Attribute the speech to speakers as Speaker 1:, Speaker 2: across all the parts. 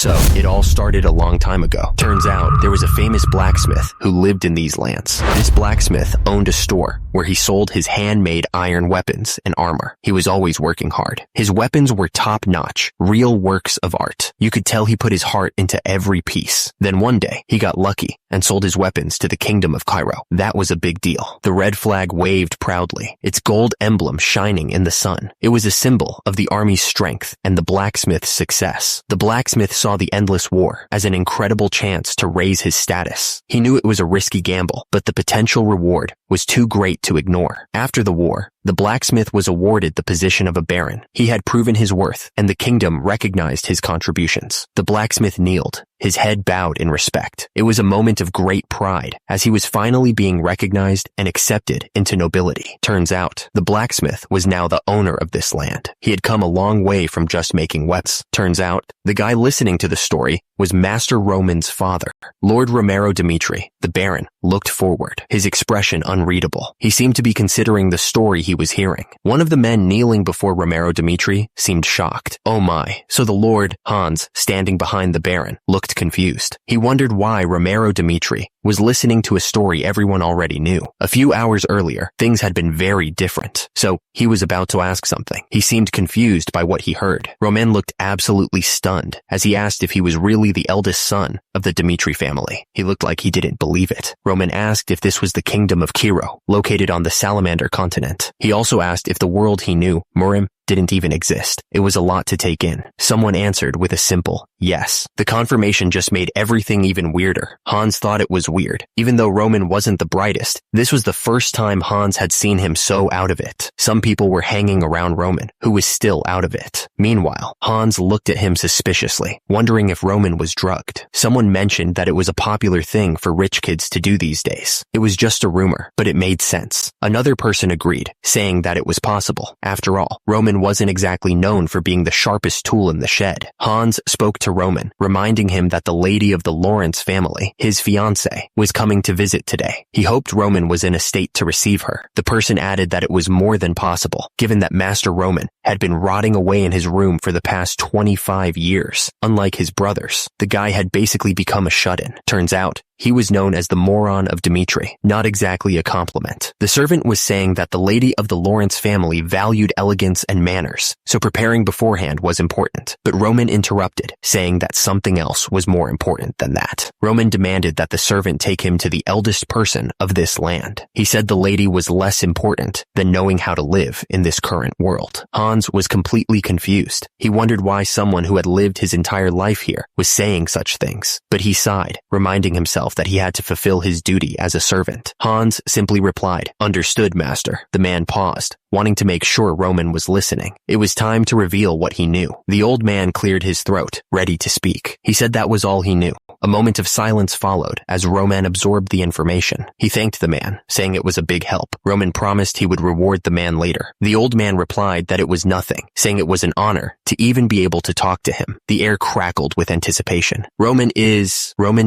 Speaker 1: So, it all started a long time ago. Turns out, there was a famous blacksmith who lived in these lands. This blacksmith owned a store where he sold his handmade iron weapons and armor. He was always working hard. His weapons were top-notch, real works of art. You could tell he put his heart into every piece. Then one day, he got lucky and sold his weapons to the kingdom of Cairo. That was a big deal. The red flag waved proudly, its gold emblem shining in the sun. It was a symbol of the army's strength and the blacksmith's success. The blacksmith saw the endless war as an incredible chance to raise his status. He knew it was a risky gamble, but the potential reward was too great to ignore. After the war, the blacksmith was awarded the position of a baron. He had proven his worth, and the kingdom recognized his contributions. The blacksmith kneeled, his head bowed in respect. It was a moment of great pride, as he was finally being recognized and accepted into nobility. Turns out, the blacksmith was now the owner of this land. He had come a long way from just making weapons. Turns out, the guy listening to the story was Master Roman's father. Lord Romero Dimitri, the baron, looked forward, his expression unreadable. He seemed to be considering the story he was hearing. One of the men kneeling before Romero Dimitri seemed shocked. Oh my. So the Lord, Hans, standing behind the baron, looked confused. He wondered why Romero Dimitri was listening to a story everyone already knew. A few hours earlier, things had been very different. So he was about to ask something. He seemed confused by what he heard. Roman looked absolutely stunned as he asked if he was really the eldest son of the Dimitri family. He looked like he didn't believe it. Roman asked if this was the kingdom of Cairo, located on the Salamander continent. He also asked if the world he knew, Murim, didn't even exist. It was a lot to take in. Someone answered with a simple yes. The confirmation just made everything even weirder. Hans thought it was weird. Even though Roman wasn't the brightest, this was the first time Hans had seen him so out of it. Some people were hanging around Roman, who was still out of it. Meanwhile, Hans looked at him suspiciously, wondering if Roman was drugged. Someone mentioned that it was a popular thing for rich kids to do these days. It was just a rumor, but it made sense. Another person agreed, saying that it was possible. After all, Roman wasn't exactly known for being the sharpest tool in the shed. Hans spoke to Roman, reminding him that the lady of the Lawrence family, his fiancée, was coming to visit today. He hoped Roman was in a state to receive her. The person added that it was more than possible, given that Master Roman had been rotting away in his room for the past 25 years. Unlike his brothers, the guy had basically become a shut-in. Turns out, he was known as the moron of Dimitri, not exactly a compliment. The servant was saying that the lady of the Lawrence family valued elegance and manners, so preparing beforehand was important. But Roman interrupted, saying that something else was more important than that. Roman demanded that the servant take him to the eldest person of this land. He said the lady was less important than knowing how to live in this current world. Hans was completely confused. He wondered why someone who had lived his entire life here was saying such things, but he sighed, reminding himself that he had to fulfill his duty as a servant. Hans simply replied, "Understood, master." The man paused, wanting to make sure Roman was listening. It was time to reveal what he knew. The old man cleared his throat, ready to speak. He said that was all he knew. A moment of silence followed as Roman absorbed the information. He thanked the man, saying it was a big help. Roman promised he would reward the man later. The old man replied that it was nothing, saying it was an honor to even be able to talk to him. The air crackled with anticipation. Roman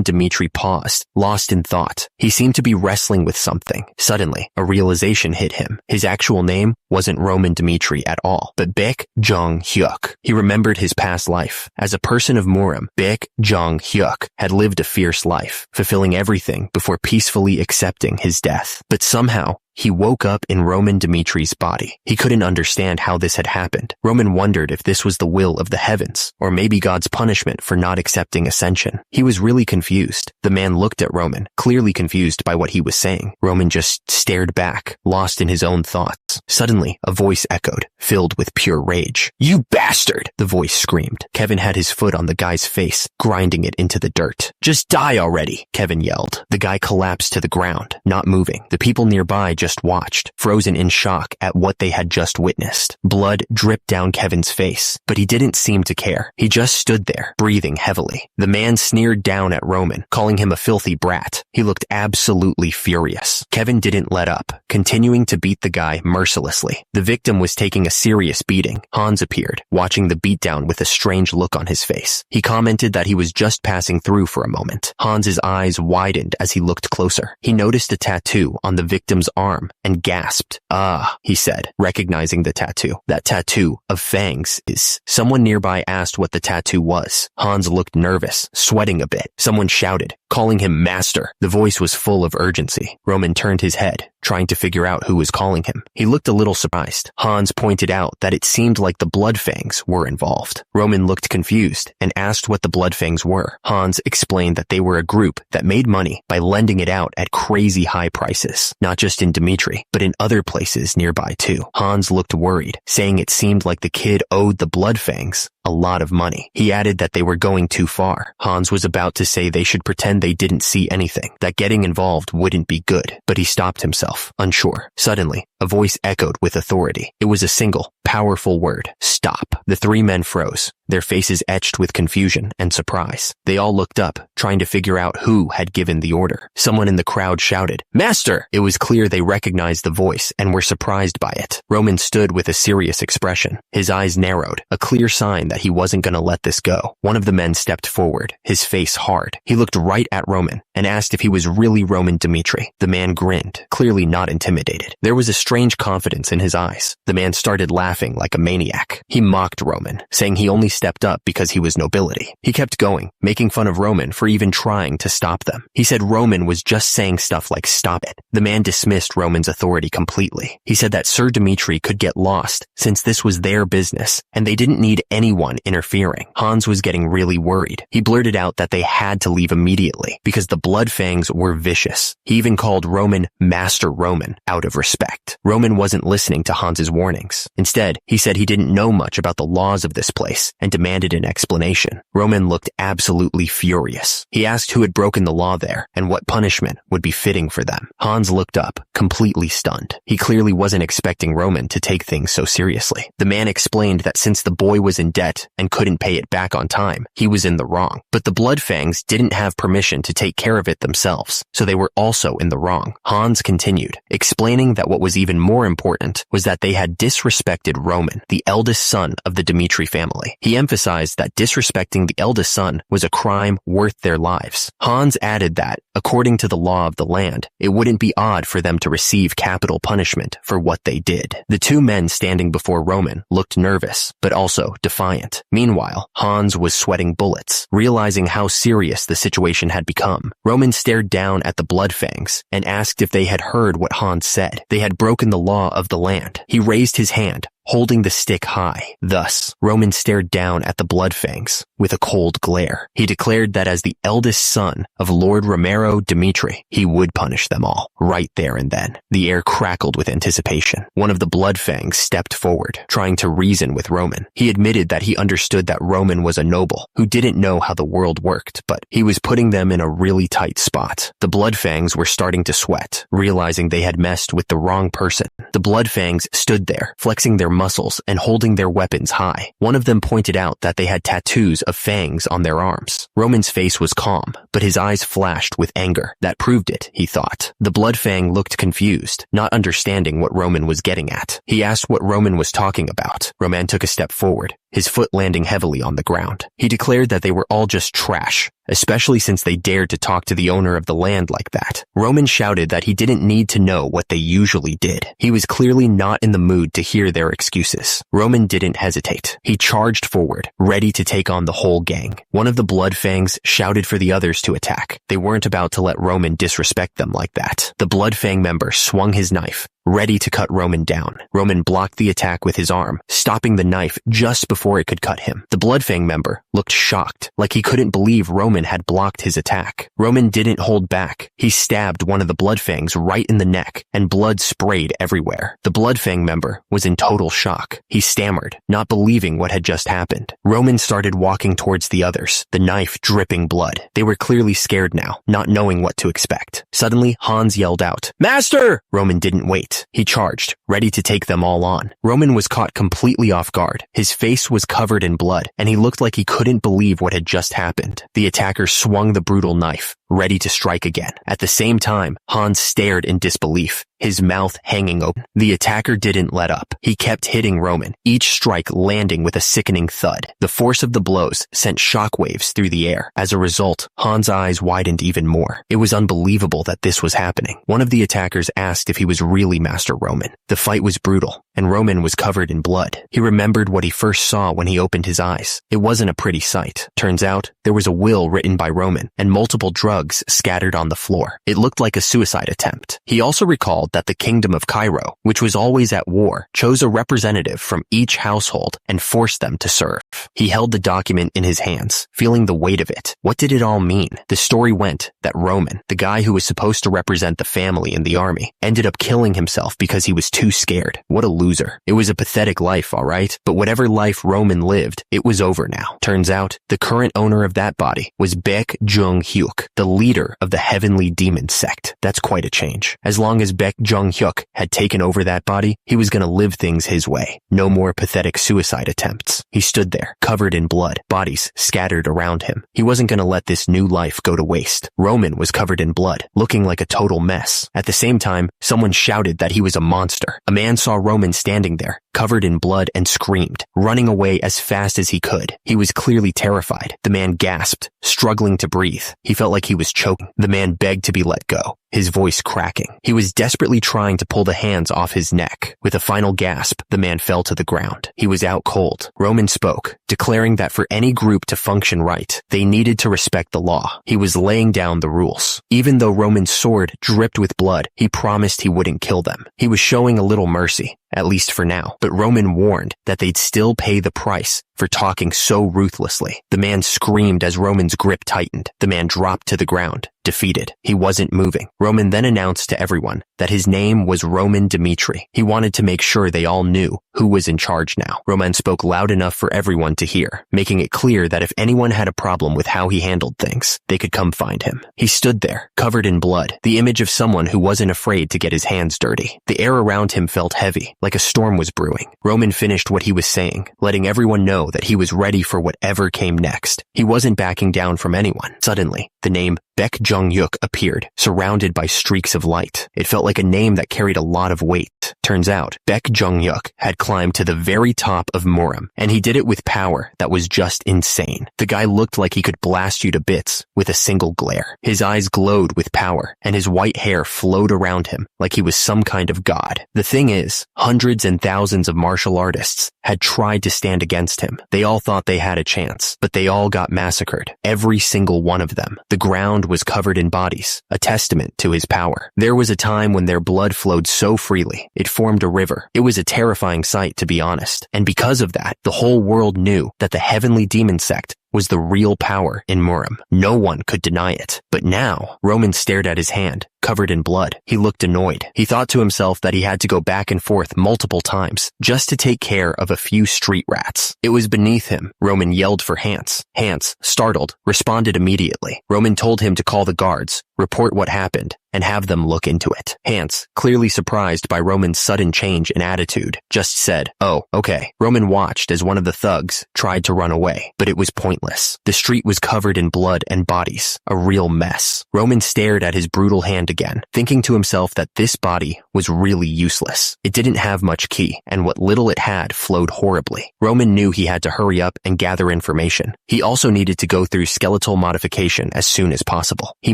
Speaker 1: Dimitri paused, lost in thought. He seemed to be wrestling with something. Suddenly, a realization hit him. His actual name wasn't Roman Dimitri at all, but Baek Jong-hyuk. He remembered his past life. As a person of Murim, Baek Jong-hyuk had lived a fierce life, fulfilling everything before peacefully accepting his death. But somehow, he woke up in Roman Dimitri's body. He couldn't understand how this had happened. Roman wondered if this was the will of the heavens, or maybe God's punishment for not accepting ascension. He was really confused. The man looked at Roman, clearly confused by what he was saying. Roman just stared back, lost in his own thoughts. Suddenly, a voice echoed, filled with pure rage. "You bastard!" the voice screamed. Kevin had his foot on the guy's face, grinding it into the dirt. "Just die already!" Kevin yelled. The guy collapsed to the ground, not moving. The people nearby just watched, frozen in shock at what they had just witnessed. Blood dripped down Kevin's face, but he didn't seem to care. He just stood there, breathing heavily. The man sneered down at Roman, calling him a filthy brat. He looked absolutely furious. Kevin didn't let up, continuing to beat the guy mercilessly. The victim was taking a serious beating. Hans appeared, watching the beatdown with a strange look on his face. He commented that he was just passing through for a moment. Hans's eyes widened as he looked closer. He noticed a tattoo on the victim's arm and gasped. "Ah," he said, recognizing the tattoo. "That tattoo of fangs is..." Someone nearby asked what the tattoo was. Hans looked nervous, sweating a bit. Someone shouted, calling him master. The voice was full of urgency. Roman turned his head, trying to figure out who was calling him. He looked a little surprised. Hans pointed out that it seemed like the Bloodfangs were involved. Roman looked confused and asked what the Bloodfangs were. Hans explained that they were a group that made money by lending it out at crazy high prices, not just in Dimitri, but in other places nearby too. Hans looked worried, saying it seemed like the kid owed the Bloodfangs a lot of money. He added that they were going too far. Hans was about to say they should pretend they didn't see anything, that getting involved wouldn't be good, but he stopped himself, unsure. Suddenly, a voice echoed with authority. It was a single, powerful word. Stop. The three men froze, their faces etched with confusion and surprise. They all looked up, trying to figure out who had given the order. Someone in the crowd shouted, "Master!" It was clear they recognized the voice and were surprised by it. Roman stood with a serious expression. His eyes narrowed, a clear sign that he wasn't going to let this go. One of the men stepped forward, his face hard. He looked right at Roman and asked if he was really Roman Dimitri. The man grinned, clearly not intimidated. There was a strange confidence in his eyes. The man started laughing like a maniac. He mocked Roman, saying he only stepped up because he was nobility. He kept going, making fun of Roman for even trying to stop them. He said Roman was just saying stuff like "stop it." The man dismissed Roman's authority completely. He said that Sir Dimitri could get lost since this was their business and they didn't need anyone interfering. Hans was getting really worried. He blurted out that they had to leave immediately because the Bloodfangs were vicious. He even called Roman Master Roman out of respect. Roman wasn't listening to Hans's warnings. Instead, he said he didn't know much about the laws of this place and demanded an explanation. Roman looked absolutely furious. He asked who had broken the law there and what punishment would be fitting for them. Hans looked up, completely stunned. He clearly wasn't expecting Roman to take things so seriously. The man explained that since the boy was in debt and couldn't pay it back on time, he was in the wrong. But the Bloodfangs didn't have permission to take care of it themselves, so they were also in the wrong. Hans continued, explaining that what was even more important was that they had disrespected Roman, the eldest son of the Dimitri family. He emphasized that disrespecting the eldest son was a crime worth their lives. Hans added that, according to the law of the land, it wouldn't be odd for them to receive capital punishment for what they did. The two men standing before Roman looked nervous, but also defiant. Meanwhile, Hans was sweating bullets, realizing how serious the situation had become. Roman stared down at the Bloodfangs and asked if they had heard what Hans said. They had broken the law of the land. He raised his hand, holding the stick high. Thus, Roman stared down at the Bloodfangs with a cold glare. He declared that as the eldest son of Lord Romero Dimitri, he would punish them all, right there and then. The air crackled with anticipation. One of the Bloodfangs stepped forward, trying to reason with Roman. He admitted that he understood that Roman was a noble who didn't know how the world worked, but he was putting them in a really tight spot. The Bloodfangs were starting to sweat, realizing they had messed with the wrong person. The Bloodfangs stood there, flexing their muscles and holding their weapons high. One of them pointed out that they had tattoos of fangs on their arms. Roman's face was calm, but his eyes flashed with anger. That proved it, he thought. The Bloodfang looked confused, not understanding what Roman was getting at. He asked what Roman was talking about. Roman took a step forward, his foot landing heavily on the ground. He declared that they were all just trash, especially since they dared to talk to the owner of the land like that. Roman shouted that he didn't need to know what they usually did. He was clearly not in the mood to hear their excuses. Roman didn't hesitate. He charged forward, ready to take on the whole gang. One of the Bloodfangs shouted for the others to attack. They weren't about to let Roman disrespect them like that. The Bloodfang member swung his knife, ready to cut Roman down. Roman blocked the attack with his arm, stopping the knife just before it could cut him. The Bloodfang member looked shocked, like he couldn't believe Roman had blocked his attack. Roman didn't hold back. He stabbed one of the Bloodfangs right in the neck, and blood sprayed everywhere. The Bloodfang member was in total shock. He stammered, not believing what had just happened. Roman started walking towards the others, the knife dripping blood. They were clearly scared now, not knowing what to expect. Suddenly, Hans yelled out, "Master!" Roman didn't wait. He charged, ready to take them all on. Roman was caught completely off guard. His face was covered in blood, and he looked like he couldn't believe what had just happened. The attacker swung the brutal knife, ready to strike again. At the same time, Hans stared in disbelief, his mouth hanging open. The attacker didn't let up. He kept hitting Roman, each strike landing with a sickening thud. The force of the blows sent shockwaves through the air. As a result, Han's eyes widened even more. It was unbelievable that this was happening. One of the attackers asked if he was really Master Roman. The fight was brutal, and Roman was covered in blood. He remembered what he first saw when he opened his eyes. It wasn't a pretty sight. Turns out, there was a will written by Roman, and multiple drugs scattered on the floor. It looked like a suicide attempt. He also recalled that the Kingdom of Cairo, which was always at war, chose a representative from each household and forced them to serve. He held the document in his hands, feeling the weight of it. What did it all mean? The story went that Roman, the guy who was supposed to represent the family in the army, ended up killing himself because he was too scared. What a loser. It was a pathetic life, alright? But whatever life Roman lived, it was over now. Turns out, the current owner of that body was Baek Jung-hyuk, the leader of the Heavenly Demon sect. That's quite a change. As long as Baek Jung-hyuk had taken over that body, he was gonna live things his way. No more pathetic suicide attempts. He stood there, covered in blood, bodies scattered around him. He wasn't gonna let this new life go to waste. Roman was covered in blood, looking like a total mess. At the same time, someone shouted that he was a monster. A man saw Roman standing there, covered in blood, and screamed, running away as fast as he could. He was clearly terrified. The man gasped, struggling to breathe. He felt like he was choking. The man begged to be let go, his voice cracking. He was desperately trying to pull the hands off his neck. With a final gasp, the man fell to the ground. He was out cold. Roman spoke, declaring that for any group to function right, they needed to respect the law. He was laying down the rules. Even though Roman's sword dripped with blood, he promised he wouldn't kill them. He was showing a little mercy, at least for now. But Roman warned that they'd still pay the price for talking so ruthlessly. The man screamed as Roman's grip tightened. The man dropped to the ground, defeated. He wasn't moving. Roman then announced to everyone that his name was Roman Dmitri. He wanted to make sure they all knew who was in charge now. Roman spoke loud enough for everyone to hear, making it clear that if anyone had a problem with how he handled things, they could come find him. He stood there, covered in blood, the image of someone who wasn't afraid to get his hands dirty. The air around him felt heavy, like a storm was brewing. Roman finished what he was saying, letting everyone know that he was ready for whatever came next. He wasn't backing down from anyone. Suddenly, the name Baek Jung-hyuk appeared, surrounded by streaks of light. It felt like a name that carried a lot of weight. Turns out, Baek Jung-hyuk had climbed to the very top of Muram, and he did it with power that was just insane. The guy looked like he could blast you to bits with a single glare. His eyes glowed with power, and his white hair flowed around him like he was some kind of god. The thing is, hundreds and thousands of martial artists had tried to stand against him. They all thought they had a chance, but they all got massacred. Every single one of them. The ground was covered in bodies, a testament to his power. There was a time when their blood flowed so freely, it formed a river. It was a terrifying sight, to be honest. And because of that, the whole world knew that the Heavenly Demon sect was the real power in Muram. No one could deny it. But now, Roman stared at his hand, covered in blood. He looked annoyed. He thought to himself that he had to go back and forth multiple times just to take care of a few street rats. It was beneath him. Roman yelled for Hans. Hans, startled, responded immediately. Roman told him to call the guards, report what happened, and have them look into it. Hans, clearly surprised by Roman's sudden change in attitude, just said, "Oh, okay." Roman watched as one of the thugs tried to run away, but it was pointless. The street was covered in blood and bodies, a real mess. Roman stared at his brutal hand again, thinking to himself that this body was really useless. It didn't have much ki, and what little it had flowed horribly. Roman knew he had to hurry up and gather information. He also needed to go through skeletal modification as soon as possible. He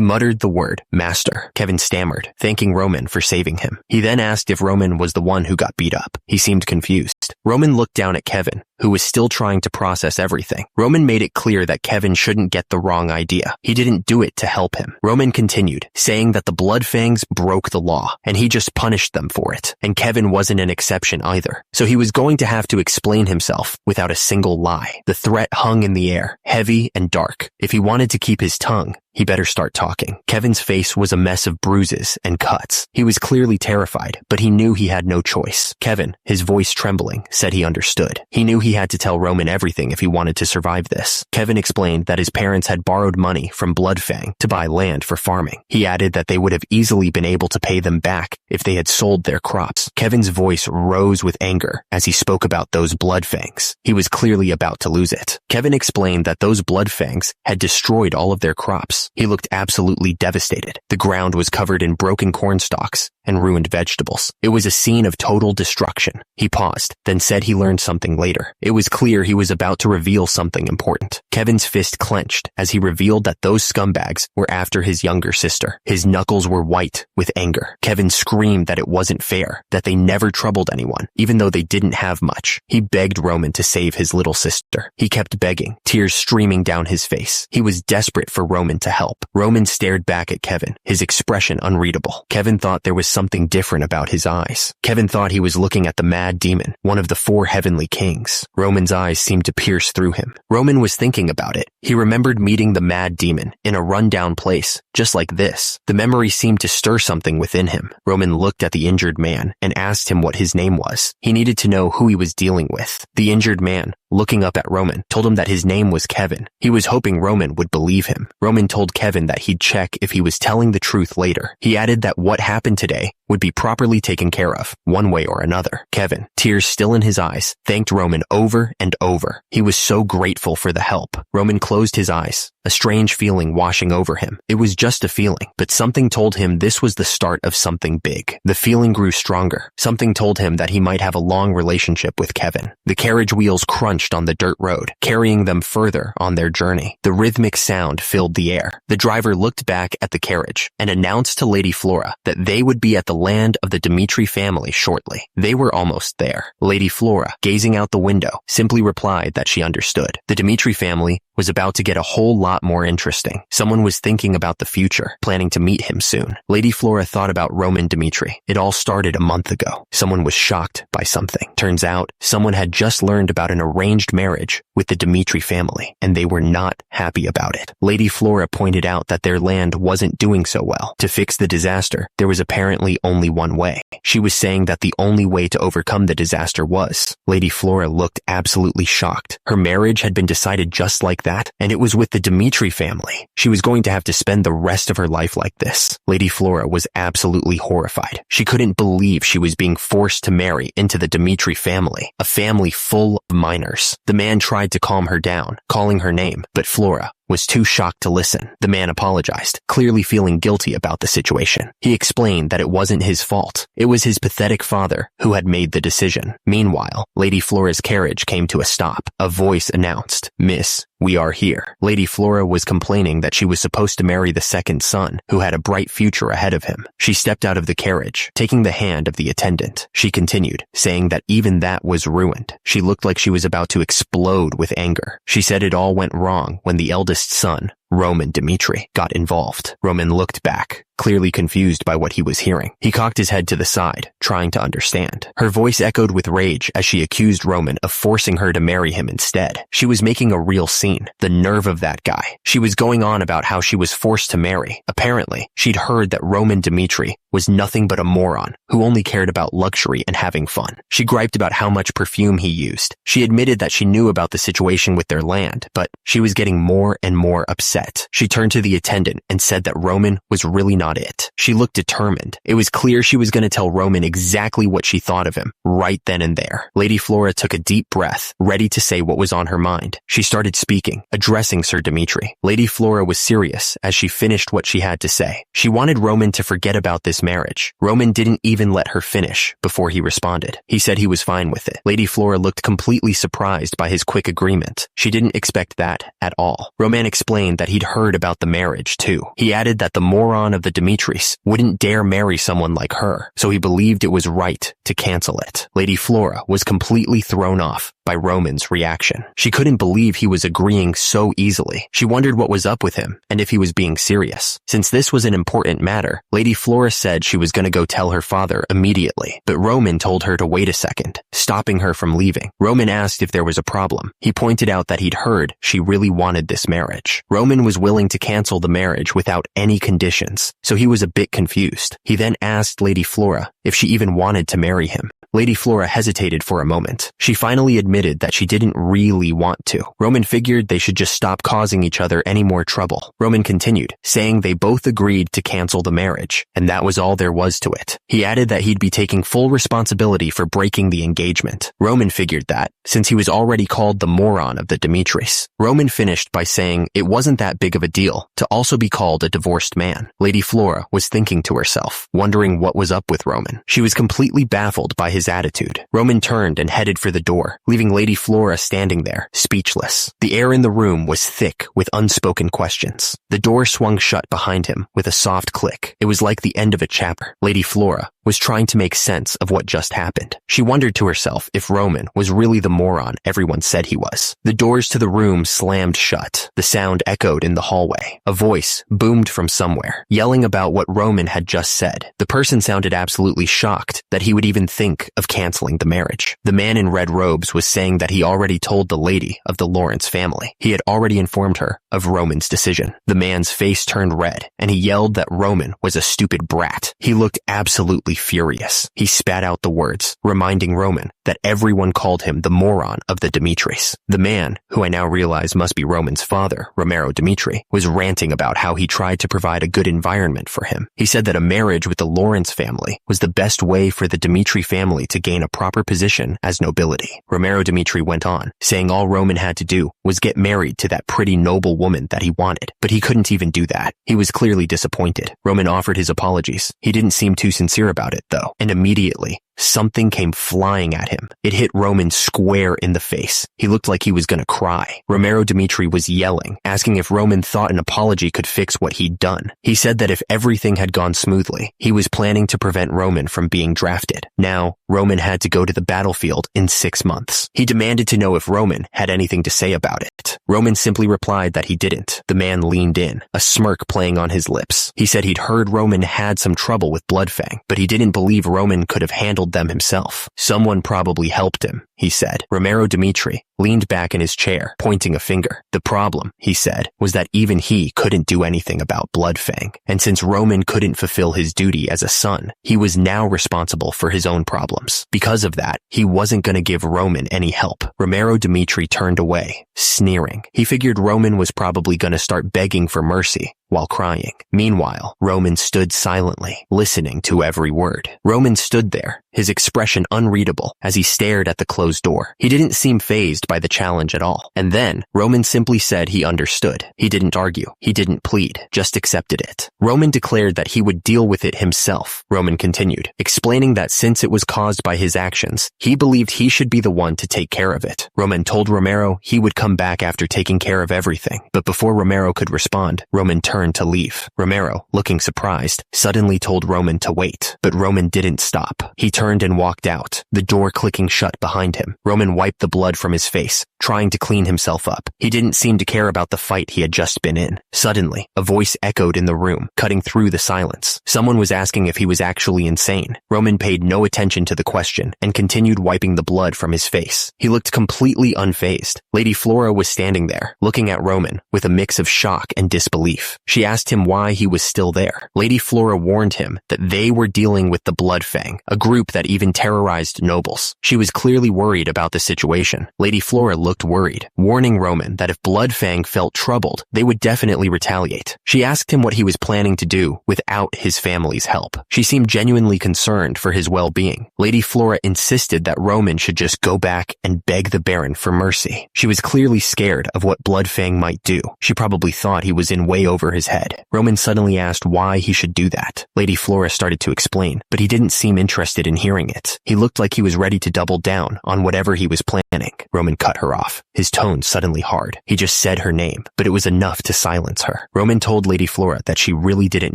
Speaker 1: muttered the word, "Master." Kevin stammered, thanking Roman for saving him. He then asked if Roman was the one who got beat up. He seemed confused. Roman looked down at Kevin, who was still trying to process everything. Roman made it clear that Kevin shouldn't get the wrong idea. He didn't do it to help him. Roman continued, saying that the Bloodfangs broke the law, and he just punished them for it. And Kevin wasn't an exception either. So he was going to have to explain himself without a single lie. The threat hung in the air, heavy and dark. If he wanted to keep his tongue, he better start talking. Kevin's face was a mess of bruises and cuts. He was clearly terrified, but he knew he had no choice. Kevin, his voice trembling, said he understood. He knew he had to tell Roman everything if he wanted to survive this. Kevin explained that his parents had borrowed money from Bloodfang to buy land for farming. He added that they would have easily been able to pay them back if they had sold their crops. Kevin's voice rose with anger as he spoke about those Bloodfangs. He was clearly about to lose it. Kevin explained that those Bloodfangs had destroyed all of their crops. He looked absolutely devastated. The ground was covered in broken corn stalks, and ruined vegetables. It was a scene of total destruction. He paused, then said he learned something later. It was clear he was about to reveal something important. Kevin's fist clenched as he revealed that those scumbags were after his younger sister. His knuckles were white with anger. Kevin screamed that it wasn't fair, that they never troubled anyone, even though they didn't have much. He begged Roman to save his little sister. He kept begging, tears streaming down his face. He was desperate for Roman to help. Roman stared back at Kevin, his expression unreadable. Kevin thought there was something different about his eyes. Kevin thought he was looking at the mad demon, one of the 4 heavenly kings. Roman's eyes seemed to pierce through him. Roman was thinking about it. He remembered meeting the mad demon in a rundown place, just like this. The memory seemed to stir something within him. Roman looked at the injured man and asked him what his name was. He needed to know who he was dealing with. The injured man, looking up at Roman, told him that his name was Kevin. He was hoping Roman would believe him. Roman told Kevin that he'd check if he was telling the truth later. He added that what happened today would be properly taken care of, one way or another. Kevin, tears still in his eyes, thanked Roman over and over. He was so grateful for the help. Roman closed his eyes, a strange feeling washing over him. It was just a feeling, but something told him this was the start of something big. The feeling grew stronger. Something told him that he might have a long relationship with Kevin. The carriage wheels crunched on the dirt road, carrying them further on their journey. The rhythmic sound filled the air. The driver looked back at the carriage and announced to Lady Flora that they would be at the land of the Dimitri family shortly. They were almost there. Lady Flora, gazing out the window, simply replied that she understood. The Dimitri family was about to get a whole lot more interesting. Someone was thinking about the future, planning to meet him soon. Lady Flora thought about Roman Dimitri. It all started a month ago. Someone was shocked by something. Turns out, someone had just learned about an arranged marriage with the Dimitri family, and they were not happy about it. Lady Flora pointed out that their land wasn't doing so well. To fix the disaster, there was apparently only one way. She was saying that the only way to overcome the disaster was. Lady Flora looked absolutely shocked. Her marriage had been decided just like that, and it was with the Dimitri family. She was going to have to spend the rest of her life like this. Lady Flora was absolutely horrified. She couldn't believe she was being forced to marry into the Dimitri family, a family full of minors. The man tried to calm her down, calling her name, but Flora was too shocked to listen. The man apologized, clearly feeling guilty about the situation. He explained that it wasn't his fault. It was his pathetic father who had made the decision. Meanwhile, Lady Flora's carriage came to a stop. A voice announced, "Miss, we are here." Lady Flora was complaining that she was supposed to marry the second son, who had a bright future ahead of him. She stepped out of the carriage, taking the hand of the attendant. She continued, saying that even that was ruined. She looked like she was about to explode with anger. She said it all went wrong when the eldest son, Roman Dimitri, got involved. Roman looked back, clearly confused by what he was hearing. He cocked his head to the side, trying to understand. Her voice echoed with rage as she accused Roman of forcing her to marry him instead. She was making a real scene. The nerve of that guy. She was going on about how she was forced to marry. Apparently, she'd heard that Roman Dimitri was nothing but a moron who only cared about luxury and having fun. She griped about how much perfume he used. She admitted that she knew about the situation with their land, but she was getting more and more upset. She turned to the attendant and said that Roman was really not it. She looked determined. It was clear she was going to tell Roman exactly what she thought of him, right then and there. Lady Flora took a deep breath, ready to say what was on her mind. She started speaking, addressing Sir Dimitri. Lady Flora was serious as she finished what she had to say. She wanted Roman to forget about this marriage. Roman didn't even let her finish before he responded. He said he was fine with it. Lady Flora looked completely surprised by his quick agreement. She didn't expect that at all. Roman explained that he'd heard about the marriage too. He added that the moron of the Dimitris wouldn't dare marry someone like her, so he believed it was right to cancel it. Lady Flora was completely thrown off by Roman's reaction. She couldn't believe he was agreeing so easily. She wondered what was up with him and if he was being serious. Since this was an important matter, Lady Flora said she was going to go tell her father immediately, but Roman told her to wait a second, stopping her from leaving. Roman asked if there was a problem. He pointed out that he'd heard she really wanted this marriage. Roman was willing to cancel the marriage without any conditions, so he was a bit confused. He then asked Lady Flora if she even wanted to marry him. Lady Flora hesitated for a moment. She finally admitted that she didn't really want to. Roman figured they should just stop causing each other any more trouble. Roman continued, saying they both agreed to cancel the marriage, and that was all there was to it. He added that he'd be taking full responsibility for breaking the engagement. Roman figured that, since he was already called the moron of the Dimitris. Roman finished by saying it wasn't that big of a deal to also be called a divorced man. Lady Flora was thinking to herself, wondering what was up with Roman. She was completely baffled by his attitude. Roman turned and headed for the door, leaving Lady Flora standing there, speechless. The air in the room was thick with unspoken questions. The door swung shut behind him with a soft click. It was like the end of a chapter. Lady Flora was trying to make sense of what just happened. She wondered to herself if Roman was really the moron everyone said he was. The doors to the room slammed shut. The sound echoed in the hallway. A voice boomed from somewhere, yelling about what Roman had just said. The person sounded absolutely shocked that he would even think of canceling the marriage. The man in red robes was saying that he already told the lady of the Lawrence family. He had already informed her of Roman's decision. The man's face turned red, and he yelled that Roman was a stupid brat. He looked absolutely furious. He spat out the words, reminding Roman that everyone called him the moron of the Dimitris. The man, who I now realize must be Roman's father, Romero Dimitri, was ranting about how he tried to provide a good environment for him. He said that a marriage with the Lawrence family was the best way for the Dimitri family to gain a proper position as nobility. Romero Dimitri went on, saying all Roman had to do was get married to that pretty noble woman that he wanted, but he couldn't even do that. He was clearly disappointed. Roman offered his apologies. He didn't seem too sincere about it, though, and immediately, something came flying at him. It hit Roman square in the face. He looked like he was gonna cry. Romero Dimitri was yelling, asking if Roman thought an apology could fix what he'd done. He said that if everything had gone smoothly, he was planning to prevent Roman from being drafted. Now, Roman had to go to the battlefield in 6 months. He demanded to know if Roman had anything to say about it. Roman simply replied that he didn't. The man leaned in, a smirk playing on his lips. He said he'd heard Roman had some trouble with Bloodfang, but he didn't believe Roman could have handled them himself. Someone probably helped him, he said. Romero Dimitri leaned back in his chair, pointing a finger. The problem, he said, was that even he couldn't do anything about Bloodfang. And since Roman couldn't fulfill his duty as a son, he was now responsible for his own problems. Because of that, he wasn't going to give Roman any help. Romero Dimitri turned away, sneering. He figured Roman was probably going to start begging for mercy while crying. Meanwhile, Roman stood silently, listening to every word. Roman stood there, his expression unreadable as he stared at the closed door. He didn't seem fazed by the challenge at all. And then, Roman simply said he understood. He didn't argue. He didn't plead, just accepted it. Roman declared that he would deal with it himself. Roman continued, explaining that since it was caused by his actions, he believed he should be the one to take care of it. Roman told Romero he would come back after taking care of everything. But before Romero could respond, Roman turned to leave. Romero, looking surprised, suddenly told Roman to wait. But Roman didn't stop. He turned and walked out, the door clicking shut behind him. Roman wiped the blood from his face, trying to clean himself up. He didn't seem to care about the fight he had just been in. Suddenly, a voice echoed in the room, cutting through the silence. Someone was asking if he was actually insane. Roman paid no attention to the question and continued wiping the blood from his face. He looked completely unfazed. Lady Flora was standing there, looking at Roman with a mix of shock and disbelief. She asked him why he was still there. Lady Flora warned him that they were dealing with the Bloodfang, a group that even terrorized nobles. She was clearly worried about the situation. Lady Flora looked worried, warning Roman that if Bloodfang felt troubled, they would definitely retaliate. She asked him what he was planning to do without his family's help. She seemed genuinely concerned for his well-being. Lady Flora insisted that Roman should just go back and beg the Baron for mercy. She was clearly scared of what Bloodfang might do. She probably thought he was in way over his head. Roman suddenly asked why he should do that. Lady Flora started to explain, but he didn't seem interested in hearing it. He looked like he was ready to double down on whatever he was planning. Roman cut her off, his tone suddenly hard. He just said her name, but it was enough to silence her. Roman told Lady Flora that she really didn't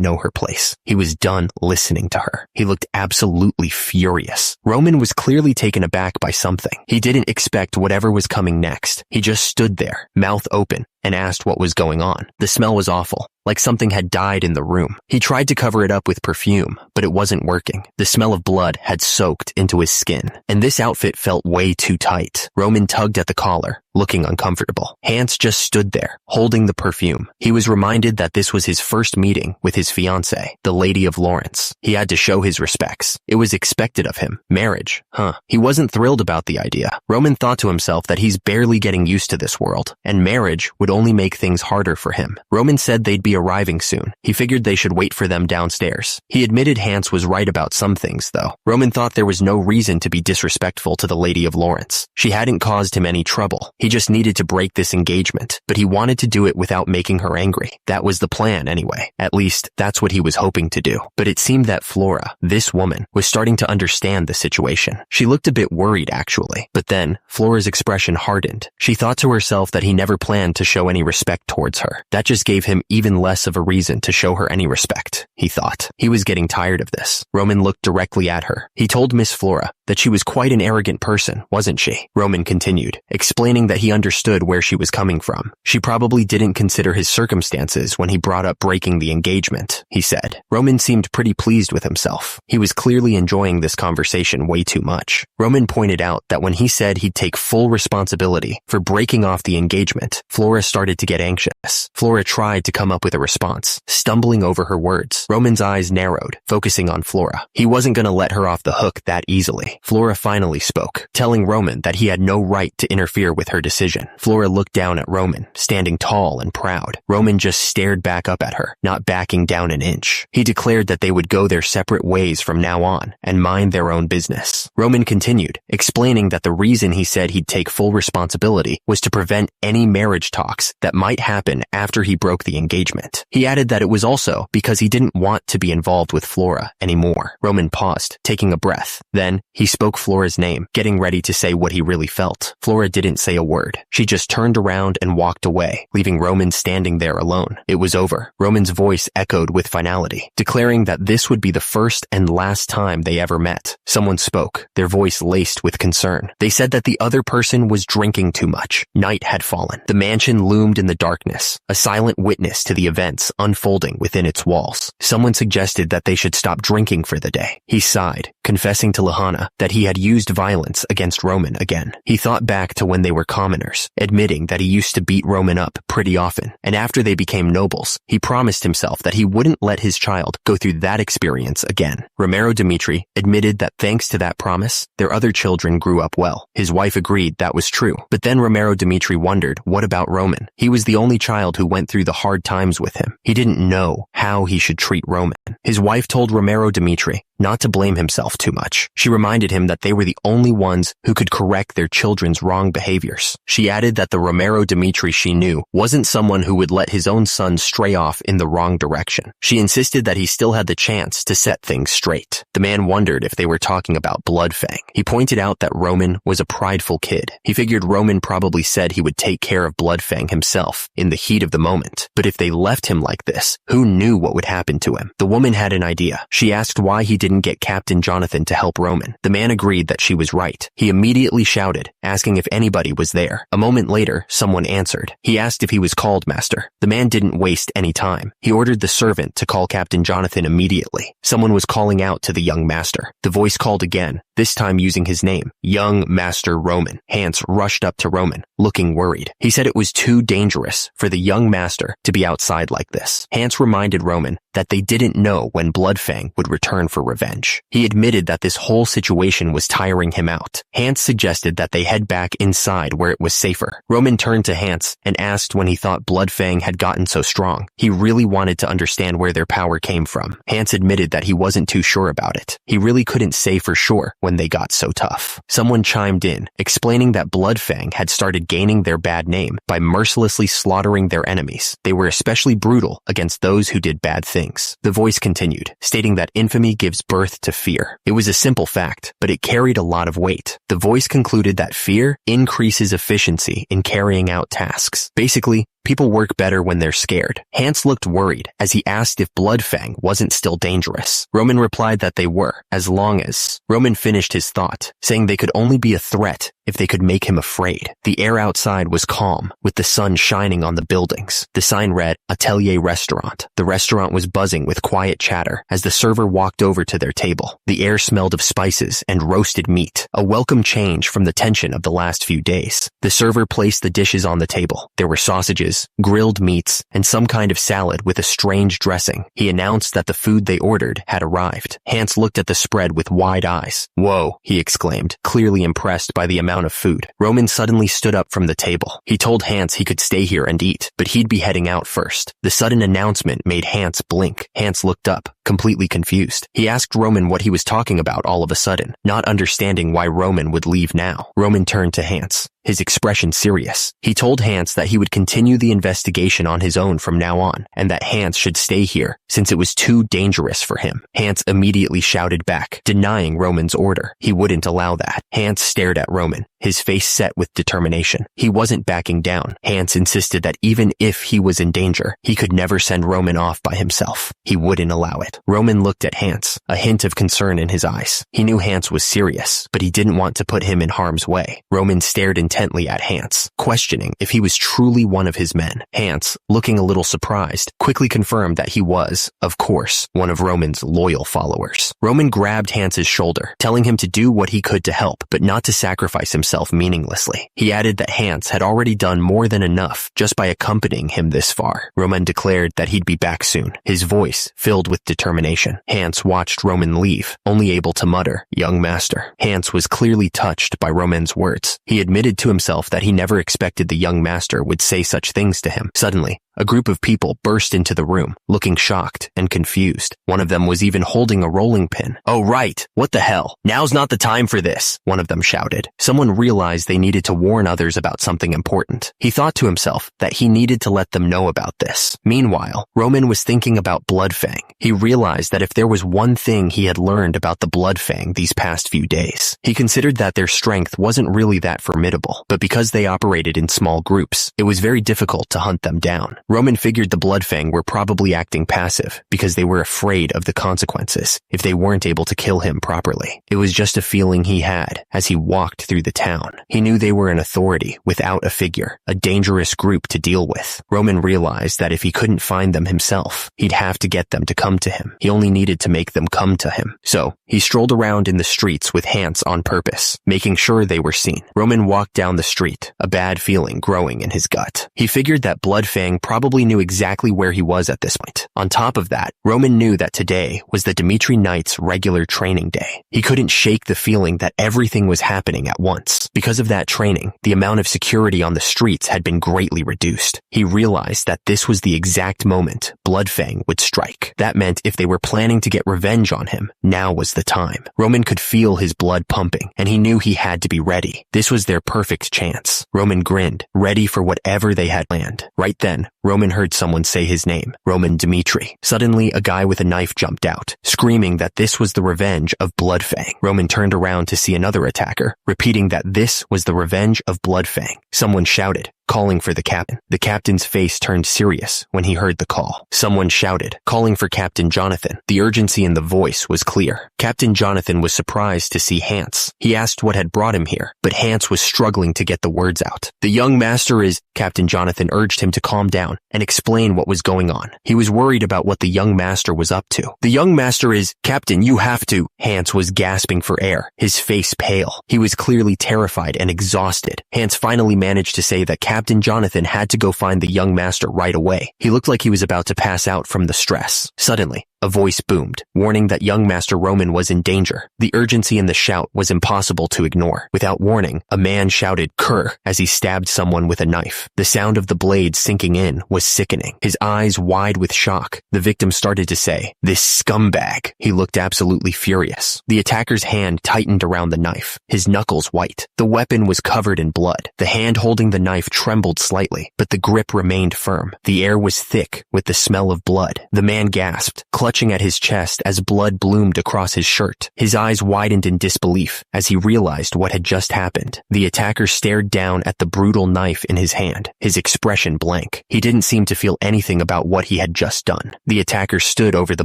Speaker 1: know her place. He was done listening to her. He looked absolutely furious. Roman was clearly taken aback by something. He didn't expect whatever was coming next. He just stood there, mouth open, and asked what was going on. The smell was awful, like something had died in the room. He tried to cover it up with perfume, but it wasn't working. The smell of blood had soaked into his skin, and this outfit felt way too tight. Roman tugged at the collar, looking uncomfortable. Hans just stood there, holding the perfume. He was reminded that this was his first meeting with his fiancée, the Lady of Lawrence. He had to show his respects. It was expected of him. Marriage, huh? He wasn't thrilled about the idea. Roman thought to himself that he's barely getting used to this world, and marriage would only make things harder for him. Roman said they'd be arriving soon. He figured they should wait for them downstairs. He admitted Hans was right about some things, though. Roman thought there was no reason to be disrespectful to the Lady of Lawrence. She hadn't caused him any trouble. He just needed to break this engagement, but he wanted to do it without making her angry. That was the plan anyway. At least, that's what he was hoping to do. But it seemed that Flora, this woman, was starting to understand the situation. She looked a bit worried, actually. But then, Flora's expression hardened. She thought to herself that he never planned to show any respect towards her. That just gave him even less of a reason to show her any respect, he thought. He was getting tired of this. Roman looked directly at her. He told Miss Flora that she was quite an arrogant person, wasn't she? Roman continued, explaining that he understood where she was coming from. She probably didn't consider his circumstances when he brought up breaking the engagement, he said. Roman seemed pretty pleased with himself. He was clearly enjoying this conversation way too much. Roman pointed out that when he said he'd take full responsibility for breaking off the engagement, Flora started to get anxious. Flora tried to come up with a response, stumbling over her words. Roman's eyes narrowed, focusing on Flora. He wasn't going to let her off the hook that easily. Flora finally spoke, telling Roman that he had no right to interfere with her decision. Flora looked down at Roman, standing tall and proud. Roman just stared back up at her, not backing down an inch. He declared that they would go their separate ways from now on and mind their own business. Roman continued, explaining that the reason he said he'd take full responsibility was to prevent any marriage talks that might happen after he broke the engagement. He added that it was also because he didn't want to be involved with Flora anymore. Roman paused, taking a breath. Then, he spoke Flora's name, getting ready to say what he really felt. Flora didn't say a word. She just turned around and walked away, leaving Roman standing there alone. It was over. Roman's voice echoed with finality, declaring that this would be the first and last time they ever met. Someone spoke, their voice laced with concern. They said that the other person was drinking too much. Night had fallen. The mansion loomed in the darkness, a silent witness to the events unfolding within its walls. Someone suggested that they should stop drinking for the day. He sighed, confessing to Lahana that he had used violence against Roman again. He thought back to when they were commoners, admitting that he used to beat Roman up pretty often, and after they became nobles, he promised himself that he wouldn't let his child go through that experience again. Romero Dimitri admitted that thanks to that promise, their other children grew up well. His wife agreed that was true, but then Romero Dimitri wondered, what about Roman? He was the only child who went through the hard times with him. He didn't know how he should treat Roman. His wife told Romero Dimitri not to blame himself too much. She reminded him that they were the only ones who could correct their children's wrong behaviors. She added that the Romero Dimitri she knew wasn't someone who would let his own son stray off in the wrong direction. She insisted that he still had the chance to set things straight. The man wondered if they were talking about Bloodfang. He pointed out that Roman was a prideful kid. He figured Roman probably said he would take care of Bloodfang himself in the heat of the moment. But if they left him like this, who knew what would happen to him? The woman had an idea. She asked why he didn't get Captain Jonathan to help Roman. The man agreed that she was right. He immediately shouted, asking if anybody was there. A moment later, someone answered. He asked if he was called, Master. The man didn't waste any time. He ordered the servant to call Captain Jonathan immediately. Someone was calling out to the young master. The voice called again, this time using his name, Young Master Roman. Hans rushed up to Roman, looking worried. He said it was too dangerous for the young master to be outside like this. Hans reminded Roman that they didn't know when Bloodfang would return for revenge. He admitted that this whole situation was tiring him out. Hans suggested that they head back inside where it was safer. Roman turned to Hans and asked when he thought Bloodfang had gotten so strong. He really wanted to understand where their power came from. Hans admitted that he wasn't too sure about it. He really couldn't say for sure when they got so tough. Someone chimed in, explaining that Bloodfang had started gaining their bad name by mercilessly slaughtering their enemies. They were especially brutal against those who did bad things. The voice continued, stating that infamy gives birth to fear. It was a simple fact, but it carried a lot of weight. The voice concluded that fear increases efficiency in carrying out tasks. Basically, People work better when they're scared. Hans looked worried as he asked if Bloodfang wasn't still dangerous. Roman replied that they were, as long as... Roman finished his thought, saying they could only be a threat if they could make him afraid. The air outside was calm, with the sun shining on the buildings. The sign read, Atelier Restaurant. The restaurant was buzzing with quiet chatter as the server walked over to their table. The air smelled of spices and roasted meat, a welcome change from the tension of the last few days. The server placed the dishes on the table. There were sausages, grilled meats, and some kind of salad with a strange dressing. He announced that the food they ordered had arrived. Hans looked at the spread with wide eyes. Whoa, he exclaimed, clearly impressed by the amount of food. Roman suddenly stood up from the table. He told Hans he could stay here and eat, but he'd be heading out first. The sudden announcement made Hans blink. Hans looked up, completely confused. He asked Roman what he was talking about all of a sudden, not understanding why Roman would leave now. Roman turned to Hans, his expression serious. He told Hans that he would continue the investigation on his own from now on, and that Hans should stay here since it was too dangerous for him. Hans immediately shouted back, denying Roman's order. He wouldn't allow that. Hans stared at Roman, his face set with determination. He wasn't backing down. Hans insisted that even if he was in danger, he could never send Roman off by himself. He wouldn't allow it. Roman looked at Hans, a hint of concern in his eyes. He knew Hans was serious, but he didn't want to put him in harm's way. Roman stared intently at Hans, questioning if he was truly one of his men. Hans, looking a little surprised, quickly confirmed that he was, of course, one of Roman's loyal followers. Roman grabbed Hans's shoulder, telling him to do what he could to help, but not to sacrifice himself meaninglessly. He added that Hans had already done more than enough just by accompanying him this far. Roman declared that he'd be back soon, his voice filled with determination. Hans watched Roman leave, only able to mutter, "Young master." Hans was clearly touched by Roman's words. He admitted to himself that he never expected the young master would say such things to him. Suddenly, a group of people burst into the room, looking shocked and confused. One of them was even holding a rolling pin. "Oh right, what the hell? Now's not the time for this," one of them shouted. Someone realized they needed to warn others about something important. He thought to himself that he needed to let them know about this. Meanwhile, Roman was thinking about Bloodfang. He realized that if there was one thing he had learned about the Bloodfang these past few days, he considered that their strength wasn't really that formidable, but because they operated in small groups, it was very difficult to hunt them down. Roman figured the Bloodfang were probably acting passive because they were afraid of the consequences if they weren't able to kill him properly. It was just a feeling he had as he walked through the town. He knew they were an authority without a figure, a dangerous group to deal with. Roman realized that if he couldn't find them himself, he'd have to get them to come to him. He only needed to make them come to him. So, he strolled around in the streets with Hans on purpose, making sure they were seen. Roman walked down the street, a bad feeling growing in his gut. He figured that Bloodfang probably knew exactly where he was at this point. On top of that, Roman knew that today was the Dmitri Knight's regular training day. He couldn't shake the feeling that everything was happening at once. Because of that training, the amount of security on the streets had been greatly reduced. He realized that this was the exact moment Bloodfang would strike. That meant if they were planning to get revenge on him, now was the time. Roman could feel his blood pumping, and he knew he had to be ready. This was their perfect chance. Roman grinned, ready for whatever they had planned. Right then, Roman heard someone say his name, Roman Dmitri. Suddenly, a guy with a knife jumped out, screaming that this was the revenge of Bloodfang. Roman turned around to see another attacker, repeating that this was the revenge of Bloodfang. Someone shouted, calling for the captain. The captain's face turned serious when he heard the call. Someone shouted, calling for Captain Jonathan. The urgency in the voice was clear. Captain Jonathan was surprised to see Hans. He asked what had brought him here, but Hans was struggling to get the words out. "The young master is..." Captain Jonathan urged him to calm down and explain what was going on. He was worried about what the young master was up to. "The young master is..." "Captain, you have to..." Hans was gasping for air, his face pale. He was clearly terrified and exhausted. Hans finally managed to say that Captain Jonathan had to go find the young master right away. He looked like he was about to pass out from the stress. Suddenly, a voice boomed, warning that young Master Roman was in danger. The urgency in the shout was impossible to ignore. Without warning, a man shouted "Cur" as he stabbed someone with a knife. The sound of the blade sinking in was sickening. His eyes wide with shock, the victim started to say, "This scumbag." He looked absolutely furious. The attacker's hand tightened around the knife, his knuckles white. The weapon was covered in blood. The hand holding the knife trembled slightly, but the grip remained firm. The air was thick with the smell of blood. The man gasped, clutching clutching at his chest as blood bloomed across his shirt. His eyes widened in disbelief as he realized what had just happened. The attacker stared down at the brutal knife in his hand, his expression blank. He didn't seem to feel anything about what he had just done. The attacker stood over the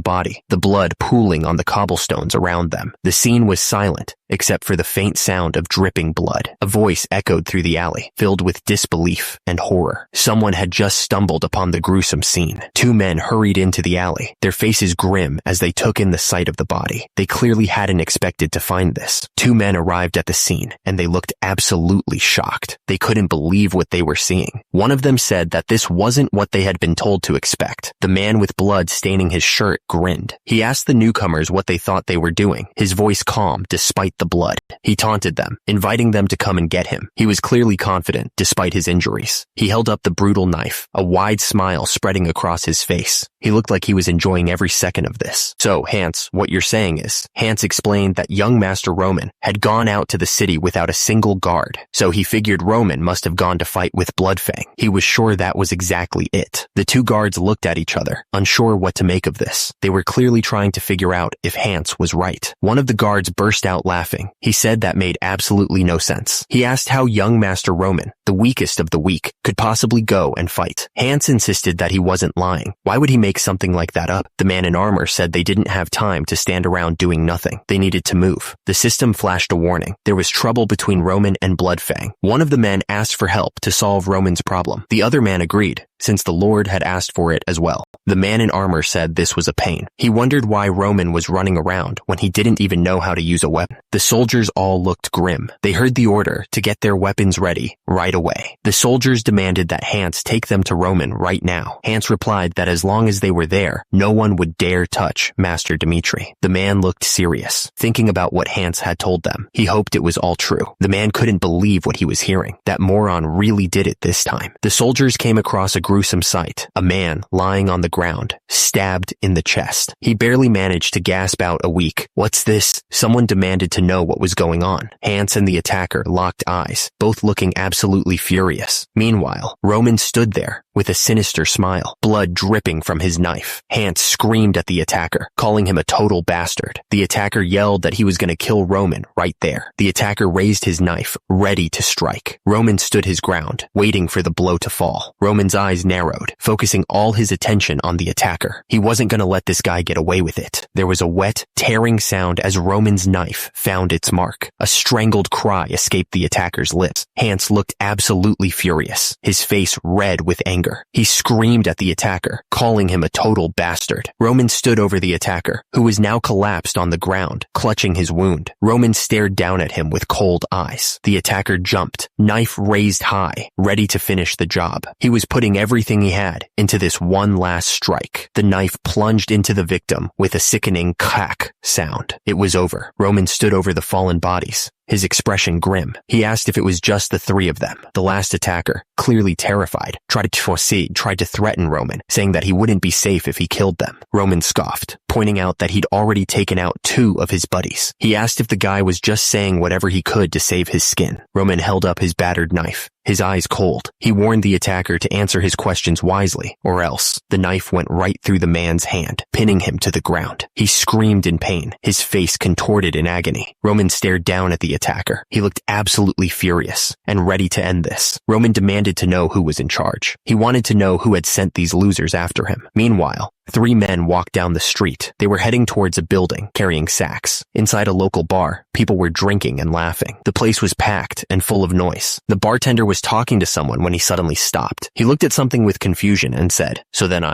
Speaker 1: body, the blood pooling on the cobblestones around them. The scene was silent, except for the faint sound of dripping blood. A voice echoed through the alley, filled with disbelief and horror. Someone had just stumbled upon the gruesome scene. Two men hurried into the alley, their faces grim as they took in the sight of the body. They clearly hadn't expected to find this. Two men arrived at the scene, and they looked absolutely shocked. They couldn't believe what they were seeing. One of them said that this wasn't what they had been told to expect. The man with blood staining his shirt grinned. He asked the newcomers what they thought they were doing, his voice calm despite the blood. He taunted them, inviting them to come and get him. He was clearly confident, despite his injuries. He held up the brutal knife, a wide smile spreading across his face. He looked like he was enjoying every second of this. So, Hans, what you're saying is, Hans explained that young Master Roman had gone out to the city without a single guard, so he figured Roman must have gone to fight with Bloodfang. He was sure that was exactly it. The two guards looked at each other, unsure what to make of this. They were clearly trying to figure out if Hans was right. One of the guards burst out laughing. He said that made absolutely no sense. He asked how young Master Roman, the weakest of the weak, could possibly go and fight. Hans insisted that he wasn't lying. Why would he make something like that up? The man in armor said they didn't have time to stand around doing nothing. They needed to move. The system flashed a warning. There was trouble between Roman and Bloodfang. One of the men asked for help to solve Roman's problem. The other man agreed, since the Lord had asked for it as well. The man in armor said this was a pain. He wondered why Roman was running around when he didn't even know how to use a weapon. The soldiers all looked grim. They heard the order to get their weapons ready right away. The soldiers demanded that Hans take them to Roman right now. Hans replied that as long as they were there, no one would dare touch Master Dmitri. The man looked serious, thinking about what Hans had told them. He hoped it was all true. The man couldn't believe what he was hearing. That moron really did it this time. The soldiers came across a gruesome sight. A man lying on the ground, stabbed in the chest. He barely managed to gasp out a weak, "What's this?" Someone demanded to know what was going on. Hans and the attacker locked eyes, both looking absolutely furious. Meanwhile, Roman stood there with a sinister smile, blood dripping from his knife. Hans screamed at the attacker, calling him a total bastard. The attacker yelled that he was going to kill Roman right there. The attacker raised his knife, ready to strike. Roman stood his ground, waiting for the blow to fall. Roman's eyes narrowed, focusing all his attention on the attacker. He wasn't going to let this guy get away with it. There was a wet, tearing sound as Roman's knife found its mark. A strangled cry escaped the attacker's lips. Hans looked absolutely furious, his face red with anger. He screamed at the attacker, calling him a total bastard. Roman stood over the attacker, who was now collapsed on the ground, clutching his wound. Roman stared down at him with cold eyes. The attacker jumped, knife raised high, ready to finish the job. He was putting everything he had into this one last strike. The knife plunged into the victim with a sickening crack sound. It was over. Roman stood over the fallen bodies, his expression grim. He asked if it was just the three of them. The last attacker, clearly terrified, tried to threaten Roman, saying that he wouldn't be safe if he killed them. Roman scoffed, pointing out that he'd already taken out 2 of his buddies. He asked if the guy was just saying whatever he could to save his skin. Roman held up his battered knife, his eyes cold. He warned the attacker to answer his questions wisely, or else the knife went right through the man's hand, pinning him to the ground. He screamed in pain, his face contorted in agony. Roman stared down at the attacker. He looked absolutely furious and ready to end this. Roman demanded to know who was in charge. He wanted to know who had sent these losers after him. Meanwhile, 3 men walked down the street. They were heading towards a building, carrying sacks. Inside a local bar, people were drinking and laughing. The place was packed and full of noise. The bartender was talking to someone when he suddenly stopped. He looked at something with confusion and said, "So then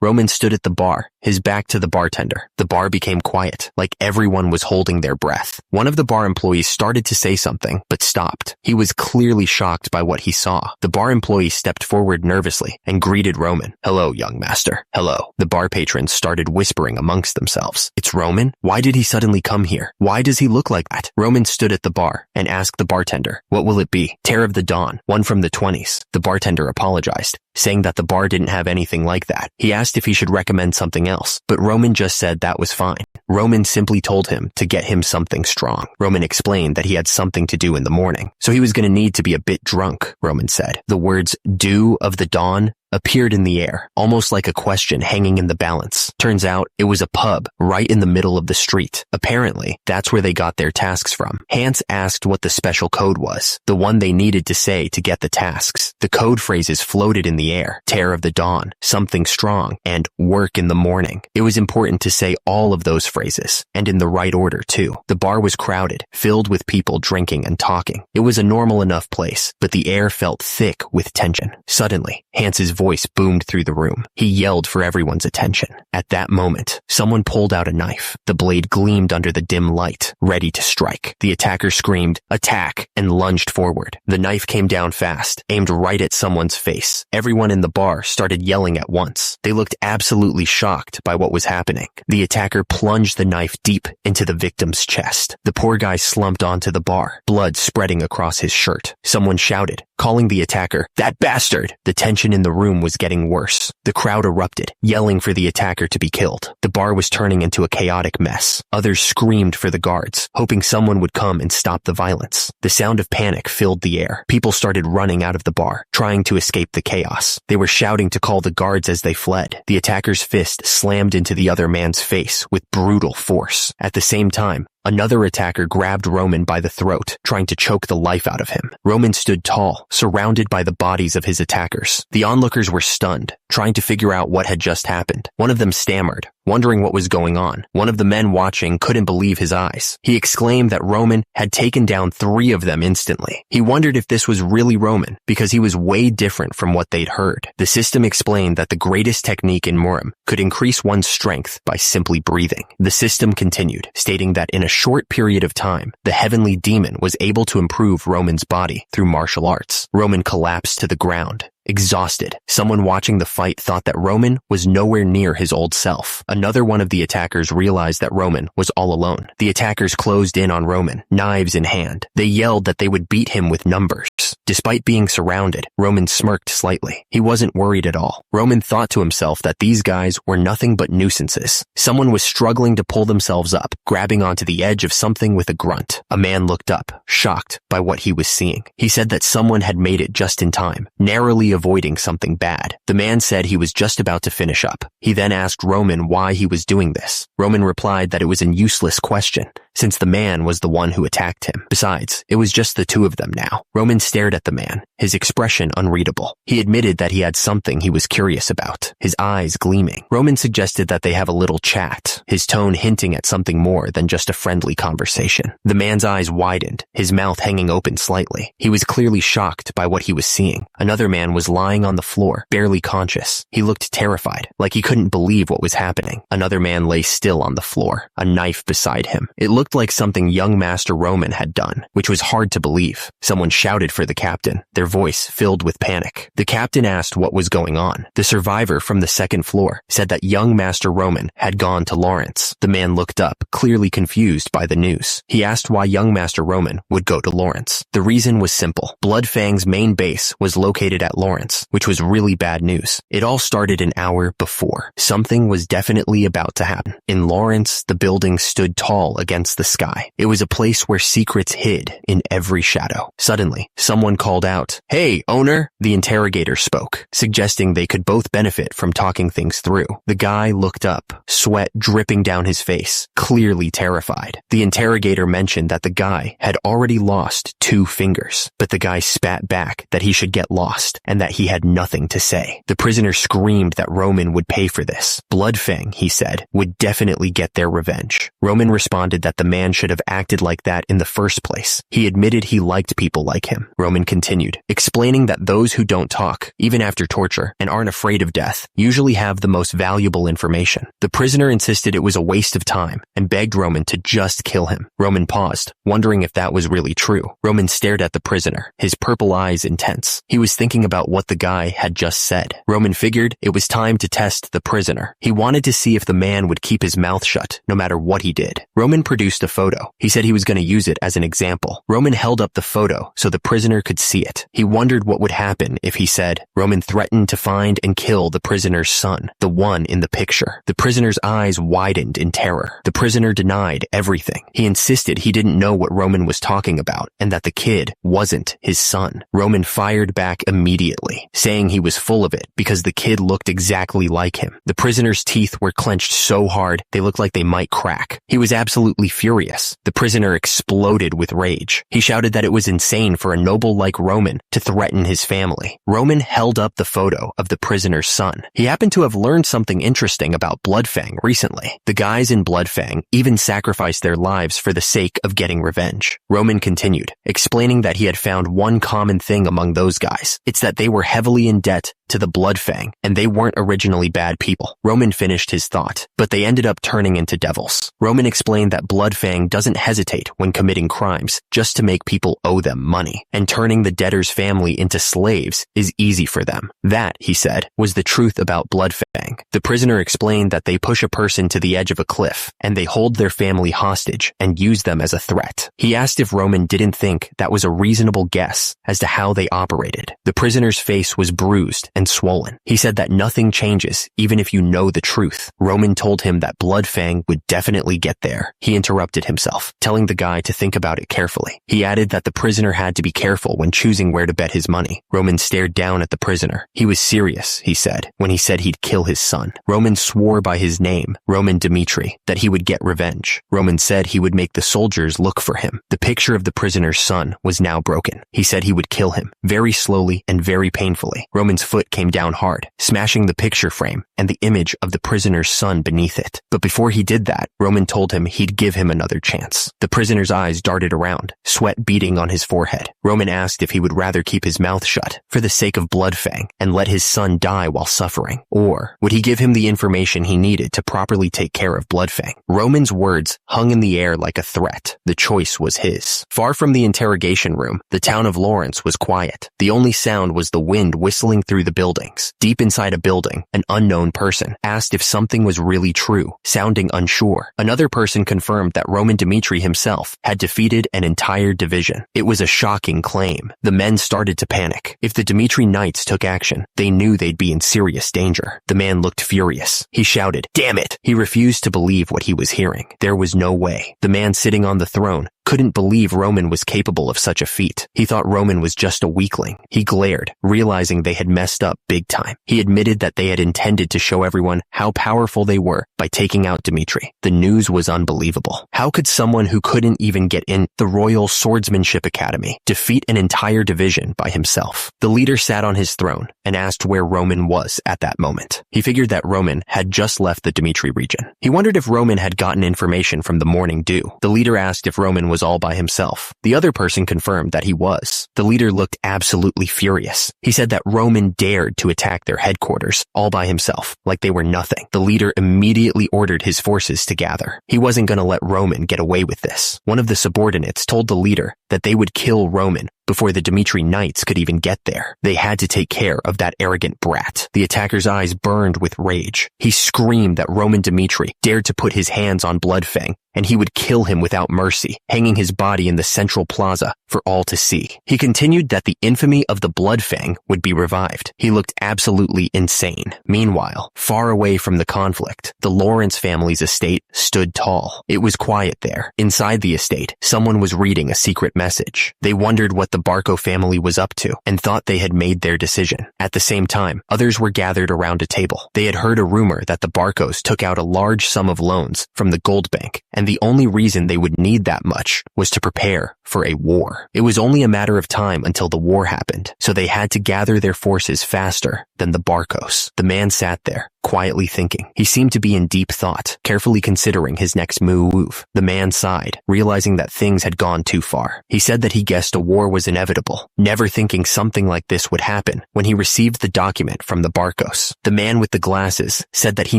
Speaker 1: Roman stood at the bar, his back to the bartender. The bar became quiet, like everyone was holding their breath. One of the bar employees started to say something, but stopped. He was clearly shocked by what he saw. The bar employee stepped forward nervously and greeted Roman. "Hello, young master." "Hello." The bar patrons started whispering amongst themselves. "It's Roman? Why did he suddenly come here? Why does he look like that?" Roman stood at the bar and asked the bartender, "What will it be?" "Tear of the Dawn, one from the 20s. The bartender apologized, saying that the bar didn't have anything like that. He asked if he should recommend something else, but Roman just said that was fine. Roman simply told him to get him something strong. Roman explained that he had something to do in the morning, so he was going to need to be a bit drunk, Roman said. The words "dew of the dawn" appeared in the air, almost like a question hanging in the balance. Turns out, it was a pub right in the middle of the street. Apparently, that's where they got their tasks from. Hans asked what the special code was, the one they needed to say to get the tasks. The code phrases floated in the air: tear of the dawn, something strong, and work in the morning. It was important to say all of those phrases, and in the right order too. The bar was crowded, filled with people drinking and talking. It was a normal enough place, but the air felt thick with tension. Suddenly, Hans's voice boomed through the room. He yelled for everyone's attention. At that moment, someone pulled out a knife. The blade gleamed under the dim light, ready to strike. The attacker screamed, "Attack!" and lunged forward. The knife came down fast, aimed right at someone's face. Everyone in the bar started yelling at once. They looked absolutely shocked by what was happening. The attacker plunged the knife deep into the victim's chest. The poor guy slumped onto the bar, blood spreading across his shirt. Someone shouted, calling the attacker, "That bastard!" The tension in the room was getting worse. The crowd erupted, yelling for the attacker to be killed. The bar was turning into a chaotic mess. Others screamed for the guards, hoping someone would come and stop the violence. The sound of panic filled the air. People started running out of the bar, trying to escape the chaos. They were shouting to call the guards as they fled. The attacker's fist slammed into the other man's face with brutal force. At the same time, another attacker grabbed Roman by the throat, trying to choke the life out of him. Roman stood tall, surrounded by the bodies of his attackers. The onlookers were stunned, trying to figure out what had just happened. One of them stammered, wondering what was going on. One of the men watching couldn't believe his eyes. He exclaimed that Roman had taken down 3 of them instantly. He wondered if this was really Roman, because he was way different from what they'd heard. The system explained that the greatest technique in Murim could increase one's strength by simply breathing. The system continued, stating that in a short period of time, the heavenly demon was able to improve Roman's body through martial arts. Roman collapsed to the ground, exhausted. Someone watching the fight thought that Roman was nowhere near his old self. Another one of the attackers realized that Roman was all alone. The attackers closed in on Roman, knives in hand. They yelled that they would beat him with numbers. Despite being surrounded, Roman smirked slightly. He wasn't worried at all. Roman thought to himself that these guys were nothing but nuisances. Someone was struggling to pull themselves up, grabbing onto the edge of something with a grunt. A man looked up, shocked by what he was seeing. He said that someone had made it just in time, narrowly avoiding something bad. The man said he was just about to finish up. He then asked Roman why he was doing this. Roman replied that it was a useless question, since the man was the one who attacked him. Besides, it was just the 2 of them now. Roman stared at the man, his expression unreadable. He admitted that he had something he was curious about, his eyes gleaming. Roman suggested that they have a little chat, his tone hinting at something more than just a friendly conversation. The man's eyes widened, his mouth hanging open slightly. He was clearly shocked by what he was seeing. Another man was lying on the floor, barely conscious. He looked terrified, like he couldn't believe what was happening. Another man lay still on the floor, a knife beside him. It looked like something young Master Roman had done, which was hard to believe. Someone shouted for the captain, their voice filled with panic. The captain asked what was going on. The survivor from the 2nd floor said that young Master Roman had gone to Lawrence. The man looked up, clearly confused by the news. He asked why young Master Roman would go to Lawrence. The reason was simple. Bloodfang's main base was located at Lawrence, which was really bad news. It all started an hour before. Something was definitely about to happen. In Lawrence, the building stood tall against the sky. It was a place where secrets hid in every shadow. Suddenly, someone called out, "Hey, owner!" The interrogator spoke, suggesting they could both benefit from talking things through. The guy looked up, sweat dripping down his face, clearly terrified. The interrogator mentioned that the guy had already lost 2 fingers, but the guy spat back that he should get lost and that he had nothing to say. The prisoner screamed that Roman would pay for this. Bloodfang, he said, would definitely get their revenge. Roman responded that the man should have acted like that in the first place. He admitted he liked people like him. Roman continued, explaining that those who don't talk, even after torture, and aren't afraid of death, usually have the most valuable information. The prisoner insisted it was a waste of time and begged Roman to just kill him. Roman paused, wondering if that was really true. Roman stared at the prisoner, his purple eyes intense. He was thinking about what the guy had just said. Roman figured it was time to test the prisoner. He wanted to see if the man would keep his mouth shut, no matter what he did. Roman produced produced a photo. He said he was going to use it as an example. Roman held up the photo so the prisoner could see it. He wondered what would happen if he said, Roman threatened to find and kill the prisoner's son, the one in the picture. The prisoner's eyes widened in terror. The prisoner denied everything. He insisted he didn't know what Roman was talking about and that the kid wasn't his son. Roman fired back immediately, saying he was full of it because the kid looked exactly like him. The prisoner's teeth were clenched so hard they looked like they might crack. He was absolutely furious. The prisoner exploded with rage. He shouted that it was insane for a noble like Roman to threaten his family. Roman held up the photo of the prisoner's son. He happened to have learned something interesting about Bloodfang recently. The guys in Bloodfang even sacrificed their lives for the sake of getting revenge. Roman continued, explaining that he had found one common thing among those guys. It's that they were heavily in debt to the Bloodfang, and they weren't originally bad people. Roman finished his thought, but they ended up turning into devils. Roman explained that Bloodfang doesn't hesitate when committing crimes just to make people owe them money, and turning the debtor's family into slaves is easy for them. That, he said, was the truth about Bloodfang. The prisoner explained that they push a person to the edge of a cliff, and they hold their family hostage and use them as a threat. He asked if Roman didn't think that was a reasonable guess as to how they operated. The prisoner's face was bruised and swollen. He said that nothing changes even if you know the truth. Roman told him that Bloodfang would definitely get there. He interrupted himself, telling the guy to think about it carefully. He added that the prisoner had to be careful when choosing where to bet his money. Roman stared down at the prisoner. He was serious, he said, when he said he'd kill his son. Roman swore by his name, Roman Dmitri, that he would get revenge. Roman said he would make the soldiers look for him. The picture of the prisoner's son was now broken. He said he would kill him, very slowly and very painfully. Roman's foot came down hard, smashing the picture frame and the image of the prisoner's son beneath it. But before he did that, Roman told him he'd give him another chance. The prisoner's eyes darted around, sweat beading on his forehead. Roman asked if he would rather keep his mouth shut for the sake of Bloodfang and let his son die while suffering, or would he give him the information he needed to properly take care of Bloodfang? Roman's words hung in the air like a threat. The choice was his. Far from the interrogation room, the town of Lawrence was quiet. The only sound was the wind whistling through the buildings. Deep inside a building, an unknown person asked if something was really true, sounding unsure. Another person confirmed that Roman Dmitri himself had defeated an entire division. It was a shocking claim. The men started to panic. If the Dmitri Knights took action, they knew they'd be in serious danger. The man looked furious. He shouted, "Damn it!" He refused to believe what he was hearing. There was no way. The man sitting on the throne couldn't believe Roman was capable of such a feat. He thought Roman was just a weakling. He glared, realizing they had messed up big time. He admitted that they had intended to show everyone how powerful they were by taking out Dmitri. The news was unbelievable. How could someone who couldn't even get in the Royal Swordsmanship Academy defeat an entire division by himself? The leader sat on his throne and asked where Roman was at that moment. He figured that Roman had just left the Dmitri region. He wondered if Roman had gotten information from the Morning Dew. The leader asked if Roman was all by himself. The other person confirmed that he was. The leader looked absolutely furious. He said that Roman dared to attack their headquarters all by himself, like they were nothing. The leader immediately ordered his forces to gather. He wasn't going to let Roman get away with this. One of the subordinates told the leader that they would kill Roman before the Dmitri Knights could even get there. They had to take care of that arrogant brat. The attacker's eyes burned with rage. He screamed that Roman Dmitri dared to put his hands on Bloodfang, and he would kill him without mercy, hanging his body in the central plaza for all to see. He continued that the infamy of the Bloodfang would be revived. He looked absolutely insane. Meanwhile, far away from the conflict, the Lawrence family's estate stood tall. It was quiet there. Inside the estate, someone was reading a secret message. They wondered what the Barco family was up to and thought they had made their decision. At the same time, others were gathered around a table. They had heard a rumor that the Barcos took out a large sum of loans from the gold bank, and the only reason they would need that much was to prepare for a war. It was only a matter of time until the war happened, so they had to gather their forces faster than the Barcos. The man sat there, quietly thinking. He seemed to be in deep thought, carefully considering his next move. The man sighed, realizing that things had gone too far. He said that he guessed a war was inevitable, never thinking something like this would happen when he received the document from the Barcos. The man with the glasses said that he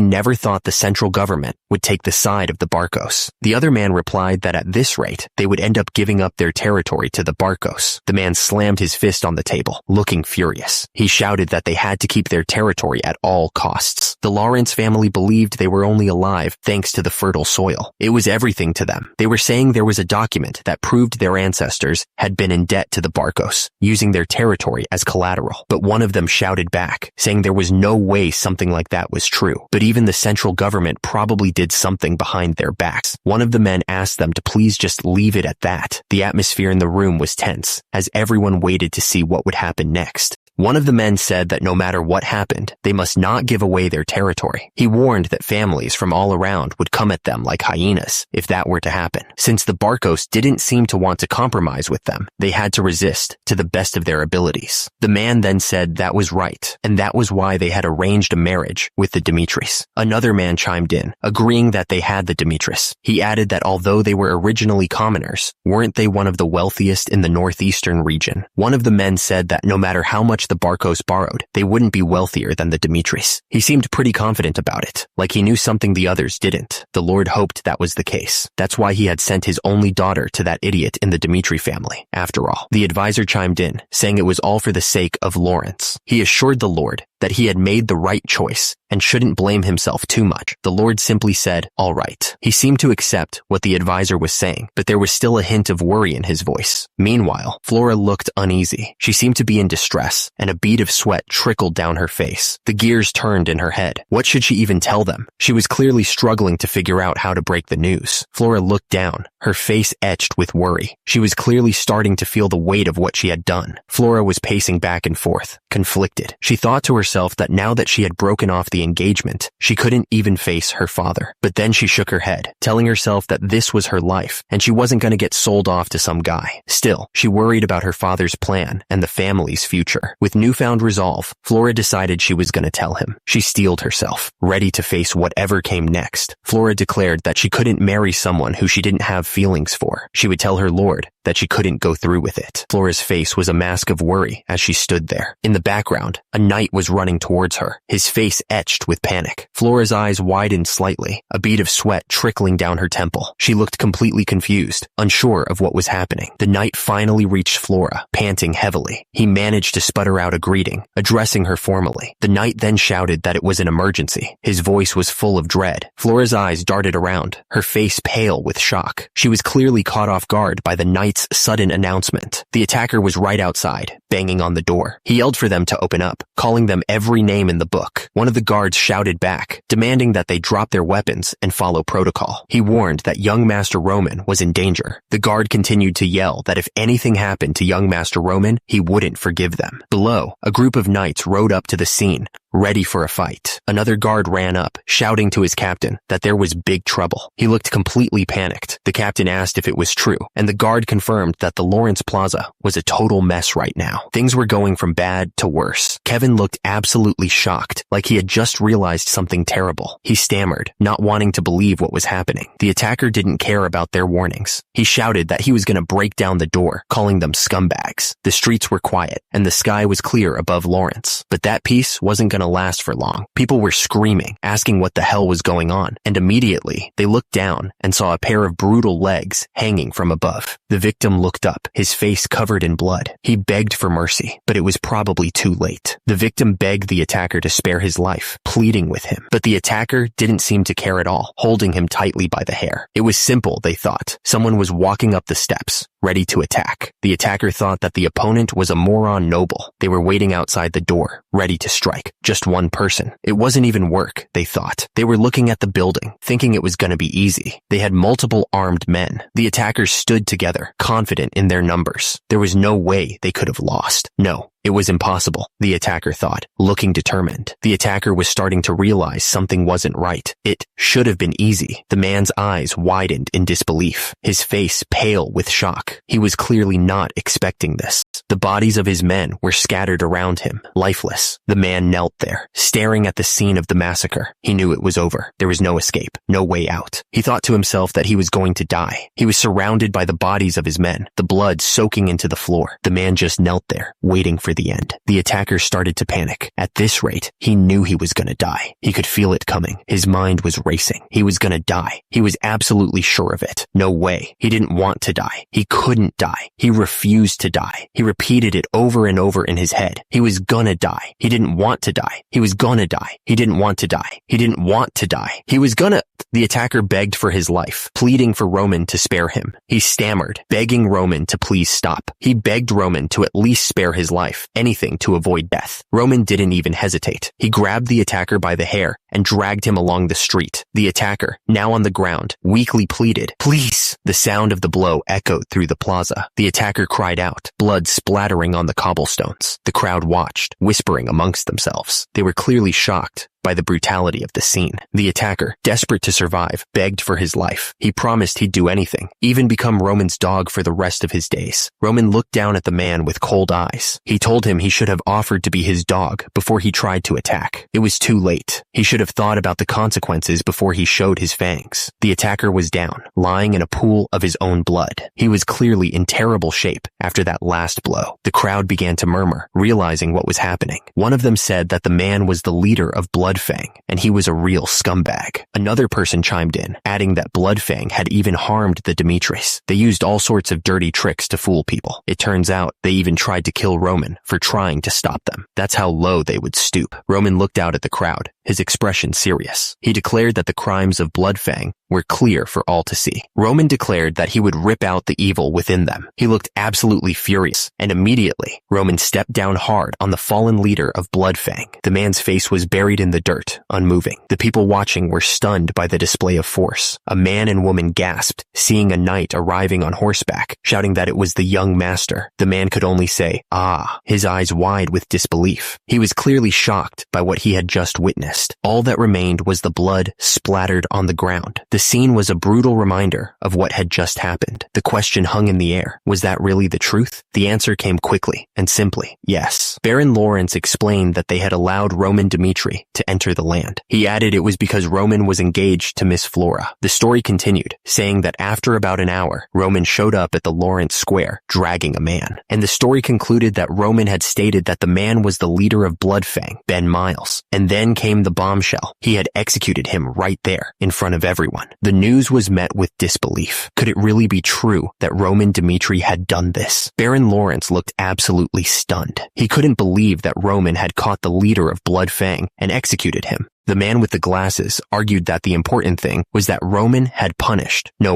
Speaker 1: never thought the central government would take the side of the Barcos. The other man replied that at this rate, they would end up giving up their territory to the Barcos. The man slammed his fist on the table, looking furious. He shouted that they had to keep their territory at all costs. The Lawrence family believed they were only alive thanks to the fertile soil. It was everything to them. They were saying there was a document that proved their ancestors had been in debt to the Barcos, using their territory as collateral. But one of them shouted back, saying there was no way something like that was true. But even the central government probably did something behind their backs. One of the men asked them to please just leave it at that. The atmosphere in the room was tense, as everyone waited to see what would happen next. One of the men said that no matter what happened, they must not give away their territory. He warned that families from all around would come at them like hyenas if that were to happen. Since the Barcos didn't seem to want to compromise with them, they had to resist to the best of their abilities. The man then said that was right, and that was why they had arranged a marriage with the Dimitris. Another man chimed in, agreeing that they had the Dimitris. He added that although they were originally commoners, weren't they one of the wealthiest in the northeastern region? One of the men said that no matter how much the Barcos borrowed, they wouldn't be wealthier than the Dimitris. He seemed pretty confident about it, like he knew something the others didn't. The Lord hoped that was the case. That's why he had sent his only daughter to that idiot in the Dimitri family. After all, the advisor chimed in, saying it was all for the sake of Lawrence. He assured the Lord that he had made the right choice and shouldn't blame himself too much. The Lord simply said, all right. He seemed to accept what the advisor was saying, but there was still a hint of worry in his voice. Meanwhile, Flora looked uneasy. She seemed to be in distress, and a bead of sweat trickled down her face. The gears turned in her head. What should she even tell them? She was clearly struggling to figure out how to break the news. Flora looked down, her face etched with worry. She was clearly starting to feel the weight of what she had done. Flora was pacing back and forth, conflicted. She thought to herself that now that she had broken off the engagement, she couldn't even face her father. But then she shook her head, telling herself that this was her life, and she wasn't going to get sold off to some guy. Still, she worried about her father's plan and the family's future. With newfound resolve, Flora decided she was going to tell him. She steeled herself, ready to face whatever came next. Flora declared that she couldn't marry someone who she didn't have feelings for. She would tell her lord that she couldn't go through with it. Flora's face was a mask of worry as she stood there. In the background, a knight was running towards her, his face etched with panic. Flora's eyes widened slightly, a bead of sweat trickling down her temple. She looked completely confused, unsure of what was happening. The knight finally reached Flora, panting heavily. He managed to sputter out a greeting, addressing her formally. The knight then shouted that it was an emergency. His voice was full of dread. Flora's eyes darted around, her face pale with shock. She was clearly caught off guard by the knight's sudden announcement. The attacker was right outside, banging on the door. He yelled for them to open up, calling them every name in the book. One of the guards shouted back, demanding that they drop their weapons and follow protocol. He warned that young Master Roman was in danger. The guard continued to yell that if anything happened to young Master Roman, he wouldn't forgive them. Below, a group of knights rode up to the scene, ready for a fight. Another guard ran up, shouting to his captain that there was big trouble. He looked completely panicked. The captain asked if it was true, and the guard confirmed that the Lawrence Plaza was a total mess right now. Things were going from bad to worse. Kevin looked absolutely shocked, like he had just realized something terrible. He stammered, not wanting to believe what was happening. The attacker didn't care about their warnings. He shouted that he was going to break down the door, calling them scumbags. The streets were quiet, and the sky was clear above Lawrence. But that peace wasn't going to last for long. People were screaming, asking what the hell was going on, and immediately they looked down and saw a pair of brutal legs hanging from above. The victim looked up, his face covered in blood. He begged for mercy, but it was probably too late. The victim begged the attacker to spare his life, pleading with him, but the attacker didn't seem to care at all, holding him tightly by the hair. It was simple, they thought. Someone was walking up the steps, ready to attack. The attacker thought that the opponent was a moron noble. They were waiting outside the door, ready to strike. Just one person. It wasn't even work, they thought. They were looking at the building, thinking it was going to be easy. They had multiple armed men. The attackers stood together, confident in their numbers. There was no way they could have lost. No. It was impossible, the attacker thought, looking determined. The attacker was starting to realize something wasn't right. It should have been easy. The man's eyes widened in disbelief, his face pale with shock. He was clearly not expecting this. The bodies of his men were scattered around him, lifeless. The man knelt there, staring at the scene of the massacre. He knew it was over. There was no escape, no way out. He thought to himself that he was going to die. He was surrounded by the bodies of his men, the blood soaking into the floor. The man just knelt there, waiting for the end. The attacker started to panic. At this rate, he knew he was gonna die. He could feel it coming. His mind was racing. He was gonna die. He was absolutely sure of it. No way. He didn't want to die. He couldn't die. He refused to die. He repeated it over and over in his head. He was gonna die. He didn't want to die. He was gonna die. He didn't want to die. He didn't want to die. He was gonna... The attacker begged for his life, pleading for Roman to spare him. He stammered, begging Roman to please stop. He begged Roman to at least spare his life, anything to avoid death. Roman didn't even hesitate. He grabbed the attacker by the hair and dragged him along the street. The attacker, now on the ground, weakly pleaded, "Please!" The sound of the blow echoed through the plaza. The attacker cried out, blood splattering on the cobblestones. The crowd watched, whispering amongst themselves. They were clearly shocked by the brutality of the scene. The attacker, desperate to survive, begged for his life. He promised he'd do anything, even become Roman's dog for the rest of his days. Roman looked down at the man with cold eyes. He told him he should have offered to be his dog before he tried to attack. It was too late. He should have thought about the consequences before he showed his fangs. The attacker was down, lying in a pool of his own blood. He was clearly in terrible shape after that last blow. The crowd began to murmur, realizing what was happening. One of them said that the man was the leader of Bloodfang, and he was a real scumbag. Another person chimed in, adding that Bloodfang had even harmed the Dimitris. They used all sorts of dirty tricks to fool people. It turns out they even tried to kill Roman for trying to stop them. That's how low they would stoop. Roman looked out at the crowd, his expression serious. He declared that the crimes of Bloodfang were clear for all to see. Roman declared that he would rip out the evil within them. He looked absolutely furious, and immediately, Roman stepped down hard on the fallen leader of Bloodfang. The man's face was buried in the dirt, unmoving. The people watching were stunned by the display of force. A man and woman gasped, seeing a knight arriving on horseback, shouting that it was the young master. The man could only say, "Ah," his eyes wide with disbelief. He was clearly shocked by what he had just witnessed. All that remained was the blood splattered on the ground. The scene was a brutal reminder of what had just happened. The question hung in the air. Was that really the truth? The answer came quickly and simply, yes. Baron Lawrence explained that they had allowed Roman Dimitri to enter the land. He added it was because Roman was engaged to Miss Flora. The story continued, saying that after about an hour, Roman showed up at the Lawrence Square, dragging a man. And the story concluded that Roman had stated that the man was the leader of Bloodfang, Ben Miles. And then came the bombshell. He had executed him right there, in front of everyone. The news was met with disbelief. Could it really be true that Roman Dimitri had done this? Baron Lawrence looked absolutely stunned. He couldn't believe that Roman had caught the leader of Bloodfang and executed him. The man with the glasses argued that the important thing was that Roman had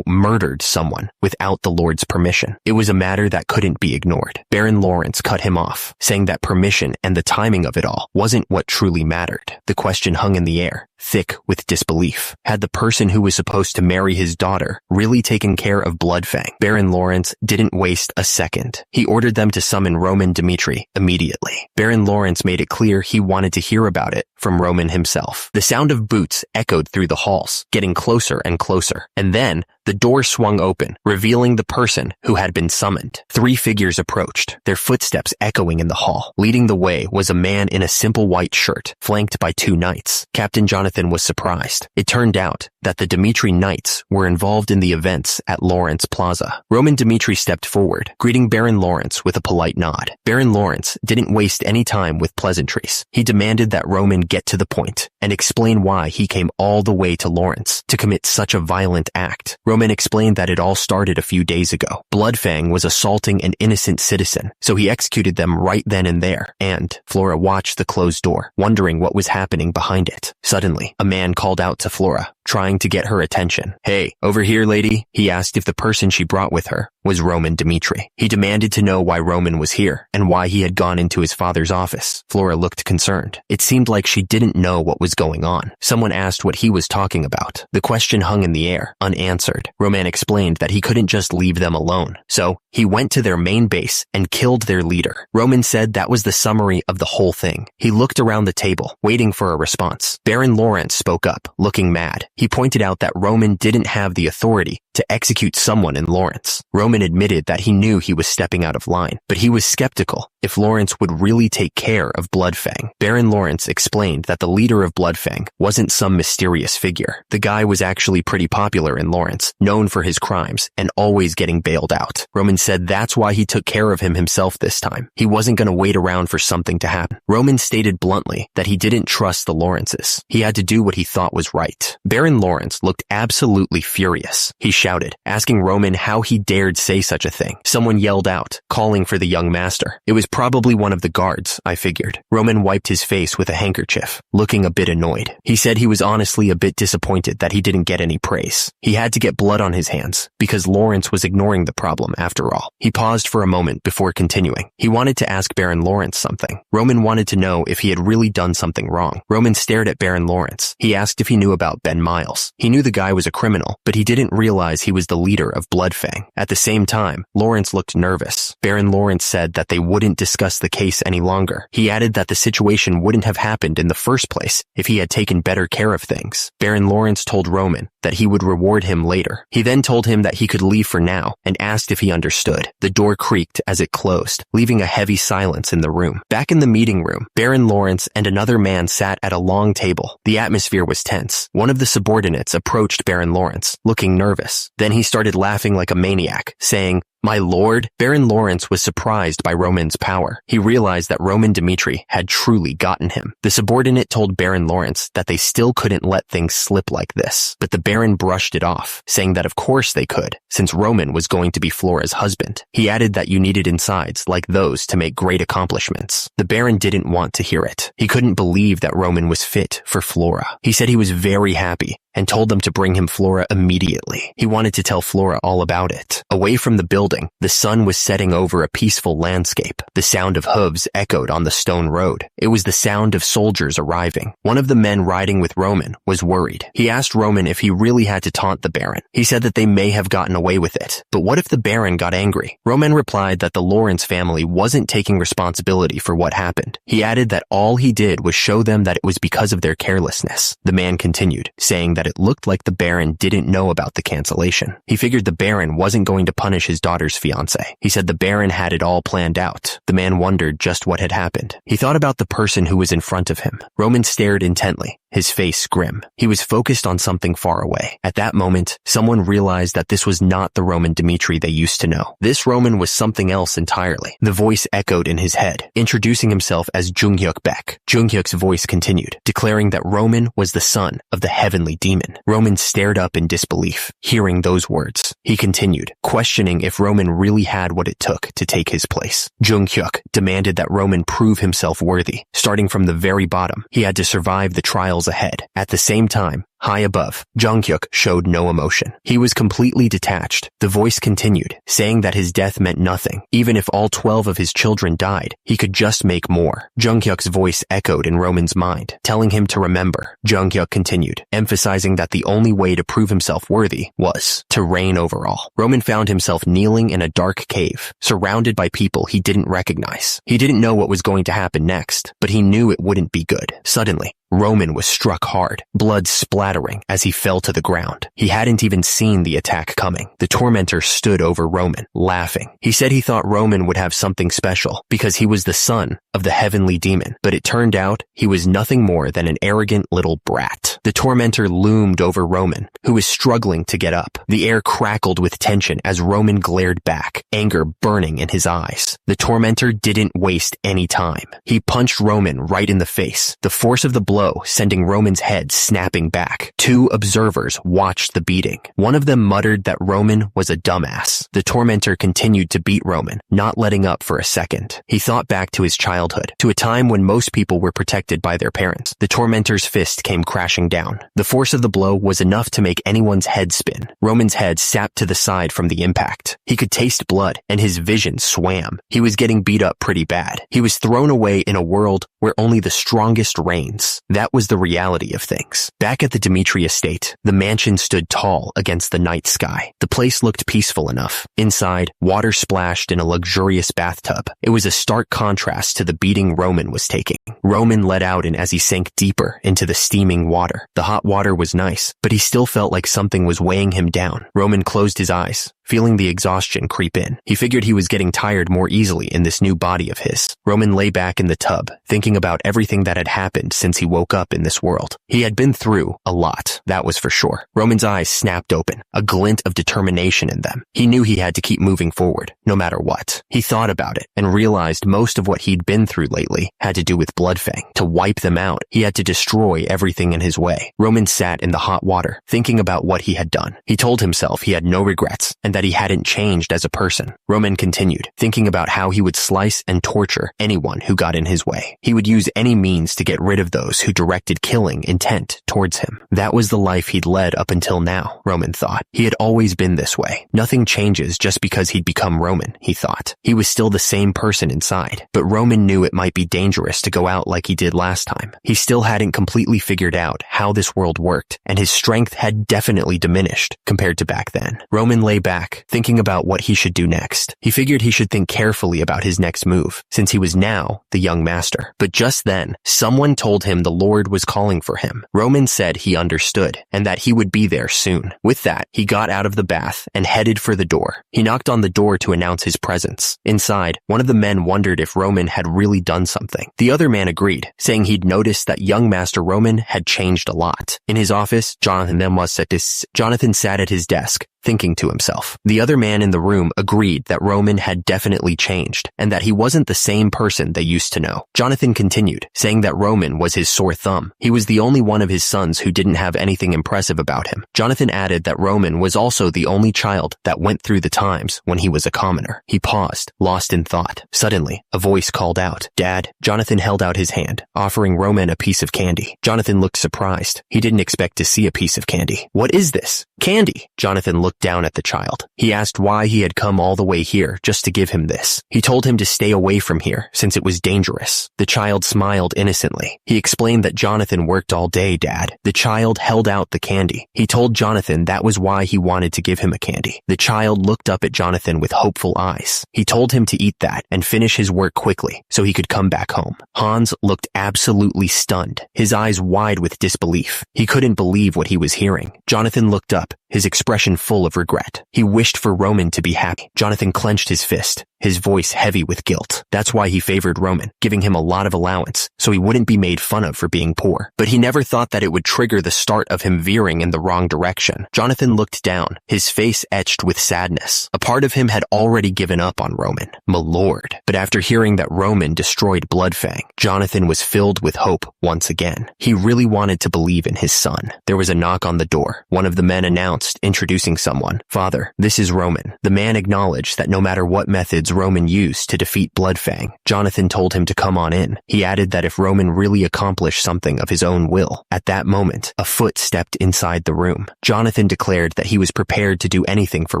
Speaker 1: murdered someone without the Lord's permission. It was a matter that couldn't be ignored. Baron Lawrence cut him off, saying that permission and the timing of it all wasn't what truly mattered. The question hung in the air, thick with disbelief. Had the person who was supposed to marry his daughter really taken care of Bloodfang? Baron Lawrence didn't waste a second. He ordered them to summon Roman Dimitri immediately. Baron Lawrence made it clear he wanted to hear about it from Roman himself. The sound of boots echoed through the halls, getting closer and closer. And then, the door swung open, revealing the person who had been summoned. 3 figures approached, their footsteps echoing in the hall. Leading the way was a man in a simple white shirt, flanked by 2 knights. Captain Jonathan was surprised. It turned out that the Dimitri Knights were involved in the events at Lawrence Plaza. Roman Dimitri stepped forward, greeting Baron Lawrence with a polite nod. Baron Lawrence didn't waste any time with pleasantries. He demanded that Roman get to the point and explain why he came all the way to Lawrence to commit such a violent act. Roman explained that it all started a few days ago. Bloodfang was assaulting an innocent citizen, so he executed them right then and there. And Flora watched the closed door, wondering what was happening behind it. Suddenly, a man called out to Flora, trying to get her attention. "Hey, over here, lady." He asked if the person she brought with her was Roman Dimitri. He demanded to know why Roman was here and why he had gone into his father's office. Flora looked concerned. It seemed like she didn't know what was going on. Someone asked what he was talking about. The question hung in the air, unanswered. Roman explained that he couldn't just leave them alone. So, he went to their main base and killed their leader. Roman said that was the summary of the whole thing. He looked around the table, waiting for a response. Baron Lawrence spoke up, looking mad. He pointed out that Roman didn't have the authority to execute someone in Lawrence. Roman admitted that he knew he was stepping out of line, but he was skeptical if Lawrence would really take care of Bloodfang. Baron Lawrence explained that the leader of Bloodfang wasn't some mysterious figure. The guy was actually pretty popular in Lawrence, known for his crimes, and always getting bailed out. Roman said that's why he took care of him himself this time. He wasn't going to wait around for something to happen. Roman stated bluntly that he didn't trust the Lawrences. He had to do what he thought was right. Baron Lawrence looked absolutely furious. He shouted, asking Roman how he dared say such a thing. Someone yelled out, calling for the young master. It was probably one of the guards, I figured. Roman wiped his face with a handkerchief, looking a bit annoyed. He said he was honestly a bit disappointed that he didn't get any praise. He had to get blood on his hands, because Lawrence was ignoring the problem after all. He paused for a moment before continuing. He wanted to ask Baron Lawrence something. Roman wanted to know if he had really done something wrong. Roman stared at Baron Lawrence. He asked if he knew about Ben Miles. He knew the guy was a criminal, but he didn't realize he was the leader of Bloodfang. At the same time, Lawrence looked nervous. Baron Lawrence said that they wouldn't discuss the case any longer. He added that the situation wouldn't have happened in the first place if he had taken better care of things. Baron Lawrence told Roman that he would reward him later. He then told him that he could leave for now and asked if he understood. The door creaked as it closed, leaving a heavy silence in the room. Back in the meeting room, Baron Lawrence and another man sat at a long table. The atmosphere was tense. One of the subordinates approached Baron Lawrence, looking nervous. Then he started laughing like a maniac, saying, "My lord?" Baron Lawrence was surprised by Roman's power. He realized that Roman Dmitri had truly gotten him. The subordinate told Baron Lawrence that they still couldn't let things slip like this, but the Baron brushed it off, saying that of course they could, since Roman was going to be Flora's husband. He added that you needed insides like those to make great accomplishments. The Baron didn't want to hear it. He couldn't believe that Roman was fit for Flora. He said he was very happy and told them to bring him Flora immediately. He wanted to tell Flora all about it. Away from the building, the sun was setting over a peaceful landscape. The sound of hooves echoed on the stone road. It was the sound of soldiers arriving. One of the men riding with Roman was worried. He asked Roman if he really had to taunt the Baron. He said that they may have gotten away with it, but what if the Baron got angry? Roman replied that the Lawrence family wasn't taking responsibility for what happened. He added that all he did was show them that it was because of their carelessness. The man continued, saying that it looked like the Baron didn't know about the cancellation. He figured the Baron wasn't going to punish his daughter's fiancé. He said the Baron had it all planned out. The man wondered just what had happened. He thought about the person who was in front of him. Roman stared intently, his face grim. He was focused on something far away. At that moment, someone realized that this was not the Roman Dmitri they used to know. This Roman was something else entirely. The voice echoed in his head, introducing himself as Junghyuk Baek. Junghyuk's voice continued, declaring that Roman was the son of the heavenly demon. Roman stared up in disbelief, hearing those words. He continued, questioning if Roman really had what it took to take his place. Junghyuk demanded that Roman prove himself worthy. Starting from the very bottom, he had to survive the trials ahead. At the same time, high above, Junghyuk showed no emotion. He was completely detached. The voice continued, saying that his death meant nothing. Even if all 12 of his children died, he could just make more. Junghyuk's voice echoed in Roman's mind, telling him to remember. Junghyuk continued, emphasizing that the only way to prove himself worthy was to reign over all. Roman found himself kneeling in a dark cave, surrounded by people he didn't recognize. He didn't know what was going to happen next, but he knew it wouldn't be good. Suddenly, Roman was struck hard, blood splattering as he fell to the ground. He hadn't even seen the attack coming. The tormentor stood over Roman, laughing. He said he thought Roman would have something special because he was the son of the heavenly demon, but it turned out he was nothing more than an arrogant little brat. The tormentor loomed over Roman, who was struggling to get up. The air crackled with tension as Roman glared back, anger burning in his eyes. The tormentor didn't waste any time. He punched Roman right in the face, the force of the blow sending Roman's head snapping back. Two observers watched the beating. One of them muttered that Roman was a dumbass. The tormentor continued to beat Roman, not letting up for a second. He thought back to his childhood, to a time when most people were protected by their parents. The tormentor's fist came crashing down. The force of the blow was enough to make anyone's head spin. Roman's head sapped to the side from the impact. He could taste blood, and his vision swam. He was getting beat up pretty bad. He was thrown away in a world where only the strongest reigns. That was the reality of things. Back at the Dmitri estate, the mansion stood tall against the night sky. The place looked peaceful enough. Inside, water splashed in a luxurious bathtub. It was a stark contrast to the beating Roman was taking. Roman let out as he sank deeper into the steaming water. The hot water was nice, but he still felt like something was weighing him down. Roman closed his eyes, feeling the exhaustion creep in. He figured he was getting tired more easily in this new body of his. Roman lay back in the tub, thinking about everything that had happened since he woke up in this world. He had been through a lot, that was for sure. Roman's eyes snapped open, a glint of determination in them. He knew he had to keep moving forward, no matter what. He thought about it and realized most of what he'd been through lately had to do with Bloodfang. To wipe them out, he had to destroy everything in his way. Roman sat in the hot water, thinking about what he had done. He told himself he had no regrets and that he hadn't changed as a person. Roman continued, thinking about how he would slice and torture anyone who got in his way. He would use any means to get rid of those who directed killing intent towards him. That was the life he'd led up until now, Roman thought. He had always been this way. Nothing changes just because he'd become Roman, he thought. He was still the same person inside, but Roman knew it might be dangerous to go out like he did last time. He still hadn't completely figured out how this world worked, and his strength had definitely diminished compared to back then. Roman lay back, thinking about what he should do next. He figured he should think carefully about his next move, since he was now the young master. But just then, someone told him the Lord was calling for him. Roman said he understood, and that he would be there soon. With that, he got out of the bath and headed for the door. He knocked on the door to announce his presence. Inside, one of the men wondered if Roman had really done something. The other man agreed, saying he'd noticed that young Master Roman had changed a lot. In his office, Jonathan sat at his desk, thinking to himself. The other man in the room agreed that Roman had definitely changed, and that he wasn't the same person they used to know. Jonathan continued, saying that Roman was his sore thumb. He was the only one of his sons who didn't have anything impressive about him. Jonathan added that Roman was also the only child that went through the times when he was a commoner. He paused, lost in thought. Suddenly, a voice called out, "Dad." Jonathan held out his hand, offering Roman a piece of candy. Jonathan looked surprised. He didn't expect to see a piece of candy. "What is this?" "Candy." Jonathan looked down at the child. He asked why he had come all the way here just to give him this. He told him to stay away from here since it was dangerous. The child smiled innocently. He explained that Jonathan worked all day, Dad. The child held out the candy. He told Jonathan that was why he wanted to give him a candy. The child looked up at Jonathan with hopeful eyes. He told him to eat that and finish his work quickly so he could come back home. Hans looked absolutely stunned, his eyes wide with disbelief. He couldn't believe what he was hearing. Jonathan looked up, his expression full of regret. He wished for Roman to be happy. Jonathan clenched his fist, his voice heavy with guilt. That's why he favored Roman, giving him a lot of allowance so he wouldn't be made fun of for being poor. But he never thought that it would trigger the start of him veering in the wrong direction. Jonathan looked down, his face etched with sadness. A part of him had already given up on Roman. My lord. But after hearing that Roman destroyed Bloodfang, Jonathan was filled with hope once again. He really wanted to believe in his son. There was a knock on the door. One of the men announced, introducing someone. "Father, this is Roman." The man acknowledged that no matter what methods Roman used to defeat Bloodfang, Jonathan told him to come on in. He added that if Roman really accomplished something of his own will, at that moment, a foot stepped inside the room. Jonathan declared that he was prepared to do anything for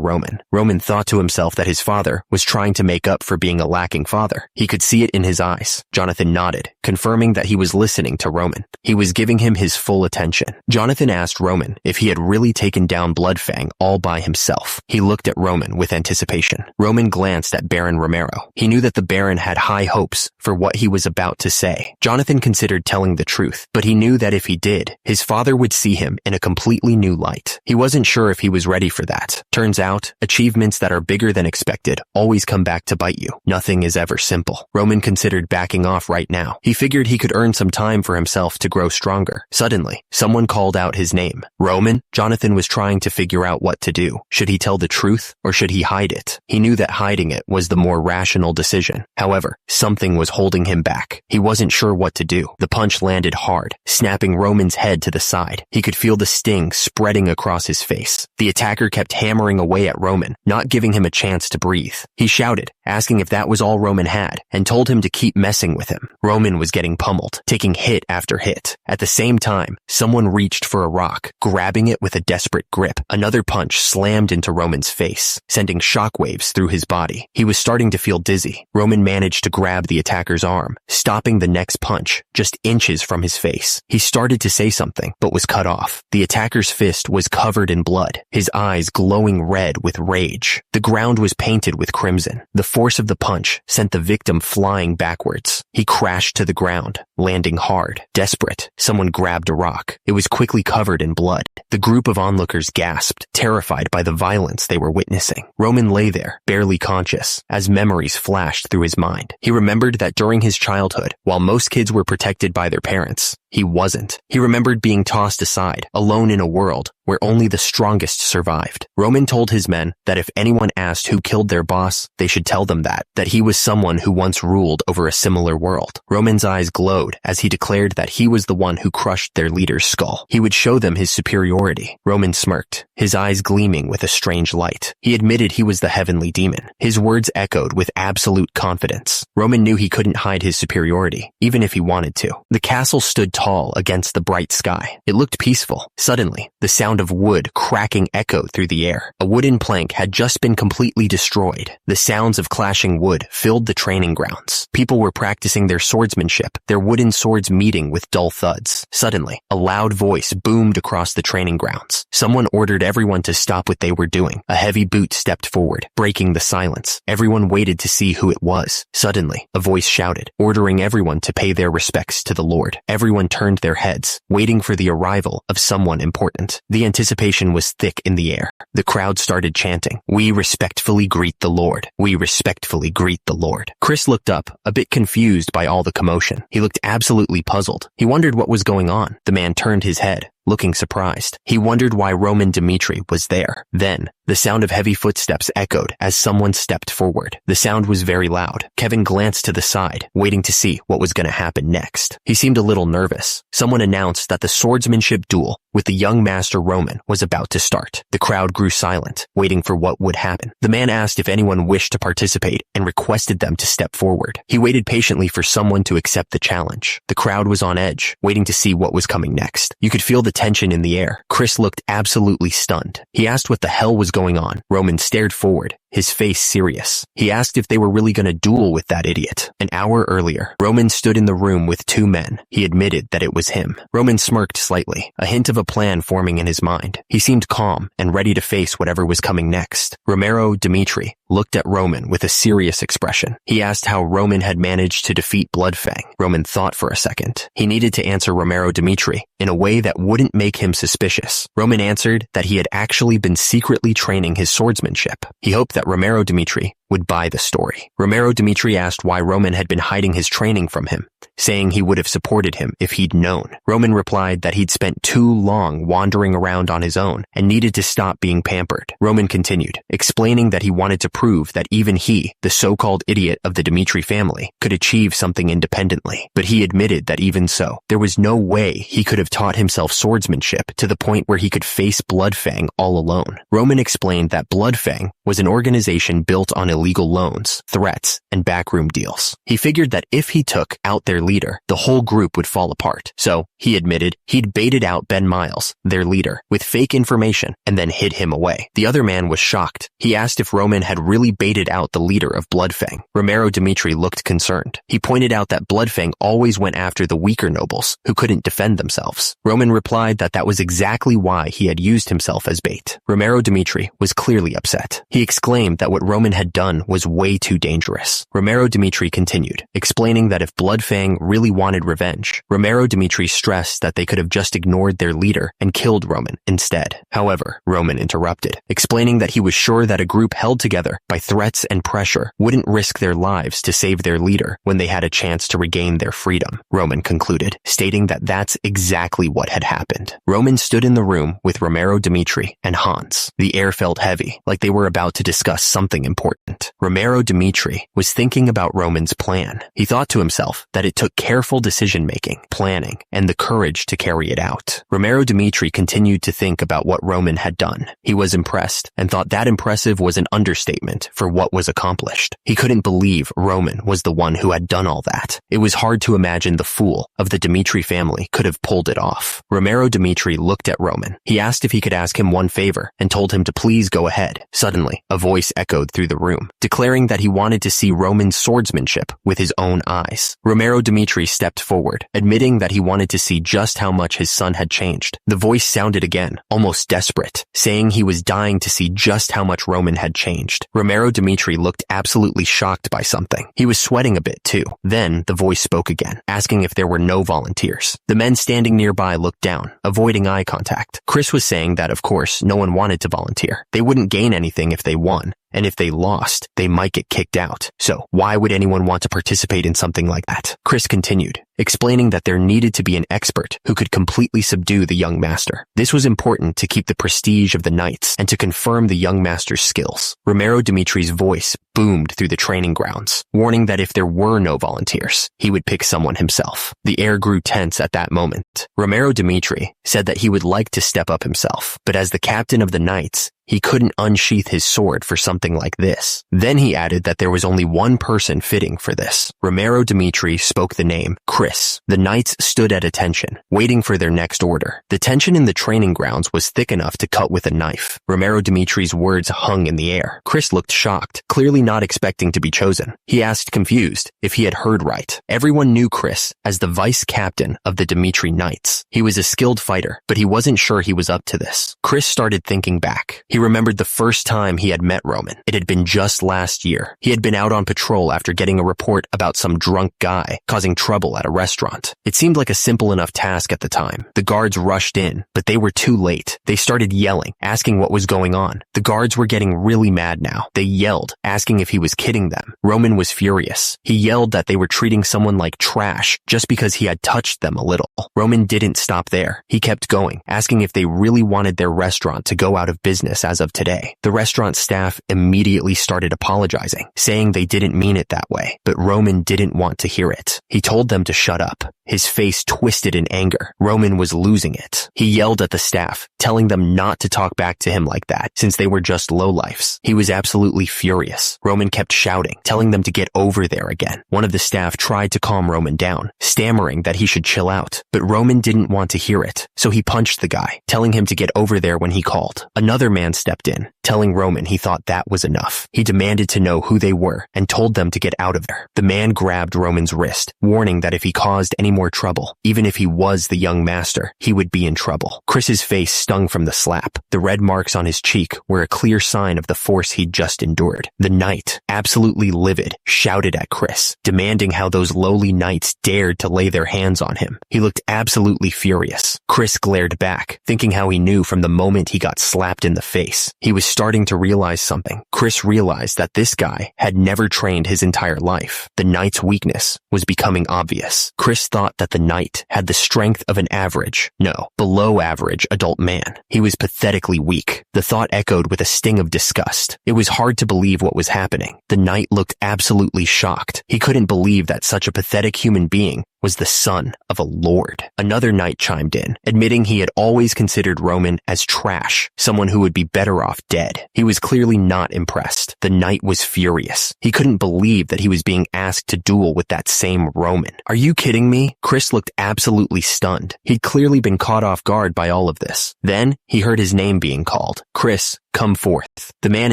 Speaker 1: Roman. Roman thought to himself that his father was trying to make up for being a lacking father. He could see it in his eyes. Jonathan nodded, confirming that he was listening to Roman. He was giving him his full attention. Jonathan asked Roman if he had really taken down Bloodfang all by himself. He looked at Roman with anticipation. Roman glanced at Baron Romero. He knew that the Baron had high hopes for what he was about to say. Jonathan considered telling the truth, but he knew that if he did, his father would see him in a completely new light. He wasn't sure if he was ready for that. Turns out, achievements that are bigger than expected always come back to bite you. Nothing is ever simple. Roman considered backing off right now. He figured he could earn some time for himself to grow stronger. Suddenly, someone called out his name. "Roman?" Jonathan was trying to figure out what to do. Should he tell the truth or should he hide it? He knew that hiding it was the more rational decision. However, something was holding him back. He wasn't sure what to do. The punch landed hard, snapping Roman's head to the side. He could feel the sting spreading across his face. The attacker kept hammering away at Roman, not giving him a chance to breathe. He shouted, asking if that was all Roman had, and told him to keep messing with him. Roman was getting pummeled, taking hit after hit. At the same time, someone reached for a rock, grabbing it with a desperate grip. Another punch slammed into Roman's face, sending shockwaves through his body. He was starting to feel dizzy. Roman managed to grab the attacker's arm, stopping the next punch just inches from his face. He started to say something, but was cut off. The attacker's fist was covered in blood, his eyes glowing red with rage. The ground was painted with crimson. The force of the punch sent the victim flying backwards. He crashed to the ground, landing hard. Desperate, someone grabbed a rock. It was quickly covered in blood. The group of onlookers gasped, terrified by the violence they were witnessing. Roman lay there, barely conscious, as memories flashed through his mind. He remembered that during his childhood, while most kids were protected by their parents, he wasn't. He remembered being tossed aside, alone in a world where only the strongest survived. Roman told his men that if anyone asked who killed their boss, they should tell them that he was someone who once ruled over a similar world. Roman's eyes glowed as he declared that he was the one who crushed their leader's skull. He would show them his superiority. Roman smirked, his eyes gleaming with a strange light. He admitted he was the heavenly demon. His words echoed with absolute confidence. Roman knew he couldn't hide his superiority, even if he wanted to. The castle stood tall against the bright sky. It looked peaceful. Suddenly, the sound of wood cracking echoed through the air. A wooden plank had just been completely destroyed. The sounds of clashing wood filled the training grounds. People were practicing their swordsmanship, their wooden swords meeting with dull thuds. Suddenly, a loud voice boomed across the training grounds. Someone ordered everyone to stop what they were doing. A heavy boot stepped forward, breaking the silence. Everyone waited to see who it was. Suddenly, a voice shouted, ordering everyone to pay their respects to the Lord. Everyone turned their heads, waiting for the arrival of someone important. The anticipation was thick in the air. The crowd started chanting, "We respectfully greet the Lord. We respectfully greet the Lord." Chris looked up, a bit confused by all the commotion. He looked absolutely puzzled. He wondered what was going on. The man turned his head, looking surprised. He wondered why Roman Dmitri was there. Then, the sound of heavy footsteps echoed as someone stepped forward. The sound was very loud. Kevin glanced to the side, waiting to see what was going to happen next. He seemed a little nervous. Someone announced that the swordsmanship duel with the young master Roman was about to start. The crowd grew silent, waiting for what would happen. The man asked if anyone wished to participate and requested them to step forward. He waited patiently for someone to accept the challenge. The crowd was on edge, waiting to see what was coming next. You could feel the tension in the air. Chris looked absolutely stunned. He asked what the hell was going on. Roman stared forward, his face serious. He asked if they were really going to duel with that idiot. An hour earlier, Roman stood in the room with two men. He admitted that it was him. Roman smirked slightly, a hint of a plan forming in his mind. He seemed calm and ready to face whatever was coming next. Romero Dmitri looked at Roman with a serious expression. He asked how Roman had managed to defeat Bloodfang. Roman thought for a second. He needed to answer Romero Dmitri in a way that wouldn't make him suspicious. Roman answered that he had actually been secretly training his swordsmanship. He hoped that Romero Dmitri would buy the story. Romero Dmitri asked why Roman had been hiding his training from him, saying he would have supported him if he'd known. Roman replied that he'd spent too long wandering around on his own and needed to stop being pampered. Roman continued, explaining that he wanted to prove that even he, the so-called idiot of the Dmitri family, could achieve something independently. But he admitted that even so, there was no way he could have taught himself swordsmanship to the point where he could face Bloodfang all alone. Roman explained that Bloodfang was an organization built on illegal loans, threats, and backroom deals. He figured that if he took out their leader, the whole group would fall apart. So, he admitted, he'd baited out Ben Miles, their leader, with fake information and then hid him away. The other man was shocked. He asked if Roman had really baited out the leader of Bloodfang. Romero Dmitri looked concerned. He pointed out that Bloodfang always went after the weaker nobles who couldn't defend themselves. Roman replied that that was exactly why he had used himself as bait. Romero Dmitri was clearly upset. He exclaimed that what Roman had done was way too dangerous. Romero Dmitri continued, explaining that if Bloodfang really wanted revenge, Romero Dmitri stressed that they could have just ignored their leader and killed Roman instead. However, Roman interrupted, explaining that he was sure that a group held together by threats and pressure wouldn't risk their lives to save their leader when they had a chance to regain their freedom. Roman concluded, stating that that's exactly what had happened. Roman stood in the room with Romero Dmitri and Hans. The air felt heavy, like they were about to discuss something important. Romero Dmitri was thinking about Roman's plan. He thought to himself that it took careful decision-making, planning, and the courage to carry it out. Romero Dmitri continued to think about what Roman had done. He was impressed and thought that impressive was an understatement for what was accomplished. He couldn't believe Roman was the one who had done all that. It was hard to imagine the fool of the Dmitri family could have pulled it off. Romero Dmitri looked at Roman. He asked if he could ask him one favor and told him to please go ahead. Suddenly, a voice echoed through the room. room, declaring that he wanted to see Roman's swordsmanship with his own eyes. Romero Dimitri stepped forward, admitting that he wanted to see just how much his son had changed. The voice sounded again, almost desperate, saying he was dying to see just how much Roman had changed. Romero Dimitri looked absolutely shocked by something. He was sweating a bit too. Then the voice spoke again, asking if there were no volunteers. The men standing nearby looked down, avoiding eye contact. Chris was saying that, of course, no one wanted to volunteer. They wouldn't gain anything if they won. And if they lost, they might get kicked out. So why would anyone want to participate in something like that? Chris continued, explaining that there needed to be an expert who could completely subdue the young master. This was important to keep the prestige of the knights and to confirm the young master's skills. Romero Dimitri's voice boomed through the training grounds, warning that if there were no volunteers, he would pick someone himself. The air grew tense at that moment. Romero Dimitri said that he would like to step up himself, but as the captain of the knights, he couldn't unsheath his sword for something like this. Then he added that there was only one person fitting for this. Romero Dimitri spoke the name, Chris. The knights stood at attention, waiting for their next order. The tension in the training grounds was thick enough to cut with a knife. Romero Dimitri's words hung in the air. Chris looked shocked, clearly not expecting to be chosen. He asked, confused, if he had heard right. Everyone knew Chris as the vice captain of the Dimitri Knights. He was a skilled fighter, but he wasn't sure he was up to this. Chris started thinking back. He remembered the first time he had met Roman. It had been just last year. He had been out on patrol after getting a report about some drunk guy causing trouble at a restaurant. It seemed like a simple enough task at the time. The guards rushed in, but they were too late. They started yelling, asking what was going on. The guards were getting really mad now. They yelled, asking if he was kidding them. Roman was furious. He yelled that they were treating someone like trash just because he had touched them a little. Roman didn't stop there. He kept going, asking if they really wanted their restaurant to go out of business as of today. The restaurant staff immediately started apologizing, saying they didn't mean it that way, but Roman didn't want to hear it. He told them to shut up. His face twisted in anger. Roman was losing it. He yelled at the staff, telling them not to talk back to him like that, since they were just lowlifes. He was absolutely furious. Roman kept shouting, telling them to get over there again. One of the staff tried to calm Roman down, stammering that he should chill out, but Roman didn't want to hear it, so he punched the guy, telling him to get over there when he called. Another man stepped in, telling Roman he thought that was enough. He demanded to know who they were and told them to get out of there. The man grabbed Roman's wrist, warning that if he caused any more trouble, even if he was the young master, he would be in trouble. Chris's face stung from the slap. The red marks on his cheek were a clear sign of the force he'd just endured. The knight, absolutely livid, shouted at Chris, demanding how those lowly knights dared to lay their hands on him. He looked absolutely furious. Chris glared back, thinking how he knew from the moment he got slapped in the face. He was starting to realize something. Chris realized that this guy had never trained his entire life. The knight's weakness was becoming obvious. Chris thought that the knight had the strength of an average, no, below average adult man. He was pathetically weak. The thought echoed with a sting of disgust. It was hard to believe what was happening. The knight looked absolutely shocked. He couldn't believe that such a pathetic human being was the son of a lord. Another knight chimed in, admitting he had always considered Roman as trash, someone who would be better off dead. He was clearly not impressed. The knight was furious. He couldn't believe that he was being asked to duel with that same Roman. Are you kidding me? Chris looked absolutely stunned. He'd clearly been caught off guard by all of this. Then he heard his name being called. Chris, come forth. The man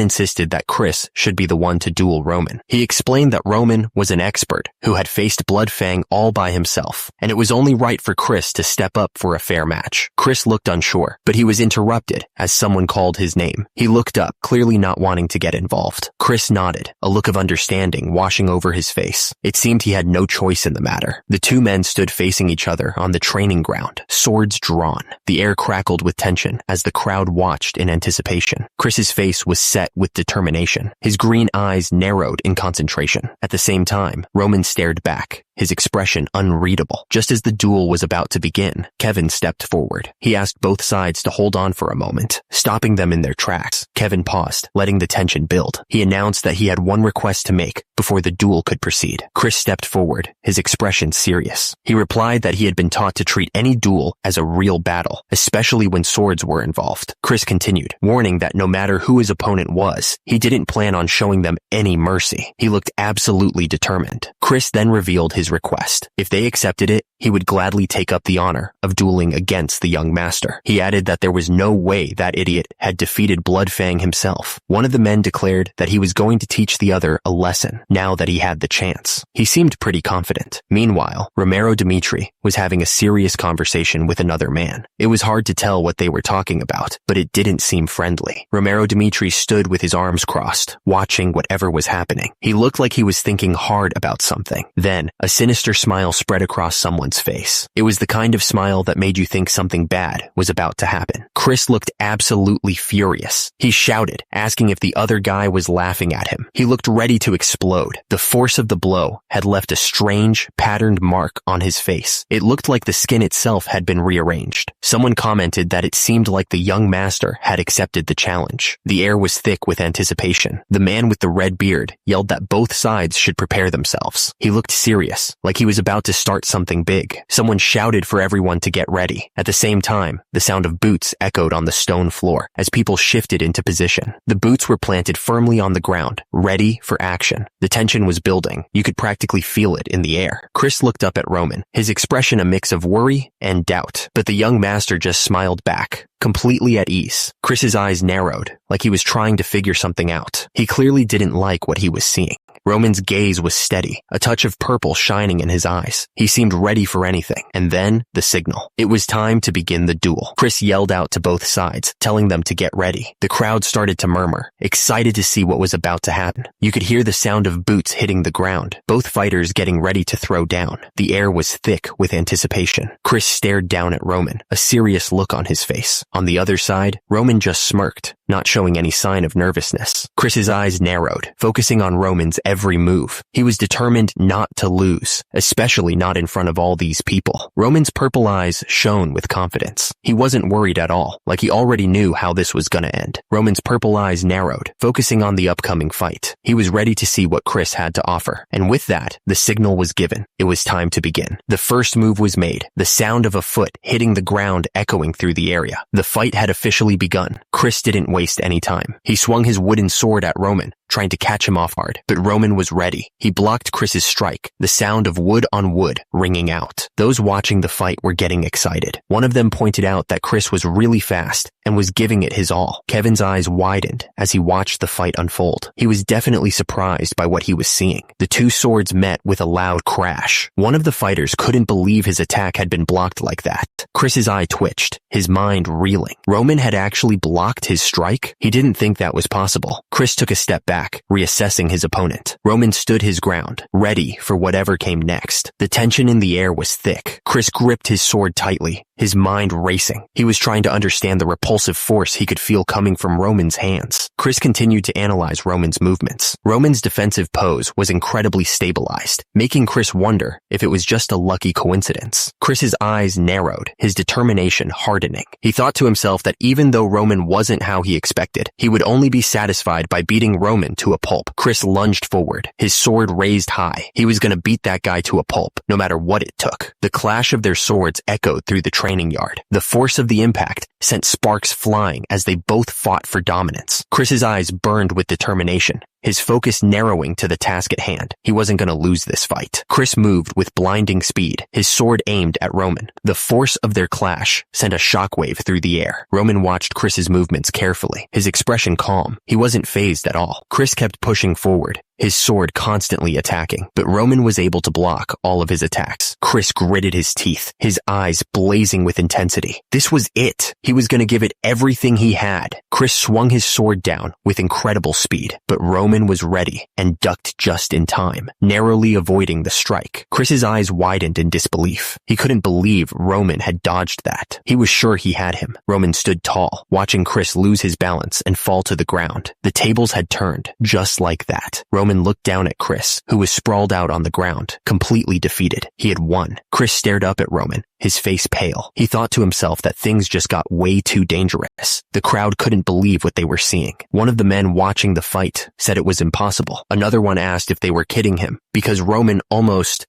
Speaker 1: insisted that Chris should be the one to duel Roman. He explained that Roman was an expert who had faced Bloodfang all by himself, and it was only right for Chris to step up for a fair match. Chris looked unsure, but he was interrupted as someone called his name. He looked up, clearly not wanting to get involved. Chris nodded, a look of understanding washing over his face. It seemed he had no choice in the matter. The two men stood facing each other on the training ground, swords drawn. The air crackled with tension as the crowd watched in anticipation. Chris's face was set with determination. His green eyes narrowed in concentration. At the same time, Roman stared back, his expression unreadable. Just as the duel was about to begin, Kevin stepped forward. He asked both sides to hold on for a moment, stopping them in their tracks. Kevin paused, letting the tension build. He announced that he had one request to make before the duel could proceed. Chris stepped forward, his expression serious. He replied that he had been taught to treat any duel as a real battle, especially when swords were involved. Chris continued, warning that no matter who his opponent was, he didn't plan on showing them any mercy. He looked absolutely determined. Chris then revealed his request. If they accepted it, he would gladly take up the honor of dueling against the young master. He added that there was no way that idiot had defeated Bloodfang himself. One of the men declared that he was going to teach the other a lesson now that he had the chance. He seemed pretty confident. Meanwhile, Romero Dimitri was having a serious conversation with another man. It was hard to tell what they were talking about, but it didn't seem friendly. Romero Dimitri stood with his arms crossed, watching whatever was happening. He looked like he was thinking hard about something. Then, a sinister smile spread across someone's face. It was the kind of smile that made you think something bad was about to happen. Chris looked absolutely furious. He shouted, asking if the other guy was laughing at him. He looked ready to explode. The force of the blow had left a strange, patterned mark on his face. It looked like the skin itself had been rearranged. Someone commented that it seemed like the young master had accepted the challenge. The air was thick with anticipation. The man with the red beard yelled that both sides should prepare themselves. He looked serious, like he was about to start something big. Someone shouted for everyone to get ready. At the same time, the sound of boots echoed on the stone floor as people shifted into position. The boots were planted firmly on the ground, ready for action. The tension was building. You could practically feel it in the air. Chris looked up at Roman, his expression a mix of worry and doubt, but the young master just smiled back, completely at ease. Chris's eyes narrowed, like he was trying to figure something out. He clearly didn't like what he was seeing. Roman's gaze was steady, a touch of purple shining in his eyes. He seemed ready for anything. And then, the signal. It was time to begin the duel. Chris yelled out to both sides, telling them to get ready. The crowd started to murmur, excited to see what was about to happen. You could hear the sound of boots hitting the ground, both fighters getting ready to throw down. The air was thick with anticipation. Chris stared down at Roman, a serious look on his face. On the other side, Roman just smirked, not showing any sign of nervousness. Chris's eyes narrowed, focusing on Roman's every move. He was determined not to lose, especially not in front of all these people. Roman's purple eyes shone with confidence. He wasn't worried at all, like he already knew how this was gonna end. Roman's purple eyes narrowed, focusing on the upcoming fight. He was ready to see what Chris had to offer. And with that, the signal was given. It was time to begin. The first move was made, the sound of a foot hitting the ground echoing through the area. The fight had officially begun. Chris didn't waste any time. He swung his wooden sword at Roman, trying to catch him off guard, but Roman was ready. He blocked Chris's strike, the sound of wood on wood ringing out. Those watching the fight were getting excited. One of them pointed out that Chris was really fast and was giving it his all. Kevin's eyes widened as he watched the fight unfold. He was definitely surprised by what he was seeing. The two swords met with a loud crash. One of the fighters couldn't believe his attack had been blocked like that. Chris's eye twitched, his mind reeling. Roman had actually blocked his strike? He didn't think that was possible. Chris took a step back, reassessing his opponent. Roman stood his ground, ready for whatever came next. The tension in the air was thick. Chris gripped his sword tightly, his mind racing. He was trying to understand the repulsive force he could feel coming from Roman's hands. Chris continued to analyze Roman's movements. Roman's defensive pose was incredibly stabilized, making Chris wonder if it was just a lucky coincidence. Chris's eyes narrowed, his determination hardening. He thought to himself that even though Roman wasn't how he expected, he would only be satisfied by beating Roman to a pulp. Chris lunged forward, his sword raised high. He was going to beat that guy to a pulp, no matter what it took. The clash of their swords echoed through the training yard. The force of the impact sent sparks flying as they both fought for dominance. Chris's eyes burned with determination, his focus narrowing to the task at hand. He wasn't going to lose this fight. Chris moved with blinding speed, his sword aimed at Roman. The force of their clash sent a shockwave through the air. Roman watched Chris's movements carefully, his expression calm. He wasn't fazed at all. Chris kept pushing forward, his sword constantly attacking, but Roman was able to block all of his attacks. Chris gritted his teeth, his eyes blazing with intensity. This was it. He was going to give it everything he had. Chris swung his sword down with incredible speed, but Roman was ready and ducked just in time, narrowly avoiding the strike. Chris's eyes widened in disbelief. He couldn't believe Roman had dodged that. He was sure he had him. Roman stood tall, watching Chris lose his balance and fall to the ground. The tables had turned, just like that. Roman looked down at Chris, who was sprawled out on the ground, completely defeated. He had won. Chris stared up at Roman, his face pale. He thought to himself that things just got way too dangerous. The crowd couldn't believe what they were seeing. One of the men watching the fight said it was impossible. Another one asked if they were kidding him, because Roman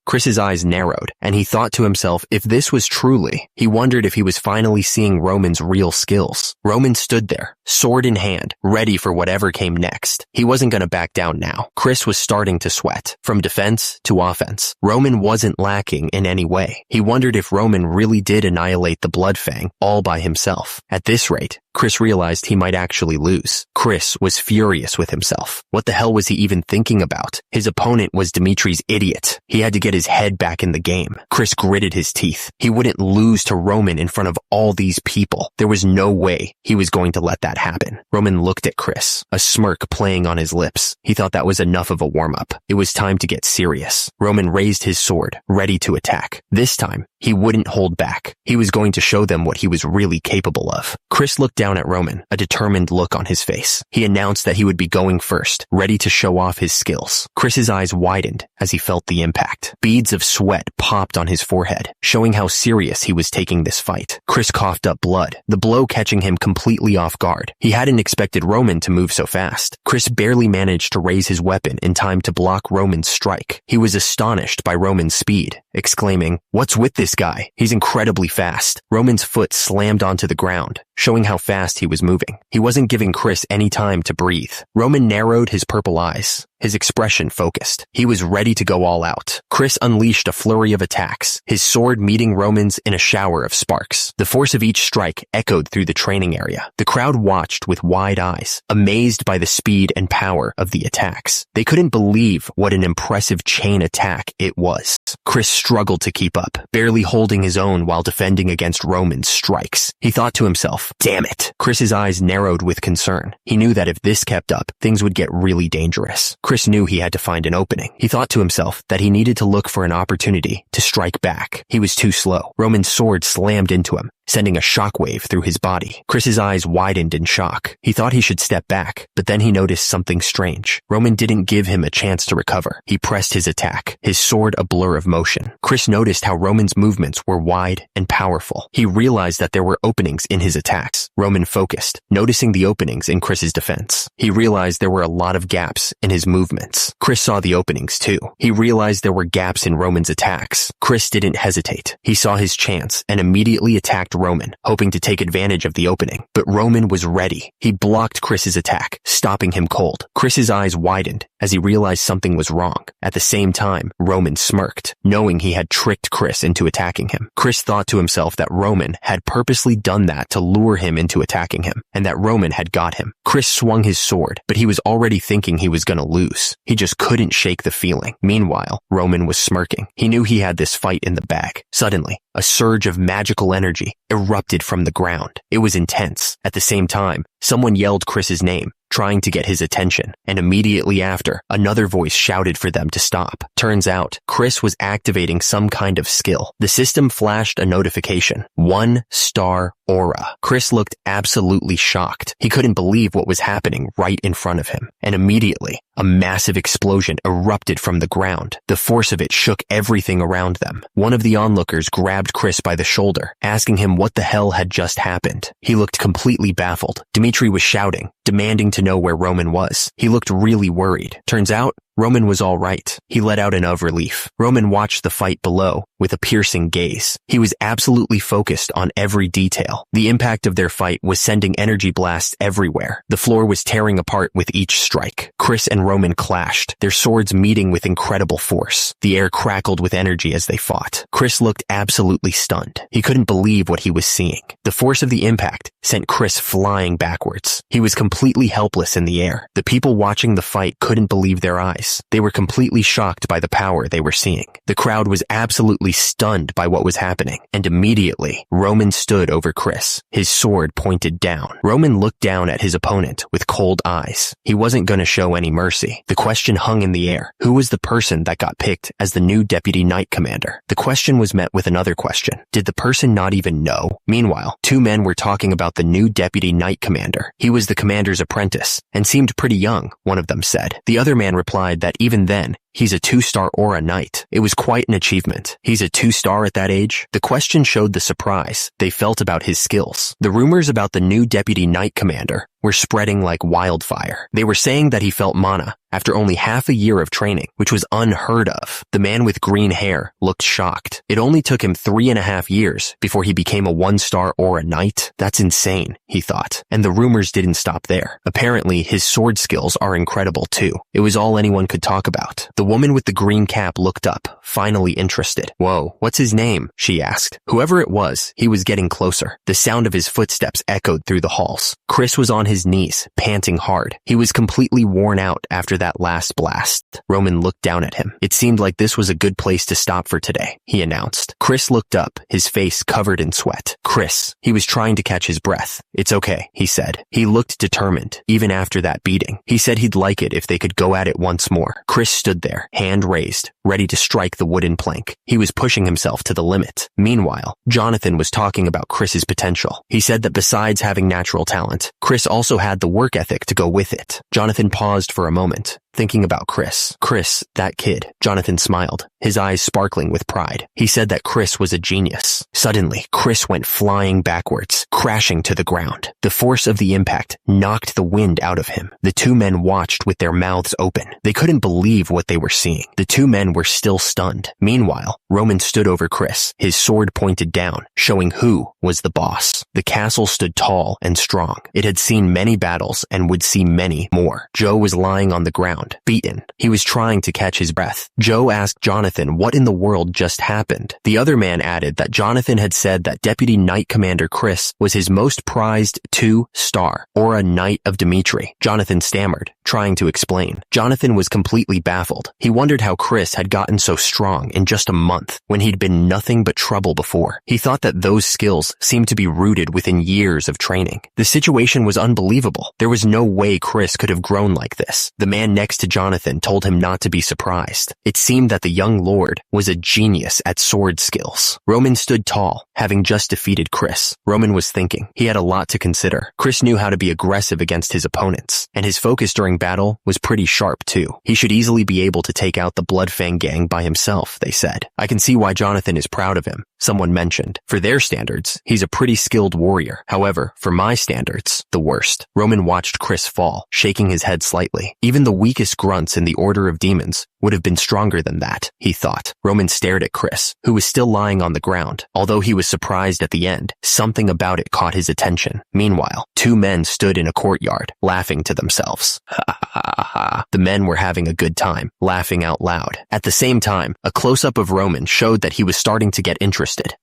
Speaker 1: Chris's eyes narrowed, and he thought to himself if this was truly, he wondered if he was finally seeing Roman's real skills. Roman stood there, sword in hand, ready for whatever came next. He wasn't going to back down now. Chris was starting to sweat. From defense to offense, Roman wasn't lacking in any way. He wondered if Roman really did annihilate the Blood Fang all by himself. At this rate, Chris realized he might actually lose. Chris was furious with himself. What the hell was he even thinking about? His opponent was Dimitri's idiot. He had to get his head back in the game. Chris gritted his teeth. He wouldn't lose to Roman in front of all these people. There was no way he was going to let that happen. Roman looked at Chris, a smirk playing on his lips. He thought that was enough of a warm-up. It was time to get serious. Roman raised his sword, ready to attack. This time, he wouldn't hold back. He was going to show them what he was really capable of. Chris looked down at Roman, a determined look on his face. He announced that he would be going first, ready to show off his skills. Chris's eyes widened as he felt the impact. Beads of sweat popped on his forehead, showing how serious he was taking this fight. Chris coughed up blood, the blow catching him completely off guard. He hadn't expected Roman to move so fast. Chris barely managed to raise his weapon in time to block Roman's strike. He was astonished by Roman's speed, exclaiming, "What's with this guy? He's incredibly fast." Roman's foot slammed onto the ground, showing how fast he was moving. He wasn't giving Chris any time to breathe. Roman narrowed his purple eyes, his expression focused. He was ready to go all out. Chris unleashed a flurry of attacks, his sword meeting Roman's in a shower of sparks. The force of each strike echoed through the training area. The crowd watched with wide eyes, amazed by the speed and power of the attacks. They couldn't believe what an impressive chain attack it was. Chris struggled to keep up, barely holding his own while defending against Roman's strikes. He thought to himself, "Damn it." Chris's eyes narrowed with concern. He knew that if this kept up, things would get really dangerous. Chris knew he had to find an opening. He thought to himself that he needed to look for an opportunity to strike back. He was too slow. Roman's sword slammed into him, sending a shockwave through his body. Chris's eyes widened in shock. He thought he should step back, but then he noticed something strange. Roman didn't give him a chance to recover. He pressed his attack, his sword a blur of motion. Chris noticed how Roman's movements were wide and powerful. He realized that there were openings in his attacks. Roman focused, noticing the openings in Chris's defense. He realized there were a lot of gaps in his movements. Chris saw the openings too. He realized there were gaps in Roman's attacks. Chris didn't hesitate. He saw his chance and immediately attacked Roman, hoping to take advantage of the opening. But Roman was ready. He blocked Chris's attack, stopping him cold. Chris's eyes widened as he realized something was wrong. At the same time, Roman smirked, knowing he had tricked Chris into attacking him. Chris thought to himself that Roman had purposely done that to lure him into attacking him, and that Roman had got him. Chris swung his sword, but he was already thinking he was gonna lose. He just couldn't shake the feeling. Meanwhile, Roman was smirking. He knew he had this fight in the bag. Suddenly, a surge of magical energy erupted from the ground. It was intense. At the same time, someone yelled Chris's name, trying to get his attention, and immediately after, another voice shouted for them to stop. Turns out, Chris was activating some kind of skill. The system flashed a notification. 1-star aura. Chris looked absolutely shocked. He couldn't believe what was happening right in front of him. And immediately, a massive explosion erupted from the ground. The force of it shook everything around them. One of the onlookers grabbed Chris by the shoulder, asking him what the hell had just happened. He looked completely baffled. Dimitri was shouting, demanding to know where Roman was. He looked really worried. Turns out, Roman was all right. He let out an of relief. Roman watched the fight below with a piercing gaze. He was absolutely focused on every detail. The impact of their fight was sending energy blasts everywhere. The floor was tearing apart with each strike. Chris and Roman clashed, their swords meeting with incredible force. The air crackled with energy as they fought. Chris looked absolutely stunned. He couldn't believe what he was seeing. The force of the impact sent Chris flying backwards. He was completely helpless in the air. The people watching the fight couldn't believe their eyes. They were completely shocked by the power they were seeing. The crowd was absolutely stunned by what was happening, and immediately, Roman stood over Chris, his sword pointed down. Roman looked down at his opponent with cold eyes. He wasn't going to show any mercy. The question hung in the air. Who was the person that got picked as the new Deputy Knight Commander? The question was met with another question. Did the person not even know? Meanwhile, two men were talking about the new Deputy Knight Commander. He was the commander's apprentice, and seemed pretty young, one of them said. The other man replied that even then, He's a 2-star aura knight. It was quite an achievement. He's a 2-star at that age? The question showed the surprise they felt about his skills. The rumors about the new deputy knight commander were spreading like wildfire. They were saying that he felt mana after only half a year of training, which was unheard of. The man with green hair looked shocked. It only took him 3.5 years before he became a 1-star aura knight. That's insane, he thought. And the rumors didn't stop there. Apparently, his sword skills are incredible too. It was all anyone could talk about. The woman with the green cap looked up, finally interested. Whoa, what's his name? She asked. Whoever it was, he was getting closer. The sound of his footsteps echoed through the halls. Chris was on his knees, panting hard. He was completely worn out after that last blast. Roman looked down at him. It seemed like this was a good place to stop for today, he announced. Chris looked up, his face covered in sweat. Chris. He was trying to catch his breath. It's okay, he said. He looked determined, even after that beating. He said he'd like it if they could go at it once more. Chris stood there, hand raised, ready to strike the wooden plank. He was pushing himself to the limit. Meanwhile, Jonathan was talking about Chris's potential. He said that besides having natural talent, Chris also had the work ethic to go with it. Jonathan paused for a moment, thinking about Chris. Chris, that kid. Jonathan smiled, his eyes sparkling with pride. He said that Chris was a genius. Suddenly, Chris went flying backwards, crashing to the ground. The force of the impact knocked the wind out of him. The two men watched with their mouths open. They couldn't believe what they were seeing. The two men were still stunned. Meanwhile, Roman stood over Chris, his sword pointed down, showing who was the boss. The castle stood tall and strong. It had seen many battles and would see many more. Joe was lying on the ground, beaten. He was trying to catch his breath. Joe asked Jonathan what in the world just happened. The other man added that Jonathan had said that Deputy Knight Commander Chris was his most prized 2-star, or a Knight of Dimitri. Jonathan stammered, trying to explain. Jonathan was completely baffled. He wondered how Chris had gotten so strong in just a month when he'd been nothing but trouble before. He thought that those skills seemed to be rooted within years of training. The situation was unbelievable. There was no way Chris could have grown like this. The man next to Jonathan told him not to be surprised. It seemed that the young lord was a genius at sword skills. Roman stood tall, having just defeated Chris. Roman was thinking. He had a lot to consider. Chris knew how to be aggressive against his opponents, and his focus during battle was pretty sharp too. He should easily be able to take out the Bloodfang gang by himself, they said. I can see why Jonathan is proud of him, someone mentioned. For their standards, he's a pretty skilled warrior. However, for my standards, the worst. Roman watched Chris fall, shaking his head slightly. Even the weakest grunts in the Order of Demons would have been stronger than that, he thought. Roman stared at Chris, who was still lying on the ground. Although he was surprised at the end, something about it caught his attention. Meanwhile, two men stood in a courtyard, laughing to themselves. Ha ha ha. The men were having a good time, laughing out loud. At the same time, a close-up of Roman showed that he was starting to get interested.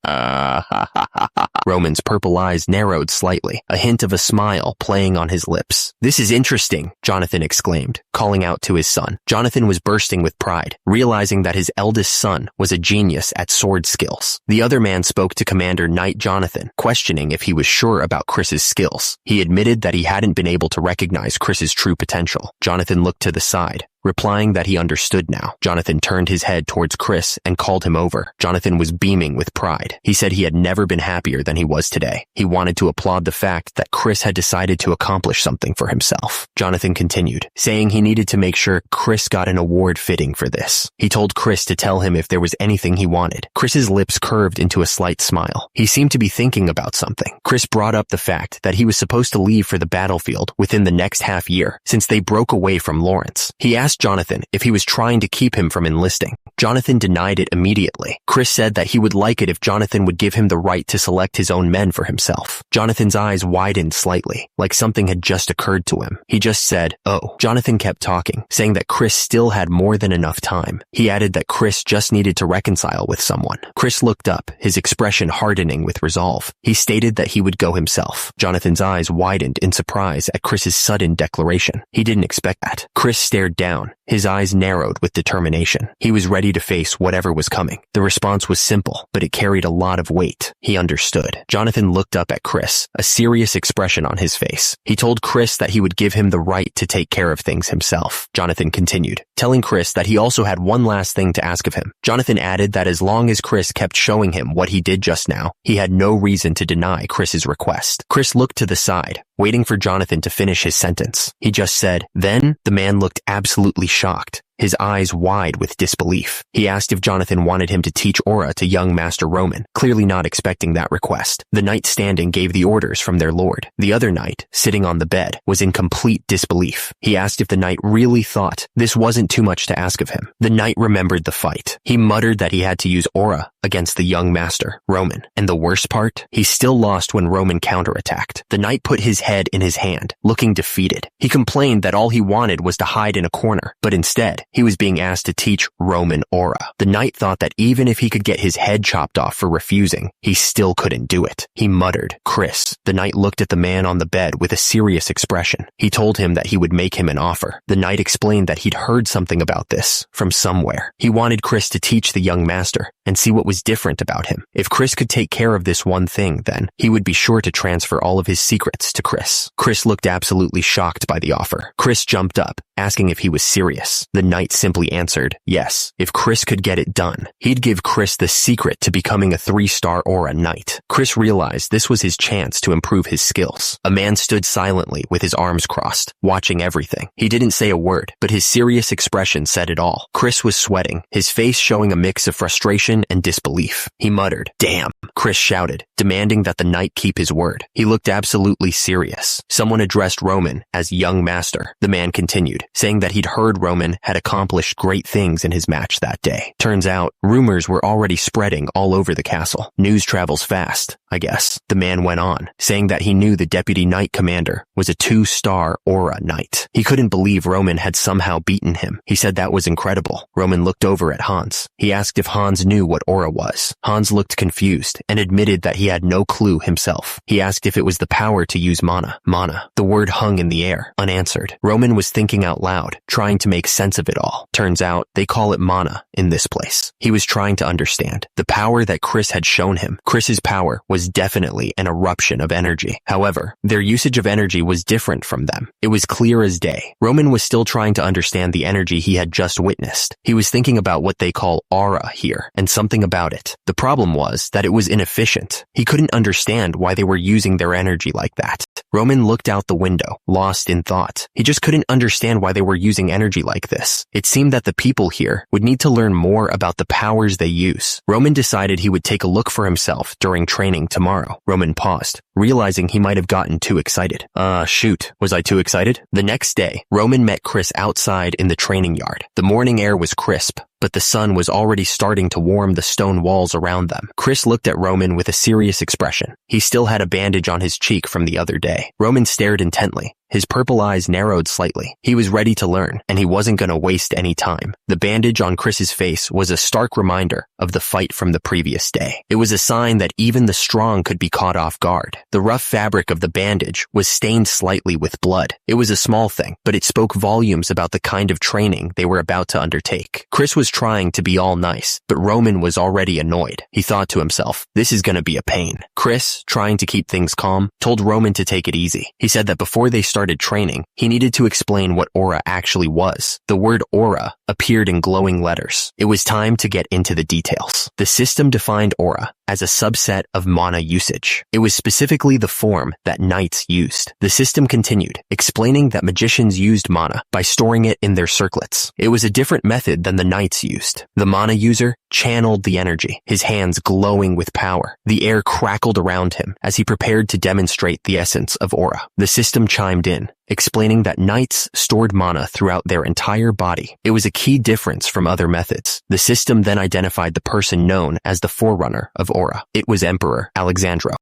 Speaker 1: Roman's purple eyes narrowed slightly, a hint of a smile playing on his lips. This is interesting, Jonathan exclaimed, calling out to his son. Jonathan was bursting with pride, realizing that his eldest son was a genius at sword skills. The other man spoke to Commander Knight Jonathan, questioning if he was sure about Chris's skills. He admitted that he hadn't been able to recognize Chris's true potential. Jonathan looked to the side, replying that he understood now. Jonathan turned his head towards Chris and called him over. Jonathan was beaming with pride. He said he had never been happier than he was today. He wanted to applaud the fact that Chris had decided to accomplish something for himself. Jonathan continued, saying he needed to make sure Chris got an award fitting for this. He told Chris to tell him if there was anything he wanted. Chris's lips curved into a slight smile. He seemed to be thinking about something. Chris brought up the fact that he was supposed to leave for the battlefield within the next half year, since they broke away from Lawrence. He asked Jonathan if he was trying to keep him from enlisting. Jonathan denied it immediately. Chris said that he would like it if Jonathan would give him the right to select his own men for himself. Jonathan's eyes widened slightly, like something had just occurred to him. He just said, "Oh." Jonathan kept talking, saying that Chris still had more than enough time. He added that Chris just needed to reconcile with someone. Chris looked up, his expression hardening with resolve. He stated that he would go himself. Jonathan's eyes widened in surprise at Chris's sudden declaration. He didn't expect that. Chris stared down, his eyes narrowed with determination. He was ready to face whatever was coming. The response was simple, but it carried a lot of weight. He understood. Jonathan looked up at Chris, a serious expression on his face. He told Chris that he would give him the right to take care of things himself. Jonathan continued, telling Chris that he also had one last thing to ask of him. Jonathan added that as long as Chris kept showing him what he did just now, he had no reason to deny Chris's request. Chris looked to the side, waiting for Jonathan to finish his sentence. He just said, "Then?" The man looked absolutely shocked. his eyes wide with disbelief. He asked if Jonathan wanted him to teach aura to young Master Roman, clearly not expecting that request. The knight standing gave the orders from their lord. The other knight, sitting on the bed, was in complete disbelief. He asked if the knight really thought this wasn't too much to ask of him. The knight remembered the fight. He muttered that he had to use aura against the young master, Roman. And the worst part? He still lost when Roman counterattacked. The knight put his head in his hand, looking defeated. He complained that all he wanted was to hide in a corner, but instead, he was being asked to teach Roman aura. The knight thought that even if he could get his head chopped off for refusing, he still couldn't do it. He muttered, "Chris." The knight looked at the man on the bed with a serious expression. He told him that he would make him an offer. The knight explained that he'd heard something about this from somewhere. He wanted Chris to teach the young master and see what was different about him. If Chris could take care of this one thing, then he would be sure to transfer all of his secrets to Chris. Chris looked absolutely shocked by the offer. Chris jumped up, asking if he was serious. The knight simply answered, yes. If Chris could get it done, he'd give Chris the secret to becoming a 3-star aura knight. Chris realized this was his chance to improve his skills. A man stood silently with his arms crossed, watching everything. He didn't say a word, but his serious expression said it all. Chris was sweating, his face showing a mix of frustration and disbelief. He muttered, "Damn," Chris shouted, demanding that the knight keep his word. He looked absolutely serious. Someone addressed Roman as young master. The man continued, saying that he'd heard Roman had accomplished great things in his match that day. Turns out, rumors were already spreading all over the castle. News travels fast, I guess. The man went on, saying that he knew the deputy knight commander was a 2-star aura knight. He couldn't believe Roman had somehow beaten him. He said that was incredible. Roman looked over at Hans. He asked if Hans knew what aura was. Hans looked confused and admitted that he had no clue himself. He asked if it was the power to use mana. Mana. The word hung in the air, unanswered. Roman was thinking out loud, trying to make sense of it all. Turns out, they call it mana in this place. He was trying to understand the power that Chris had shown him. Chris's power was definitely an eruption of energy. However, their usage of energy was different from them. It was clear as day. Roman was still trying to understand the energy he had just witnessed. He was thinking about what they call aura here, and something about it. The problem was that it was inefficient. He couldn't understand why they were using their energy like that. Roman looked out the window, lost in thought. He just couldn't understand why they were using energy like this. It seemed that the people here would need to learn more about the powers they use. Roman decided he would take a look for himself during training tomorrow. Roman paused, realizing he might have gotten too excited. Shoot, was I too excited? The next day, Roman met Chris outside in the training yard. The morning air was crisp, but the sun was already starting to warm the stone walls around them. Chris looked at Roman with a serious expression. He still had a bandage on his cheek from the other day. Roman stared intently. His purple eyes narrowed slightly. He was ready to learn, and he wasn't going to waste any time. The bandage on Chris's face was a stark reminder of the fight from the previous day. It was a sign that even the strong could be caught off guard. The rough fabric of the bandage was stained slightly with blood. It was a small thing, but it spoke volumes about the kind of training they were about to undertake. Chris was trying to be all nice, but Roman was already annoyed. He thought to himself, this is going to be a pain. Chris, trying to keep things calm, told Roman to take it easy. He said that before they started training, he needed to explain what aura actually was. The word aura appeared in glowing letters. It was time to get into the details. The system defined aura as a subset of mana usage. It was specifically the form that knights used. The system continued, explaining that magicians used mana by storing it in their circlets. It was a different method than the knights used. The mana user channeled the energy, his hands glowing with power. The air crackled around him as he prepared to demonstrate the essence of aura. The system chimed in, explaining that knights stored mana throughout their entire body. It was a key difference from other methods. The system then identified the person known as the forerunner of aura. It was Emperor Alexandro.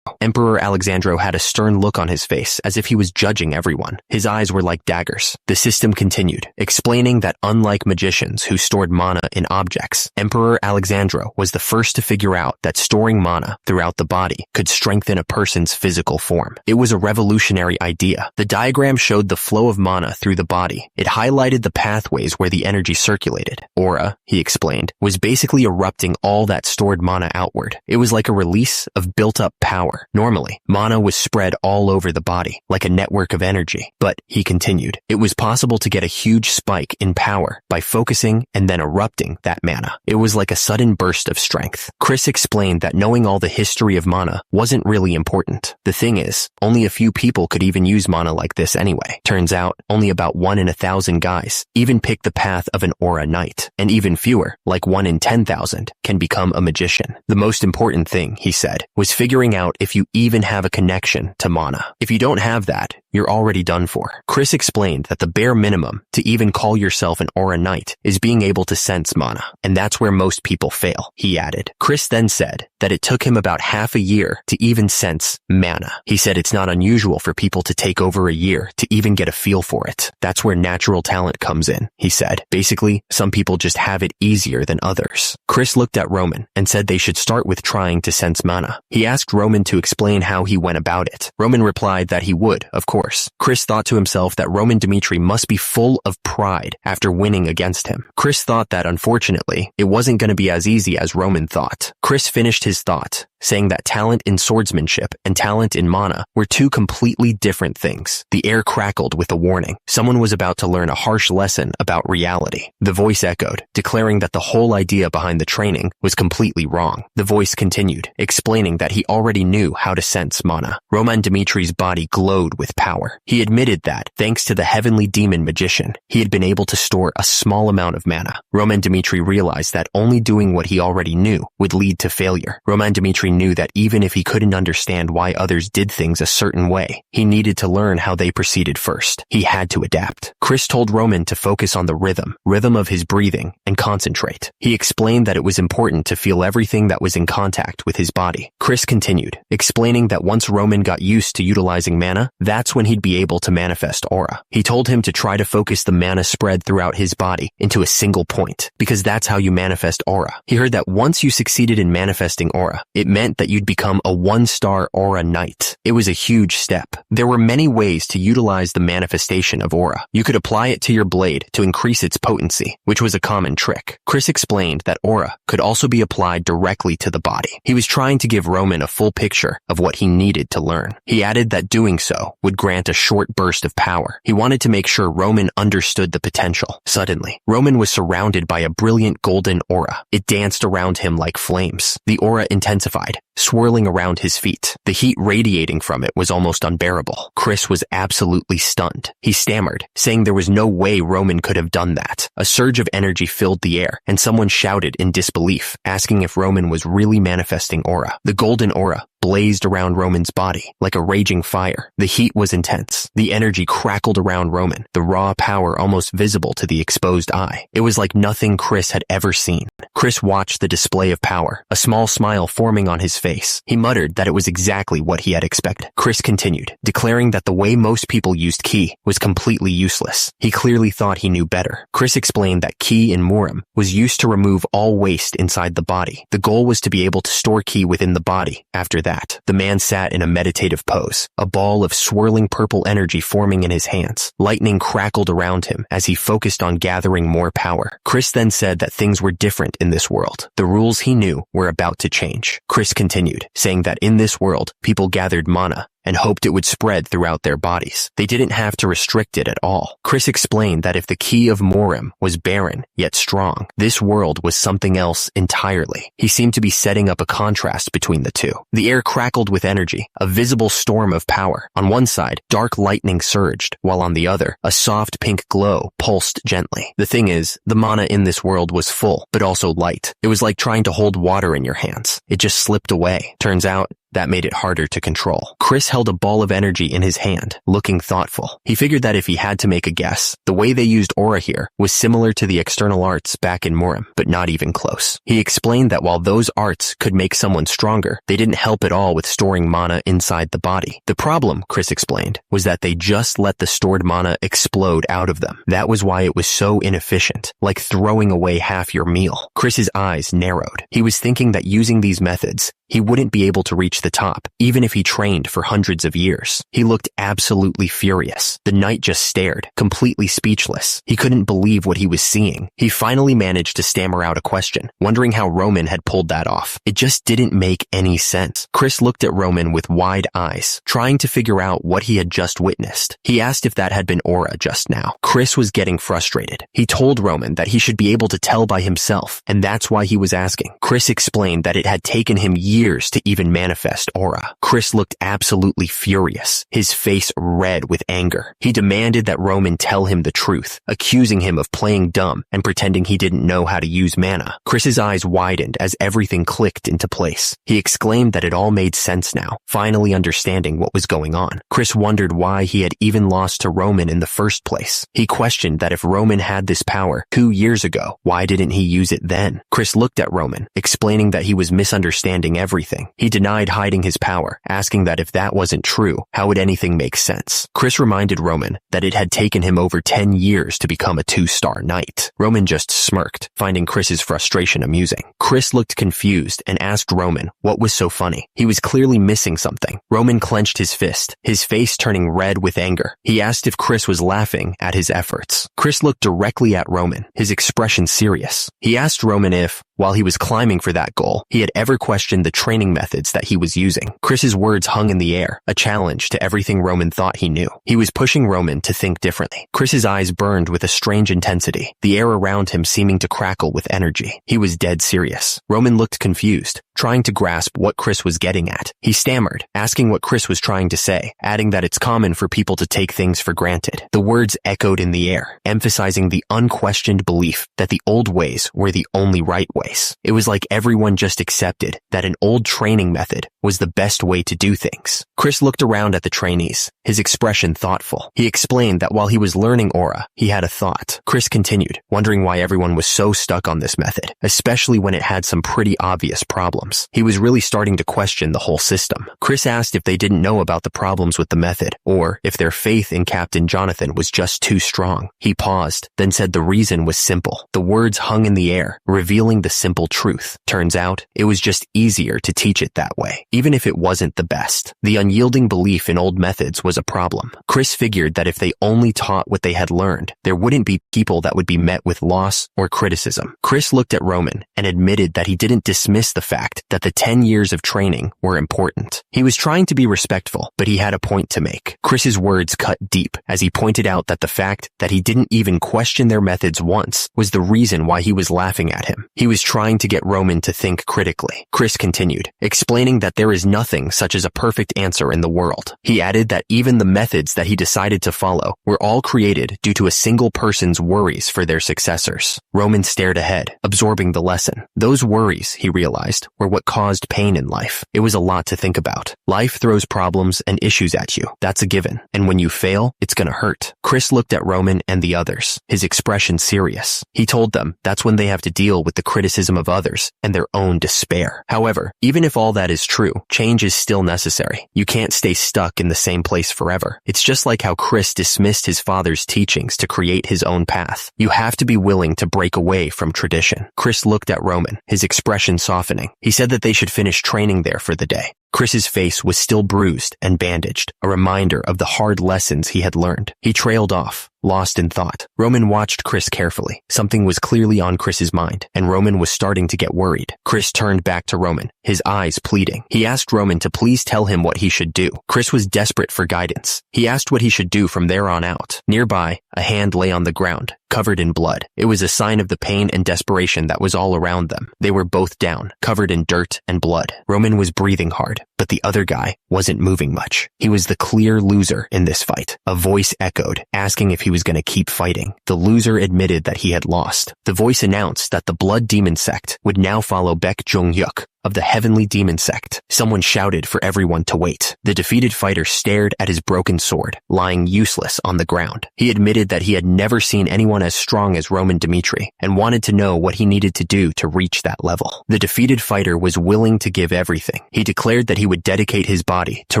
Speaker 1: Emperor Alexandro had a stern look on his face, as if he was judging everyone. His eyes were like daggers. The system continued, explaining that unlike magicians who stored mana in objects, Emperor Alexandro was the first to figure out that storing mana throughout the body could strengthen a person's physical form. It was a revolutionary idea. The diagram showed the flow of mana through the body. It highlighted the pathways where the energy circulated. Aura, he explained, was basically erupting all that stored mana outward. It was like a release of built-up power power. Normally, mana was spread all over the body, like a network of energy. But, he continued, it was possible to get a huge spike in power by focusing and then erupting that mana. It was like a sudden burst of strength. Chris explained that knowing all the history of mana wasn't really important. The thing is, only a few people could even use mana like this anyway. Turns out, only about 1 in 1,000 guys even pick the path of an aura knight, and even fewer, like 1 in 10,000, can become a magician. The most important thing, he said, was figuring out if you even have a connection to mana. If you don't have that, you're already done for. Chris explained that the bare minimum to even call yourself an aura knight is being able to sense mana, and that's where most people fail, he added. Chris then said that it took him about half a year to even sense mana. He said it's not unusual for people to take over a year to even get a feel for it. That's where natural talent comes in, he said. Basically, some people just have it easier than others. Chris looked at Roman and said they should start with trying to sense mana. He asked Roman to explain how he went about it. Roman replied that he would, of course. Chris thought to himself that Roman Dmitri must be full of pride after winning against him. Chris thought that, unfortunately, it wasn't going to be as easy as Roman thought. Chris finished his thought, saying that talent in swordsmanship and talent in mana were two completely different things. The air crackled with a warning. Someone was about to learn a harsh lesson about reality. The voice echoed, declaring that the whole idea behind the training was completely wrong. The voice continued, explaining that he already knew how to sense mana. Roman Dmitri's body glowed with power. He admitted that, thanks to the heavenly demon magician, he had been able to store a small amount of mana. Roman Dmitri realized that only doing what he already knew would lead to failure. Roman Dmitri knew that even if he couldn't understand why others did things a certain way, he needed to learn how they proceeded first. He had to adapt. Chris told Roman to focus on the rhythm of his breathing, and concentrate. He explained that it was important to feel everything that was in contact with his body. Chris continued, explaining that once Roman got used to utilizing mana, that's when he'd be able to manifest aura. He told him to try to focus the mana spread throughout his body into a single point, because that's how you manifest aura. He heard that once you succeeded in manifesting aura, it meant that you'd become a 1-star aura knight. It was a huge step. There were many ways to utilize the manifestation of aura. You could apply it to your blade to increase its potency, which was a common trick. Chris explained that aura could also be applied directly to the body. He was trying to give Roman a full picture of what he needed to learn. He added that doing so would grant a short burst of power. He wanted to make sure Roman understood the potential. Suddenly, Roman was surrounded by a brilliant golden aura. It danced around him like flames. The aura intensified, swirling around his feet. The heat radiating from it was almost unbearable. Chris was absolutely stunned. He stammered, saying there was no way Roman could have done that. A surge of energy filled the air, and someone shouted in disbelief, asking if Roman was really manifesting aura. The golden aura blazed around Roman's body like a raging fire. The heat was intense. The energy crackled around Roman, the raw power almost visible to the exposed eye. It was like nothing Chris had ever seen. Chris watched the display of power, a small smile forming on his face. He muttered that it was exactly what he had expected. Chris continued, declaring that the way most people used ki was completely useless. He clearly thought he knew better. Chris explained that ki in Murim was used to remove all waste inside the body. The goal was to be able to store ki within the body. After that, the man sat in a meditative pose, a ball of swirling purple energy forming in his hands. Lightning crackled around him as he focused on gathering more power. Chris then said that things were different in this world. The rules he knew were about to change. Chris continued, saying that in this world, people gathered mana and hoped it would spread throughout their bodies. They didn't have to restrict it at all. Chris explained that if the key of Murim was barren, yet strong, this world was something else entirely. He seemed to be setting up a contrast between the two. The air crackled with energy, a visible storm of power. On one side, dark lightning surged, while on the other, a soft pink glow pulsed gently. The thing is, the mana in this world was full, but also light. It was like trying to hold water in your hands. It just slipped away. Turns out, that made it harder to control. Chris held a ball of energy in his hand, looking thoughtful. He figured that if he had to make a guess, the way they used aura here was similar to the external arts back in Murim, but not even close. He explained that while those arts could make someone stronger, they didn't help at all with storing mana inside the body. The problem, Chris explained, was that they just let the stored mana explode out of them. That was why it was so inefficient, like throwing away half your meal. Chris's eyes narrowed. He was thinking that using these methods, he wouldn't be able to reach reach the top, even if he trained for hundreds of years. He looked absolutely furious. The knight just stared, completely speechless. He couldn't believe what he was seeing. He finally managed to stammer out a question, wondering how Roman had pulled that off. It just didn't make any sense. Chris looked at Roman with wide eyes, trying to figure out what he had just witnessed. He asked if that had been aura just now. Chris was getting frustrated. He told Roman that he should be able to tell by himself, and that's why he was asking. Chris explained that it had taken him years to even manifest aura. Chris looked absolutely furious, his face red with anger. He demanded that Roman tell him the truth, accusing him of playing dumb and pretending he didn't know how to use mana. Chris's eyes widened as everything clicked into place. He exclaimed that it all made sense now, finally understanding what was going on. Chris wondered why he had even lost to Roman in the first place. He questioned that if Roman had this power 2 years ago, why didn't he use it then? Chris looked at Roman, explaining that he was misunderstanding everything. He denied hiding his power, asking that if that wasn't true, how would anything make sense? Chris reminded Roman that it had taken him over 10 years to become a 2-star knight. Roman just smirked, finding Chris's frustration amusing. Chris looked confused and asked Roman what was so funny. He was clearly missing something. Roman clenched his fist, his face turning red with anger. He asked if Chris was laughing at his efforts. Chris looked directly at Roman, his expression serious. He asked Roman if, while he was climbing for that goal, he had ever questioned the training methods that he was using. Chris's words hung in the air, a challenge to everything Roman thought he knew. He was pushing Roman to think differently. Chris's eyes burned with a strange intensity, the air around him seeming to crackle with energy. He was dead serious. Roman looked confused, trying to grasp what Chris was getting at. He stammered, asking what Chris was trying to say, adding that it's common for people to take things for granted. The words echoed in the air, emphasizing the unquestioned belief that the old ways were the only right ways. It was like everyone just accepted that an old training method was the best way to do things. Chris looked around at the trainees, his expression thoughtful. He explained that while he was learning aura, he had a thought. Chris continued, wondering why everyone was so stuck on this method, especially when it had some pretty obvious problems. He was really starting to question the whole system. Chris asked if they didn't know about the problems with the method, or if their faith in Captain Jonathan was just too strong. He paused, then said the reason was simple. The words hung in the air, revealing the simple truth. Turns out, it was just easier to teach it that way, even if it wasn't the best. The unyielding belief in old methods was a problem. Chris figured that if they only taught what they had learned, there wouldn't be people that would be met with loss or criticism. Chris looked at Roman and admitted that he didn't dismiss the fact that the 10 years of training were important. He was trying to be respectful, but he had a point to make. Chris's words cut deep as he pointed out that the fact that he didn't even question their methods once was the reason why he was laughing at him. He was trying to get Roman to think critically. Chris continued, explaining that there is nothing such as a perfect answer in the world. He added that even the methods that he decided to follow were all created due to a single person's worries for their successors. Roman stared ahead, absorbing the lesson. Those worries, he realized, were what caused pain in life. It was a lot to think about. Life throws problems and issues at you. That's a given. And when you fail, it's gonna hurt. Chris looked at Roman and the others, his expression serious. He told them that's when they have to deal with the criticism of others and their own despair. However, even if all that is true, change is still necessary. You can't stay stuck in the same place forever. It's just like how Chris dismissed his father's teachings to create his own path. You have to be willing to break away from tradition. Chris looked at Roman, his expression softening. He said that they should finish training there for the day. Chris's face was still bruised and bandaged, a reminder of the hard lessons he had learned. He trailed off, lost in thought. Roman watched Chris carefully. Something was clearly on Chris's mind, and Roman was starting to get worried. Chris turned back to Roman, his eyes pleading. He asked Roman to please tell him what he should do. Chris was desperate for guidance. He asked what he should do from there on out. Nearby, a hand lay on the ground, covered in blood. It was a sign of the pain and desperation that was all around them. They were both down, covered in dirt and blood. Roman was breathing hard, but the other guy wasn't moving much. He was the clear loser in this fight. A voice echoed, asking if he was going to keep fighting. The loser admitted that he had lost. The voice announced that the Blood Demon sect would now follow Baek Jong-hyuk of the Heavenly Demon sect. Someone shouted for everyone to wait. The defeated fighter stared at his broken sword, lying useless on the ground. He admitted that he had never seen anyone as strong as Roman Dmitri, and wanted to know what he needed to do to reach that level. The defeated fighter was willing to give everything. He declared that he would dedicate his body to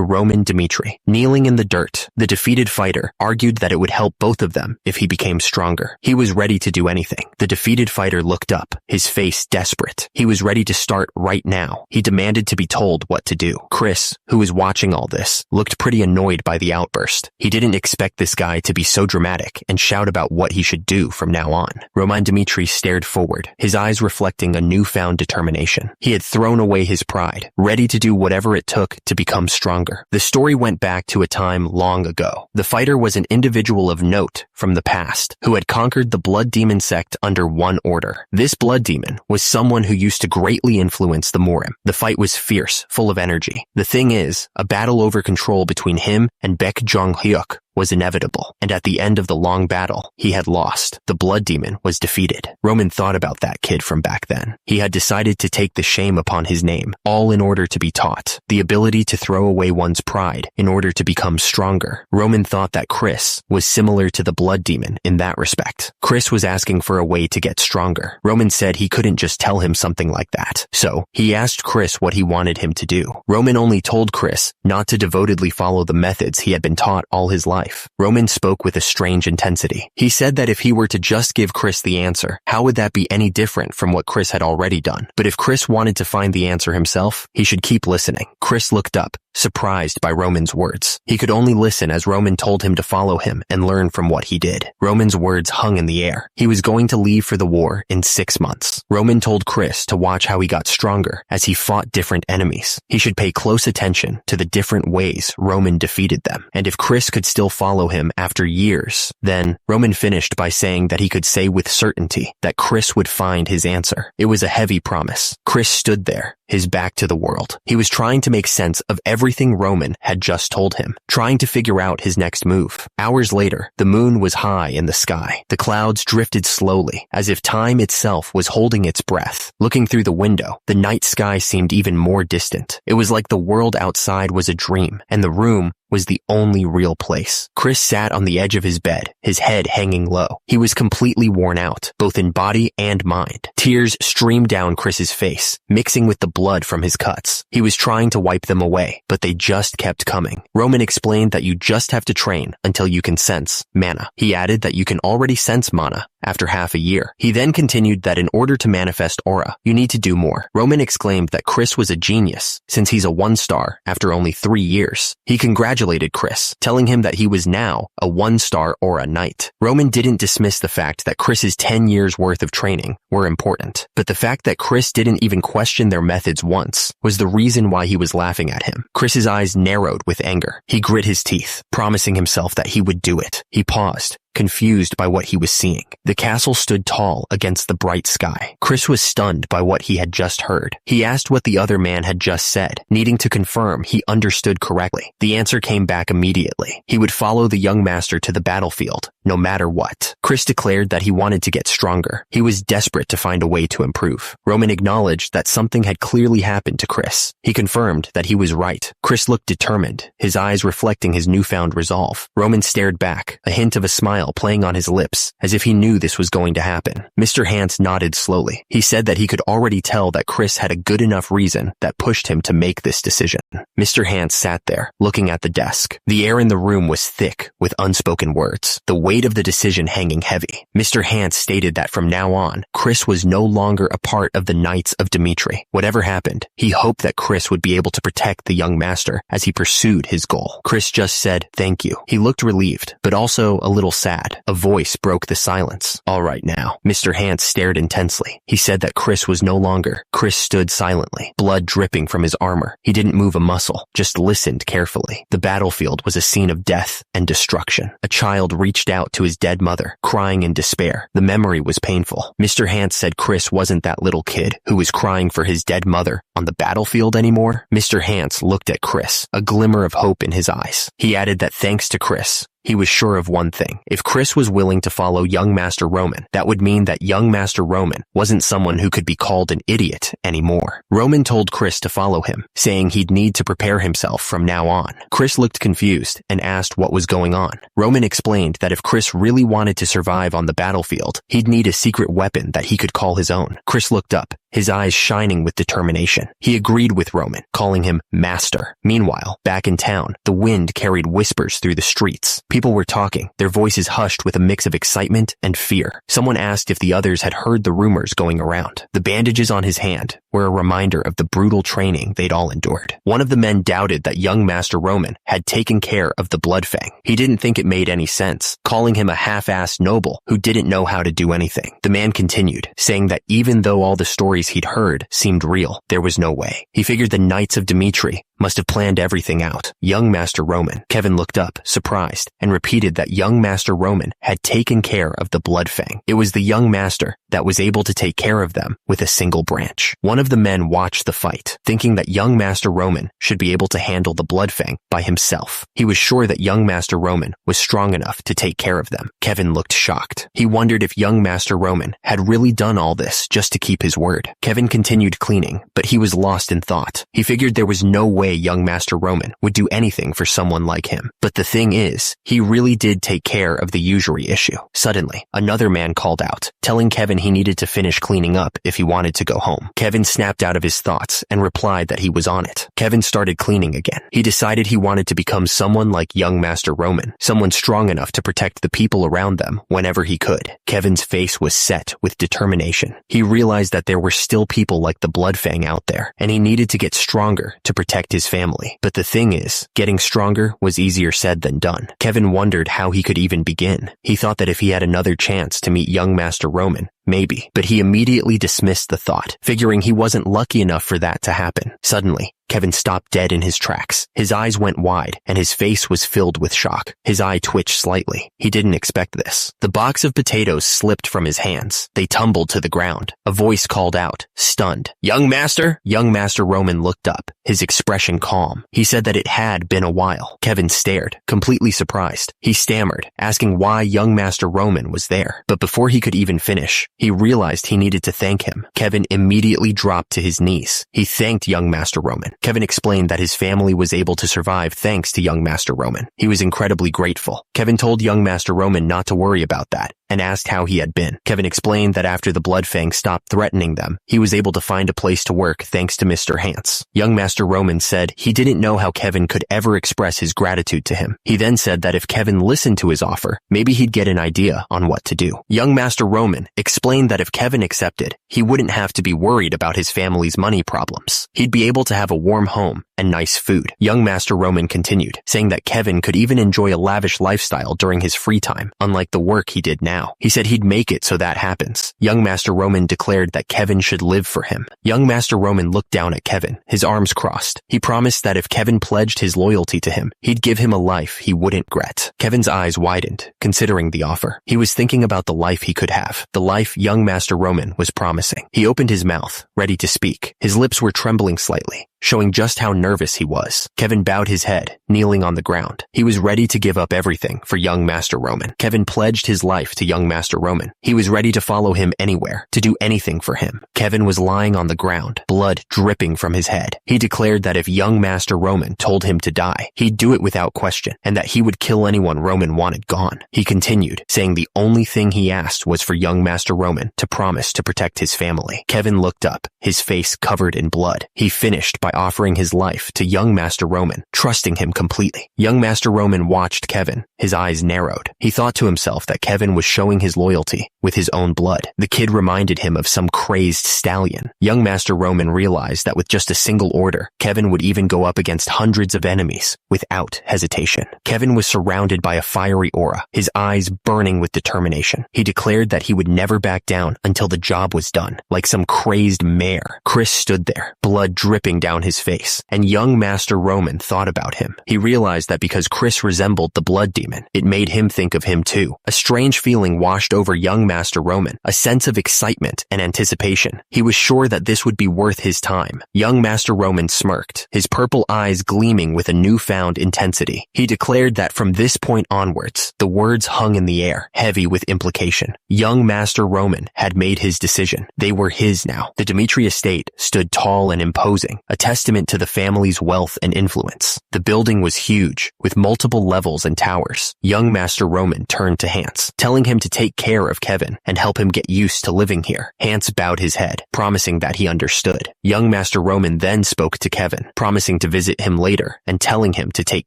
Speaker 1: Roman Dmitri. Kneeling in the dirt, the defeated fighter argued that it would help both of them if he became stronger. He was ready to do anything. The defeated fighter looked up, his face desperate. He was ready to start right now. He demanded to be told what to do. Chris, who was watching all this, looked pretty annoyed by the outburst. He didn't expect this guy to be so dramatic and shout about what he should do from now on. Roman Dmitri stared forward, his eyes reflecting a newfound determination. He had thrown away his pride, ready to do whatever it took to become stronger. The story went back to a time long ago. The fighter was an individual of note from the past who had conquered the blood demon sect under one order. This blood demon was someone who used to greatly influence the Morim. The fight was fierce, full of energy. The thing is, a battle over control between him and Baek Jong-hyuk was inevitable, and at the end of the long battle, he had lost. The blood demon was defeated. Roman thought about that kid from back then. He had decided to take the shame upon his name, all in order to be taught. The ability to throw away one's pride in order to become stronger. Roman thought that Chris was similar to the blood demon in that respect. Chris was asking for a way to get stronger. Roman said he couldn't just tell him something like that. So, he asked Chris what he wanted him to do. Roman only told Chris not to devotedly follow the methods he had been taught all his life. Roman spoke with a strange intensity. He said that if he were to just give Chris the answer, how would that be any different from what Chris had already done? But if Chris wanted to find the answer himself, he should keep listening. Chris looked up, surprised by Roman's words. He could only listen as Roman told him to follow him and learn from what he did. Roman's words hung in the air. He was going to leave for the war in 6 months. Roman told Chris to watch how he got stronger as he fought different enemies. He should pay close attention to the different ways Roman defeated them. And if Chris could still follow him after years, then Roman finished by saying that he could say with certainty that Chris would find his answer. It was a heavy promise. Chris stood there, his back to the world. He was trying to make sense of everything Roman had just told him, trying to figure out his next move. Hours later, the moon was high in the sky. The clouds drifted slowly, as if time itself was holding its breath. Looking through the window, the night sky seemed even more distant. It was like the world outside was a dream, and the room was the only real place. Chris sat on the edge of his bed, his head hanging low. He was completely worn out, both in body and mind. Tears streamed down Chris's face, mixing with the blood from his cuts. He was trying to wipe them away, but they just kept coming. Roman explained that you just have to train until you can sense mana. He added that you can already sense mana after half a year. He then continued that in order to manifest aura, you need to do more. Roman exclaimed that Chris was a genius, since he's a 1-star after only 3 years. He congratulated Chris, telling him that he was now a 1-star aura knight. Roman didn't dismiss the fact that Chris's 10 years worth of training were important, but the fact that Chris didn't even question their methods once was the reason why he was laughing at him. Chris's eyes narrowed with anger. He grit his teeth, promising himself that he would do it. He paused, confused by what he was seeing. The castle stood tall against the bright sky. Chris was stunned by what he had just heard. He asked what the other man had just said, needing to confirm he understood correctly. The answer came back immediately. He would follow the young master to the battlefield, no matter what. Chris declared that he wanted to get stronger. He was desperate to find a way to improve. Roman acknowledged that something had clearly happened to Chris. He confirmed that he was right. Chris looked determined, his eyes reflecting his newfound resolve. Roman stared back, a hint of a smile playing on his lips, as if he knew this was going to happen. Mr. Hans nodded slowly. He said that he could already tell that Chris had a good enough reason that pushed him to make this decision. Mr. Hans sat there, looking at the desk. The air in the room was thick with unspoken words, the weight of the decision hanging heavy. Mr. Hans stated that from now on, Chris was no longer a part of the Knights of Dmitri. Whatever happened, he hoped that Chris would be able to protect the young master as he pursued his goal. Chris just said, "Thank you." He looked relieved, but also a little sad. A voice broke the silence. "All right now." Mr. Hans stared intensely. He said that Chris was no longer. Chris stood silently, blood dripping from his armor. He didn't move a muscle, just listened carefully. The battlefield was a scene of death and destruction. A child reached out to his dead mother, crying in despair. The memory was painful. Mr. Hans said Chris wasn't that little kid who was crying for his dead mother on the battlefield anymore. Mr. Hans looked at Chris, a glimmer of hope in his eyes. He added that thanks to Chris, he was sure of one thing. If Chris was willing to follow young Master Roman, that would mean that young Master Roman wasn't someone who could be called an idiot anymore. Roman told Chris to follow him, saying he'd need to prepare himself from now on. Chris looked confused and asked what was going on. Roman explained that if Chris really wanted to survive on the battlefield, he'd need a secret weapon that he could call his own. Chris looked up, his eyes shining with determination. He agreed with Roman, calling him Master. Meanwhile, back in town, the wind carried whispers through the streets. People were talking, their voices hushed with a mix of excitement and fear. Someone asked if the others had heard the rumors going around. The bandages on his hand were a reminder of the brutal training they'd all endured. One of the men doubted that young Master Roman had taken care of the Bloodfang. He didn't think it made any sense, calling him a half-assed noble who didn't know how to do anything. The man continued, saying that even though all the stories he'd heard seemed real, there was no way. He figured the Knights of Dimitri must have planned everything out. Young Master Roman. Kevin looked up, surprised, and repeated that young Master Roman had taken care of the Bloodfang. It was the young master that was able to take care of them with a single branch. One of the men watched the fight, thinking that young Master Roman should be able to handle the Bloodfang by himself. He was sure that young Master Roman was strong enough to take care of them. Kevin looked shocked. He wondered if young Master Roman had really done all this just to keep his word. Kevin continued cleaning, but he was lost in thought. He figured there was no way young Master Roman would do anything for someone like him. But the thing is, he really did take care of the usury issue. Suddenly, another man called out, telling Kevin he needed to finish cleaning up if he wanted to go home. Kevin snapped out of his thoughts and replied that he was on it. Kevin started cleaning again. He decided he wanted to become someone like young Master Roman, someone strong enough to protect the people around them whenever he could. Kevin's face was set with determination. He realized that there were still people like the Bloodfang out there, and he needed to get stronger to protect his family. But the thing is, getting stronger was easier said than done. Kevin wondered how he could even begin. He thought that if he had another chance to meet young Master Roman, maybe, but he immediately dismissed the thought, figuring he wasn't lucky enough for that to happen. Suddenly, Kevin stopped dead in his tracks. His eyes went wide, and his face was filled with shock. His eye twitched slightly. He didn't expect this. The box of potatoes slipped from his hands. They tumbled to the ground. A voice called out, stunned, "Young Master?" Young Master Roman looked up, his expression calm. He said that it had been a while. Kevin stared, completely surprised. He stammered, asking why young Master Roman was there. But before he could even finish, he realized he needed to thank him. Kevin immediately dropped to his knees. He thanked young Master Roman. Kevin explained that his family was able to survive thanks to young Master Roman. He was incredibly grateful. Kevin told young Master Roman not to worry about that, and asked how he had been. Kevin explained that after the Bloodfang stopped threatening them, he was able to find a place to work thanks to Mr. Hance. Young Master Roman said he didn't know how Kevin could ever express his gratitude to him. He then said that if Kevin listened to his offer, maybe he'd get an idea on what to do. Young Master Roman explained that if Kevin accepted, he wouldn't have to be worried about his family's money problems. He'd be able to have a warm home and nice food. Young Master Roman continued, saying that Kevin could even enjoy a lavish lifestyle during his free time, unlike the work he did now. He said he'd make it so that happens. Young Master Roman declared that Kevin should live for him. Young Master Roman looked down at Kevin, his arms crossed. He promised that if Kevin pledged his loyalty to him, he'd give him a life he wouldn't regret. Kevin's eyes widened, considering the offer. He was thinking about the life he could have, the life young Master Roman was promising. He opened his mouth, ready to speak. His lips were trembling slightly, showing just how nervous he was. Kevin bowed his head, kneeling on the ground. He was ready to give up everything for young Master Roman. Kevin pledged his life to young Master Roman. He was ready to follow him anywhere, to do anything for him. Kevin was lying on the ground, blood dripping from his head. He declared that if young Master Roman told him to die, he'd do it without question, and that he would kill anyone Roman wanted gone. He continued, saying the only thing he asked was for young Master Roman to promise to protect his family. Kevin looked up, his face covered in blood. He finished by offering his life to young Master Roman, trusting him completely. Young Master Roman watched Kevin, his eyes narrowed. He thought to himself that Kevin was showing his loyalty with his own blood. The kid reminded him of some crazed stallion. Young Master Roman realized that with just a single order, Kevin would even go up against hundreds of enemies without hesitation. Kevin was surrounded by a fiery aura, his eyes burning with determination. He declared that he would never back down until the job was done. Like some crazed mare, Chris stood there, blood dripping down his face, and young Master Roman thought about him. He realized that because Chris resembled the blood demon, it made him think of him too. A strange feeling washed over young Master Roman, a sense of excitement and anticipation. He was sure that this would be worth his time. Young Master Roman smirked, his purple eyes gleaming with a newfound intensity. He declared that from this point onwards, the words hung in the air, heavy with implication. Young Master Roman had made his decision. They were his now. The Dimitri estate stood tall and imposing, a testament to the family's wealth and influence. The building was huge, with multiple levels and towers. Young Master Roman turned to Hans, telling him to take care of Kevin and help him get used to living here. Hans bowed his head, promising that he understood. Young Master Roman then spoke to Kevin, promising to visit him later and telling him to take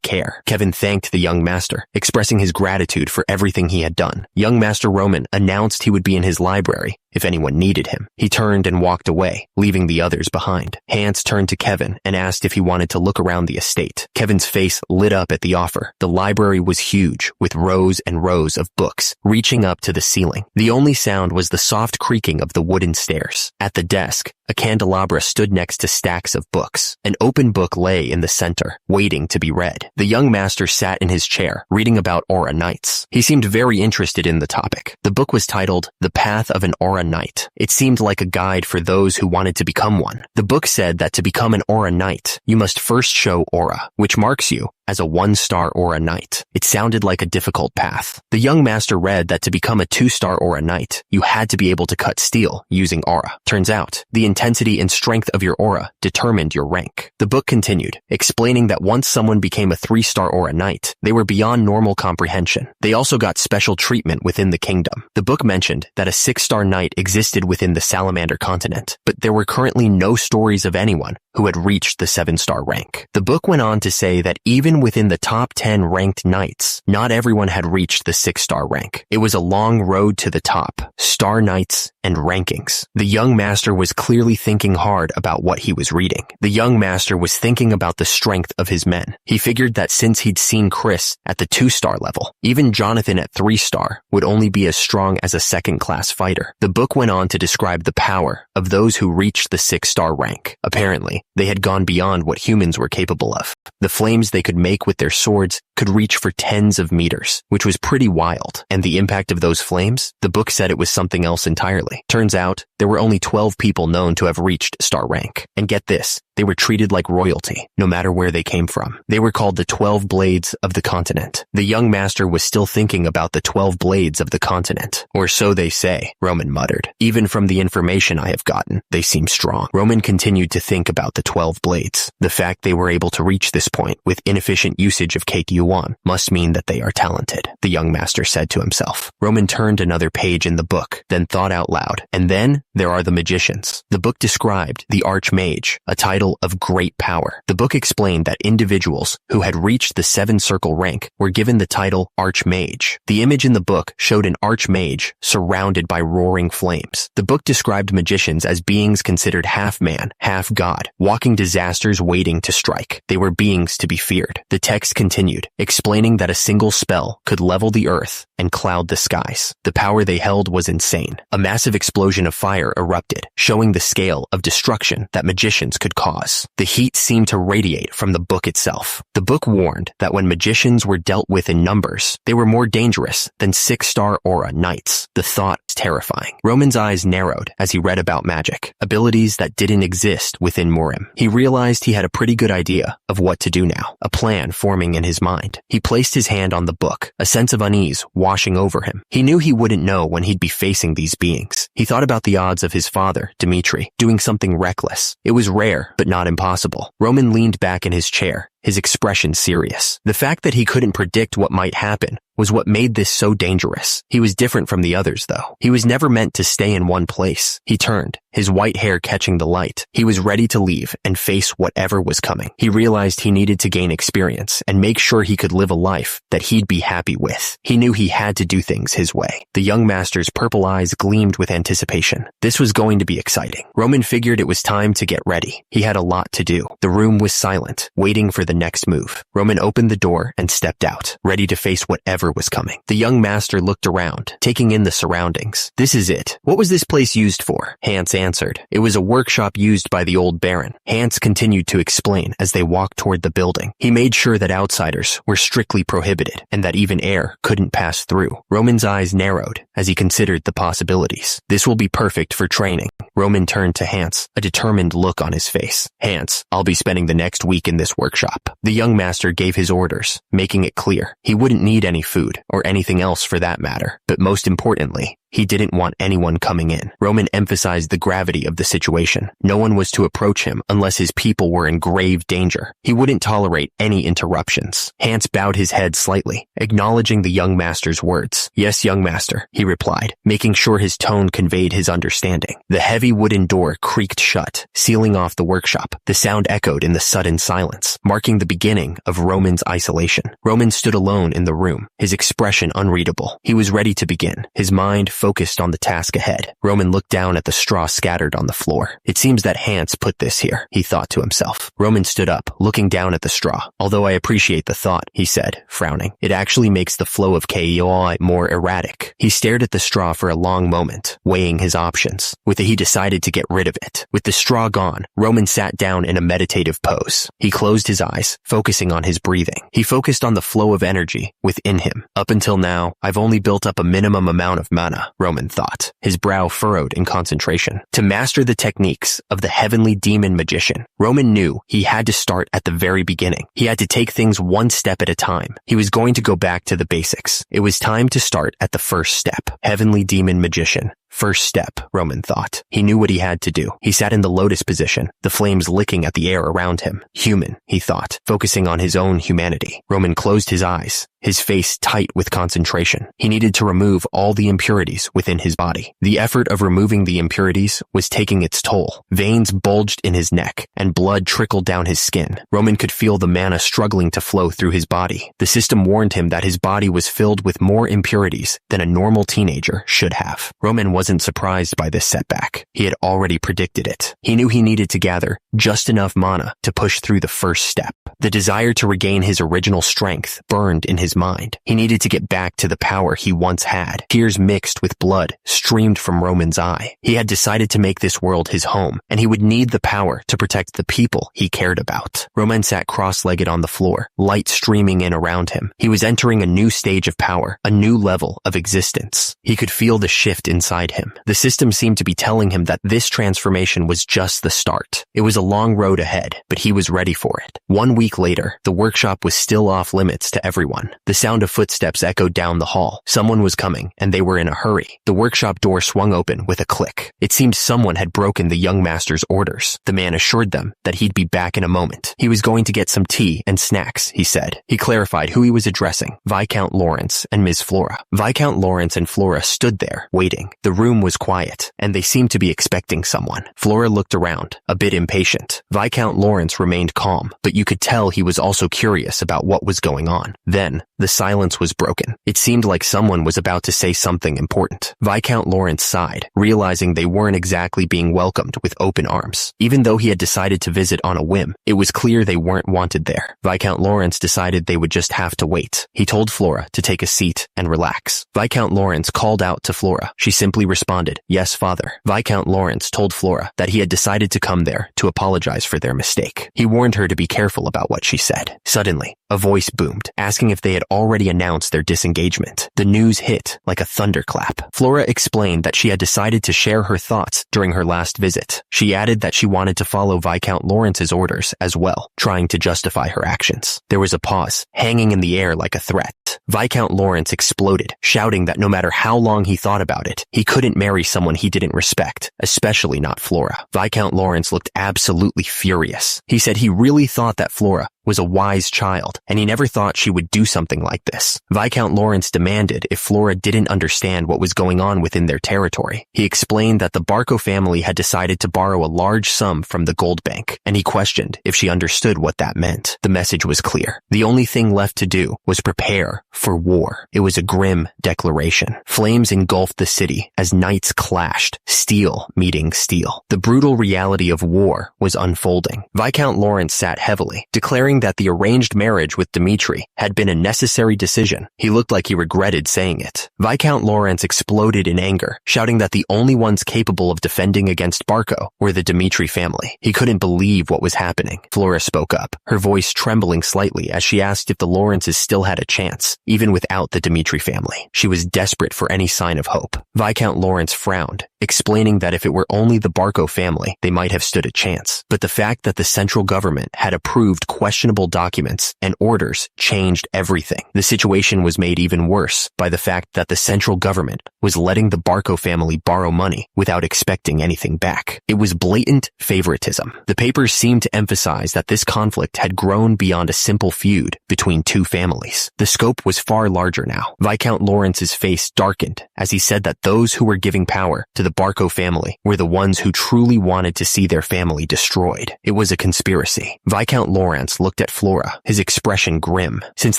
Speaker 1: care. Kevin thanked the young master, expressing his gratitude for everything he had done. Young Master Roman announced he would be in his library if anyone needed him. He turned and walked away, leaving the others behind. Hans turned to Kevin and asked if he wanted to look around the estate. Kevin's face lit up at the offer. The library was huge, with rows and rows of books, reaching up to the ceiling. The only sound was the soft creaking of the wooden stairs. At the desk, a candelabra stood next to stacks of books. An open book lay in the center, waiting to be read. The young master sat in his chair, reading about Aura Knights. He seemed very interested in the topic. The book was titled The Path of an Aura Knight. It seemed like a guide for those who wanted to become one. The book said that to become an Aura Knight, you must first show Aura, which marks you as a 1-star Aura Knight. It sounded like a difficult path. The young master read that to become a 2-star Aura Knight, you had to be able to cut steel using aura. Turns out, the intensity and strength of your aura determined your rank. The book continued, explaining that once someone became a 3-star Aura Knight, they were beyond normal comprehension. They also got special treatment within the kingdom. The book mentioned that a 6-star Knight existed within the Salamander continent, but there were currently no stories of anyone who had reached the 7-star rank. The book went on to say that even within the top 10 ranked knights, not everyone had reached the 6-star rank. It was a long road to the top, star knights and rankings. The young master was clearly thinking hard about what he was reading. The young master was thinking about the strength of his men. He figured that since he'd seen Chris at the 2-star level, even Jonathan at 3-star would only be as strong as a 2nd-class fighter. The book went on to describe the power of those who reached the 6-star rank. Apparently, they had gone beyond what humans were capable of. The flames they could make with their swords could reach for tens of meters, which was pretty wild. And the impact of those flames? The book said it was something else entirely. Turns out, there were only 12 people known to have reached star rank. And get this, they were treated like royalty, no matter where they came from. They were called the 12 Blades of the Continent. The young master was still thinking about the 12 Blades of the Continent. Or so they say, Roman muttered. Even from the information I have gotten, they seem strong. Roman continued to think about the 12 Blades. The fact they were able to reach this point with inefficient usage of Cake Yuan must mean that they are talented, the young master said to himself. Roman turned another page in the book, then thought out loud. And then there are the magicians. The book described the Archmage, a title of great power. The book explained that individuals who had reached the 7-circle rank were given the title Archmage. The image in the book showed an Archmage surrounded by roaring flames. The book described magicians as beings considered half man, half god, walking disasters waiting to strike. They were beings to be feared. The text continued, explaining that a single spell could level the earth and cloud the skies. The power they held was insane. A massive explosion of fire erupted, showing the scale of destruction that magicians could cause. The heat seemed to radiate from the book itself. The book warned that when magicians were dealt with in numbers, they were more dangerous than 6-star Aura Knights. The thought was terrifying. Roman's eyes narrowed as he read about magic, abilities that didn't exist within Murim. He realized he had a pretty good idea of what to do now, a plan forming in his mind. He placed his hand on the book, a sense of unease washing over him. He knew he wouldn't know when he'd be facing these beings. He thought about the odds of his father, Dmitri, doing something reckless. It was rare, but not impossible. Roman leaned back in his chair, his expression serious. The fact that he couldn't predict what might happen was what made this so dangerous. He was different from the others, though. He was never meant to stay in one place. He turned, his white hair catching the light. He was ready to leave and face whatever was coming. He realized he needed to gain experience and make sure he could live a life that he'd be happy with. He knew he had to do things his way. The young master's purple eyes gleamed with anticipation. This was going to be exciting. Roman figured it was time to get ready. He had a lot to do. The room was silent, waiting for the next move. Roman opened the door and stepped out, ready to face whatever was coming. The young master looked around, taking in the surroundings. This is it. What was this place used for? Hans answered. It was a workshop used by the old baron. Hans continued to explain as they walked toward the building. He made sure that outsiders were strictly prohibited and that even air couldn't pass through. Roman's eyes narrowed as he considered the possibilities. This will be perfect for training. Roman turned to Hans, a determined look on his face. Hans, I'll be spending the next week in this workshop. The young master gave his orders, making it clear he wouldn't need any food or anything else for that matter. But most importantly, He didn't want anyone coming in. Roman emphasized the gravity of the situation. No one was to approach him unless his people were in grave danger. He wouldn't tolerate any interruptions. Hans bowed his head slightly, acknowledging the young master's words. "Yes, young master," he replied, making sure his tone conveyed his understanding. The heavy wooden door creaked shut, sealing off the workshop. The sound echoed in the sudden silence, marking the beginning of Roman's isolation. Roman stood alone in the room, his expression unreadable. He was ready to begin, his mind focused on the task ahead. Roman looked down at the straw scattered on the floor. It seems that Hans put this here, he thought to himself. Roman stood up, looking down at the straw. "Although I appreciate the thought," he said, frowning. "It actually makes the flow of KEOI more erratic." He stared at the straw for a long moment, weighing his options. With it, he decided to get rid of it. With the straw gone, Roman sat down in a meditative pose. He closed his eyes, focusing on his breathing. He focused on the flow of energy within him. Up until now, I've only built up a minimum amount of mana, Roman thought, his brow furrowed in concentration. To master the techniques of the heavenly demon magician, Roman knew he had to start at the very beginning. He had to take things one step at a time. He was going to go back to the basics. It was time to start at the first step. Heavenly demon magician. First step, Roman thought. He knew what he had to do. He sat in the lotus position, the flames licking at the air around him. Human, he thought, focusing on his own humanity. Roman closed his eyes, his face tight with concentration. He needed to remove all the impurities within his body. The effort of removing the impurities was taking its toll. Veins bulged in his neck, and blood trickled down his skin. Roman could feel the mana struggling to flow through his body. The system warned him that his body was filled with more impurities than a normal teenager should have. Roman wasn't surprised by this setback. He had already predicted it. He knew he needed to gather just enough mana to push through the first step. The desire to regain his original strength burned in his mind. He needed to get back to the power he once had. Tears mixed with blood streamed from Roman's eye. He had decided to make this world his home, and he would need the power to protect the people he cared about. Roman sat cross-legged on the floor, light streaming in around him. He was entering a new stage of power, a new level of existence. He could feel the shift inside him. The system seemed to be telling him that this transformation was just the start. It was a long road ahead, but he was ready for it. 1 week later, the workshop was still off limits to everyone. The sound of footsteps echoed down the hall. Someone was coming, and they were in a hurry. The workshop door swung open with a click. It seemed someone had broken the young master's orders. The man assured them that he'd be back in a moment. He was going to get some tea and snacks, he said. He clarified who he was addressing, Viscount Lawrence and Ms. Flora. Viscount Lawrence and Flora stood there, waiting. The room was quiet, and they seemed to be expecting someone. Flora looked around, a bit impatient. Viscount Lawrence remained calm, but you could tell he was also curious about what was going on. Then, the silence was broken. It seemed like someone was about to say something important. Viscount Lawrence sighed, realizing they weren't exactly being welcomed with open arms. Even though he had decided to visit on a whim, it was clear they weren't wanted there. Viscount Lawrence decided they would just have to wait. He told Flora to take a seat and relax. Viscount Lawrence called out to Flora. She simply responded, "Yes, father." Viscount Lawrence told Flora that he had decided to come there to apologize for their mistake. He warned her to be careful about what she said. Suddenly, a voice boomed, asking if they had already announced their disengagement. The news hit like a thunderclap. Flora explained that she had decided to share her thoughts during her last visit. She added that she wanted to follow Viscount Lawrence's orders as well, trying to justify her actions. There was a pause, hanging in the air like a threat. Viscount Lawrence exploded, shouting that no matter how long he thought about it, he couldn't marry someone he didn't respect, especially not Flora. Viscount Lawrence looked absolutely furious. He said he really thought that Flora was a wise child, and he never thought she would do something like this. Viscount Lawrence demanded if Flora didn't understand what was going on within their territory. He explained that the Barco family had decided to borrow a large sum from the gold bank, and he questioned if she understood what that meant. The message was clear. The only thing left to do was prepare for war. It was a grim declaration. Flames engulfed the city as knights clashed, steel meeting steel. The brutal reality of war was unfolding. Viscount Lawrence sat heavily, declaring that the arranged marriage with Dimitri had been a necessary decision. He looked like he regretted saying it. Viscount Lawrence exploded in anger, shouting that the only ones capable of defending against Barco were the Dimitri family. He couldn't believe what was happening. Flora spoke up, her voice trembling slightly as she asked if the Lawrences still had a chance, even without the Dimitri family. She was desperate for any sign of hope. Viscount Lawrence frowned, explaining that if it were only the Barco family, they might have stood a chance. But the fact that the central government had approved questionable questionable documents and orders changed everything. The situation was made even worse by the fact that the central government was letting the Barco family borrow money without expecting anything back. It was blatant favoritism. The papers seemed to emphasize that this conflict had grown beyond a simple feud between two families. The scope was far larger now. Viscount Lawrence's face darkened as he said that those who were giving power to the Barco family were the ones who truly wanted to see their family destroyed. It was a conspiracy. Viscount Lawrence looked at Flora, his expression grim. Since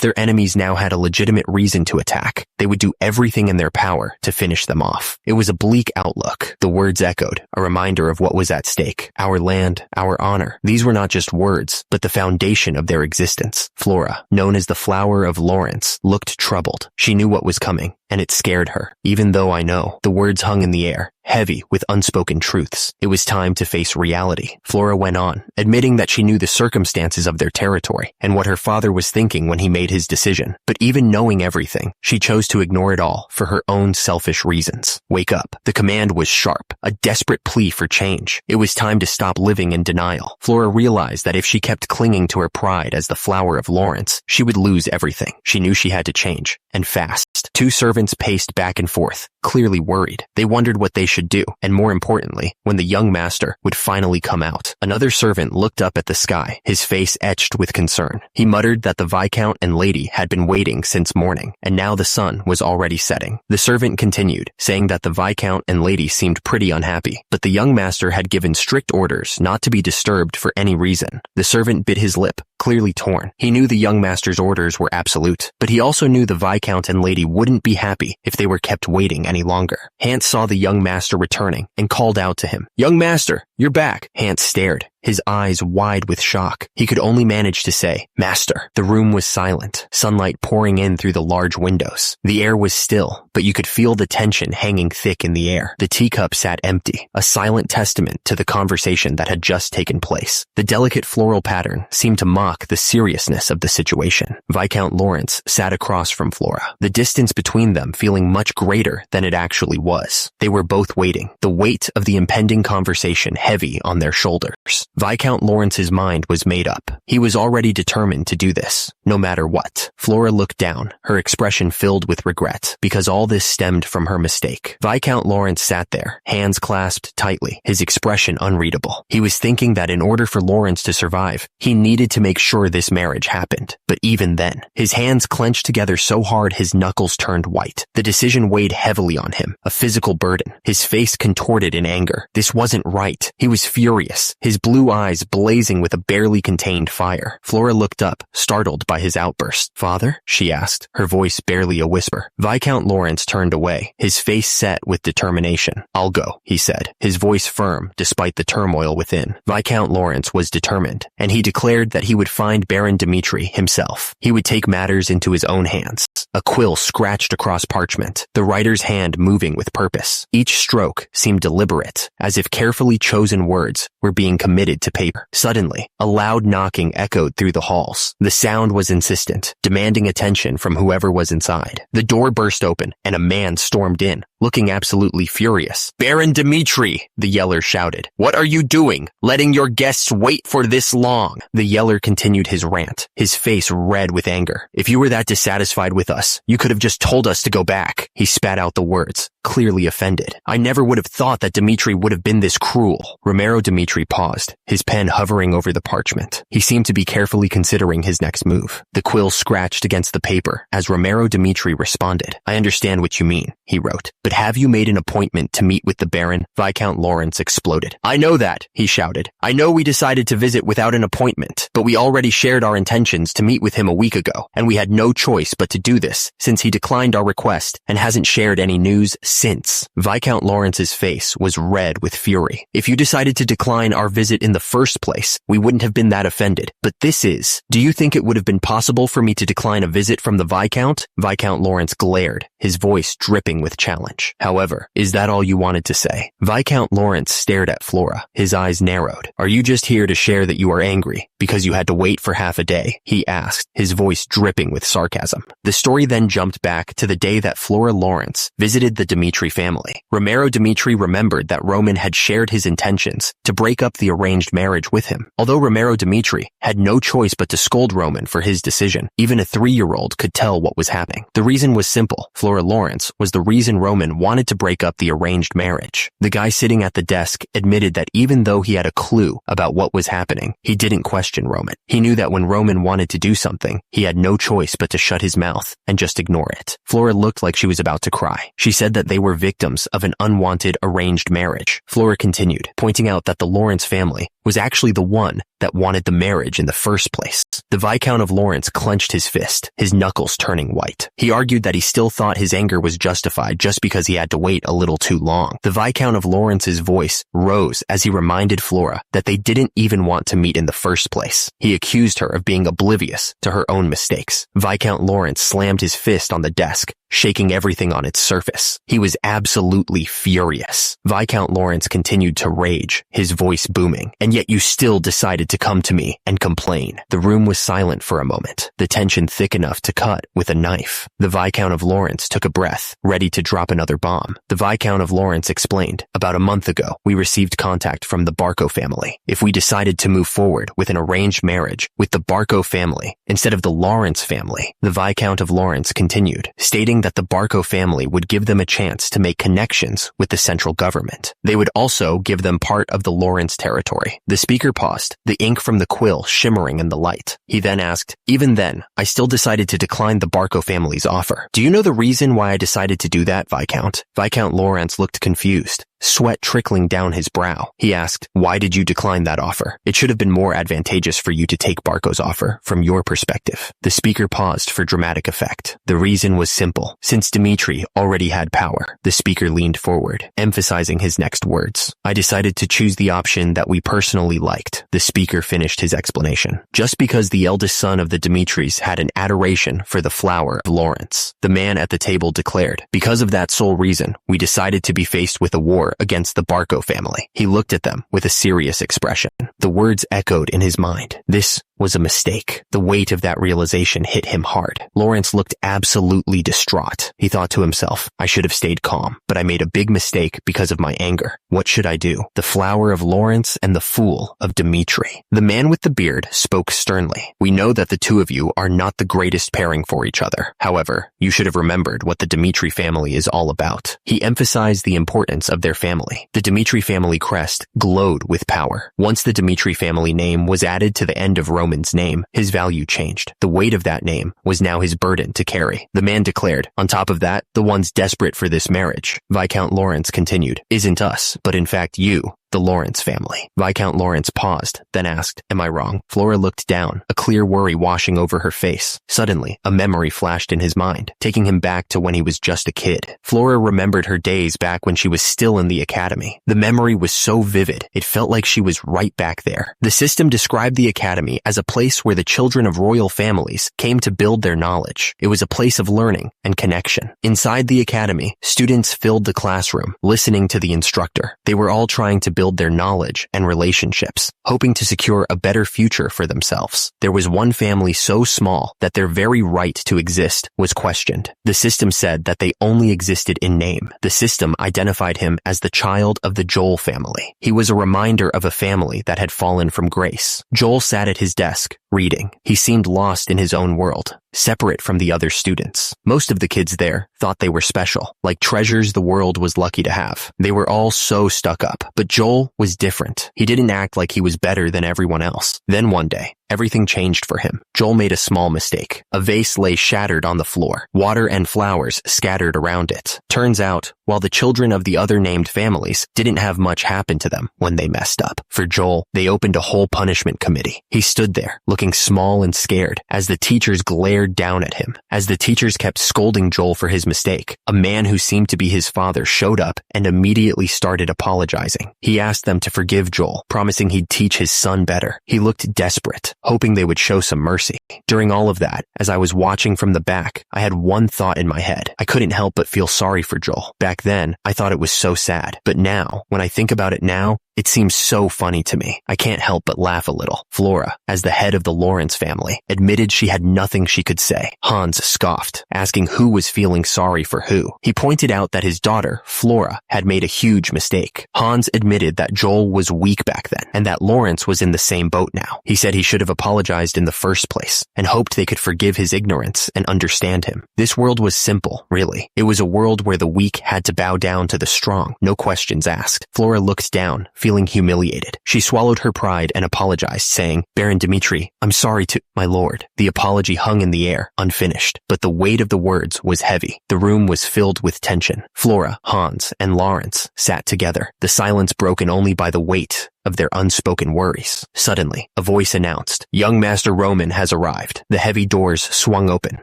Speaker 1: their enemies now had a legitimate reason to attack, they would do everything in their power to finish them off. It was a bleak outlook. The words echoed, a reminder of what was at stake. Our land, our honor. These were not just words, but the foundation of their existence. Flora, known as the Flower of Lawrence, looked troubled. She knew what was coming, and it scared her. Even though I know, the words hung in the air, heavy with unspoken truths. It was time to face reality. Flora went on, admitting that she knew the circumstances of their territory and what her father was thinking when he made his decision. But even knowing everything, she chose to ignore it all for her own selfish reasons. Wake up. The command was sharp, a desperate plea for change. It was time to stop living in denial. Flora realized that if she kept clinging to her pride as the Flower of Lawrence, she would lose everything. She knew she had to change, and fast. Two servants paced back and forth, clearly worried. They wondered what they should do, and more importantly, when the young master would finally come out. Another servant looked up at the sky, his face etched with concern. He muttered that the Viscount and lady had been waiting since morning, and now the sun was already setting. The servant continued, saying that the Viscount and lady seemed pretty unhappy, but the young master had given strict orders not to be disturbed for any reason. The servant bit his lip, clearly torn. He knew the young master's orders were absolute, but he also knew the Viscount and lady wouldn't be happy if they were kept waiting any longer. Hans saw the young master returning and called out to him, "Young master, you're back." Hans stared, his eyes wide with shock. He could only manage to say, "Master." The room was silent, sunlight pouring in through the large windows. The air was still, but you could feel the tension hanging thick in the air. The teacup sat empty, a silent testament to the conversation that had just taken place. The delicate floral pattern seemed to mock the seriousness of the situation. Viscount Lawrence sat across from Flora, the distance between them feeling much greater than it actually was. They were both waiting, the weight of the impending conversation heavy on their shoulders. Viscount Lawrence's mind was made up. He was already determined to do this, no matter what. Flora looked down, her expression filled with regret, because all this stemmed from her mistake. Viscount Lawrence sat there, hands clasped tightly, his expression unreadable. He was thinking that in order for Lawrence to survive, he needed to make sure this marriage happened. But even then, his hands clenched together so hard his knuckles turned white. The decision weighed heavily on him, a physical burden. His face contorted in anger. This wasn't right. He was furious, his blue eyes blazing with a barely contained fire. Flora looked up, startled by his outburst. "Father?" she asked, her voice barely a whisper. Viscount Lawrence turned away, his face set with determination. "I'll go," he said, his voice firm despite the turmoil within. Viscount Lawrence was determined, and he declared that he would find Baron Dmitri himself. He would take matters into his own hands. A quill scratched across parchment, the writer's hand moving with purpose. Each stroke seemed deliberate, as if carefully chosen words were being committed to paper. Suddenly, a loud knocking echoed through the halls. The sound was insistent, demanding attention from whoever was inside. The door burst open, and a man stormed in, looking absolutely furious. "Baron Dmitri!" the yeller shouted. "What are you doing? Letting your guests wait for this long?" The yeller continued his rant, his face red with anger. "If you were that dissatisfied with us, you could have just told us to go back." He spat out the words, clearly offended. "I never would have thought that Dmitri would have been this cruel." Romero Dmitri paused, his pen hovering over the parchment. He seemed to be carefully considering his next move. The quill scratched against the paper as Romero Dmitri responded. "I understand what you mean," he wrote. "But have you made an appointment to meet with the Baron?" Viscount Lawrence exploded. "I know that," he shouted. "I know we decided to visit without an appointment, but we already shared our intentions to meet with him a week ago, and we had no choice but to do this, since he declined our request and hasn't shared any news since." Viscount Lawrence's face was red with fury. "If you decided to decline our visit in the first place, we wouldn't have been that offended. But this is. Do you think it would have been possible for me to decline a visit from the Viscount?" Viscount Lawrence glared, his voice dripping with challenge. "However, is that all you wanted to say?" Viscount Lawrence stared at Flora, his eyes narrowed. "Are you just here to share that you are angry, because you had to wait for half a day?" he asked, his voice dripping with sarcasm. The story then jumped back to the day that Flora Lawrence visited the Dimitri family. Romero Dimitri remembered that Roman had shared his intentions to break up the arranged marriage with him. Although Romero Dimitri had no choice but to scold Roman for his decision, even a 3-year-old could tell what was happening. The reason was simple. Flora Lawrence was the reason Roman wanted to break up the arranged marriage. The guy sitting at the desk admitted that even though he had a clue about what was happening, he didn't question Roman. He knew that when Roman wanted to do something, he had no choice but to shut his mouth and just ignore it. Flora looked like she was about to cry. She said that they were victims of an unwanted arranged marriage. Flora continued, pointing out that the Lawrence family was actually the one that wanted the marriage in the first place. The Viscount of Lawrence clenched his fist, his knuckles turning white. He argued that he still thought his anger was justified just because he had to wait a little too long. The Viscount of Lawrence's voice rose as he reminded Flora that they didn't even want to meet in the first place. He accused her of being oblivious to her own mistakes. Viscount Lawrence slammed his fist on the desk, shaking everything on its surface. He was absolutely furious. Viscount Lawrence continued to rage, his voice booming. "And yet you still decided to come to me and complain." The room was silent for a moment, the tension thick enough to cut with a knife. The Viscount of Lawrence took a breath, ready to drop another bomb. The Viscount of Lawrence explained, "About a month ago, we received contact from the Barco family. If we decided to move forward with an arranged marriage with the Barco family instead of the Lawrence family," the Viscount of Lawrence continued, stating that the Barco family would give them a chance to make connections with the central government. They would also give them part of the Lawrence territory. The speaker paused, the ink from the quill shimmering in the light. He then asked, "Even then, I still decided to decline the Barco family's offer. Do you know the reason why I decided to do that, Viscount?" Viscount Lawrence looked confused, sweat trickling down his brow. He asked, "Why did you decline that offer? It should have been more advantageous for you to take Barco's offer from your perspective." The speaker paused for dramatic effect. The reason was simple. Since Dimitri already had power, the speaker leaned forward, emphasizing his next words. "I decided to choose the option that we personally liked." The speaker finished his explanation. "Just because the eldest son of the Dimitris had an adoration for the flower of Lawrence," the man at the table declared. "Because of that sole reason, we decided to be faced with a war against the Barco family." He looked at them with a serious expression. The words echoed in his mind. This was a mistake. The weight of that realization hit him hard. Lawrence looked absolutely distraught. He thought to himself, "I should have stayed calm, but I made a big mistake because of my anger. What should I do? The flower of Lawrence and the fool of Dimitri." The man with the beard spoke sternly. "We know that the two of you are not the greatest pairing for each other. However, you should have remembered what the Dimitri family is all about." He emphasized the importance of their family. The Dimitri family crest glowed with power. Once the Dimitri family name was added to the end of Roman's name, his value changed. The weight of that name was now his burden to carry. The man declared, "On top of that, the ones desperate for this marriage," Viscount Lawrence continued, "isn't us, but in fact you, the Lawrence family." Viscount Lawrence paused, then asked, "Am I wrong?" Flora looked down, a clear worry washing over her face. Suddenly, a memory flashed in his mind, taking him back to when he was just a kid. Flora remembered her days back when she was still in the academy. The memory was so vivid, it felt like she was right back there. The system described the academy as a place where the children of royal families came to build their knowledge. It was a place of learning and connection. Inside the academy, students filled the classroom, listening to the instructor. They were all trying to build their knowledge and relationships, hoping to secure a better future for themselves. There was one family so small that their very right to exist was questioned. The system said that they only existed in name. The system identified him as the child of the Joel family. He was a reminder of a family that had fallen from grace. Joel sat at his desk, reading. He seemed lost in his own world, separate from the other students. Most of the kids there thought they were special, like treasures the world was lucky to have. They were all so stuck up, but Joel was different. He didn't act like he was better than everyone else. Then one day, everything changed for him. Joel made a small mistake. A vase lay shattered on the floor, water and flowers scattered around it. Turns out, while the children of the other named families didn't have much happen to them when they messed up, for Joel, they opened a whole punishment committee. He stood there, looking small and scared, as the teachers glared down at him. As the teachers kept scolding Joel for his mistake, a man who seemed to be his father showed up and immediately started apologizing. He asked them to forgive Joel, promising he'd teach his son better. He looked desperate, hoping they would show some mercy. During all of that, as I was watching from the back, I had one thought in my head. I couldn't help but feel sorry for Joel. Back then, I thought it was so sad. But now, when I think about it now, It seems so funny to me. I can't help but laugh a little. Flora, as the head of the Lawrence family, admitted she had nothing she could say. Hans scoffed, asking who was feeling sorry for who. He pointed out that his daughter, Flora, had made a huge mistake. Hans admitted that Joel was weak back then, and that Lawrence was in the same boat now. He said he should have apologized in the first place, and hoped they could forgive his ignorance and understand him. This world was simple, really. It was a world where the weak had to bow down to the strong, no questions asked. Flora looked down, feeling humiliated. She swallowed her pride and apologized, saying, "Baron Dmitri, I'm sorry to—" "My lord." The apology hung in the air, unfinished, but the weight of the words was heavy. The room was filled with tension. Flora, Hans, and Lawrence sat together, the silence broken only by the weight of their unspoken worries. Suddenly, a voice announced, "Young Master Roman has arrived." The heavy doors swung open.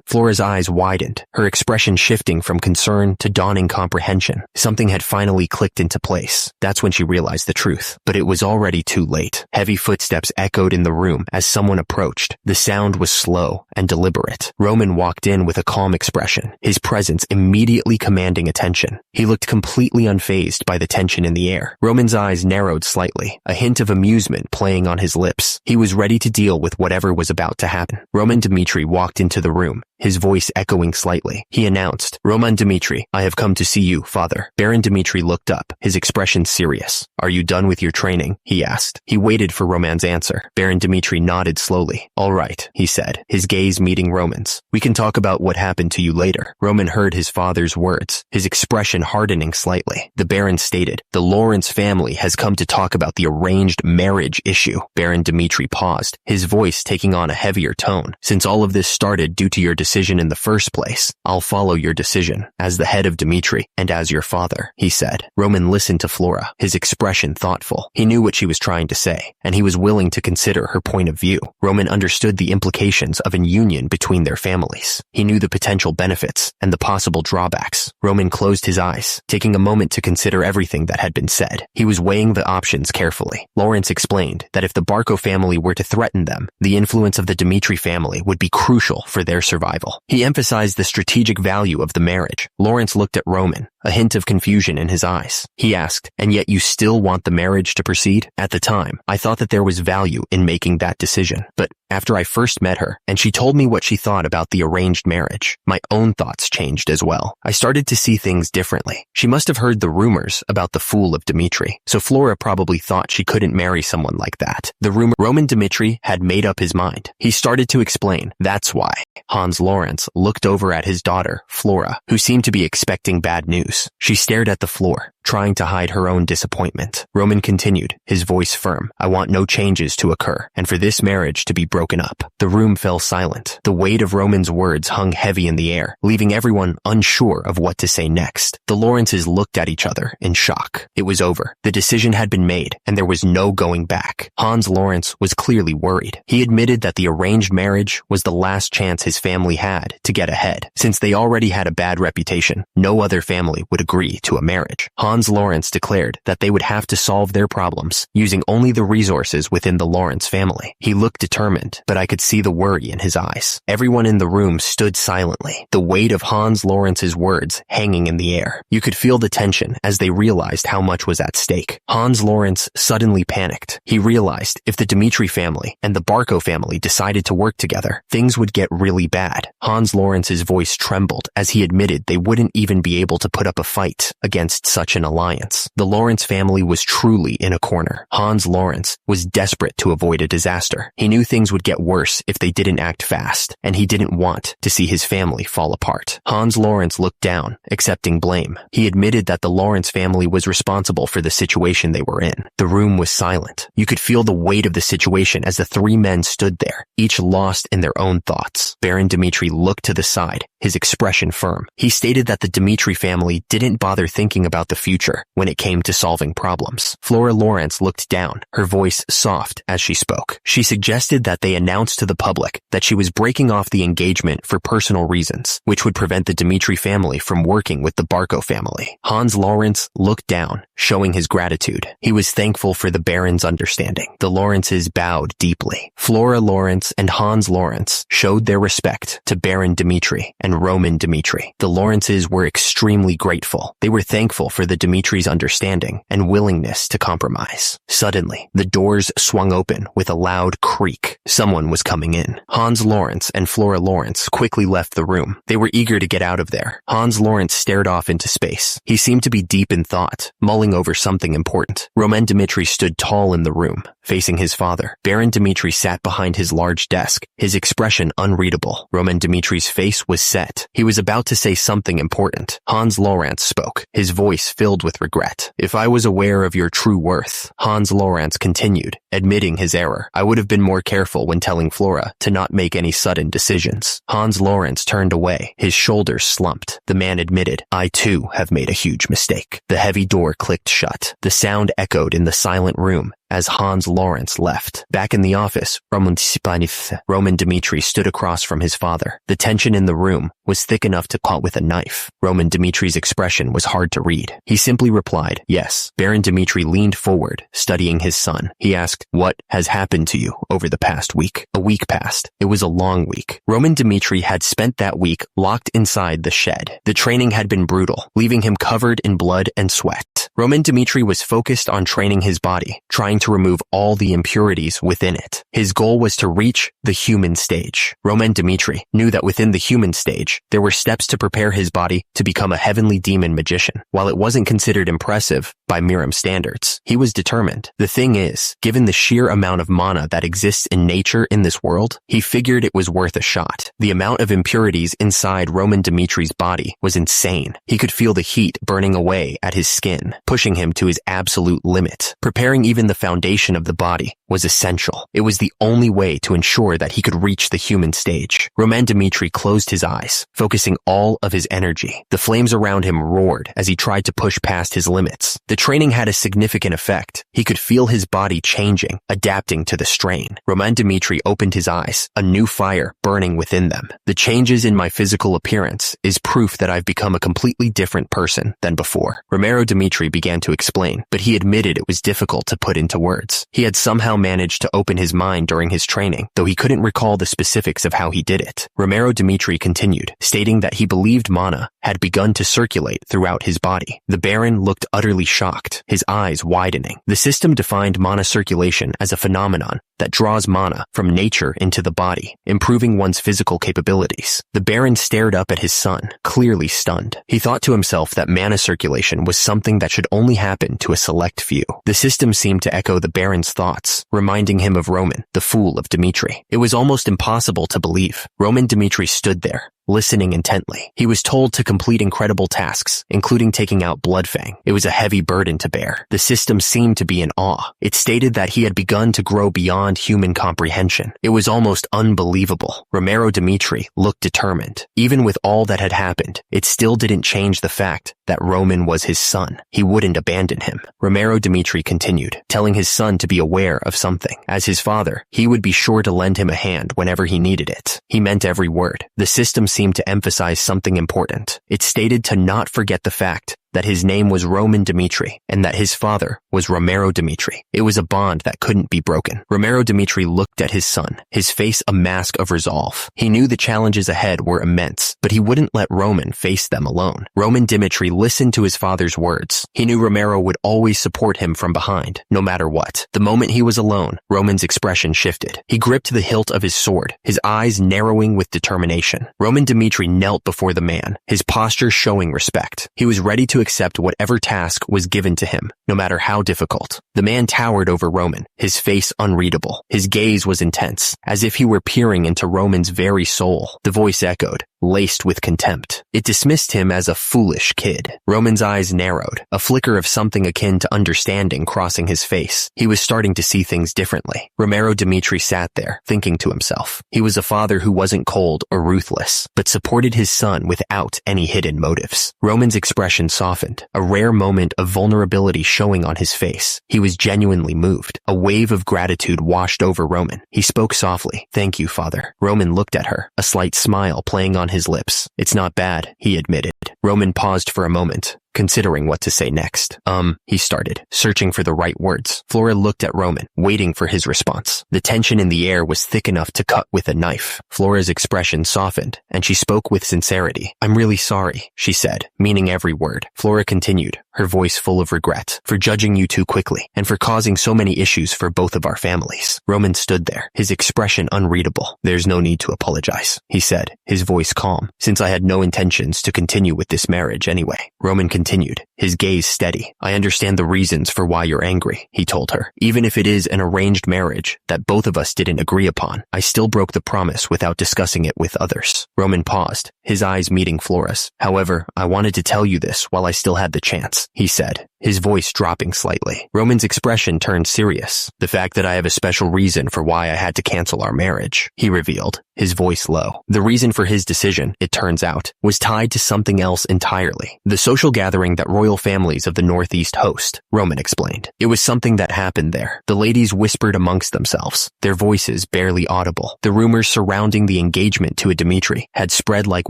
Speaker 1: Flora's eyes widened, her expression shifting from concern to dawning comprehension. Something had finally clicked into place. That's when she realized the truth. But it was already too late. Heavy footsteps echoed in the room as someone approached. The sound was slow and deliberate. Roman walked in with a calm expression, his presence immediately commanding attention. He looked completely unfazed by the tension in the air. Roman's eyes narrowed slightly, a hint of amusement playing on his lips. He was ready to deal with whatever was about to happen. Roman Dmitri walked into the room, his voice echoing slightly. He announced, "Roman Dmitri, I have come to see you, father." Baron Dmitri looked up, his expression serious. "Are you done with your training?" he asked. He waited for Roman's answer. Baron Dmitri nodded slowly. "All right," he said, his gaze meeting Roman's. "We can talk about what happened to you later." Roman heard his father's words, his expression hardening slightly. The Baron stated, "The Lawrence family has come to talk about the arranged marriage issue." Baron Dmitri paused, his voice taking on a heavier tone. "Since all of this started due to your decision in the first place, I'll follow your decision, as the head of Dmitri, and as your father," he said. Roman listened to Flora, his expression thoughtful. He knew what she was trying to say, and he was willing to consider her point of view. Roman understood the implications of an union between their families. He knew the potential benefits and the possible drawbacks. Roman closed his eyes, taking a moment to consider everything that had been said. He was weighing the options carefully. Lawrence explained that if the Barco family were to threaten them, the influence of the Dmitri family would be crucial for their survival. He emphasized the strategic value of the marriage. Lawrence looked at Roman, a hint of confusion in his eyes. He asked, "And yet you still want the marriage to proceed?" "At the time, I thought that there was value in making that decision. But after I first met her, and she told me what she thought about the arranged marriage, my own thoughts changed as well. I started to see things differently. She must have heard the rumors about the fool of Dmitri, so Flora probably thought she couldn't marry someone like that. The rumor Roman Dmitri had made up his mind. He started to explain, "That's why." Hans Lawrence looked over at his daughter, Flora, who seemed to be expecting bad news. She stared at the floor, trying to hide her own disappointment. Roman continued, his voice firm, "I want no changes to occur, and for this marriage to be broken up." The room fell silent. The weight of Roman's words hung heavy in the air, leaving everyone unsure of what to say next. The Lawrences looked at each other in shock. It was over. The decision had been made, and there was no going back. Hans Lawrence was clearly worried. He admitted that the arranged marriage was the last chance his family had to get ahead. Since they already had a bad reputation, no other family would agree to a marriage. Hans Lawrence declared that they would have to solve their problems using only the resources within the Lawrence family. He looked determined, but I could see the worry in his eyes. Everyone in the room stood silently, the weight of Hans Lawrence's words hanging in the air. You could feel the tension as they realized how much was at stake. Hans Lawrence suddenly panicked. He realized if the Dmitri family and the Barco family decided to work together, things would get really bad. Hans Lawrence's voice trembled as he admitted they wouldn't even be able to put up a fight against such an alliance. The Lawrence family was truly in a corner. Hans Lawrence was desperate to avoid a disaster. He knew things would get worse if they didn't act fast, and he didn't want to see his family fall apart. Hans Lawrence looked down, accepting blame. He admitted that the Lawrence family was responsible for the situation they were in. The room was silent. You could feel the weight of the situation as the three men stood there, each lost in their own thoughts. Baron Dmitri looked to the side, his expression firm. He stated that the Dmitri family didn't bother thinking about the future when it came to solving problems. Flora Lawrence looked down, her voice soft as she spoke. She suggested that they announce to the public that she was breaking off the engagement for personal reasons, which would prevent the Dmitri family from working with the Barco family. Hans Lawrence looked down, showing his gratitude. He was thankful for the Baron's understanding. The Lawrences bowed deeply. Flora Lawrence and Hans Lawrence showed their respect to Baron Dmitri and Roman Dmitri. The Lawrences were extremely grateful. They were thankful for the Dimitri's understanding and willingness to compromise. Suddenly, the doors swung open with a loud creak. Someone was coming in. Hans Lawrence and Flora Lawrence quickly left the room. They were eager to get out of there. Hans Lawrence stared off into space. He seemed to be deep in thought, mulling over something important. Roman Dimitri stood tall in the room, facing his father. Baron Dimitri sat behind his large desk, his expression unreadable. Roman Dimitri's face was set. He was about to say something important. Hans Lawrence spoke, his voice filled with regret. "If I was aware of your true worth," Hans Lawrence continued, admitting his error, "I would have been more careful when telling Flora to not make any sudden decisions." Hans Lawrence turned away, his shoulders slumped. The man admitted, "I too have made a huge mistake." The heavy door clicked shut. The sound echoed in the silent room as Hans Lawrence left. Back in the office, Roman Dimitri stood across from his father. The tension in the room was thick enough to cut with a knife. Roman Dimitri's expression was hard to read. He simply replied, "Yes." Baron Dimitri leaned forward, studying his son. He asked, "What has happened to you over the past week?" A week passed. It was a long week. Roman Dimitri had spent that week locked inside the shed. The training had been brutal, leaving him covered in blood and sweat. Roman Dimitri was focused on training his body, trying to remove all the impurities within it. His goal was to reach the human stage. Roman Dimitri knew that within the human stage, there were steps to prepare his body to become a heavenly demon magician. While it wasn't considered impressive by Miram standards, he was determined. The thing is, given the sheer amount of mana that exists in nature in this world, he figured it was worth a shot. The amount of impurities inside Roman Dimitri's body was insane. He could feel the heat burning away at his skin, pushing him to his absolute limit. Preparing even the foundation of the body was essential. It was the only way to ensure that he could reach the human stage. Roman Dimitri closed his eyes, focusing all of his energy. The flames around him roared as he tried to push past his limits. The training had a significant effect. He could feel his body changing, adapting to the strain. Roman Dimitri opened his eyes, a new fire burning within them. "The changes in my physical appearance is proof that I've become a completely different person than before." Romero Dimitri began to explain, but he admitted it was difficult to put into words. He had somehow managed to open his mind during his training, though he couldn't recall the specifics of how he did it. Romero Dimitri continued, stating that he believed mana had begun to circulate throughout his body. The Baron looked utterly shocked, his eyes widening. The system defined mana circulation as a phenomenon that draws mana from nature into the body, improving one's physical capabilities. The Baron stared up at his son, clearly stunned. He thought to himself that mana circulation was something that should only happen to a select few. The system seemed to echo the Baron's thoughts, reminding him of Roman, the fool of Dimitri. It was almost impossible to believe. Roman Dimitri stood there, listening intently. He was told to complete incredible tasks, including taking out Bloodfang. It was a heavy burden to bear. The system seemed to be in awe. It stated that he had begun to grow beyond human comprehension. It was almost unbelievable. Romero Dimitri looked determined. Even with all that had happened, it still didn't change the fact that Roman was his son. He wouldn't abandon him. Romero Dimitri continued, telling his son to be aware of something. As his father, he would be sure to lend him a hand whenever he needed it. He meant every word. The system seemed to emphasize something important. It stated to not forget the fact that his name was Roman Dimitri and that his father was Romero Dimitri. It was a bond that couldn't be broken. Romero Dimitri looked at his son, his face a mask of resolve. He knew the challenges ahead were immense, but he wouldn't let Roman face them alone. Roman Dimitri listened to his father's words. He knew Romero would always support him from behind, no matter what. The moment he was alone, Roman's expression shifted. He gripped the hilt of his sword, his eyes narrowing with determination. Roman Dimitri knelt before the man, his posture showing respect. He was ready to accept whatever task was given to him, no matter how difficult. The man towered over Roman, his face unreadable. His gaze was intense, as if he were peering into Roman's very soul. The voice echoed, laced with contempt. It dismissed him as a foolish kid. Roman's eyes narrowed, a flicker of something akin to understanding crossing his face. He was starting to see things differently. Romero Dimitri sat there, thinking to himself. He was a father who wasn't cold or ruthless, but supported his son without any hidden motives. Roman's expression softened, a rare moment of vulnerability showing on his face. He was genuinely moved. A wave of gratitude washed over Roman. He spoke softly. "Thank you, father." Roman looked at her, a slight smile playing on his lips. "It's not bad," he admitted. Roman paused for a moment, considering what to say next. He started, searching for the right words. Flora looked at Roman, waiting for his response. The tension in the air was thick enough to cut with a knife. Flora's expression softened, and she spoke with sincerity. "I'm really sorry," she said, meaning every word. Flora continued, her voice full of regret, "for judging you too quickly, and for causing so many issues for both of our families." Roman stood there, his expression unreadable. "There's no need to apologize," he said, his voice calm, "since I had no intentions to continue with this marriage anyway." Roman continued, his gaze steady. "I understand the reasons for why you're angry," he told her. "Even if it is an arranged marriage that both of us didn't agree upon, I still broke the promise without discussing it with others." Roman paused, his eyes meeting Flora's. "However, I wanted to tell you this while I still had the chance," he said, his voice dropping slightly. Roman's expression turned serious. "The fact that I have a special reason for why I had to cancel our marriage," he revealed, his voice low. The reason for his decision, it turns out, was tied to something else entirely. The social gathering that royal families of the Northeast host, Roman explained. It was something that happened there. The ladies whispered amongst themselves, their voices barely audible. The rumors surrounding the engagement to a Dimitri had spread like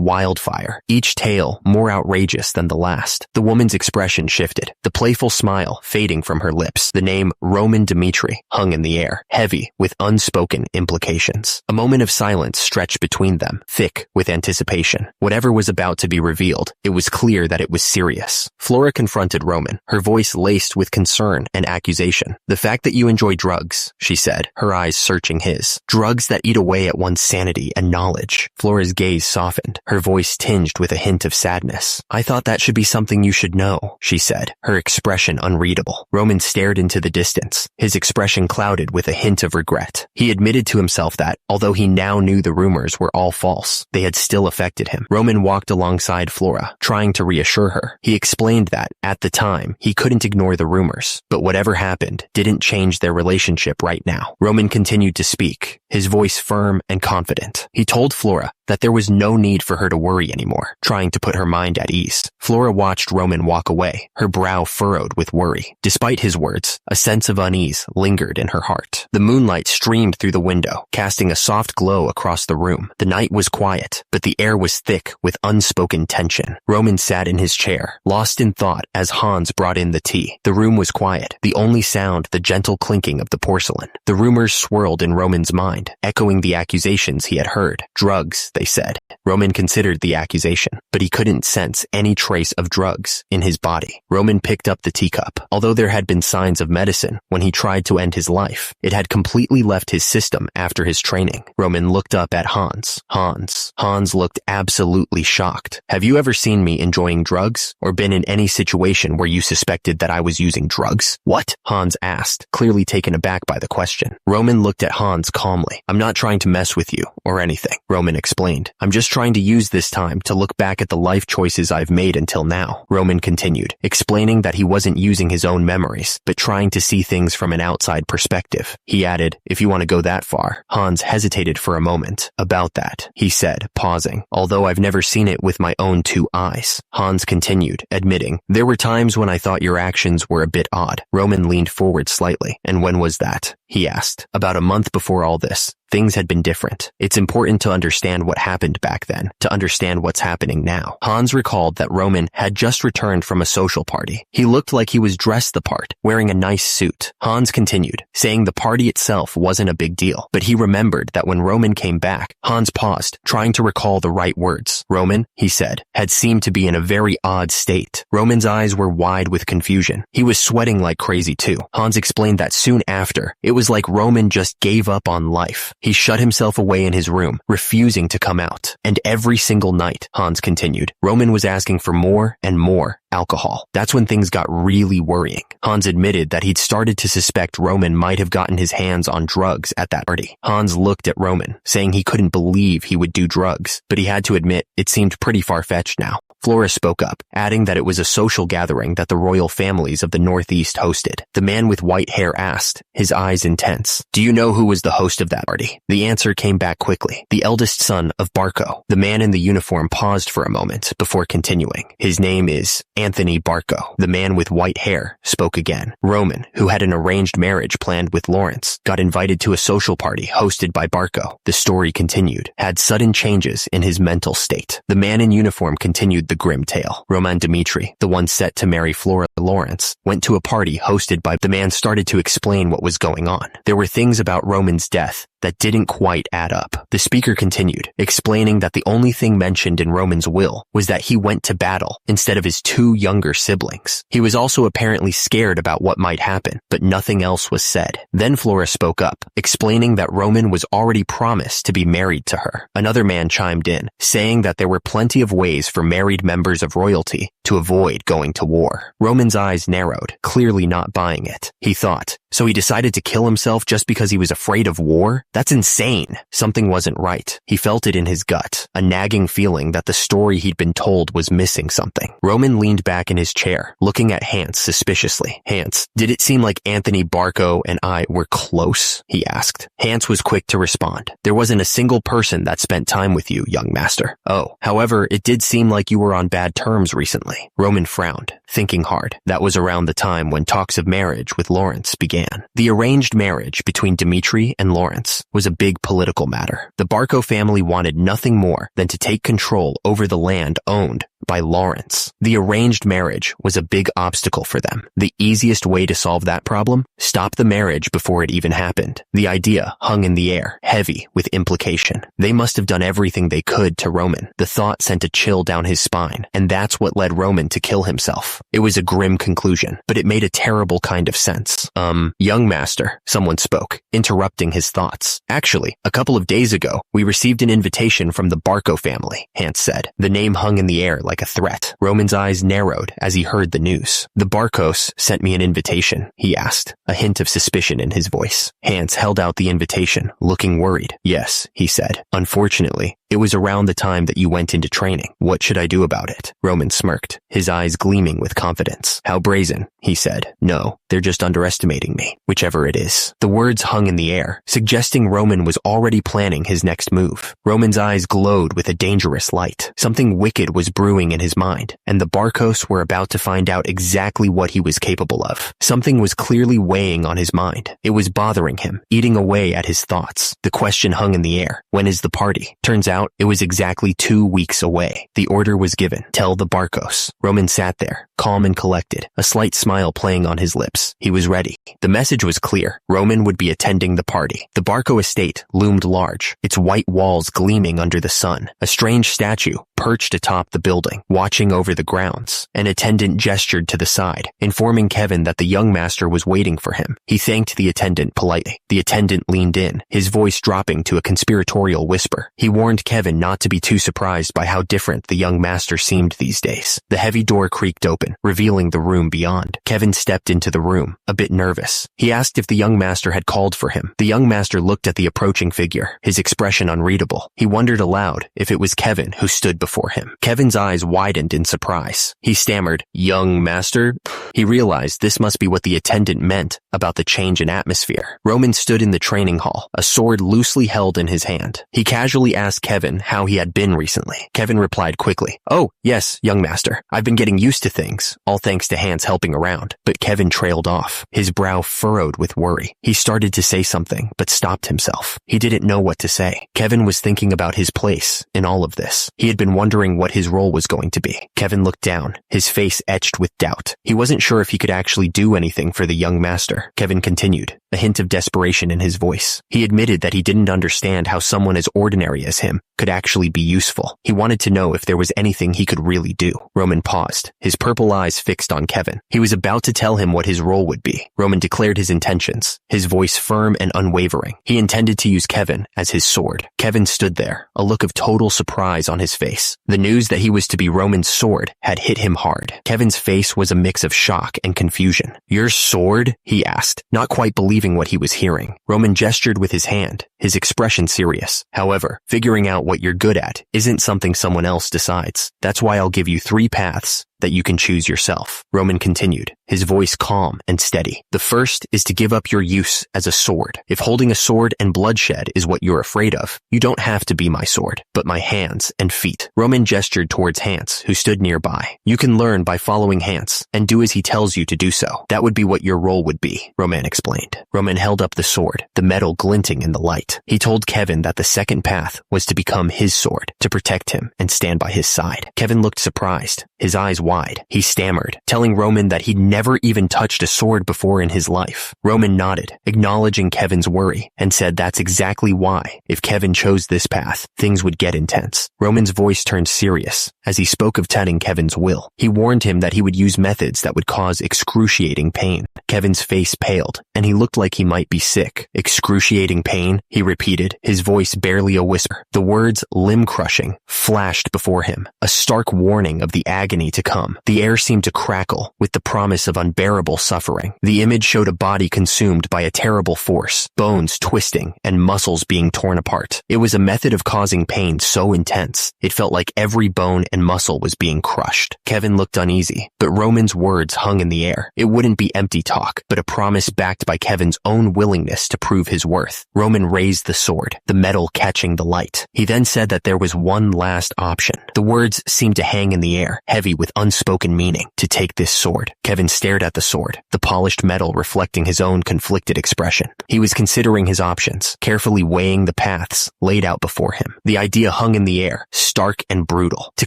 Speaker 1: wildfire, each tale more outrageous than the last. The woman's expression shifted, the playful smile fading from her lips. The name Roman Dimitri hung in the air, heavy with unspoken implications. A moment of silence stretched between them, thick with anticipation. Whatever was about to be revealed, it was clear that it was serious. Flora confronted Roman, her voice laced with concern and accusation. "The fact that you enjoy drugs," she said, her eyes searching his. "Drugs that eat away at one's sanity and knowledge." Flora's gaze softened, her voice tinged with a hint of sadness. "I thought that should be something you should know," she said, her expression unreadable. Roman stared into the distance, his expression clouded with a hint of regret. He admitted to himself that, although he now knew the rumors were all false, they had still affected him. Roman walked alongside Flora, trying to reassure her. He explained that, at the time, he couldn't ignore the rumors, but whatever happened didn't change their relationship right now. Roman continued to speak, his voice firm and confident. He told Flora that there was no need for her to worry anymore, trying to put her mind at ease. Flora watched Roman walk away, her brow furrowed with worry. Despite his words, a sense of unease lingered in her heart. The moonlight streamed through the window, casting a soft glow across the room. The night was quiet, but the air was thick with unspoken tension. Roman sat in his chair, lost in thought as Hans brought in the tea. The room was quiet, the only sound the gentle clinking of the porcelain. The rumors swirled in Roman's mind, echoing the accusations he had heard. Drugs, they said. Roman considered the accusation, but he couldn't sense any trace of drugs in his body. Roman picked up the teacup. Although there had been signs of medicine when he tried to end his life, it had completely left his system after his training. Roman looked up at Hans. Hans looked absolutely shocked. "Have you ever seen me enjoying drugs, or been in any situation where you suspected that I was using drugs?" "What?" Hans asked, clearly taken aback by the question. Roman looked at Hans calmly. "I'm not trying to mess with you, or anything," Roman explained. "I'm just trying to use this time to look back at the life choices I've made until now." Roman continued, explaining that he wasn't using his own memories, but trying to see things from an outside perspective. He added, "If you want to go that far." Hans hesitated for a moment. "About that," he said, pausing, "although I've never seen it with my own two eyes." Hans continued, admitting, "There were times when I thought your actions were a bit odd." Roman leaned forward slightly. "And when was that?" he asked. "About a month before all this. Things had been different. It's important to understand what happened back then, to understand what's happening now." Hans recalled that Roman had just returned from a social party. He looked like he was dressed the part, wearing a nice suit. Hans continued, saying the party itself wasn't a big deal, but he remembered that when Roman came back, Hans paused, trying to recall the right words. Roman, he said, had seemed to be in a very odd state. Roman's eyes were wide with confusion. He was sweating like crazy too. Hans explained that soon after, it was like Roman just gave up on life. He shut himself away in his room, refusing to come out. And every single night, Hans continued, Roman was asking for more and more alcohol. That's when things got really worrying. Hans admitted that he'd started to suspect Roman might have gotten his hands on drugs at that party. Hans looked at Roman, saying he couldn't believe he would do drugs, but he had to admit it seemed pretty far-fetched now. Flora spoke up, adding that it was a social gathering that the royal families of the Northeast hosted. The man with white hair asked, his eyes intense, "Do you know who was the host of that party?" The answer came back quickly. The eldest son of Barco. The man in the uniform paused for a moment before continuing. "His name is Anthony Barco." The man with white hair spoke again. Roman, who had an arranged marriage planned with Lawrence, got invited to a social party hosted by Barco. The story continued, had sudden changes in his mental state. The man in uniform continued the the grim tale. Roman Dmitri, the one set to marry Flora Lawrence, went to a party hosted by the man started to explain what was going on. There were things about Roman's death that didn't quite add up. The speaker continued, explaining that the only thing mentioned in Roman's will was that he went to battle instead of his two younger siblings. He was also apparently scared about what might happen, but nothing else was said. Then Flora spoke up, explaining that Roman was already promised to be married to her. Another man chimed in, saying that there were plenty of ways for married members of royalty to avoid going to war. Roman's eyes narrowed, clearly not buying it. He thought, so he decided to kill himself just because he was afraid of war? That's insane. Something wasn't right. He felt it in his gut, a nagging feeling that the story he'd been told was missing something. Roman leaned back in his chair, looking at Hans suspiciously. Hans, did it seem like Anthony Barco and I were close? He asked. Hans was quick to respond. There wasn't a single person that spent time with you, young master. Oh, however, it did seem like you were on bad terms recently. Roman frowned, thinking hard. That was around the time when talks of marriage with Lawrence began. The arranged marriage between Dmitri and Lawrence was a big political matter. The Barco family wanted nothing more than to take control over the land owned by Lawrence. The arranged marriage was a big obstacle for them. The easiest way to solve that problem? Stop the marriage before it even happened. The idea hung in the air, heavy with implication. They must have done everything they could to Roman. The thought sent a chill down his spine, and that's what led Roman to kill himself. It was a grim conclusion, but it made a terrible kind of sense. Young master, someone spoke, interrupting his thoughts. Actually, a couple of days ago, we received an invitation from the Barco family, Hans said. The name hung in the air like a threat. Roman's eyes narrowed as he heard the news. The Barcos sent me an invitation, he asked, a hint of suspicion in his voice. Hans held out the invitation, looking worried. Yes, he said. Unfortunately, it was around the time that you went into training. What should I do about it? Roman smirked, his eyes gleaming with confidence. How brazen, he said. No, they're just underestimating me, whichever it is. The words hung in the air, suggesting Roman was already planning his next move. Roman's eyes glowed with a dangerous light. Something wicked was brewing in his mind, and the Barcos were about to find out exactly what he was capable of. Something was clearly weighing on his mind. It was bothering him, eating away at his thoughts. The question hung in the air. When is the party? Turns out it was exactly 2 weeks away. The order was given. Tell the Barcos. Roman sat there, calm and collected, a slight smile playing on his lips. He was ready. The message was clear. Roman would be attending the party. The Barco estate loomed large, its white walls gleaming under the sun. A strange statue perched atop the building, watching over the grounds. An attendant gestured to the side, informing Kevin that the young master was waiting for him. He thanked the attendant politely. The attendant leaned in, his voice dropping to a conspiratorial whisper. He warned Kevin not to be too surprised by how different the young master seemed these days. The heavy door creaked open, revealing the room beyond. Kevin stepped into the room, a bit nervous. He asked if the young master had called for him. The young master looked at the approaching figure, his expression unreadable. He wondered aloud if it was Kevin who stood before him. Kevin's eyes widened in surprise. He stammered, "Young master?" He realized this must be what the attendant meant about the change in atmosphere. Roman stood in the training hall, a sword loosely held in his hand. He casually asked Kevin how he had been recently. Kevin replied quickly, "Oh, yes, young master. I've been getting used to things, all thanks to Hans helping around." But Kevin trailed off, his brow furrowed with worry. He started to say something, but stopped himself. He didn't know what to say. Kevin was thinking about his place in all of this. He had been wondering what his role was going to be. Kevin looked down, his face etched with doubt. He wasn't sure if he could actually do anything for the young master. Kevin continued, a hint of desperation in his voice. He admitted that he didn't understand how someone as ordinary as him could actually be useful. He wanted to know if there was anything he could really do. Roman paused, his purple eyes fixed on Kevin. He was about to tell him what his role would be. Roman declared his intentions, his voice firm and unwavering. He intended to use Kevin as his sword. Kevin stood there, a look of total surprise on his face. The news that he was to be Roman's sword had hit him hard. Kevin's face was a mix of shock and confusion. "Your sword?" he asked, not quite believing what he was hearing. Roman gestured with his hand, his expression serious. "However, figuring out what you're good at isn't something someone else decides. That's why I'll give you 3 paths that you can choose yourself. Roman continued, his voice calm and steady. The first is to give up your use as a sword. If holding a sword and bloodshed is what you're afraid of, you don't have to be my sword, but my hands and feet. Roman gestured towards Hans, who stood nearby. You can learn by following Hans and do as he tells you to do so. That would be what your role would be, Roman explained. Roman held up the sword, the metal glinting in the light. He told Kevin that the second path was to become his sword, to protect him and stand by his side. Kevin looked surprised, his eyes wide. He stammered, telling Roman that he'd never even touched a sword before in his life. Roman nodded, acknowledging Kevin's worry, and said that's exactly why, if Kevin chose this path, things would get intense. Roman's voice turned serious as he spoke of telling Kevin's will. He warned him that he would use methods that would cause excruciating pain. Kevin's face paled, and he looked like he might be sick. Excruciating pain, he repeated, his voice barely a whisper. The words limb-crushing flashed before him, a stark warning of the agony to come. The air seemed to crackle with the promise of unbearable suffering. The image showed a body consumed by a terrible force, bones twisting and muscles being torn apart. It was a method of causing pain so intense, it felt like every bone and muscle was being crushed. Kevin looked uneasy, but Roman's words hung in the air. It wouldn't be empty talk, but a promise backed by Kevin's own willingness to prove his worth. Roman raised the sword, the metal catching the light. He then said that there was one last option. The words seemed to hang in the air, heavy with unspoken meaning, to take this sword. Kevin stared at the sword, the polished metal reflecting his own conflicted expression. He was considering his options, carefully weighing the paths laid out before him. The idea hung in the air, stark and brutal, to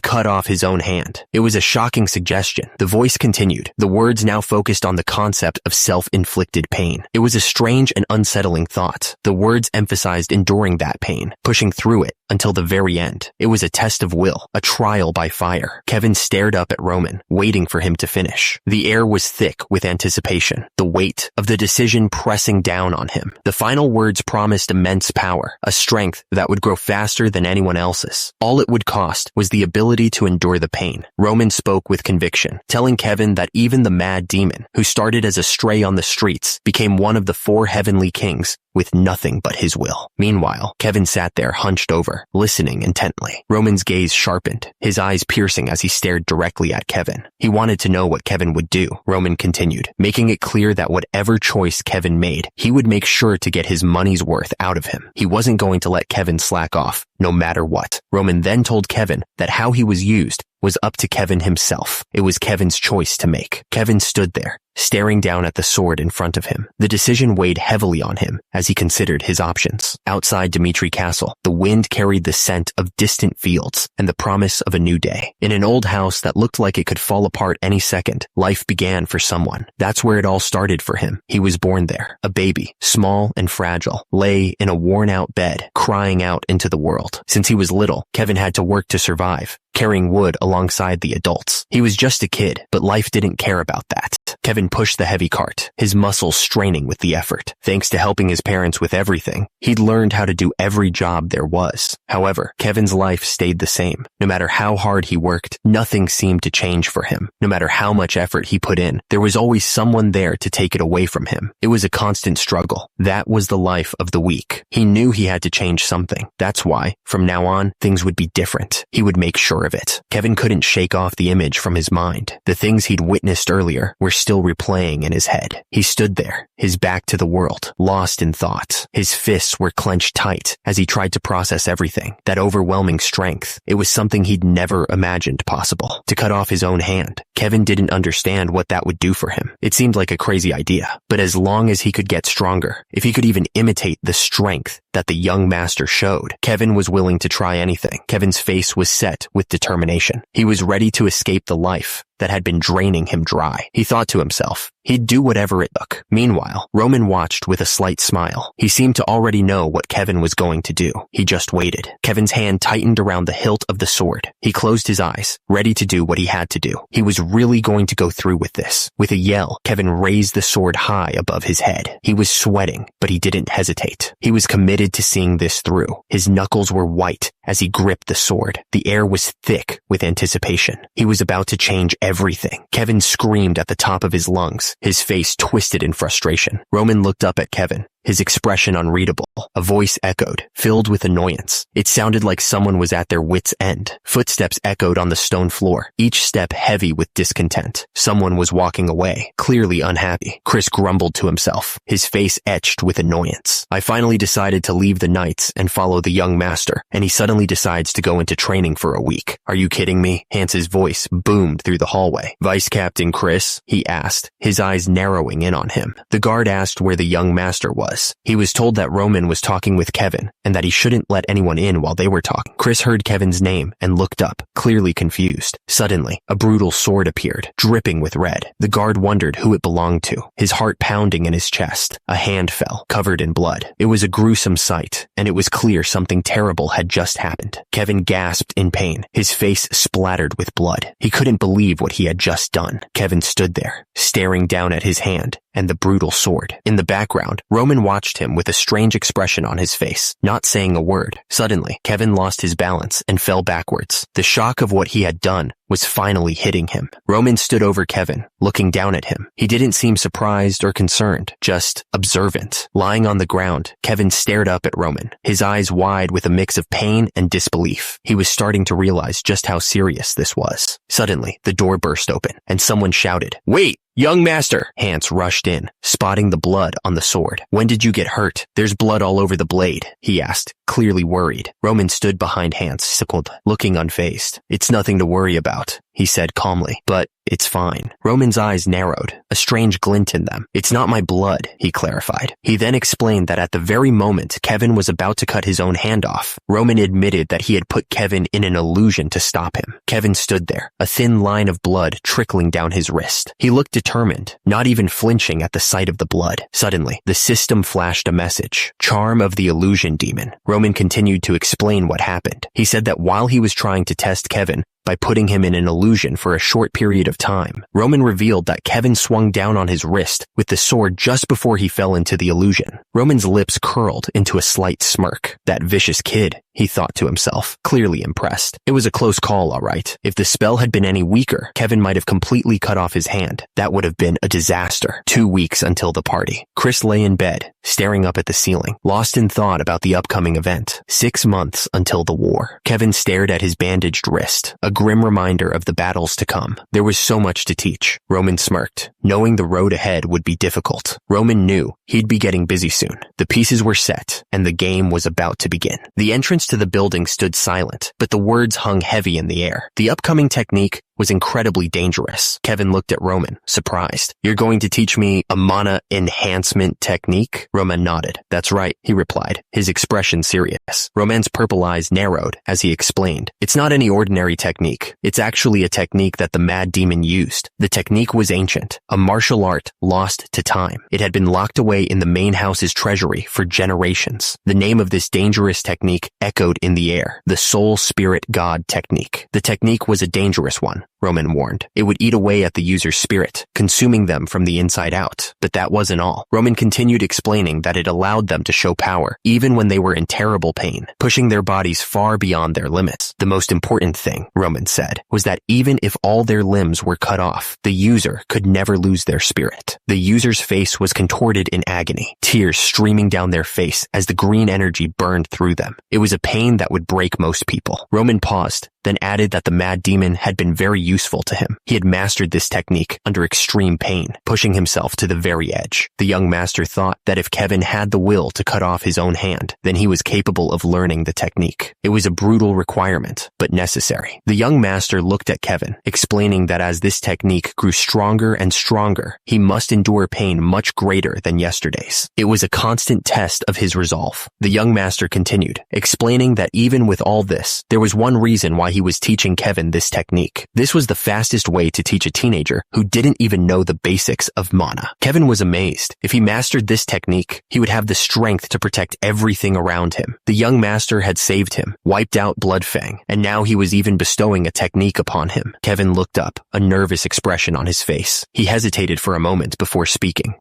Speaker 1: cut off his own hand. It was a shocking suggestion. The voice continued, the words now focused on the concept of self-inflicted pain. It was a strange and unsettling thought. The words emphasized enduring that pain, pushing through it until the very end. It was a test of will, a trial by fire. Kevin stared up at Roman, waiting for him to finish. The air was thick with anticipation, the weight of the decision pressing down on him. The final words promised immense power, a strength that would grow faster than anyone else's. All it would cost was the ability to endure the pain. Roman spoke with conviction, telling Kevin that even the mad demon, who started as a stray on the streets, became one of the 4 heavenly kings with nothing but his will. Meanwhile, Kevin sat there hunched over, listening intently. Roman's gaze sharpened, his eyes piercing as he stared directly at Kevin. He wanted to know what Kevin would do. Roman continued, making it clear that whatever choice Kevin made, he would make sure to get his money's worth out of him. He wasn't going to let Kevin slack off, no matter what. Roman then told Kevin that how he was used was up to Kevin himself. It was Kevin's choice to make. Kevin stood there, staring down at the sword in front of him. The decision weighed heavily on him as he considered his options. Outside Dimitri Castle, the wind carried the scent of distant fields and the promise of a new day. In an old house that looked like it could fall apart any second, life began for someone. That's where it all started for him. He was born there. A baby, small and fragile, lay in a worn-out bed, crying out into the world. Since he was little, Kevin had to work to survive, carrying wood alongside the adults. He was just a kid, but life didn't care about that. Kevin pushed the heavy cart, his muscles straining with the effort. Thanks to helping his parents with everything, he'd learned how to do every job there was. However, Kevin's life stayed the same. No matter how hard he worked, nothing seemed to change for him. No matter how much effort he put in, there was always someone there to take it away from him. It was a constant struggle. That was the life of the weak. He knew he had to change something. That's why, from now on, things would be different. He would make sure of it. Kevin couldn't shake off the image from his mind. The things he'd witnessed earlier were still replaying in his head. He stood there, his back to the world, lost in thought. His fists were clenched tight as he tried to process everything. That overwhelming strength, it was something he'd never imagined possible. To cut off his own hand, Kevin didn't understand what that would do for him. It seemed like a crazy idea, but as long as he could get stronger, if he could even imitate the strength that the young master showed, Kevin was willing to try anything. Kevin's face was set with determination. He was ready to escape the life that had been draining him dry. He thought to himself, he'd do whatever it took. Meanwhile, Roman watched with a slight smile. He seemed to already know what Kevin was going to do. He just waited. Kevin's hand tightened around the hilt of the sword. He closed his eyes, ready to do what he had to do. He was really going to go through with this. With a yell, Kevin raised the sword high above his head. He was sweating, but he didn't hesitate. He was committed to seeing this through. His knuckles were white as he gripped the sword. The air was thick with anticipation. He was about to change everything. Kevin screamed at the top of his lungs, his face twisted in frustration. Roman looked up at Kevin, his expression unreadable. A voice echoed, filled with annoyance. It sounded like someone was at their wits' end. Footsteps echoed on the stone floor, each step heavy with discontent. Someone was walking away, clearly unhappy. Chris grumbled to himself, his face etched with annoyance. I finally decided to leave the knights and follow the young master, and he suddenly decides to go into training for a week. Are you kidding me? Hans's voice boomed through the hallway. Vice Captain Chris? He asked, his eyes narrowing in on him. The guard asked where the young master was. He was told that Roman was talking with Kevin, and that he shouldn't let anyone in while they were talking. Chris heard Kevin's name and looked up, clearly confused. Suddenly, a brutal sword appeared, dripping with red. The guard wondered who it belonged to, his heart pounding in his chest. A hand fell, covered in blood. It was a gruesome sight, and it was clear something terrible had just happened. Kevin gasped in pain, his face splattered with blood. He couldn't believe what he had just done. Kevin stood there, staring down at his hand and the brutal sword. In the background, Roman watched him with a strange expression on his face, not saying a word. Suddenly, Kevin lost his balance and fell backwards. The shock of what he had done was finally hitting him. Roman stood over Kevin, looking down at him. He didn't seem surprised or concerned, just observant. Lying on the ground, Kevin stared up at Roman, his eyes wide with a mix of pain and disbelief. He was starting to realize just how serious this was. Suddenly, the door burst open, and someone shouted, "Wait! Young master!" Hans rushed in, spotting the blood on the sword. "When did you get hurt? There's blood all over the blade," he asked, clearly worried. Roman stood behind Hans, sickled, looking unfazed. "It's nothing to worry about," he said calmly, "but it's fine." Roman's eyes narrowed, a strange glint in them. "It's not my blood," he clarified. He then explained that at the very moment Kevin was about to cut his own hand off, Roman admitted that he had put Kevin in an illusion to stop him. Kevin stood there, a thin line of blood trickling down his wrist. He looked determined, not even flinching at the sight of the blood. Suddenly, the system flashed a message. Charm of the illusion demon. Roman continued to explain what happened. He said that while he was trying to test Kevin by putting him in an illusion for a short period of time, Roman revealed that Kevin swung down on his wrist with the sword just before he fell into the illusion. Roman's lips curled into a slight smirk. That vicious kid, he thought to himself, clearly impressed. It was a close call, all right. If the spell had been any weaker, Kevin might have completely cut off his hand. That would have been a disaster. 2 weeks until the party. Chris lay in bed, staring up at the ceiling, lost in thought about the upcoming event. 6 months until the war. Kevin stared at his bandaged wrist, a grim reminder of the battles to come. There was so much to teach. Roman smirked, knowing the road ahead would be difficult. Roman knew he'd be getting busy soon. The pieces were set, and the game was about to begin. The entrance to the building stood silent, but the words hung heavy in the air. The upcoming technique was incredibly dangerous. Kevin looked at Roman, surprised. "You're going to teach me a mana enhancement technique?" Roman nodded. "That's right," he replied, his expression serious. Roman's purple eyes narrowed as he explained. "It's not any ordinary technique. It's actually a technique that the mad demon used. The technique was ancient, a martial art lost to time. It had been locked away in the main house's treasury for generations. The name of this dangerous technique echoed in the air, the Soul Spirit God technique. The technique was a dangerous one, Roman warned. It would eat away at the user's spirit, consuming them from the inside out. But that wasn't all. Roman continued explaining that it allowed them to show power, even when they were in terrible pain, pushing their bodies far beyond their limits. The most important thing, Roman said, was that even if all their limbs were cut off, the user could never lose their spirit. The user's face was contorted in agony, tears streaming down their face as the green energy burned through them. It was a pain that would break most people. Roman paused, then added that the mad demon had been very useful to him. He had mastered this technique under extreme pain, pushing himself to the very edge. The young master thought that if Kevin had the will to cut off his own hand, then he was capable of learning the technique. It was a brutal requirement, but necessary. The young master looked at Kevin, explaining that as this technique grew stronger and stronger, he must endure pain much greater than yesterday's. It was a constant test of his resolve. The young master continued, explaining that even with all this, there was one reason why he was teaching Kevin this technique. This was the fastest way to teach a teenager who didn't even know the basics of mana. Kevin was amazed. If he mastered this technique, he would have the strength to protect everything around him. The young master had saved him, wiped out Bloodfang, and now he was even bestowing a technique upon him. Kevin looked up, a nervous expression on his face. He hesitated for a moment before speaking.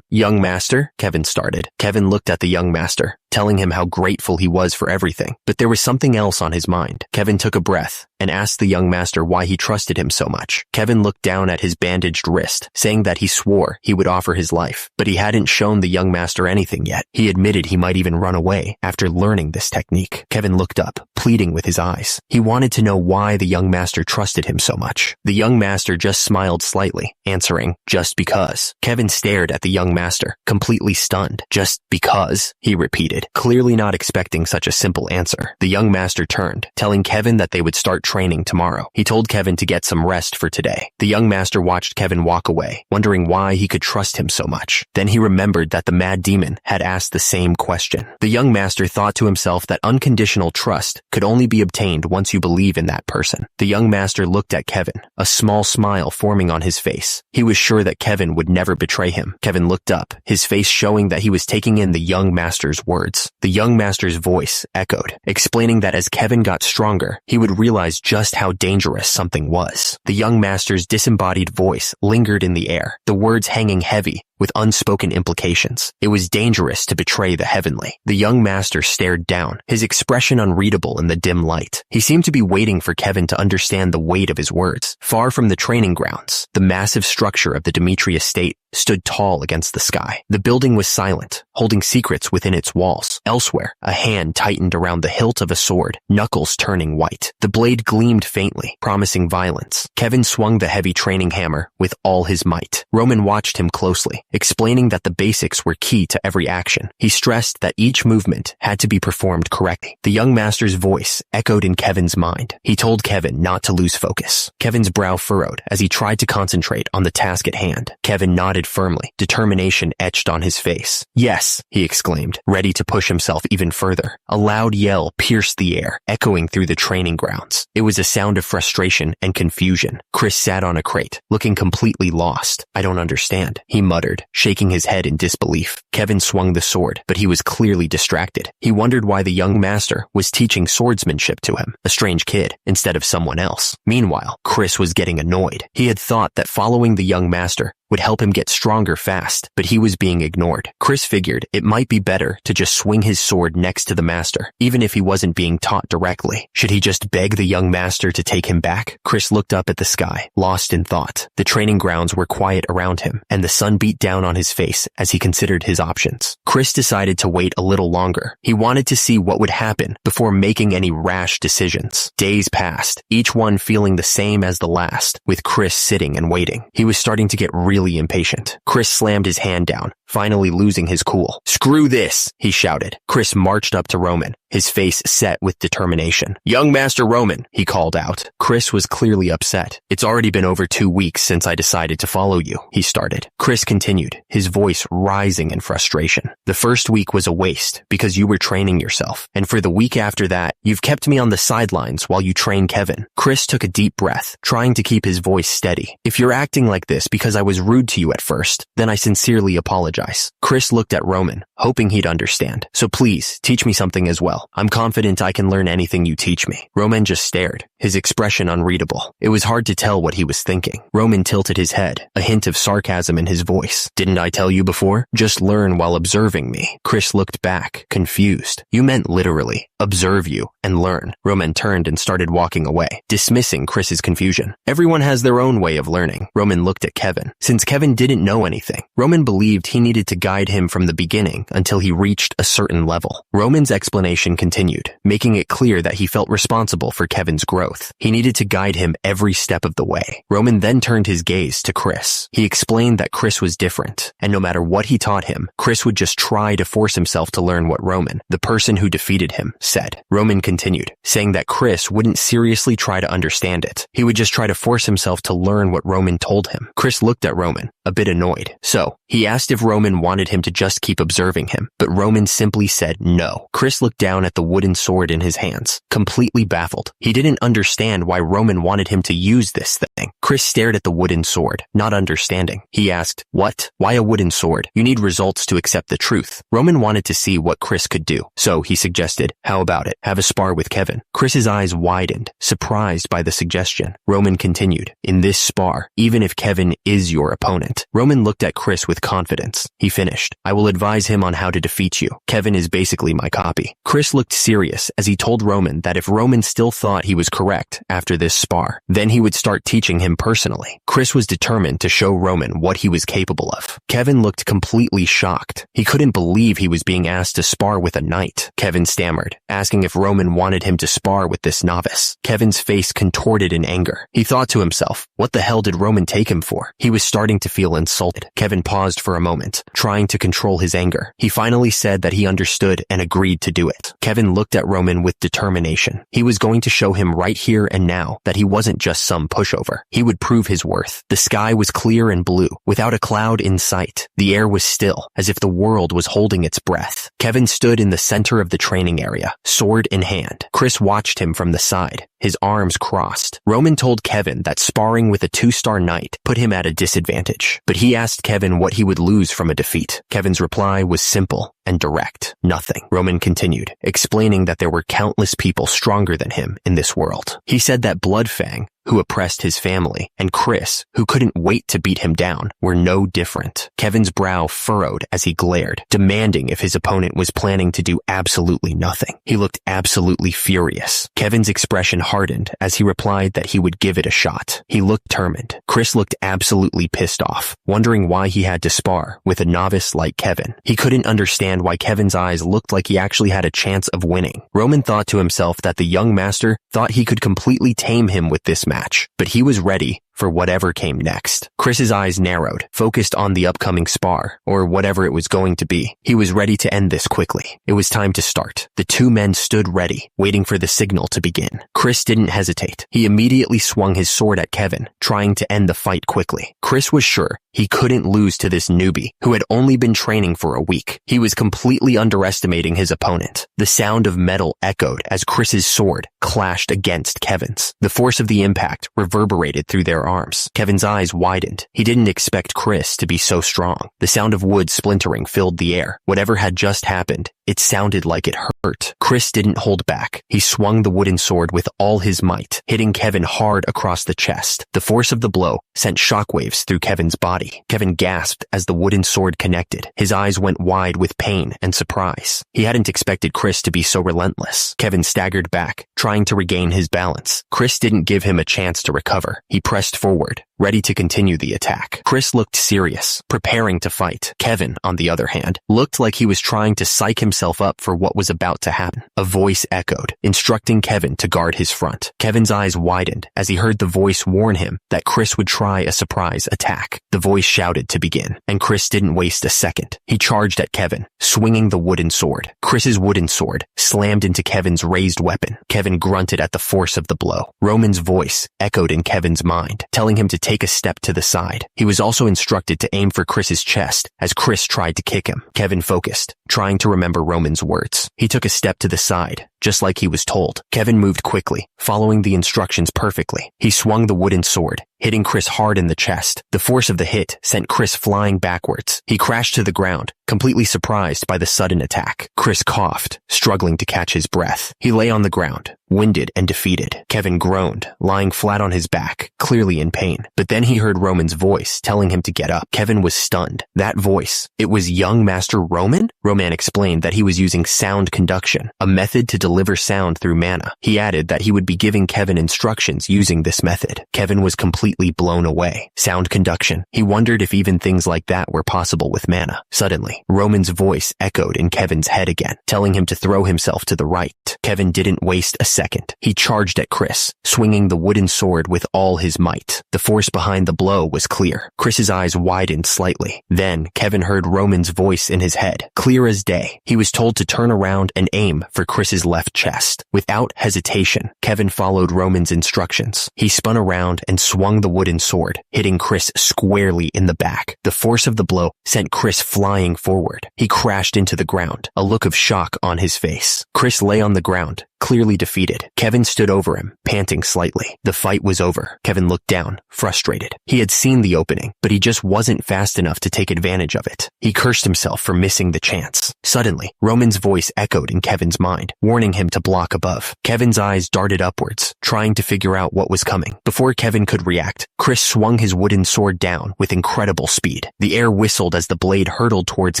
Speaker 1: Young master? Kevin started. Kevin looked at the young master, telling him how grateful he was for everything. But there was something else on his mind. Kevin took a breath, and asked the young master why he trusted him so much. Kevin looked down at his bandaged wrist, saying that he swore he would offer his life, but he hadn't shown the young master anything yet. He admitted he might even run away after learning this technique. Kevin looked up, pleading with his eyes. He wanted to know why the young master trusted him so much. The young master just smiled slightly, answering, "Just because." Kevin stared at the young master, completely stunned. "Just because?" he repeated, clearly not expecting such a simple answer. The young master turned, telling Kevin that they would start training tomorrow. He told Kevin to get some rest for today. The young master watched Kevin walk away, wondering why he could trust him so much. Then he remembered that the mad demon had asked the same question. The young master thought to himself that unconditional trust could only be obtained once you believe in that person. The young master looked at Kevin, a small smile forming on his face. He was sure that Kevin would never betray him. Kevin looked up, his face showing that he was taking in the young master's words. The young master's voice echoed, explaining that as Kevin got stronger, he would realize just how dangerous something was. The young master's disembodied voice lingered in the air, the words hanging heavy with unspoken implications. It was dangerous to betray the heavenly. The young master stared down, his expression unreadable in the dim light. He seemed to be waiting for Kevin to understand the weight of his words. Far from the training grounds, the massive structure of the Dimitri estate stood tall against the sky. The building was silent, holding secrets within its walls. Elsewhere, a hand tightened around the hilt of a sword, knuckles turning white. The blade gleamed faintly, promising violence. Kevin swung the heavy training hammer with all his might. Roman watched him closely, explaining that the basics were key to every action. He stressed that each movement had to be performed correctly. The young master's voice echoed in Kevin's mind. He told Kevin not to lose focus. Kevin's brow furrowed as he tried to concentrate on the task at hand. Kevin nodded firmly, determination etched on his face. "Yes," he exclaimed, ready to push himself even further. A loud yell pierced the air, echoing through the training grounds. It was a sound of frustration and confusion. Chris sat on a crate, looking completely lost. "I don't understand," he muttered, shaking his head in disbelief. Kevin swung the sword, but he was clearly distracted. He wondered why the young master was teaching swordsmanship to him, a strange kid, instead of someone else. Meanwhile, Chris was getting annoyed. He had thought that following the young master would help him get stronger fast, but he was being ignored. Chris figured it might be better to just swing his sword next to the master, even if he wasn't being taught directly. Should he just beg the young master to take him back? Chris looked up at the sky, lost in thought. The training grounds were quiet around him, and the sun beat down on his face as he considered his options. Chris decided to wait a little longer. He wanted to see what would happen before making any rash decisions. Days passed, each one feeling the same as the last, with Chris sitting and waiting. He was starting to get really impatient. Chris slammed his hand down, finally losing his cool. "Screw this," he shouted. Chris marched up to Roman, his face set with determination. "Young Master Roman," he called out. Chris was clearly upset. "It's already been over 2 weeks since I decided to follow you," he started. Chris continued, his voice rising in frustration. "The first week was a waste because you were training yourself, and for the week after that, you've kept me on the sidelines while you train Kevin." Chris took a deep breath, trying to keep his voice steady. "If you're acting like this because I was rude to you at first, then I sincerely apologize." Chris looked at Roman, hoping he'd understand. "So please, teach me something as well. I'm confident I can learn anything you teach me." Roman just stared, his expression unreadable. It was hard to tell what he was thinking. Roman tilted his head, a hint of sarcasm in his voice. "Didn't I tell you before? Just learn while observing me." Chris looked back, confused. "You meant literally, observe you and learn." Roman turned and started walking away, dismissing Chris's confusion. Everyone has their own way of learning. Roman looked at Kevin. Since Kevin didn't know anything, Roman believed he needed to guide him from the beginning until he reached a certain level. Roman's explanation continued, making it clear that he felt responsible for Kevin's growth. He needed to guide him every step of the way. Roman then turned his gaze to Chris. He explained that Chris was different, and no matter what he taught him, Chris would just try to force himself to learn what Roman, the person who defeated him, said. Roman continued, saying that Chris wouldn't seriously try to understand it. He would just try to force himself to learn what Roman told him. Chris looked at Roman, a bit annoyed. So, he asked if Roman wanted him to just keep observing him, but Roman simply said no. Chris looked down at the wooden sword in his hands, completely baffled. He didn't understand why Roman wanted him to use this thing. Chris stared at the wooden sword, not understanding. He asked, "What? Why a wooden sword? You need results to accept the truth." Roman wanted to see what Chris could do, so he suggested, "How about it? Have a spar with Kevin." Chris's eyes widened, surprised by the suggestion. Roman continued, "In this spar, even if Kevin is your opponent." Roman looked at Chris with confidence. He finished, "I will advise him on how to defeat you. Kevin is basically my copy." Chris Chris looked serious as he told Roman that if Roman still thought he was correct after this spar, then he would start teaching him personally. Chris was determined to show Roman what he was capable of. Kevin looked completely shocked. He couldn't believe he was being asked to spar with a knight. Kevin stammered, asking if Roman wanted him to spar with this novice. Kevin's face contorted in anger. He thought to himself, what the hell did Roman take him for? He was starting to feel insulted. Kevin paused for a moment, trying to control his anger. He finally said that he understood and agreed to do it. Kevin looked at Roman with determination. He was going to show him right here and now that he wasn't just some pushover. He would prove his worth. The sky was clear and blue, without a cloud in sight. The air was still, as if the world was holding its breath. Kevin stood in the center of the training area, sword in hand. Chris watched him from the side, his arms crossed. Roman told Kevin that sparring with a 2-star knight put him at a disadvantage, but he asked Kevin what he would lose from a defeat. Kevin's reply was simple and direct. Nothing. Roman continued, explaining that there were countless people stronger than him in this world. He said that Bloodfang, who oppressed his family, and Chris, who couldn't wait to beat him down, were no different. Kevin's brow furrowed as he glared, demanding if his opponent was planning to do absolutely nothing. He looked absolutely furious. Kevin's expression hardened as he replied that he would give it a shot. He looked determined. Chris looked absolutely pissed off, wondering why he had to spar with a novice like Kevin. He couldn't understand why Kevin's eyes looked like he actually had a chance of winning. Roman thought to himself that the young master thought he could completely tame him with this match, but he was ready for whatever came next. Chris's eyes narrowed, focused on the upcoming spar, or whatever it was going to be. He was ready to end this quickly. It was time to start. The two men stood ready, waiting for the signal to begin. Chris didn't hesitate. He immediately swung his sword at Kevin, trying to end the fight quickly. Chris was sure he couldn't lose to this newbie, who had only been training for a week. He was completely underestimating his opponent. The sound of metal echoed as Chris's sword clashed against Kevin's. The force of the impact reverberated through their arms. Kevin's eyes widened. He didn't expect Chris to be so strong. The sound of wood splintering filled the air. Whatever had just happened, it sounded like it hurt. Chris didn't hold back. He swung the wooden sword with all his might, hitting Kevin hard across the chest. The force of the blow sent shockwaves through Kevin's body. Kevin gasped as the wooden sword connected. His eyes went wide with pain and surprise. He hadn't expected Chris to be so relentless. Kevin staggered back, trying to regain his balance. Chris didn't give him a chance to recover. He pressed forward, ready to continue the attack. Chris looked serious, preparing to fight. Kevin, on the other hand, looked like he was trying to psych himself up for what was about to happen. A voice echoed, instructing Kevin to guard his front. Kevin's eyes widened as he heard the voice warn him that Chris would try a surprise attack. The voice shouted to begin, and Chris didn't waste a second. He charged at Kevin, swinging the wooden sword. Chris's wooden sword slammed into Kevin's raised weapon. Kevin grunted at the force of the blow. Roman's voice echoed in Kevin's mind, telling him to take a step to the side. He was also instructed to aim for Chris's chest as Chris tried to kick him. Kevin focused, trying to remember Roman's words. He took a step to the side, just like he was told. Kevin moved quickly, following the instructions perfectly. He swung the wooden sword, hitting Chris hard in the chest. The force of the hit sent Chris flying backwards. He crashed to the ground, completely surprised by the sudden attack. Chris coughed, struggling to catch his breath. He lay on the ground, winded and defeated. Kevin groaned, lying flat on his back, clearly in pain. But then he heard Roman's voice telling him to get up. Kevin was stunned. That voice, it was young Master Roman? Roman explained that he was using sound conduction, a method to deliver sound through mana. He added that he would be giving Kevin instructions using this method. Kevin was completely blown away. Sound conduction. He wondered if even things like that were possible with mana. Suddenly, Roman's voice echoed in Kevin's head again, telling him to throw himself to the right. Kevin didn't waste a second. He charged at Chris, swinging the wooden sword with all his might. The force behind the blow was clear. Chris's eyes widened slightly. Then, Kevin heard Roman's voice in his head, clear as day. He was told to turn around and aim for Chris's left chest. Without hesitation, Kevin followed Roman's instructions. He spun around and swung the wooden sword, hitting Chris squarely in the back. The force of the blow sent Chris flying forward. He crashed into the ground, a look of shock on his face. Chris lay on the ground, clearly defeated. Kevin stood over him, panting slightly. The fight was over. Kevin looked down, frustrated. He had seen the opening, but he just wasn't fast enough to take advantage of it. He cursed himself for missing the chance. Suddenly, Roman's voice echoed in Kevin's mind, warning him to block above. Kevin's eyes darted upwards, trying to figure out what was coming. Before Kevin could react, Chris swung his wooden sword down with incredible speed. The air whistled as the blade hurtled towards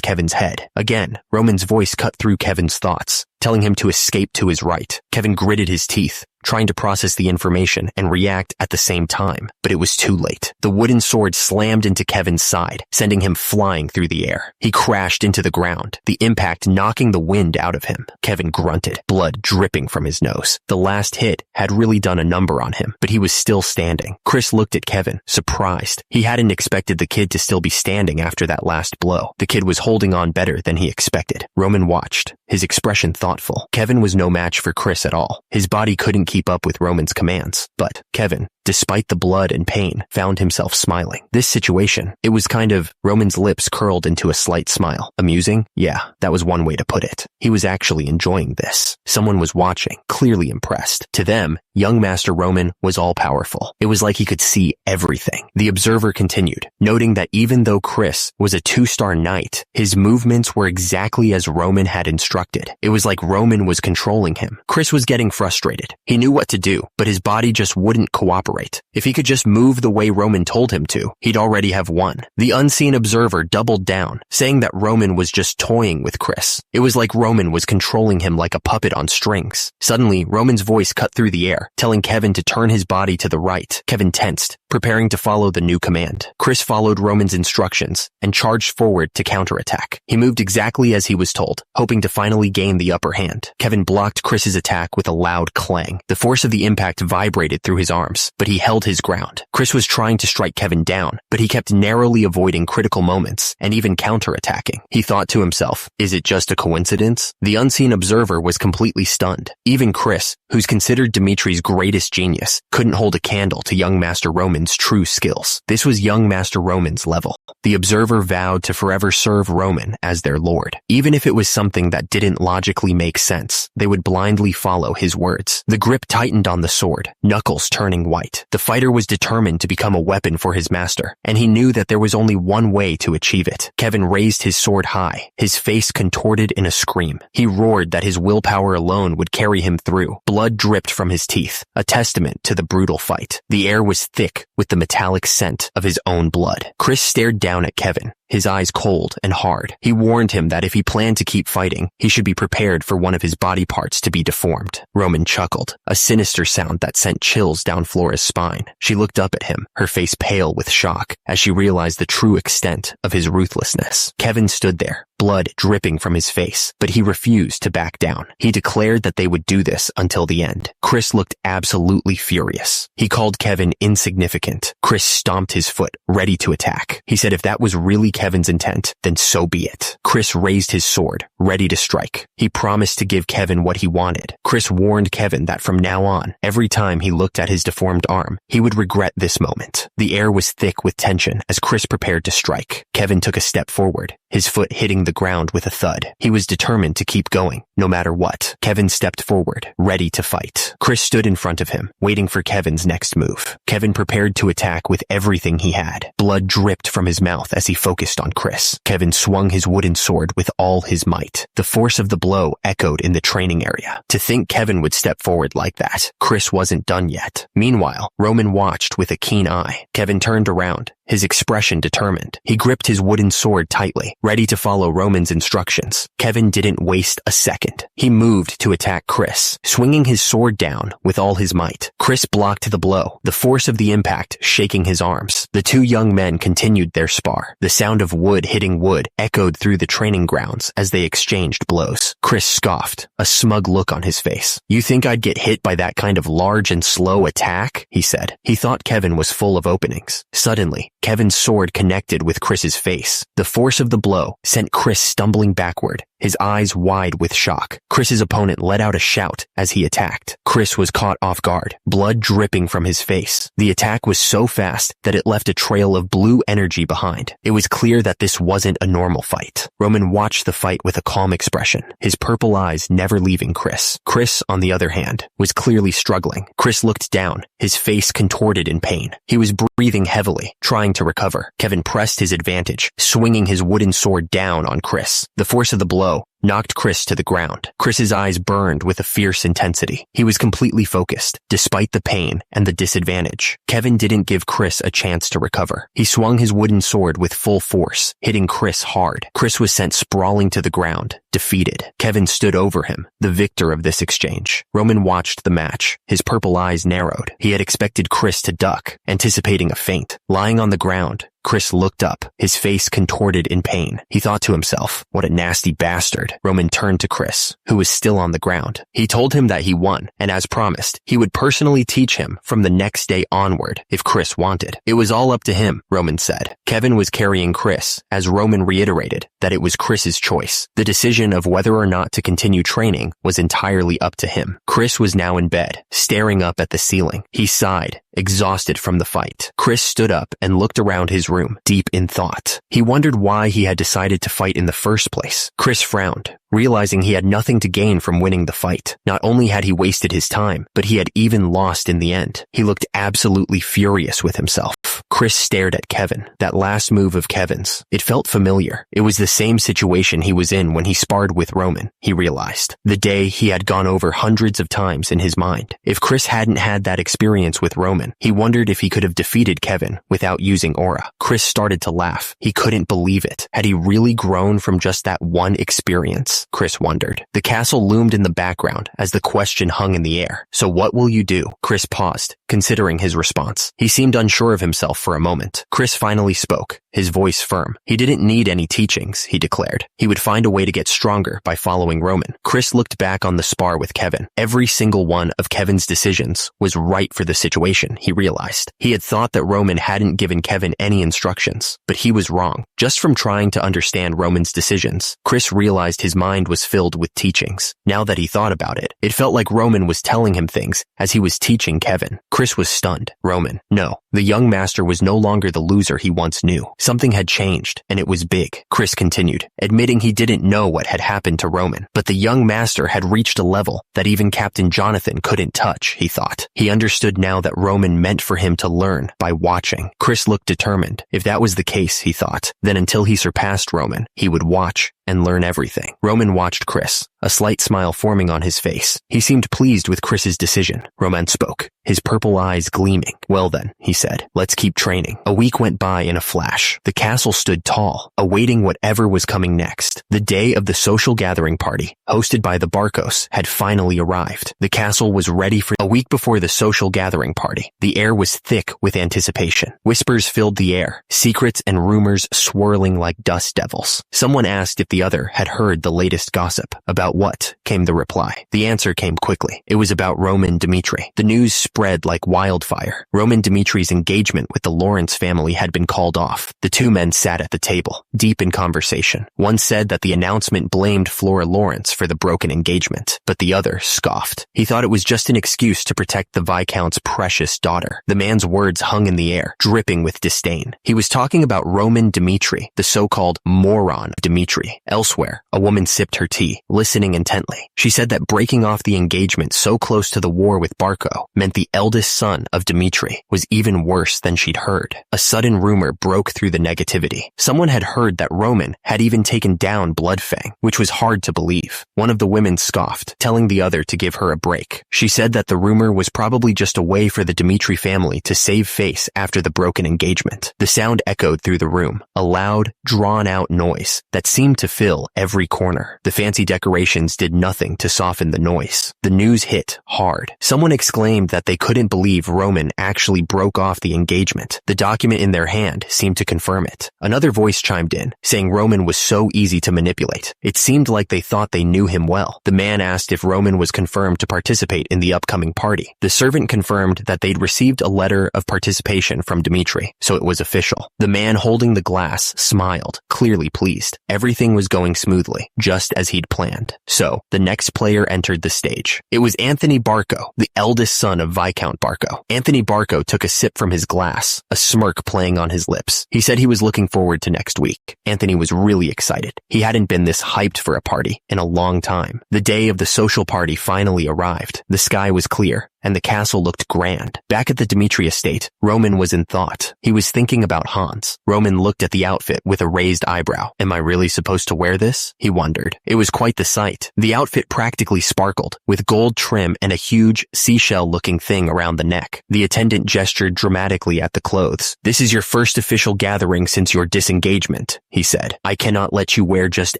Speaker 1: Kevin's head. Again, Roman's voice cut through Kevin's thoughts, telling him to escape to his right. Kevin gritted his teeth, trying to process the information and react at the same time, but it was too late. The wooden sword slammed into Kevin's side, sending him flying through the air. He crashed into the ground, the impact knocking the wind out of him. Kevin grunted, blood dripping from his nose. The last hit had really done a number on him, but he was still standing. Chris looked at Kevin, surprised. He hadn't expected the kid to still be standing after that last blow. The kid was holding on better than he expected. Roman watched, his expression thoughtful. Kevin was no match for Chris at all. His body couldn't keep up with Roman's commands, but Kevin, despite the blood and pain, found himself smiling. This situation, it was kind of, Roman's lips curled into a slight smile. Amusing? Yeah, that was one way to put it. He was actually enjoying this. Someone was watching, clearly impressed. To them, young Master Roman was all-powerful. It was like he could see everything. The observer continued, noting that even though Chris was a 2-star knight, his movements were exactly as Roman had instructed. It was like Roman was controlling him. Chris was getting frustrated. He knew what to do, but his body just wouldn't cooperate. If he could just move the way Roman told him to, he'd already have won. The unseen observer doubled down, saying that Roman was just toying with Chris. It was like Roman was controlling him like a puppet on strings. Suddenly, Roman's voice cut through the air, telling Kevin to turn his body to the right. Kevin tensed, preparing to follow the new command. Chris followed Roman's instructions and charged forward to counterattack. He moved exactly as he was told, hoping to finally gain the upper hand. Kevin blocked Chris's attack with a loud clang. The force of the impact vibrated through his arms, but he held his ground. Chris was trying to strike Kevin down, but he kept narrowly avoiding critical moments and even counterattacking. He thought to himself, is it just a coincidence? The unseen observer was completely stunned. Even Chris, who's considered Dimitri's greatest genius, couldn't hold a candle to young Master Roman's true skills. This was young Master Roman's level. The observer vowed to forever serve Roman as their lord. Even if it was something that didn't logically make sense, they would blindly follow his words. The grip tightened on the sword, knuckles turning white. The fighter was determined to become a weapon for his master, and he knew that there was only one way to achieve it. Kevin raised his sword high, his face contorted in a scream. He roared that his willpower alone would carry him through. Blood dripped from his teeth, a testament to the brutal fight. The air was thick with the metallic scent of his own blood. Chris stared down at Kevin, his eyes cold and hard. He warned him that if he planned to keep fighting, he should be prepared for one of his body parts to be deformed. Roman chuckled, a sinister sound that sent chills down Flora's spine. She looked up at him, her face pale with shock, as she realized the true extent of his ruthlessness. Kevin stood there, blood dripping from his face, but he refused to back down. He declared that they would do this until the end. Chris looked absolutely furious. He called Kevin insignificant. Chris stomped his foot, ready to attack. He said if that was really Kevin's intent, then so be it. Chris raised his sword, ready to strike. He promised to give Kevin what he wanted. Chris warned Kevin that from now on, every time he looked at his deformed arm, he would regret this moment. The air was thick with tension as Chris prepared to strike. Kevin took a step forward, his foot hitting the ground with a thud. He was determined to keep going, no matter what. Kevin stepped forward, ready to fight. Chris stood in front of him, waiting for Kevin's next move. Kevin prepared to attack with everything he had. Blood dripped from his mouth as he focused on Chris. Kevin swung his wooden sword with all his might. The force of the blow echoed in the training area. To think Kevin would step forward like that, Chris wasn't done yet. Meanwhile, Roman watched with a keen eye. Kevin turned around, his expression determined. He gripped his wooden sword tightly, ready to follow Roman's instructions. Kevin didn't waste a second. He moved to attack Chris, swinging his sword down with all his might. Chris blocked the blow, the force of the impact shaking his arms. The two young men continued their spar. The sound of wood hitting wood echoed through the training grounds as they exchanged blows. Chris scoffed, a smug look on his face. "You think I'd get hit by that kind of large and slow attack?" he said. He thought Kevin was full of openings. Suddenly, Kevin's sword connected with Chris's face. The force of the blow sent Chris stumbling backward, his eyes wide with shock. Chris's opponent let out a shout as he attacked. Chris was caught off guard, blood dripping from his face. The attack was so fast that it left a trail of blue energy behind. It was clear that this wasn't a normal fight. Roman watched the fight with a calm expression, his purple eyes never leaving Chris. Chris, on the other hand, was clearly struggling. Chris looked down, his face contorted in pain. He was breathing heavily, trying to recover. Kevin pressed his advantage, swinging his wooden sword down on Chris. The force of the blow knocked Chris to the ground. Chris's eyes burned with a fierce intensity. He was completely focused, despite the pain and the disadvantage. Kevin didn't give Chris a chance to recover. He swung his wooden sword with full force, hitting Chris hard. Chris was sent sprawling to the ground, defeated. Kevin stood over him, the victor of this exchange. Roman watched the match. His purple eyes narrowed. He had expected Chris to duck, anticipating a feint. Lying on the ground, Chris looked up, his face contorted in pain. He thought to himself, what a nasty bastard. Roman turned to Chris, who was still on the ground. He told him that he won, and as promised, he would personally teach him from the next day onward if Chris wanted. It was all up to him, Roman said. Kevin was carrying Chris, as Roman reiterated that it was Chris's choice. The decision of whether or not to continue training was entirely up to him. Chris was now in bed, staring up at the ceiling. He sighed, exhausted from the fight. Chris stood up and looked around his room, deep in thought. He wondered why he had decided to fight in the first place. Chris frowned, realizing he had nothing to gain from winning the fight. Not only had he wasted his time, but he had even lost in the end. He looked absolutely furious with himself. Chris stared at Kevin. That last move of Kevin's. It felt familiar. It was the same situation he was in when he sparred with Roman, he realized. The day he had gone over hundreds of times in his mind. If Chris hadn't had that experience with Roman, he wondered if he could have defeated Kevin without using aura. Chris started to laugh. He couldn't believe it. Had he really grown from just that one experience? Chris wondered. The castle loomed in the background as the question hung in the air. So what will you do? Chris paused, considering his response. He seemed unsure of himself for a moment. Chris finally spoke, his voice firm. He didn't need any teachings, he declared. He would find a way to get stronger by following Roman. Chris looked back on the spar with Kevin. Every single one of Kevin's decisions was right for the situation, he realized. He had thought that Roman hadn't given Kevin any instructions, but he was wrong. Just from trying to understand Roman's decisions, Chris realized his mind was filled with teachings. Now that he thought about it, it felt like Roman was telling him things as he was teaching Kevin. Chris was stunned. Roman. No, the young master was no longer the loser he once knew. Something had changed, and it was big. Chris continued, admitting he didn't know what had happened to Roman, but the young master had reached a level that even Captain Jonathan couldn't touch, he thought. He understood now that Roman meant for him to learn by watching. Chris looked determined. If that was the case, he thought, then until he surpassed Roman, he would watch and learn everything. Roman watched Chris, a slight smile forming on his face. He seemed pleased with Chris's decision. Roman spoke, his purple eyes gleaming. Well then, he said, let's keep training. A week went by in a flash. The castle stood tall, awaiting whatever was coming next. The day of the social gathering party, hosted by the Barcos, had finally arrived. The castle was ready for a week before the social gathering party. The air was thick with anticipation. Whispers filled the air, secrets and rumors swirling like dust devils. Someone asked if the other had heard the latest gossip. About what? Came the reply. The answer came quickly. It was about Roman Dmitri. The news spread like wildfire. Roman Dmitri's engagement with the Lawrence family had been called off. The two men sat at the table, deep in conversation. One said that the announcement blamed Flora Lawrence for the broken engagement, but the other scoffed. He thought it was just an excuse to protect the Viscount's precious daughter. The man's words hung in the air, dripping with disdain. He was talking about Roman Dmitri, the so-called moron Dmitri. Elsewhere, a woman sipped her tea, listening intently. She said that breaking off the engagement so close to the war with Barco meant the eldest son of Dmitri was even worse than she'd heard. A sudden rumor broke through the negativity. Someone had heard that Roman had even taken down Bloodfang, which was hard to believe. One of the women scoffed, telling the other to give her a break. She said that the rumor was probably just a way for the Dmitri family to save face after the broken engagement. The sound echoed through the room, a loud, drawn-out noise that seemed to fill every corner. The fancy decorations did nothing to soften the noise. The news hit hard. Someone exclaimed that they couldn't believe Roman actually broke off the engagement. The document in their hand seemed to confirm it. Another voice chimed in, saying Roman was so easy to manipulate. It seemed like they thought they knew him well. The man asked if Roman was confirmed to participate in the upcoming party. The servant confirmed that they'd received a letter of participation from Dmitri, so it was official. The man holding the glass smiled, clearly pleased. Everything was going smoothly, just as he'd planned. So, the next player entered the stage. It was Anthony Barco, the eldest son of Viscount Barco. Anthony Barco took a sip from his glass, a smirk playing on his lips. He said he was looking forward to next week. Anthony was really excited. He hadn't been this hyped for a party in a long time. The day of the social party finally arrived. The sky was clear, and the castle looked grand. Back at the Dmitri estate, Roman was in thought. He was thinking about Hans. Roman looked at the outfit with a raised eyebrow. Am I really supposed to to wear this? He wondered. It was quite the sight. The outfit practically sparkled, with gold trim and a huge seashell-looking thing around the neck. The attendant gestured dramatically at the clothes. This is your first official gathering since your disengagement, he said. I cannot let you wear just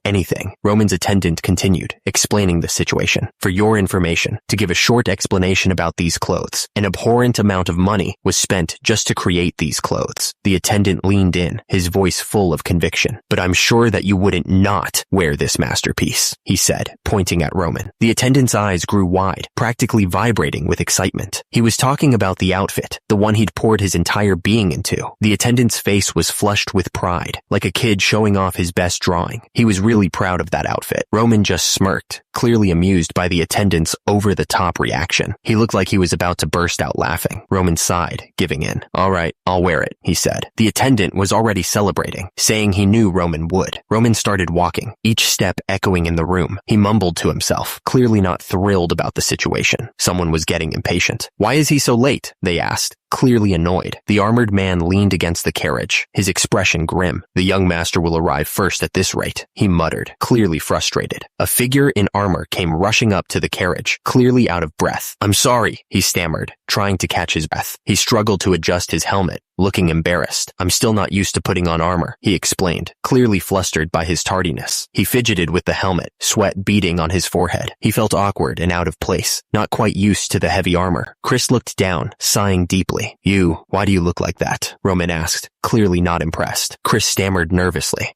Speaker 1: anything. Roman's attendant continued, explaining the situation. For your information, to give a short explanation about these clothes, an abhorrent amount of money was spent just to create these clothes. The attendant leaned in, his voice full of conviction. But I'm sure that you wouldn't not wear this masterpiece, he said, pointing at Roman. The attendant's eyes grew wide, practically vibrating with excitement. He was talking about the outfit, the one he'd poured his entire being into. The attendant's face was flushed with pride, like a kid showing off his best drawing. He was really proud of that outfit. Roman just smirked, clearly amused by the attendant's over-the-top reaction. He looked like he was about to burst out laughing. Roman sighed, giving in. All right, I'll wear it, he said. The attendant was already celebrating, saying he knew Roman would. Roman started walking, each step echoing in the room. He mumbled to himself, clearly not thrilled about the situation. Someone was getting impatient. Why is he so late? They asked, clearly annoyed. The armored man leaned against the carriage, his expression grim. The young master will arrive first at this rate, he muttered, clearly frustrated. A figure in armor came rushing up to the carriage, clearly out of breath. I'm sorry, he stammered, trying to catch his breath. He struggled to adjust his helmet, looking embarrassed. I'm still not used to putting on armor, he explained, clearly flustered by his tardiness. He fidgeted with the helmet, sweat beading on his forehead. He felt awkward and out of place, not quite used to the heavy armor. Chris looked down, sighing deeply. Why do you look like that? Roman asked, clearly not impressed. Chris stammered nervously.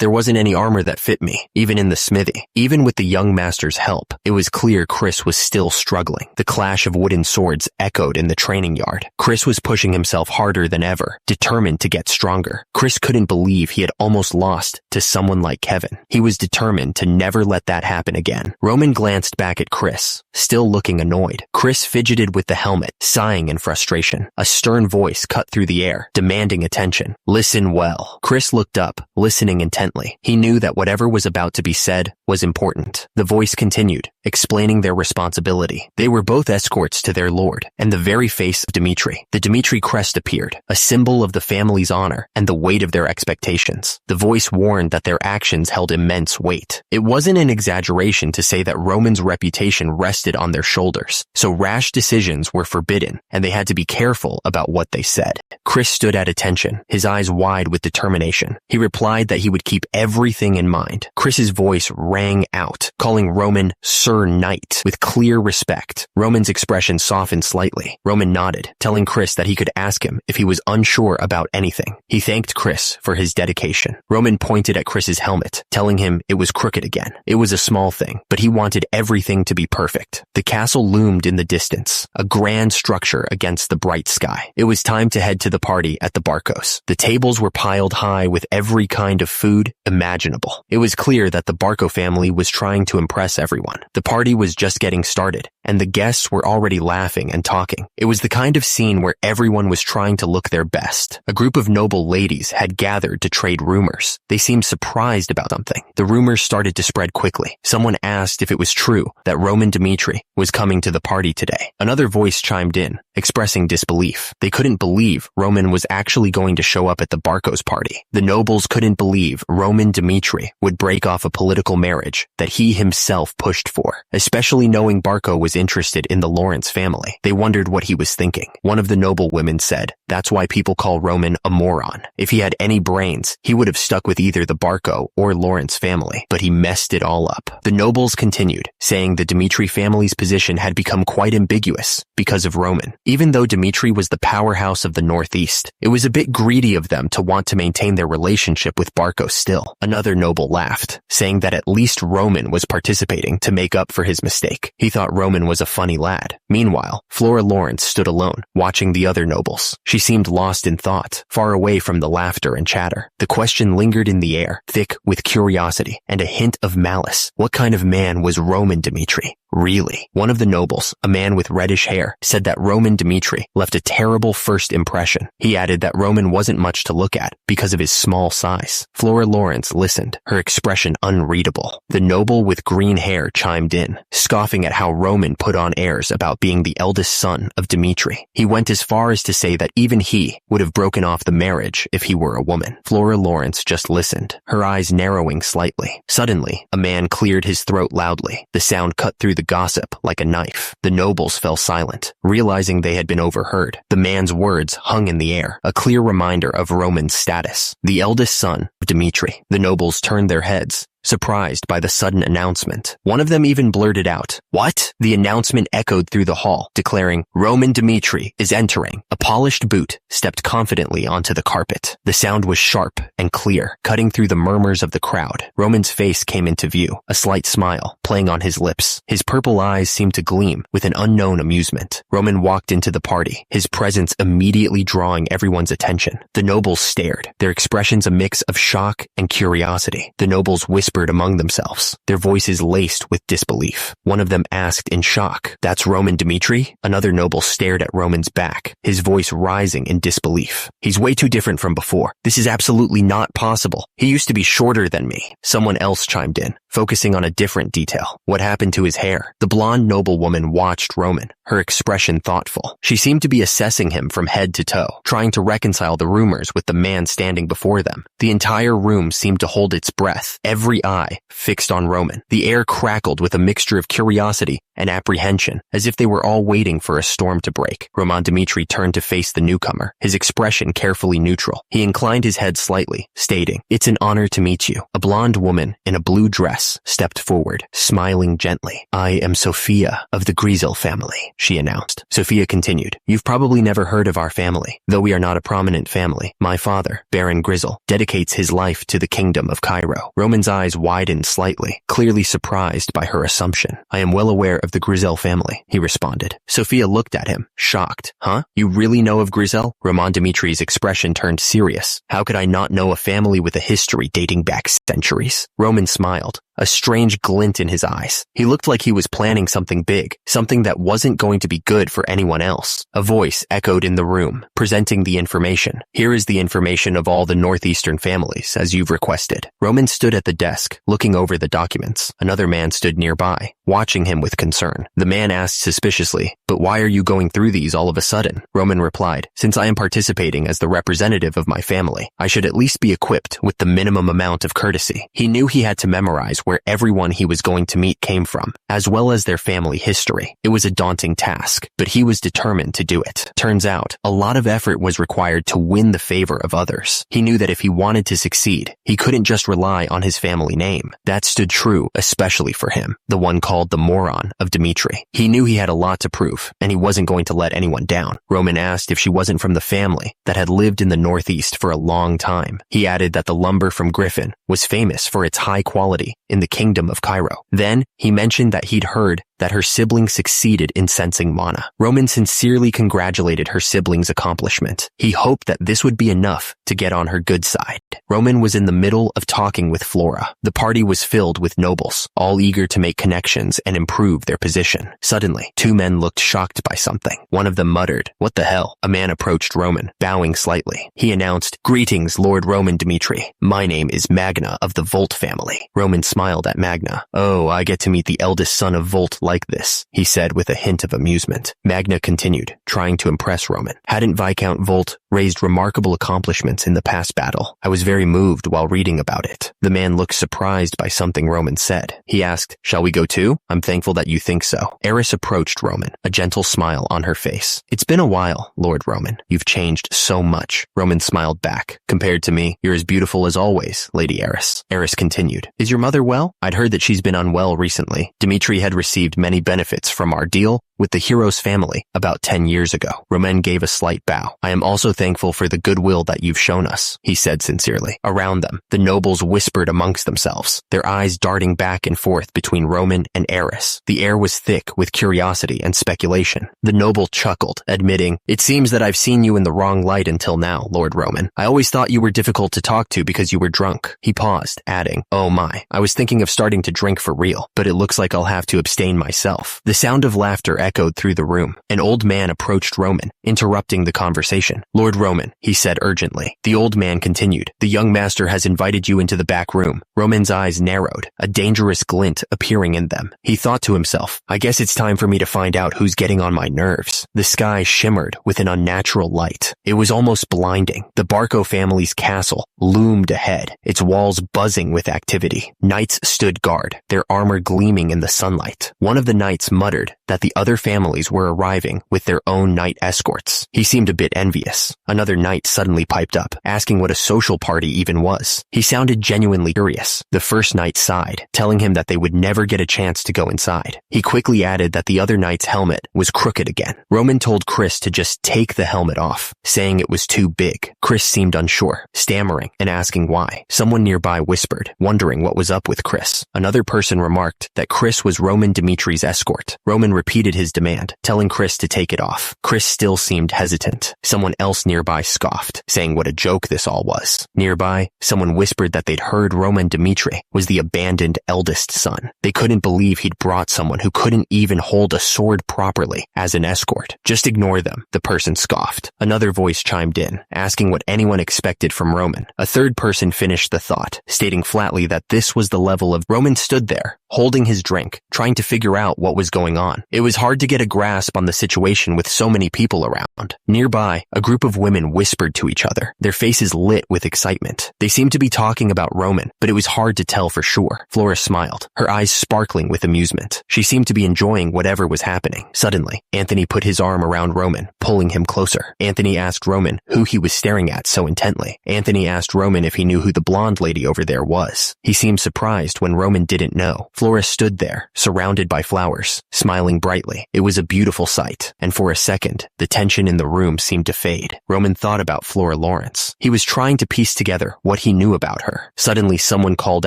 Speaker 1: There wasn't any armor that fit me, even in the smithy. Even with the young master's help, it was clear Chris was still struggling. The clash of wooden swords echoed in the training yard. Chris was pushing himself harder than ever, determined to get stronger. Chris couldn't believe he had almost lost to someone like Kevin. He was determined to never let that happen again. Roman glanced back at Chris, still looking annoyed. Chris fidgeted with the helmet, sighing in frustration. A stern voice cut through the air, demanding attention. Listen well. Chris looked up, listening intently. He knew that whatever was about to be said was important. The voice continued, explaining their responsibility. They were both escorts to their lord, and the very face of Dmitri. The Dmitri crest appeared, a symbol of the family's honor and the weight of their expectations. The voice warned that their actions held immense weight. It wasn't an exaggeration to say that Roman's reputation rested on their shoulders, so rash decisions were forbidden, and they had to be careful about what they said. Chris stood at attention, his eyes wide with determination. He replied that he would keep everything in mind. Chris's voice rang out, calling Roman Sir Knight with clear respect. Roman's expression softened slightly. Roman nodded, telling Chris that he could ask him if he was unsure about anything. He thanked Chris for his dedication. Roman pointed at Chris's helmet, telling him it was crooked again. It was a small thing, but he wanted everything to be perfect. The castle loomed in the distance, a grand structure against the bright sky. It was time to head to the party at the Barcos. The tables were piled high with every kind of food imaginable. It was clear that the Barco family was trying to impress everyone. The party was just getting started, and the guests were already laughing and talking. It was the kind of scene where everyone was trying to look their best. A group of noble ladies had gathered to trade rumors. They seemed surprised about something. The rumors started to spread quickly. Someone asked if it was true that Roman Dmitri was coming to the party today. Another voice chimed in, expressing disbelief. They couldn't believe Roman was actually going to show up at the Barcos party. The nobles couldn't believe Roman Dmitri would break off a political marriage that he himself pushed for, especially knowing Barco was interested in the Lawrence family. They wondered what he was thinking. One of the noble women said, "That's why people call Roman a moron. If he had any brains, he would have stuck with either the Barco or Lawrence family, but he messed it all up." The nobles continued, saying the Dmitri family's position had become quite ambiguous because of Roman. Even though Dmitri was the powerhouse of the Northeast, it was a bit greedy of them to want to maintain their relationship with Barco still. Another noble laughed, saying that at least Roman was participating to make up for his mistake. He thought Roman was a funny lad. Meanwhile, Flora Lawrence stood alone, watching the other nobles. She seemed lost in thought, far away from the laughter and chatter. The question lingered in the air, thick with curiosity and a hint of malice. What kind of man was Roman Dmitri? Really? One of the nobles, a man with reddish hair, said that Roman Dmitri left a terrible first impression. He added that Roman wasn't much to look at because of his small size. Flora Lawrence listened, her expression unreadable. The noble with green hair chimed in, scoffing at how Roman put on airs about being the eldest son of Dmitri. He went as far as to say that even he would have broken off the marriage if he were a woman. Flora Lawrence just listened, her eyes narrowing slightly. Suddenly, a man cleared his throat loudly. The sound cut through the gossip like a knife. The nobles fell silent, realizing they had been overheard. The man's words hung in the air, a clear reminder of Roman's status. The eldest son of Dmitri. The nobles turned their heads, surprised by the sudden announcement. One of them even blurted out, "What?" The announcement echoed through the hall, declaring, "Roman Dmitri is entering." A polished boot stepped confidently onto the carpet. The sound was sharp and clear, cutting through the murmurs of the crowd. Roman's face came into view, a slight smile playing on his lips. His purple eyes seemed to gleam with an unknown amusement. Roman walked into the party, his presence immediately drawing everyone's attention. The nobles stared, their expressions a mix of shock and curiosity. The nobles whispered among themselves, their voices laced with disbelief. One of them asked in shock, "That's Roman Dmitri?" Another noble stared at Roman's back, his voice rising in disbelief. "He's way too different from before. This is absolutely not possible. He used to be shorter than me." Someone else chimed in, focusing on a different detail. What happened to his hair? The blonde noblewoman watched Roman, her expression thoughtful. She seemed to be assessing him from head to toe, trying to reconcile the rumors with the man standing before them. The entire room seemed to hold its breath, every eye fixed on Roman. The air crackled with a mixture of curiosity and apprehension, as if they were all waiting for a storm to break. Roman Dmitri turned to face the newcomer, his expression carefully neutral. He inclined his head slightly, stating, "It's an honor to meet you." A blonde woman in a blue dress stepped forward, smiling gently. "I am Sophia of the Grizel family," she announced. Sophia continued, "You've probably never heard of our family. Though we are not a prominent family, my father, Baron Grizel, dedicates his life to the kingdom of Cairo." Roman's eyes widened slightly, clearly surprised by her assumption. "I am well aware of the Grizel family," he responded. Sophia looked at him, shocked. "Huh? You really know of Grizel?" Roman Dmitri's expression turned serious. "How could I not know a family with a history dating back centuries?" Roman smiled, a strange glint in his eyes. He looked like he was planning something big, something that wasn't going to be good for anyone else. A voice echoed in the room, presenting the information. "Here is the information of all the northeastern families, as you've requested." Roman stood at the desk, looking over the documents. Another man stood nearby, watching him with concern. The man asked suspiciously, "But why are you going through these all of a sudden?" Roman replied, "Since I am participating as the representative of my family, I should at least be equipped with the minimum amount of courtesy." He knew he had to memorize where everyone he was going to meet came from, as well as their family history. It was a daunting task, but he was determined to do it. Turns out, a lot of effort was required to win the favor of others. He knew that if he wanted to succeed, he couldn't just rely on his family name. That stood true especially for him, the one called the moron of Dmitri. He knew he had a lot to prove, and he wasn't going to let anyone down. Roman asked if she wasn't from the family that had lived in the Northeast for a long time. He added that the lumber from Griffin was famous for its high quality in the kingdom of Cairo. Then, he mentioned that he'd heard that her sibling succeeded in sensing mana. Roman sincerely congratulated her sibling's accomplishment. He hoped that this would be enough to get on her good side. Roman was in the middle of talking with Flora. The party was filled with nobles, all eager to make connections and improve their position. Suddenly, two men looked shocked by something. One of them muttered, "What the hell?" A man approached Roman, bowing slightly. He announced, "Greetings, Lord Roman Dmitri. My name is Magna of the Volt family." Roman smiled at Magna. "Oh, I get to meet the eldest son of Volt like this," he said with a hint of amusement. Magna continued, trying to impress Roman. "Hadn't Viscount Volt raised remarkable accomplishments in the past battle? I was very moved while reading about it." The man looked surprised by something Roman said. He asked, "Shall we go too? I'm thankful that you think so." Eris approached Roman, a gentle smile on her face. "It's been a while, Lord Roman. You've changed so much." Roman smiled back. "Compared to me, you're as beautiful as always, Lady Eris." Eris continued, "Is your mother well? I'd heard that she's been unwell recently." Dmitri had received many benefits from our deal with the hero's family about 10 years ago. Roman gave a slight bow. "I am also thankful for the goodwill that you've shown us," he said sincerely. Around them, the nobles whispered amongst themselves, their eyes darting back and forth between Roman and Eris. The air was thick with curiosity and speculation. The noble chuckled, admitting, "It seems that I've seen you in the wrong light until now, Lord Roman. I always thought you were difficult to talk to because you were drunk." He paused, adding, "Oh my, I was thinking of starting to drink for real, but it looks like I'll have to abstain myself. The sound of laughter echoed through the room. An old man approached Roman, interrupting the conversation. Lord Roman, he said urgently. The old man continued. The young master has invited you into the back room. Roman's eyes narrowed, a dangerous glint appearing in them. He thought to himself, I guess it's time for me to find out who's getting on my nerves. The sky shimmered with an unnatural light. It was almost blinding. The Barco family's castle loomed ahead, its walls buzzing with activity. Knights stood guard, their armor gleaming in the sunlight. One of the knights muttered that the other families were arriving with their own knight escorts. He seemed a bit envious. Another knight suddenly piped up, asking what a social party even was. He sounded genuinely curious. The first knight sighed, telling him that they would never get a chance to go inside. He quickly added that the other knight's helmet was crooked again. Roman told Chris to just take the helmet off, saying it was too big. Chris seemed unsure, stammering and asking why. Someone nearby whispered, wondering what was up with Chris. Another person remarked that Chris was Roman Dimitri's escort. Roman repeated his demand, telling Chris to take it off. Chris still seemed hesitant. Someone else nearby scoffed, saying what a joke this all was. Nearby, someone whispered that they'd heard Roman Dimitri was the abandoned eldest son. They couldn't believe he'd brought someone who couldn't even hold a sword properly as an escort. Just ignore them, the person scoffed. Another voice chimed in, asking what anyone expected from Roman. A third person finished the thought, stating flatly that this was the level of Roman stood there, holding his drink, trying to figure out what was going on. It was hard to get a grasp on the situation with so many people around. Nearby, a group of women whispered to each other, their faces lit with excitement. They seemed to be talking about Roman, but it was hard to tell for sure. Flora smiled, her eyes sparkling with amusement. She seemed to be enjoying whatever was happening. Suddenly, Anthony put his arm around Roman, pulling him closer. Anthony asked Roman who he was staring at so intently. Anthony asked Roman if he knew who the blonde lady over there was. He seemed surprised when Roman didn't know. Flora stood there, surrounded by flowers, smiling brightly. It was a beautiful sight, and for a second, the tension in the room seemed to fade. Roman thought about Flora Lawrence. He was trying to piece together what he knew about her. Suddenly, someone called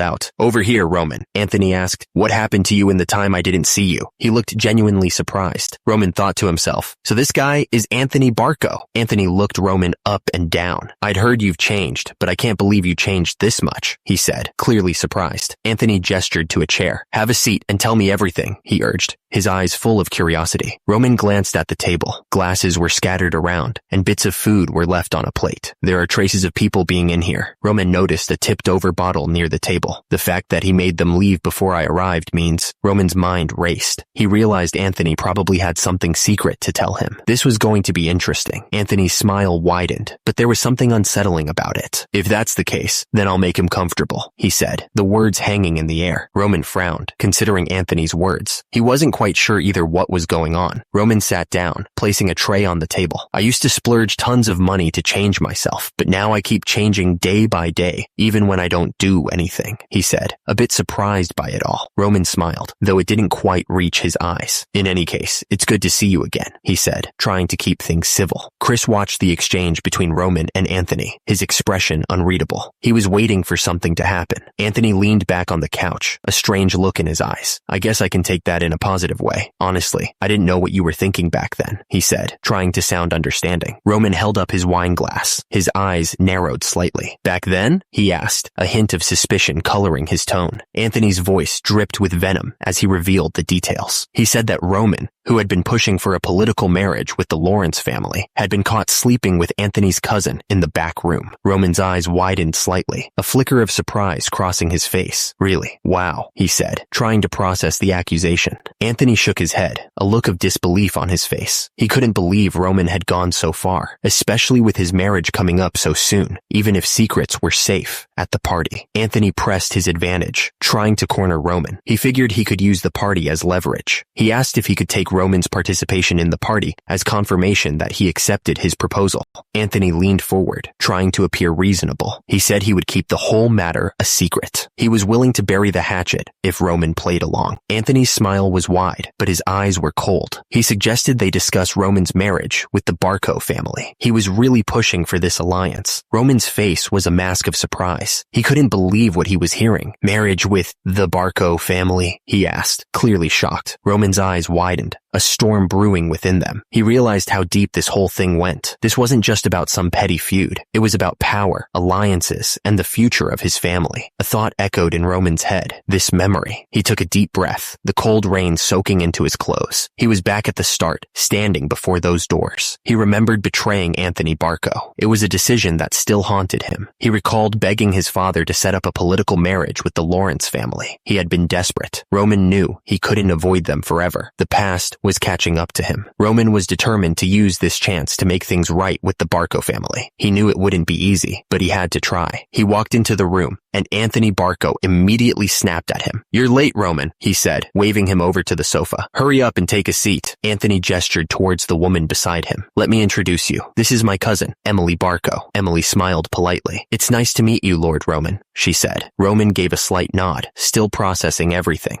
Speaker 1: out, "Over here, Roman." Anthony asked, "What happened to you in the time I didn't see you?" He looked genuinely surprised. Roman thought to himself, so this guy is Anthony Barco. Anthony looked Roman up and down. "I'd heard you've changed, but I can't believe you changed this much," he said, clearly surprised. Anthony gestured to a chair. "Have a seat and tell me everything," he urged, his eyes full of curiosity. Roman glanced at the table. Glasses were scattered around, and bits of food were left on a plate. "There are traces of people being in here." Roman noticed a tipped-over bottle near the table. The fact that he made them leave before I arrived means Roman's mind raced. He realized Anthony probably had something secret to tell him. This was going to be interesting. Anthony's smile widened, but there was something unsettling about it. "If that's the case, then I'll make him comfortable," he said, the words hanging in the air. Roman frowned, considering Anthony's words. He wasn't quite sure either what was going on. Roman sat down, placing a tray on the table. "I used to splurge tons of money to change myself, but now I keep changing day by day, even when I don't do anything," he said, a bit surprised by it all. Roman smiled, though it didn't quite reach his eyes. "In any case, it's good to see you again," he said, trying to keep things civil. Chris watched the exchange between Roman and Anthony, his expression unreadable. He was waiting for something to happen. Anthony leaned back on the couch, a strange look in his eyes. "I guess I can take that in a positive way. Honestly, I didn't know what you were thinking back then," he said, trying to sound understanding. Roman held up his wine glass. His eyes narrowed slightly. "Back then?" he asked, a hint of suspicion coloring his tone. Anthony's voice dripped with venom as he revealed the details. He said that Roman, who had been pushing for a political marriage with the Lawrence family, had been caught sleeping with Anthony's cousin in the back room. Roman's eyes widened slightly, a flicker of surprise crossing his face. "Really? Wow," he said, trying to process the accusation. Anthony shook his head, a look of disbelief on his face. He couldn't believe Roman had gone so far, especially with his marriage coming up so soon, even if secrets were safe at the party. Anthony pressed his advantage, trying to corner Roman. He figured he could use the party as leverage. He asked if he could take Roman's participation in the party as confirmation that he accepted his proposal. Anthony leaned forward, trying to appear reasonable. He said he would keep the whole matter a secret. He was willing to bury the hatchet if Roman played along. Anthony's smile was wide, but his eyes were cold. He suggested they discuss Roman's marriage with the Barco family. He was really pushing for this alliance. Roman's face was a mask of surprise. He couldn't believe what he was hearing. "Marriage with the Barco family?" he asked, clearly shocked. Roman's eyes widened, a storm brewing within them. He realized how deep this whole thing went. This wasn't just about some petty feud. It was about power, alliances, and the future of his family. A thought echoed in Roman's head. This memory. He took a deep breath, the cold rain soaking into his clothes. He was back at the start, standing before those doors. He remembered betraying Anthony Barco. It was a decision that still haunted him. He recalled begging his father to set up a political marriage with the Lawrence family. He had been desperate. Roman knew he couldn't avoid them forever. The past was catching up to him. Roman was determined to use this chance to make things right with the Barco family. He knew it wouldn't be easy, but he had to try. He walked into the room, and Anthony Barco immediately snapped at him. "You're late, Roman," he said, waving him over to the sofa. "Hurry up and take a seat." Anthony gestured towards the woman beside him. "Let me introduce you. This is my cousin, Emily Barco." Emily smiled politely. "It's nice to meet you, Lord Roman," she said. Roman gave a slight nod, still processing everything.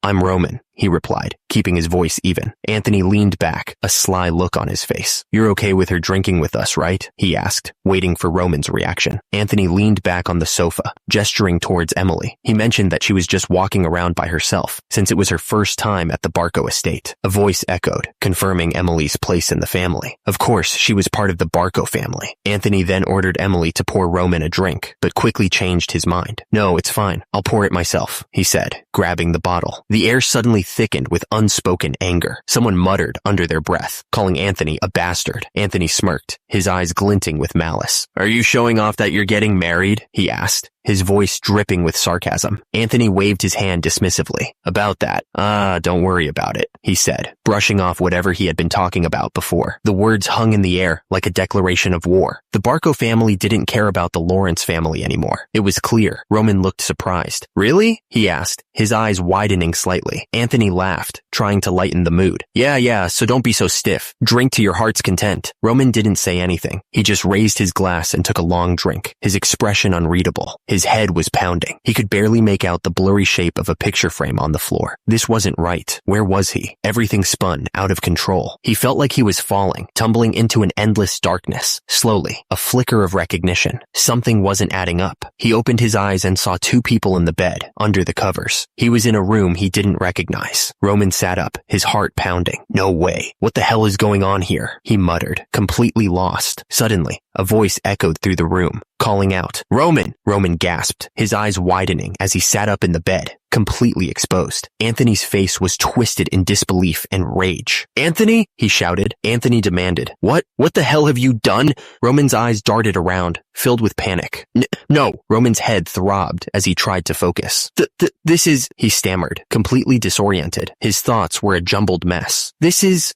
Speaker 1: "I'm Roman," he replied, keeping his voice even. Anthony leaned back, a sly look on his face. "You're okay with her drinking with us, right?" he asked, waiting for Roman's reaction. Anthony leaned back on the sofa, gesturing towards Emily. He mentioned that she was just walking around by herself, since it was her first time at the Barco estate. A voice echoed, confirming Emily's place in the family. Of course, she was part of the Barco family. Anthony then ordered Emily to pour Roman a drink, but quickly changed his mind. "No, it's fine. I'll pour it myself," he said, grabbing the bottle. The air suddenly thickened with unspoken anger. Someone muttered under their breath, calling Anthony a bastard. Anthony smirked, his eyes glinting with malice. "Are you showing off that you're getting married?" he asked, his voice dripping with sarcasm. Anthony waved his hand dismissively. "About that. Don't worry about it," he said, brushing off whatever he had been talking about before. The words hung in the air like a declaration of war. The Barco family didn't care about the Lawrence family anymore. It was clear. Roman looked surprised. "Really?" he asked, his eyes widening slightly. Anthony laughed, trying to lighten the mood. Yeah, so don't be so stiff. Drink to your heart's content." Roman didn't say anything. He just raised his glass and took a long drink, his expression unreadable. His head was pounding. He could barely make out the blurry shape of a picture frame on the floor. This wasn't right. Where was he? Everything spun out of control. He felt like he was falling, tumbling into an endless darkness. Slowly, a flicker of recognition. Something wasn't adding up. He opened his eyes and saw two people in the bed, under the covers. He was in a room he didn't recognize. Roman sat up, his heart pounding. "No way. What the hell is going on here?" he muttered, completely lost. Suddenly, a voice echoed through the room, calling out, "Roman!" Roman gasped, his eyes widening as he sat up in the bed, completely exposed. Anthony's face was twisted in disbelief and rage. "Anthony?" he shouted. Anthony demanded, What the hell have you done?" Roman's eyes darted around, filled with panic. No. Roman's head throbbed as he tried to focus. This is, he stammered, completely disoriented. His thoughts were a jumbled mess.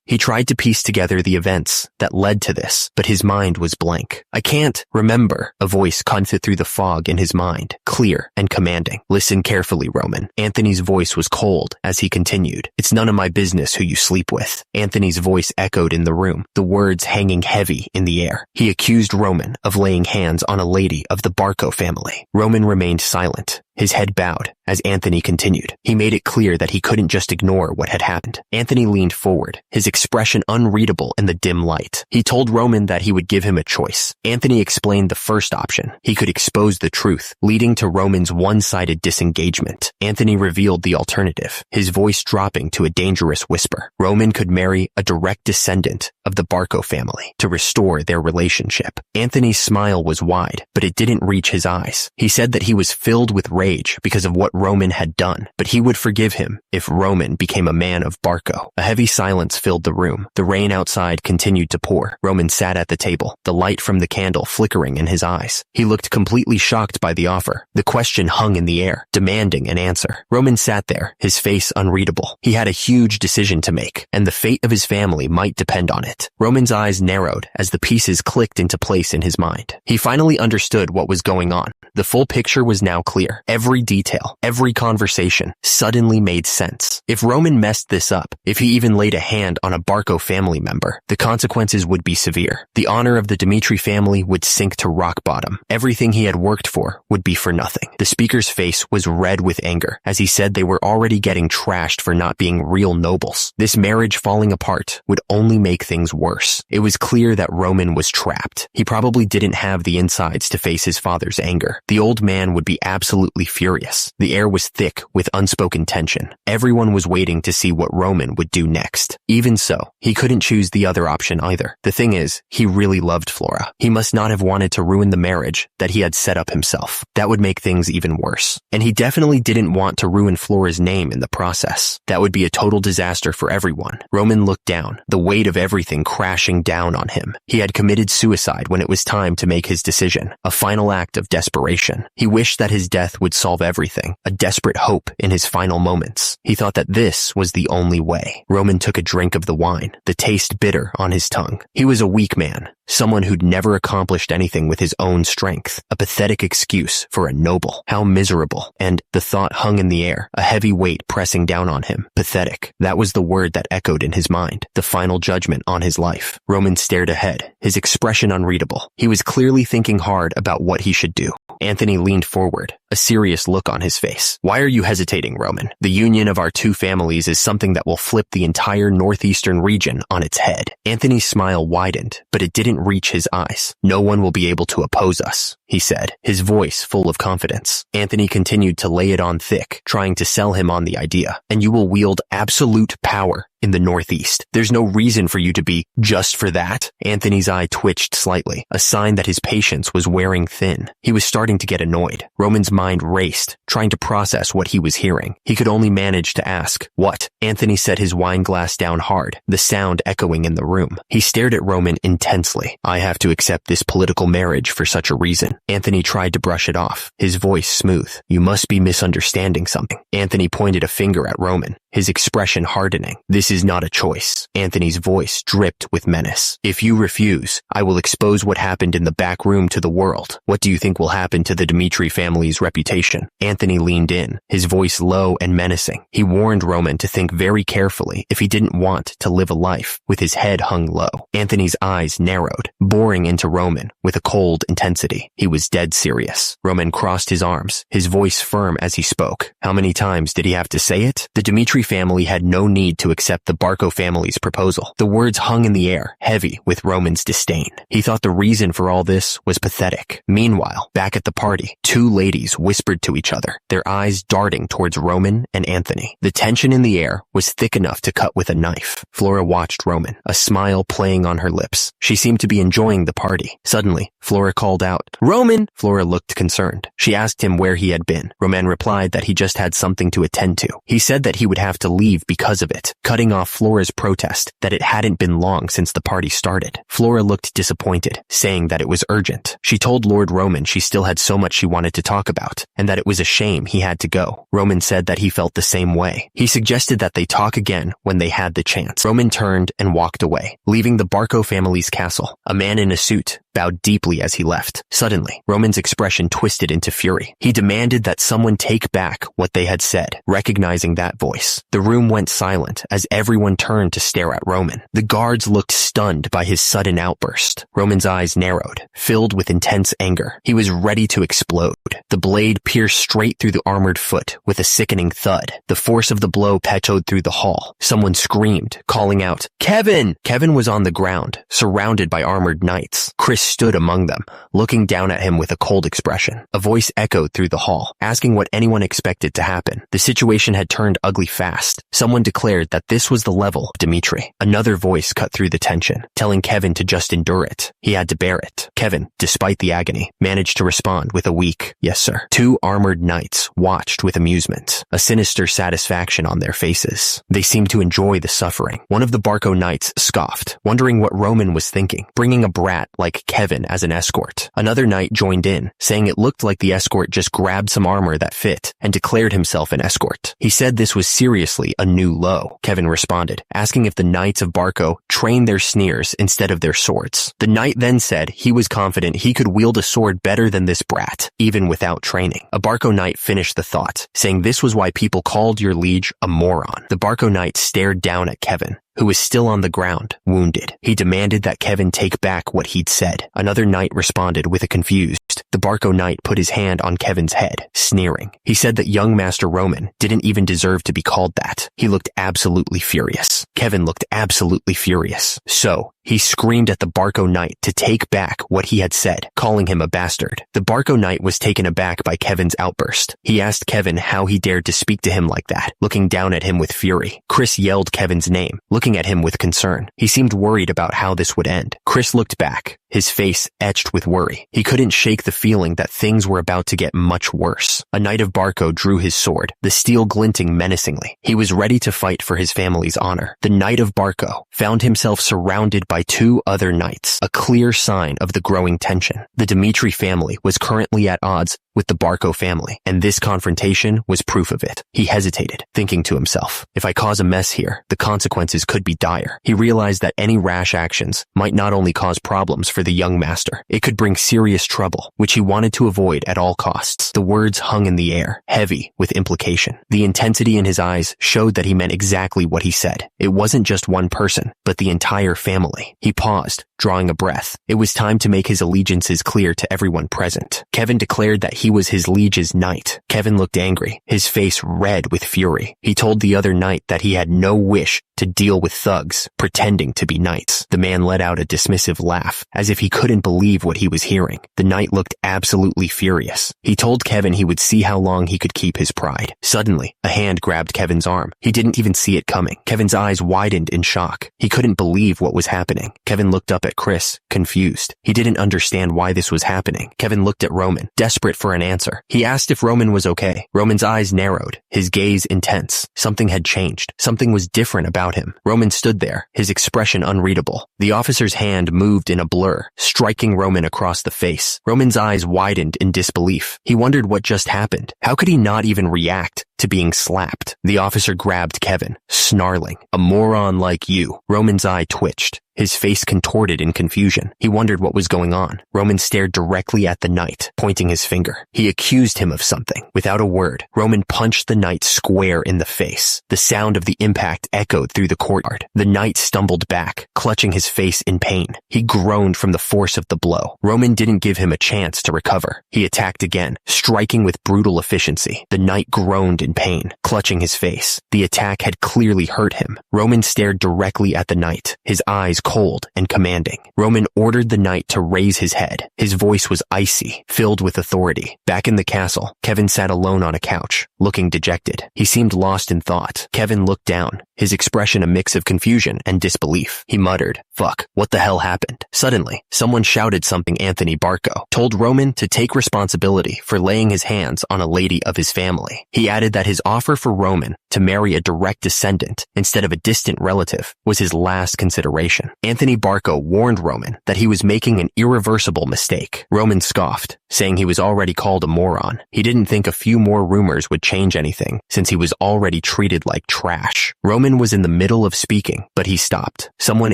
Speaker 1: He tried to piece together the events that led to this, but his mind was blank. "I can't remember," a voice cut through the fog in his mind, clear and commanding. "Listen carefully, Roman." Anthony's voice was cold as he continued. "It's none of my business who you sleep with." Anthony's voice echoed in the room, the words hanging heavy in the air. He accused Roman of laying hands on a lady of the Barco family. Roman remained silent, his head bowed, as Anthony continued. He made it clear that he couldn't just ignore what had happened. Anthony leaned forward, his expression unreadable in the dim light. He told Roman that he would give him a choice. Anthony explained the first option. He could expose the truth, leading to Roman's one-sided disengagement. Anthony revealed the alternative, his voice dropping to a dangerous whisper. Roman could marry a direct descendant of the Barco family to restore their relationship. Anthony's smile was wide, but it didn't reach his eyes. He said that he was filled with rage because of what Roman had done, but he would forgive him if Roman became a man of Barco. A heavy silence filled the room. The rain outside continued to pour. Roman sat at the table, the light from the candle flickering in his eyes. He looked completely shocked by the offer. The question hung in the air, demanding an answer. Roman sat there, his face unreadable. He had a huge decision to make, and the fate of his family might depend on it. Roman's eyes narrowed as the pieces clicked into place in his mind. He finally understood what was going on. The full picture was now clear. Every detail, every conversation suddenly made sense. If Roman messed this up, if he even laid a hand on a Barco family member, the consequences would be severe. The honor of the Dmitri family would sink to rock bottom. Everything he had worked for would be for nothing. The speaker's face was red with anger as he said they were already getting trashed for not being real nobles. This marriage falling apart would only make things worse. It was clear that Roman was trapped. He probably didn't have the insides to face his father's anger. The old man would be absolutely furious. The air was thick with unspoken tension. Everyone was waiting to see what Roman would do next. Even so, he couldn't choose the other option either. The thing is, he really loved Flora. He must not have wanted to ruin the marriage that he had set up himself. That would make things even worse. And he definitely didn't want to ruin Flora's name in the process. That would be a total disaster for everyone. Roman looked down, the weight of everything crashing down on him. He had committed suicide when it was time to make his decision, a final act of desperation. He wished that his death would solve everything, a desperate hope in his final moments. He thought that this was the only way. Roman took a drink of the wine, the taste bitter on his tongue. He was a weak man, someone who'd never accomplished anything with his own strength, a pathetic excuse for a noble. How miserable. And the thought hung in the air, a heavy weight pressing down on him. Pathetic. That was the word that echoed in his mind, the final judgment on his life. Roman stared ahead, his expression unreadable. He was clearly thinking hard about what he should do. Anthony leaned forward, a serious look on his face. Why are you hesitating, Roman? The union of our two families is something that will flip the entire northeastern region on its head. Anthony's smile widened, but it didn't reach his eyes. No one will be able to oppose us, he said, his voice full of confidence. Anthony continued to lay it on thick, trying to sell him on the idea. And you will wield absolute power in the Northeast. There's no reason for you to be just for that. Anthony's eye twitched slightly, a sign that his patience was wearing thin. He was starting to get annoyed. Roman's mind raced, trying to process what he was hearing. He could only manage to ask, what? Anthony set his wine glass down hard, the sound echoing in the room. He stared at Roman intensely. I have to accept this political marriage for such a reason. Anthony tried to brush it off, his voice smooth. You must be misunderstanding something. Anthony pointed a finger at Roman, his expression hardening. This is not a choice. Anthony's voice dripped with menace. If you refuse, I will expose what happened in the back room to the world. What do you think will happen to the Dmitri family's reputation? Anthony leaned in, his voice low and menacing. He warned Roman to think very carefully if he didn't want to live a life with his head hung low. Anthony's eyes narrowed, boring into Roman with a cold intensity. He was dead serious. Roman crossed his arms, his voice firm as he spoke. How many times did he have to say it? The Dmitri family had no need to accept the Barco family's proposal. The words hung in the air, heavy with Roman's disdain. He thought the reason for all this was pathetic. Meanwhile, back at the party, two ladies whispered to each other, their eyes darting towards Roman and Anthony. The tension in the air was thick enough to cut with a knife. Flora watched Roman, a smile playing on her lips. She seemed to be enjoying the party. Suddenly, Flora called out, Roman! Flora looked concerned. She asked him where he had been. Roman replied that he just had something to attend to. He said that he would have to leave because of it, cutting off Flora's protest that it hadn't been long since the party started. Flora looked disappointed, saying that it was urgent. She told Lord Roman she still had so much she wanted to talk about, and that it was a shame he had to go. Roman said that he felt the same way. He suggested that they talk again when they had the chance. Roman turned and walked away, leaving the Barco family's castle. A man in a suit bowed deeply as he left. Suddenly, Roman's expression twisted into fury. He demanded that someone take back what they had said, recognizing that voice. The room went silent as everyone turned to stare at Roman. The guards looked stunned by his sudden outburst. Roman's eyes narrowed, filled with intense anger. He was ready to explode. The blade pierced straight through the armored foot with a sickening thud. The force of the blow echoed through the hall. Someone screamed, calling out, Kevin! Kevin was on the ground, surrounded by armored knights. Chris stood among them, looking down at him with a cold expression. A voice echoed through the hall, asking what anyone expected to happen. The situation had turned ugly fast. Someone declared that this was the level of Dmitri. Another voice cut through the tension, telling Kevin to just endure it. He had to bear it. Kevin, despite the agony, managed to respond with a weak, yes sir. Two armored knights watched with amusement, a sinister satisfaction on their faces. They seemed to enjoy the suffering. One of the Barco knights scoffed, wondering what Roman was thinking, bringing a brat like Kevin as an escort. Another knight joined in, saying it looked like the escort just grabbed some armor that fit and declared himself an escort. He said this was seriously a new low. Kevin responded, asking if the knights of Barco trained their sneers instead of their swords. The knight then said he was confident he could wield a sword better than this brat, even without training. A Barco knight finished the thought, saying this was why people called your liege a moron. The Barco knight stared down at Kevin, who was still on the ground, wounded. He demanded that Kevin take back what he'd said. Another knight responded with a confused. The Barco knight put his hand on Kevin's head, sneering. He said that young Master Roman didn't even deserve to be called that. He looked absolutely furious. Kevin looked absolutely furious. So, He screamed at the Barco Knight to take back what he had said, calling him a bastard. The Barco Knight was taken aback by Kevin's outburst. He asked Kevin how he dared to speak to him like that, looking down at him with fury. Chris yelled Kevin's name, looking at him with concern. He seemed worried about how this would end. Chris looked back, his face etched with worry. He couldn't shake the feeling that things were about to get much worse. A knight of Barco drew his sword, the steel glinting menacingly. He was ready to fight for his family's honor. The knight of Barco found himself surrounded by two other knights, a clear sign of the growing tension. The Dimitri family was currently at odds with the Barco family, and this confrontation was proof of it. He hesitated, thinking to himself, if I cause a mess here, the consequences could be dire. He realized that any rash actions might not only cause problems for the young master, it could bring serious trouble, which he wanted to avoid at all costs. The words hung in the air, heavy with implication. The intensity in his eyes showed that he meant exactly what he said. It wasn't just one person, but the entire family. He paused, drawing a breath. It was time to make his allegiances clear to everyone present. Kevin declared that he was his liege's knight. Kevin looked angry, his face red with fury. He told the other knight that he had no wish to deal with thugs pretending to be knights. The man let out a dismissive laugh, as if he couldn't believe what he was hearing. The knight looked absolutely furious. He told Kevin he would see how long he could keep his pride. Suddenly, a hand grabbed Kevin's arm. He didn't even see it coming. Kevin's eyes widened in shock. He couldn't believe what was happening. Kevin looked up at Chris, confused. He didn't understand why this was happening. Kevin looked at Roman, desperate for an answer. He asked if Roman was okay. Roman's eyes narrowed, his gaze intense. Something had changed. Something was different about him. Roman stood there, his expression unreadable. The officer's hand moved in a blur, striking Roman across the face. Roman's eyes widened in disbelief. He wondered what just happened. How could he not even react to being slapped? The officer grabbed Kevin, snarling, "A moron like you." Roman's eye twitched. His face contorted in confusion. He wondered what was going on. Roman stared directly at the knight, pointing his finger. He accused him of something. Without a word, Roman punched the knight square in the face. The sound of the impact echoed through the courtyard. The knight stumbled back, clutching his face in pain. He groaned from the force of the blow. Roman didn't give him a chance to recover. He attacked again, striking with brutal efficiency. The knight groaned in pain, clutching his face. The attack had clearly hurt him. Roman stared directly at the knight, his eyes cold and commanding. Roman ordered the knight to raise his head. His voice was icy, filled with authority. Back in the castle, Kevin sat alone on a couch, looking dejected. He seemed lost in thought. Kevin looked down, his expression a mix of confusion and disbelief. He muttered, "Fuck, what the hell happened?" Suddenly, someone shouted something. Anthony Barco told Roman to take responsibility for laying his hands on a lady of his family. He added that his offer for Roman to marry a direct descendant instead of a distant relative was his last consideration. Anthony Barco warned Roman that he was making an irreversible mistake. Roman scoffed, saying he was already called a moron. He didn't think a few more rumors would change anything, since he was already treated like trash. Roman was in the middle of speaking, but he stopped. Someone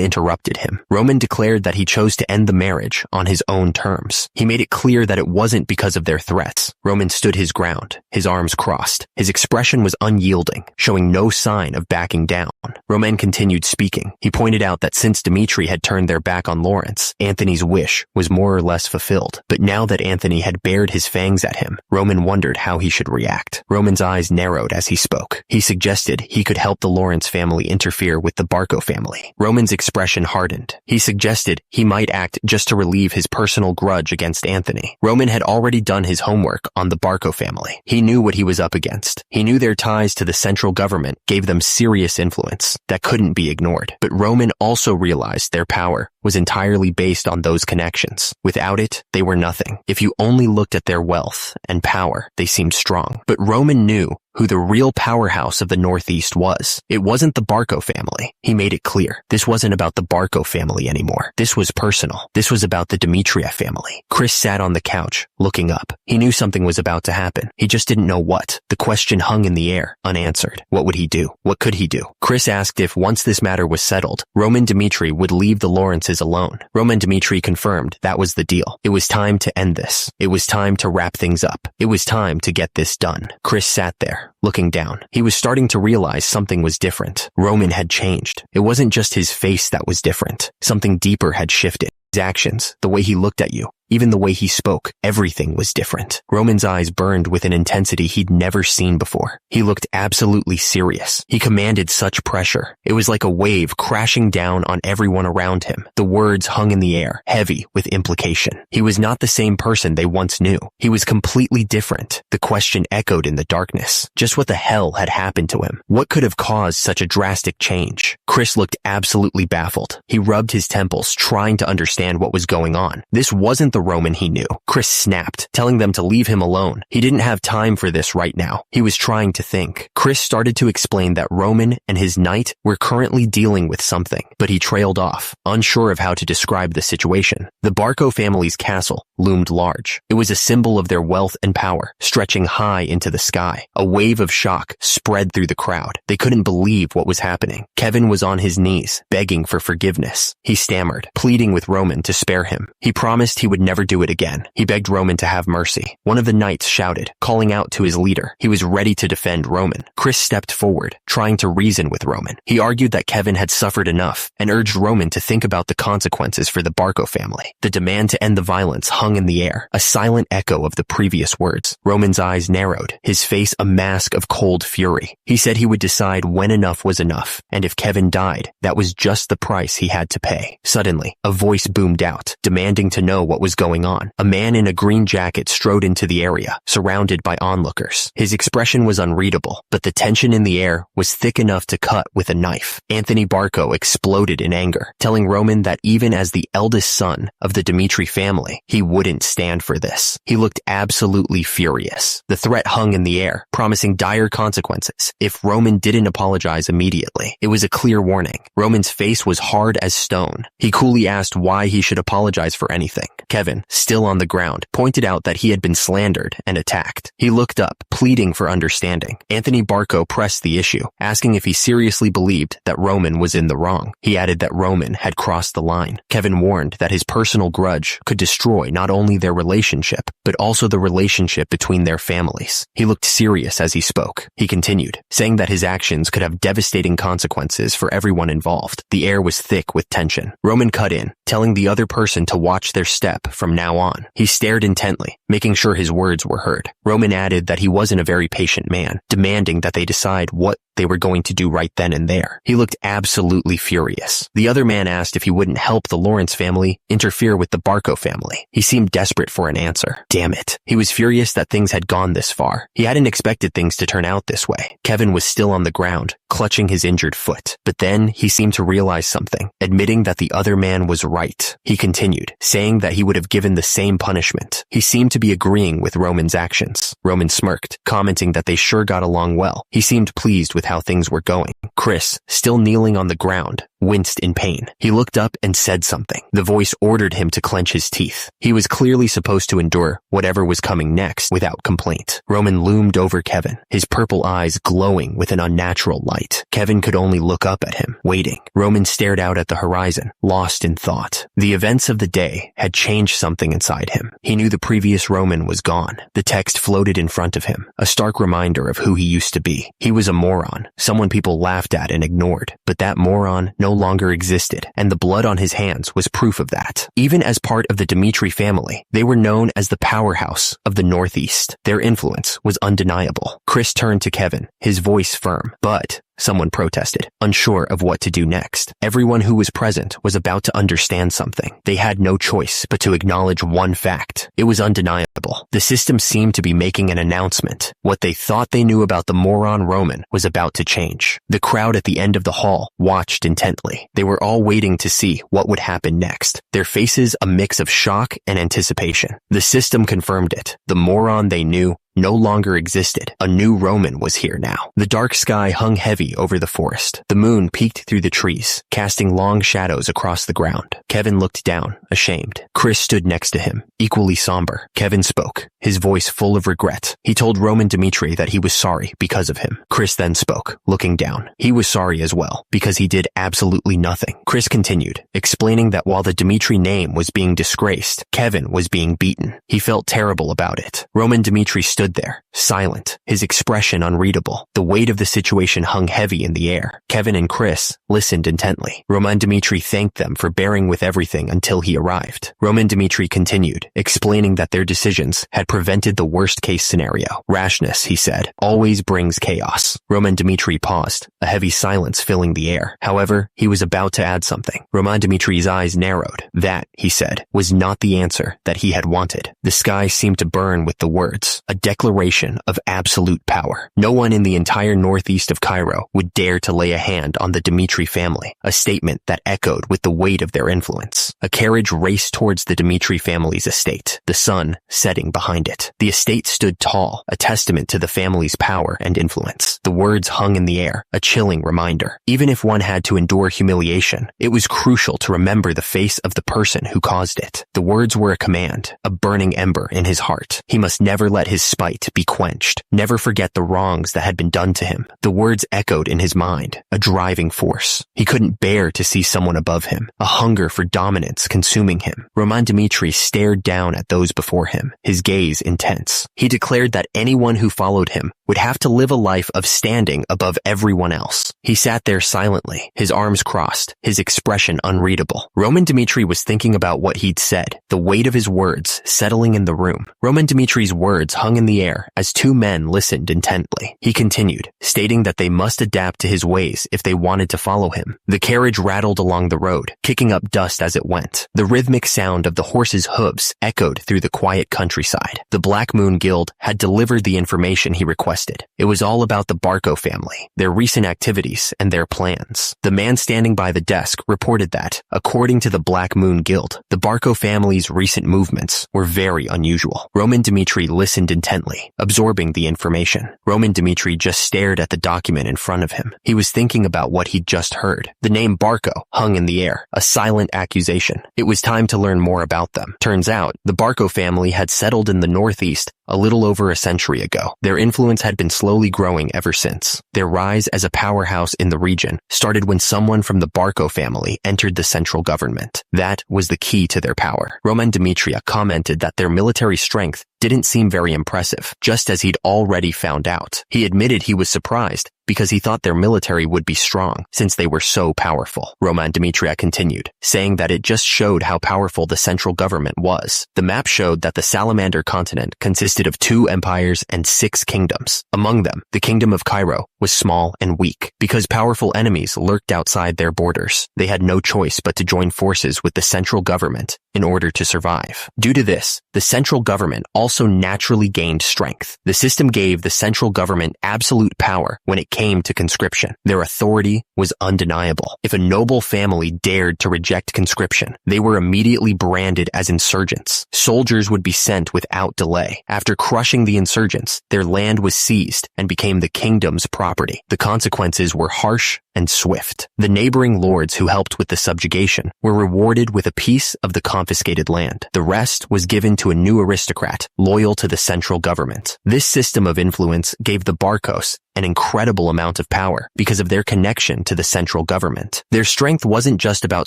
Speaker 1: interrupted him. Roman declared that he chose to end the marriage on his own terms. He made it clear that it wasn't because of their threats. Roman stood his ground, his arms crossed. His expression was unyielding, showing no sign of backing down. Roman continued speaking. He pointed out that since Dimitri had turned their back on Lawrence, Anthony's wish was more or less fulfilled. But now that Anthony had bared his fangs at him, Roman wondered how he should react. Roman's eyes narrowed as he spoke. He suggested he could help the Lawrence family interfere with the Barco family. Roman's expression hardened. He suggested he might act just to relieve his personal grudge against Anthony. Roman had already done his homework on the Barco family. He knew what he was up against. He knew their ties to the central government gave them serious influence that couldn't be ignored. But Roman also realized their power was entirely based on those connections. Without it, they were nothing. If you only looked at their wealth and power, they seemed strong. But Roman knew who the real powerhouse of the Northeast was. It wasn't the Barco family. He made it clear. This wasn't about the Barco family anymore. This was personal. This was about the Dimitria family. Chris sat on the couch, looking up. He knew something was about to happen. He just didn't know what. The question hung in the air, unanswered. What would he do? What could he do? Chris asked if once this matter was settled, Roman Dimitri would leave the Lawrences alone. Roman Dimitri confirmed that was the deal. It was time to end this. It was time to wrap things up. It was time to get this done. Chris sat there, looking down. He was starting to realize something was different. Roman had changed. It wasn't just his face that was different. Something deeper had shifted. His actions, the way he looked at you, Even the way he spoke, everything was different. Roman's eyes burned with an intensity he'd never seen before. He looked absolutely serious. He commanded such pressure. It was like a wave crashing down on everyone around him. The words hung in the air, heavy with implication. He was not the same person they once knew. He was completely different. The question echoed in the darkness. Just what the hell had happened to him? What could have caused such a drastic change? Chris looked absolutely baffled. He rubbed his temples, trying to understand what was going on. This wasn't the Roman he knew. Chris snapped, telling them to leave him alone. He didn't have time for this right now. He was trying to think. Chris started to explain that Roman and his knight were currently dealing with something, but he trailed off, unsure of how to describe the situation. The Barco family's castle loomed large. It was a symbol of their wealth and power, stretching high into the sky. A wave of shock spread through the crowd. They couldn't believe what was happening. Kevin was on his knees, begging for forgiveness. He stammered, pleading with Roman to spare him. He promised he would never do it again. He begged Roman to have mercy. One of the knights shouted, calling out to his leader. He was ready to defend Roman. Chris stepped forward, trying to reason with Roman. He argued that Kevin had suffered enough and urged Roman to think about the consequences for the Barco family. The demand to end the violence hung in the air, a silent echo of the previous words. Roman's eyes narrowed, his face a mask of cold fury. He said he would decide when enough was enough, and if Kevin died, that was just the price he had to pay. Suddenly, a voice boomed out, demanding to know what was going on. A man in a green jacket strode into the area, surrounded by onlookers. His expression was unreadable, but the tension in the air was thick enough to cut with a knife. Anthony Barco exploded in anger, telling Roman that even as the eldest son of the Dimitri family, he wouldn't stand for this. He looked absolutely furious. The threat hung in the air, promising dire consequences if Roman didn't apologize immediately. It was a clear warning. Roman's face was hard as stone. He coolly asked why he should apologize for anything. Kevin, still on the ground, pointed out that he had been slandered and attacked. He looked up, pleading for understanding. Anthony Barco pressed the issue, asking if he seriously believed that Roman was in the wrong. He added that Roman had crossed the line. Kevin warned that his personal grudge could destroy not only their relationship, but also the relationship between their families. He looked serious as he spoke. He continued, saying that his actions could have devastating consequences for everyone involved. The air was thick with tension. Roman cut in, telling the other person to watch their step from now on. He stared intently, making sure his words were heard. Roman added that he wasn't a very patient man, demanding that they decide what they were going to do right then and there. He looked absolutely furious. The other man asked if he wouldn't help the Lawrence family interfere with the Barco family. He seemed desperate for an answer. Damn it. He was furious that things had gone this far. He hadn't expected things to turn out this way. Kevin was still on the ground, clutching his injured foot. But then he seemed to realize something, admitting that the other man was right. He continued, saying that he would have given the same punishment. He seemed to be agreeing with Roman's actions. Roman smirked, commenting that they sure got along well. He seemed pleased with how things were going. Chris, still kneeling on the ground, winced in pain. He looked up and said something. The voice ordered him to clench his teeth. He was clearly supposed to endure whatever was coming next without complaint. Roman loomed over Kevin, his purple eyes glowing with an unnatural light. Kevin could only look up at him, waiting. Roman stared out at the horizon, lost in thought. The events of the day had changed something inside him. He knew the previous Roman was gone. The text floated in front of him, a stark reminder of who he used to be. He was a moron, someone people laughed at and ignored, but that moron no longer existed, and the blood on his hands was proof of that. Even as part of the Dimitri family, they were known as the powerhouse of the Northeast. Their influence was undeniable. Chris turned to Kevin, his voice firm, but someone protested, unsure of what to do next. Everyone who was present was about to understand something. They had no choice but to acknowledge one fact. It was undeniable. The system seemed to be making an announcement. What they thought they knew about the moron Roman was about to change. The crowd at the end of the hall watched intently. They were all waiting to see what would happen next. Their faces a mix of shock and anticipation. The system confirmed it. The moron they knew no longer existed. A new Roman was here now. The dark sky hung heavy over the forest. The moon peeked through the trees, casting long shadows across the ground. Kevin looked down, ashamed. Chris stood next to him, equally somber. Kevin spoke, his voice full of regret. He told Roman Dimitri that he was sorry because of him. Chris then spoke, looking down. He was sorry as well, because he did absolutely nothing. Chris continued, explaining that while the Dimitri name was being disgraced, Kevin was being beaten. He felt terrible about it. Roman Dimitri stood there, silent, his expression unreadable. The weight of the situation hung heavy in the air. Kevin and Chris listened intently. Roman Dmitri thanked them for bearing with everything until he arrived. Roman Dmitri continued, explaining that their decisions had prevented the worst-case scenario. Rashness, he said, always brings chaos. Roman Dmitri paused, a heavy silence filling the air. However, he was about to add something. Roman Dmitri's eyes narrowed. That, he said, was not the answer that he had wanted. The sky seemed to burn with the words, a declaration of absolute power. No one in the entire northeast of Cairo would dare to lay a hand on the Dmitri family, a statement that echoed with the weight of their influence. A carriage raced towards the Dmitri family's estate, the sun setting behind it. The estate stood tall, a testament to the family's power and influence. The words hung in the air, a chilling reminder. Even if one had to endure humiliation, it was crucial to remember the face of the person who caused it. The words were a command, a burning ember in his heart. He must never let his spite be quenched, never forget the wrongs that had been done to him. The words echoed in his mind, a driving force. He couldn't bear to see someone above him, a hunger for dominance consuming him. Roman Dmitri stared down at those before him, his gaze intense. He declared that anyone who followed him would have to live a life of standing above everyone else. He sat there silently, his arms crossed, his expression unreadable. Roman Dmitri was thinking about what he'd said, the weight of his words settling in the room. Roman Dmitri's words hung in the air as two men listened intently. He continued, stating that they must adapt to his ways if they wanted to follow him. The carriage rattled along the road, kicking up dust as it went. The rhythmic sound of the horses' hooves echoed through the quiet countryside. The Black Moon Guild had delivered the information he requested. It was all about the Barco family, their recent activities, and their plans. The man standing by the desk reported that, according to the Black Moon Guild, the Barco family's recent movements were very unusual. Roman Dmitri listened intently, absorbing the information. Roman Dmitri just stared at the document in front of him. He was thinking about what he'd just heard. The name Barco hung in the air, a silent accusation. It was time to learn more about them. Turns out, the Barco family had settled in the northeast a little over a century ago. Their influence had been slowly growing ever since. Their rise as a powerhouse in the region started when someone from the Barco family entered the central government. That was the key to their power. Roman Dmitri commented that their military strength didn't seem very impressive, just as he'd already found out. He admitted he was surprised because he thought their military would be strong since they were so powerful. Roman Dmitri continued, saying that it just showed how powerful the central government was. The map showed that the Salamander continent consisted of 2 empires and 6 kingdoms. Among them, the kingdom of Cairo was small and weak. Because powerful enemies lurked outside their borders, they had no choice but to join forces with the central government in order to survive. Due to this, the central government also naturally gained strength. The system gave the central government absolute power when it came to conscription. Their authority was undeniable. If a noble family dared to reject conscription, they were immediately branded as insurgents. Soldiers would be sent without delay. After crushing the insurgents, their land was seized and became the kingdom's property. The consequences were harsh and swift. The neighboring lords who helped with the subjugation were rewarded with a piece of the confiscated land. The rest was given to a new aristocrat loyal to the central government. This system of influence gave the Barcos an incredible amount of power because of their connection to the central government. Their strength wasn't just about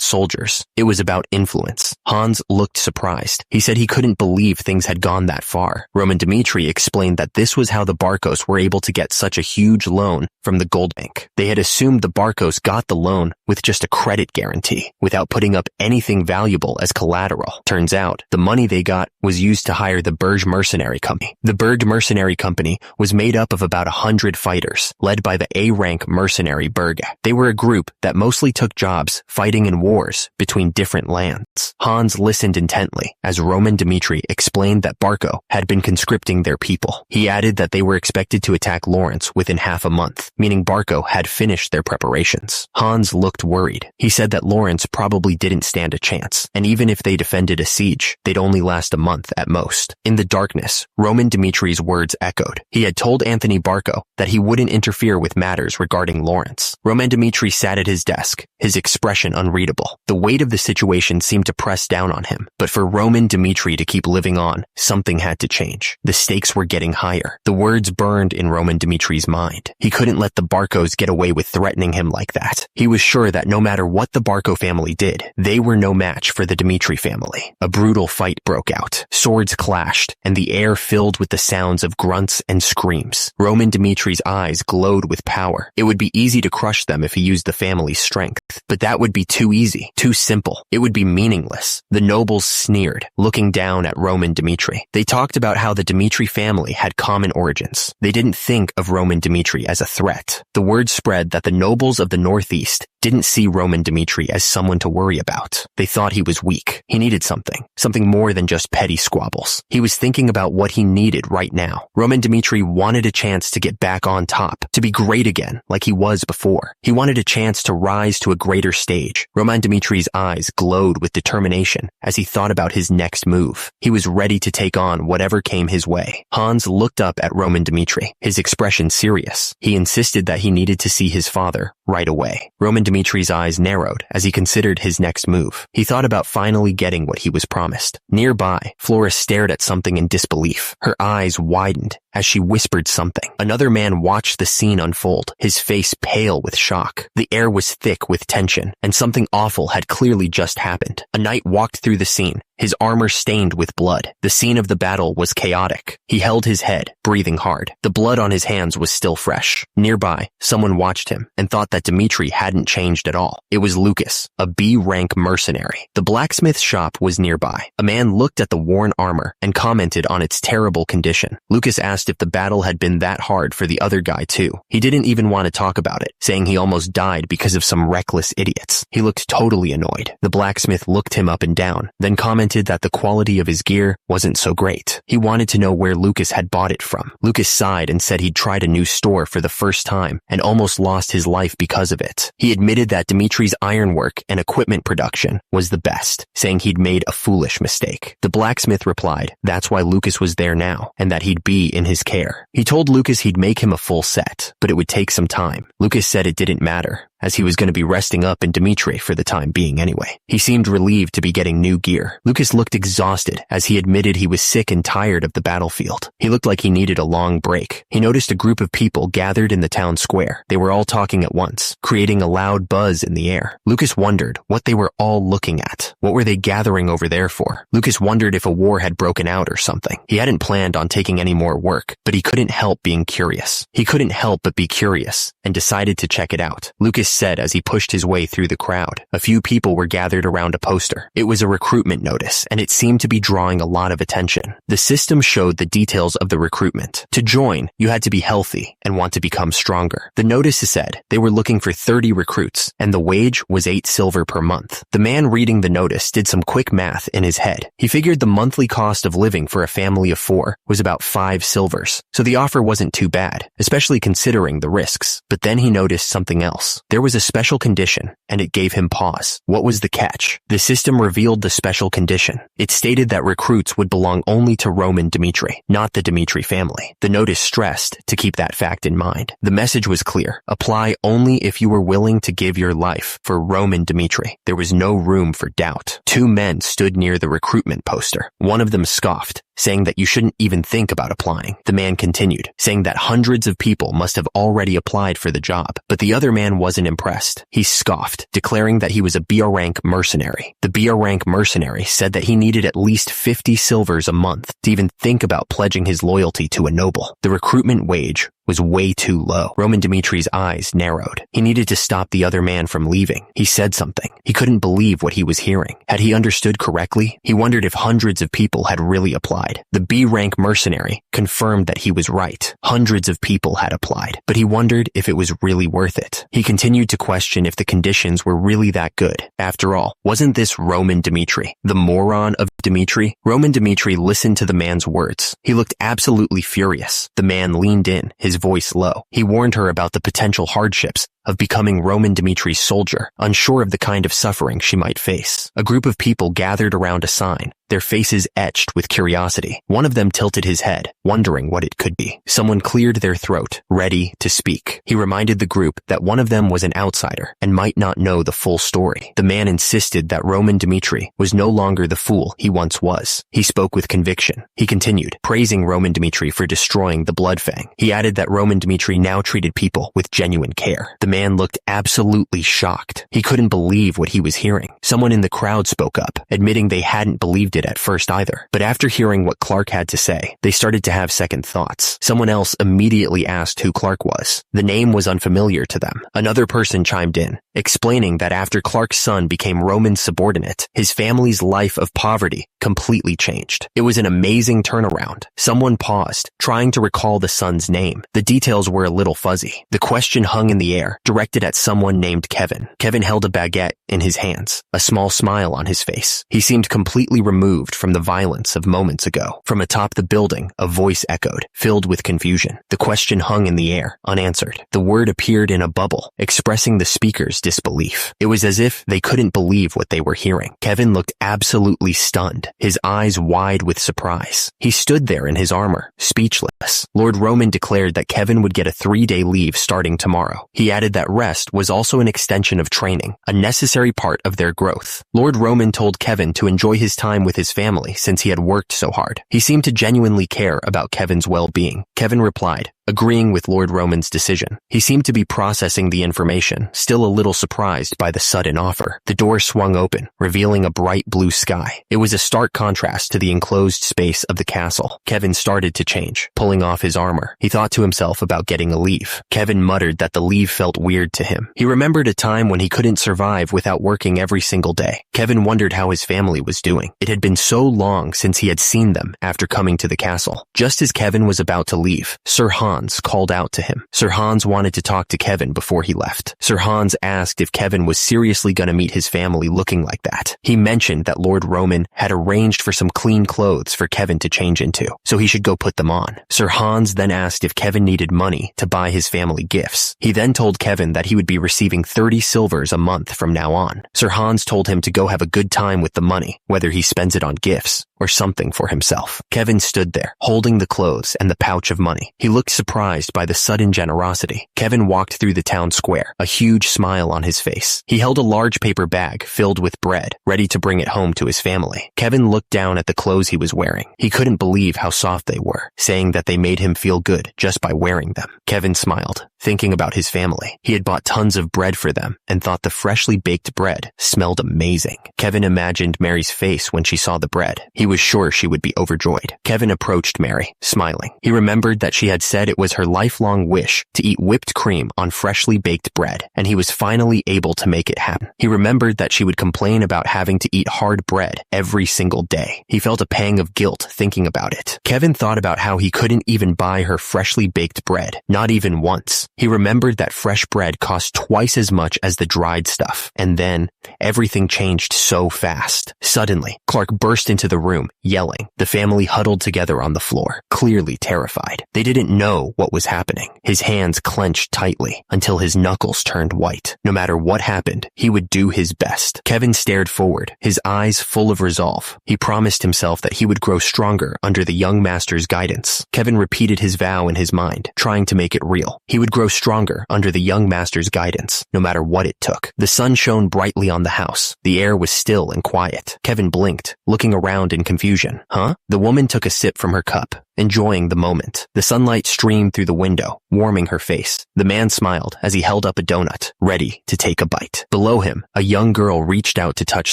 Speaker 1: soldiers, it was about influence. Hans looked surprised. He said he couldn't believe things had gone that far. Roman Dmitri explained that this was how the Barcos were able to get such a huge loan from the gold bank. They had assumed the Barcos got the loan with just a credit guarantee, without putting up anything valuable as collateral. Turns out, the money they got was used to hire the Berg Mercenary Company. The Berg Mercenary Company was made up of about 100 fighters, led by the A-rank mercenary Berg. They were a group that mostly took jobs fighting in wars between different lands. Hans listened intently as Roman Dmitri explained that Barco had been conscripting their people. He added that they were expected to attack Lawrence within half a month, meaning Barco had finished their preparations. Hans looked worried. He said that Lawrence probably didn't stand a chance, and even if they defended a siege, they'd only last a month at most. In the darkness, Roman Dmitri's words echoed. He had told Anthony Barco that he wouldn't interfere with matters regarding Lawrence. Roman Dmitri sat at his desk, his expression unreadable. The weight of the situation seemed to press down on him. But for Roman Dmitri to keep living on, something had to change. The stakes were getting higher. The words burned in Roman Dmitri's mind. He couldn't let the Barkos get away with threatening him like that. He was sure that no matter what the Barko family did, they were no match for the Dmitri family. A brutal fight broke out. Swords clashed, and the air filled with the sounds of grunts and screams. Roman Dmitri's eyes glowed with power. It would be easy to crush them if he used the family's strength. But that would be too easy, too simple. It would be meaningless. The nobles sneered, looking down at Roman Dmitri. They talked about how the Dmitri family had common origins. They didn't think of Roman Dmitri as a threat. The word spread that the nobles of the Northeast didn't see Roman Dmitri as someone to worry about. They thought he was weak. He needed something more than just petty squabbles. He was thinking about what he needed right now. Roman Dmitri wanted a chance to get back on top, to be great again, like he was before. He wanted a chance to rise to a greater stage. Roman Dmitri's eyes glowed with determination as he thought about his next move. He was ready to take on whatever came his way. Hans looked up at Roman Dmitri, his expression serious. He insisted that he needed to see his father right away. Roman Dmitri's eyes narrowed as he considered his next move. He thought about finally getting what he was promised. Nearby, Flora stared at something in disbelief. Her eyes widened as she whispered something. Another man watched the scene unfold, his face pale with shock. The air was thick with tension, and something awful had clearly just happened. A knight walked through the scene, his armor stained with blood. The scene of the battle was chaotic. He held his head, breathing hard. The blood on his hands was still fresh. Nearby, someone watched him and thought that Dmitri hadn't changed at all. It was Lucas, a B-rank mercenary. The blacksmith shop was nearby. A man looked at the worn armor and commented on its terrible condition. Lucas asked if the battle had been that hard for the other guy too. He didn't even want to talk about it, saying he almost died because of some reckless idiots. He looked totally annoyed. The blacksmith looked him up and down, then commented that the quality of his gear wasn't so great. He wanted to know where Lucas had bought it from. Lucas sighed and said he'd tried a new store for the first time and almost lost his life because of it. He admitted that Dmitri's ironwork and equipment production was the best, saying he'd made a foolish mistake. The blacksmith replied that's why Lucas was there now and that he'd be in his care. He told Lucas he'd make him a full set, but it would take some time. Lucas said it didn't matter, as he was going to be resting up in Dmitri for the time being anyway. He seemed relieved to be getting new gear. Lucas looked exhausted as he admitted he was sick and tired of the battlefield. He looked like he needed a long break. He noticed a group of people gathered in the town square. They were all talking at once, creating a loud buzz in the air. Lucas wondered what they were all looking at. What were they gathering over there for? Lucas wondered if a war had broken out or something. He hadn't planned on taking any more work, but he couldn't help being curious. He couldn't help but be curious and decided to check it out. Lucas said as he pushed his way through the crowd. A few people were gathered around a poster. It was a recruitment notice, and it seemed to be drawing a lot of attention. The system showed the details of the recruitment. To join, you had to be healthy and want to become stronger. The notice said they were looking for 30 recruits, and the wage was 8 silver per month. The man reading the notice did some quick math in his head. He figured the monthly cost of living for a family of 4 was about 5 silvers, so the offer wasn't too bad, especially considering the risks. But then he noticed something else. There was a special condition, and it gave him pause. What was the catch? The system revealed the special condition. It stated that recruits would belong only to Roman Dmitri, not the Dmitri family. The notice stressed to keep that fact in mind. The message was clear. Apply only if you were willing to give your life for Roman Dmitri. There was no room for doubt. 2 men stood near the recruitment poster. One of them scoffed, saying that you shouldn't even think about applying. The man continued, saying that hundreds of people must have already applied for the job, but the other man wasn't impressed. He scoffed, declaring that he was a BR-rank mercenary. The BR-rank mercenary said that he needed at least 50 silvers a month to even think about pledging his loyalty to a noble. The recruitment wage was way too low. Roman Dmitri's eyes narrowed. He needed to stop the other man from leaving. He said something. He couldn't believe what he was hearing. Had he understood correctly? He wondered if hundreds of people had really applied. The B-rank mercenary confirmed that he was right. Hundreds of people had applied, but he wondered if it was really worth it. He continued to question if the conditions were really that good. After all, wasn't this Roman Dmitri, the moron of Dmitri? Roman Dmitri listened to the man's words. He looked absolutely furious. The man leaned in, his voice low. He warned her about the potential hardships of becoming Roman Dimitri's soldier, unsure of the kind of suffering she might face. A group of people gathered around a sign, their faces etched with curiosity. One of them tilted his head, wondering what it could be. Someone cleared their throat, ready to speak. He reminded the group that one of them was an outsider and might not know the full story. The man insisted that Roman Dimitri was no longer the fool he once was. He spoke with conviction. He continued, praising Roman Dimitri for destroying the Blood Fang. He added that Roman Dimitri now treated people with genuine care. The man looked absolutely shocked. He couldn't believe what he was hearing. Someone in the crowd spoke up, admitting they hadn't believed it at first either. But after hearing what Clark had to say, they started to have second thoughts. Someone else immediately asked who Clark was. The name was unfamiliar to them. Another person chimed in, explaining that after Clark's son became Roman's subordinate, his family's life of poverty completely changed. It was an amazing turnaround. Someone paused, trying to recall the son's name. The details were a little fuzzy. The question hung in the air, directed at someone named Kevin. Kevin held a baguette in his hands, a small smile on his face. He seemed completely removed from the violence of moments ago. From atop the building, a voice echoed, filled with confusion. The question hung in the air, unanswered. The word appeared in a bubble, expressing the speaker's disbelief. It was as if they couldn't believe what they were hearing. Kevin looked absolutely stunned, his eyes wide with surprise. He stood there in his armor, speechless. Lord Roman declared that Kevin would get a 3-day leave starting tomorrow. He added that rest was also an extension of training, a necessary part of their growth. Lord Roman told Kevin to enjoy his time with his family since he had worked so hard. He seemed to genuinely care about Kevin's well-being. Kevin replied, agreeing with Lord Roman's decision. He seemed to be processing the information, still a little surprised by the sudden offer. The door swung open, revealing a bright blue sky. It was a stark contrast to the enclosed space of the castle. Kevin started to change, pulling off his armor. He thought to himself about getting a leave. Kevin muttered that the leave felt weird to him. He remembered a time when he couldn't survive without working every single day. Kevin wondered how his family was doing. It had been so long since he had seen them after coming to the castle. Just as Kevin was about to leave, Sir Hans called out to him. Sir Hans wanted to talk to Kevin before he left. Sir Hans asked if Kevin was seriously going to meet his family looking like that. He mentioned that Lord Roman had arranged for some clean clothes for Kevin to change into, so he should go put them on. Sir Hans then asked if Kevin needed money to buy his family gifts. He then told Kevin that he would be receiving 30 silvers a month from now on. Sir Hans told him to go have a good time with the money, whether he spends it on gifts or something for himself. Kevin stood there, holding the clothes and the pouch of money. He looked surprised by the sudden generosity. Kevin walked through the town square, a huge smile on his face. He held a large paper bag filled with bread, ready to bring it home to his family. Kevin looked down at the clothes he was wearing. He couldn't believe how soft they were, saying that they made him feel good just by wearing them. Kevin smiled, thinking about his family. He had bought tons of bread for them and thought the freshly baked bread smelled amazing. Kevin imagined Mary's face when she saw the bread. He was sure she would be overjoyed. Kevin approached Mary, smiling. He remembered that she had said it was her lifelong wish to eat whipped cream on freshly baked bread, and he was finally able to make it happen. He remembered that she would complain about having to eat hard bread every single day. He felt a pang of guilt thinking about it. Kevin thought about how he couldn't even buy her freshly baked bread, not even once. He remembered that fresh bread cost twice as much as the dried stuff, and then everything changed so fast. Suddenly, Clark burst into the room, yelling. The family huddled together on the floor, clearly terrified. They didn't know what was happening. His hands clenched tightly until his knuckles turned white. No matter what happened, he would do his best. Kevin stared forward, his eyes full of resolve. He promised himself that he would grow stronger under the young master's guidance. Kevin repeated his vow in his mind, trying to make it real. He would grow stronger under the young master's guidance, no matter what it took. The sun shone brightly on the house. The air was still and quiet. Kevin blinked, looking around in confusion. Huh? The woman took a sip from her cup, enjoying the moment. The sunlight streamed through the window, warming her face. The man smiled as he held up a donut, ready to take a bite. Below him, a young girl reached out to touch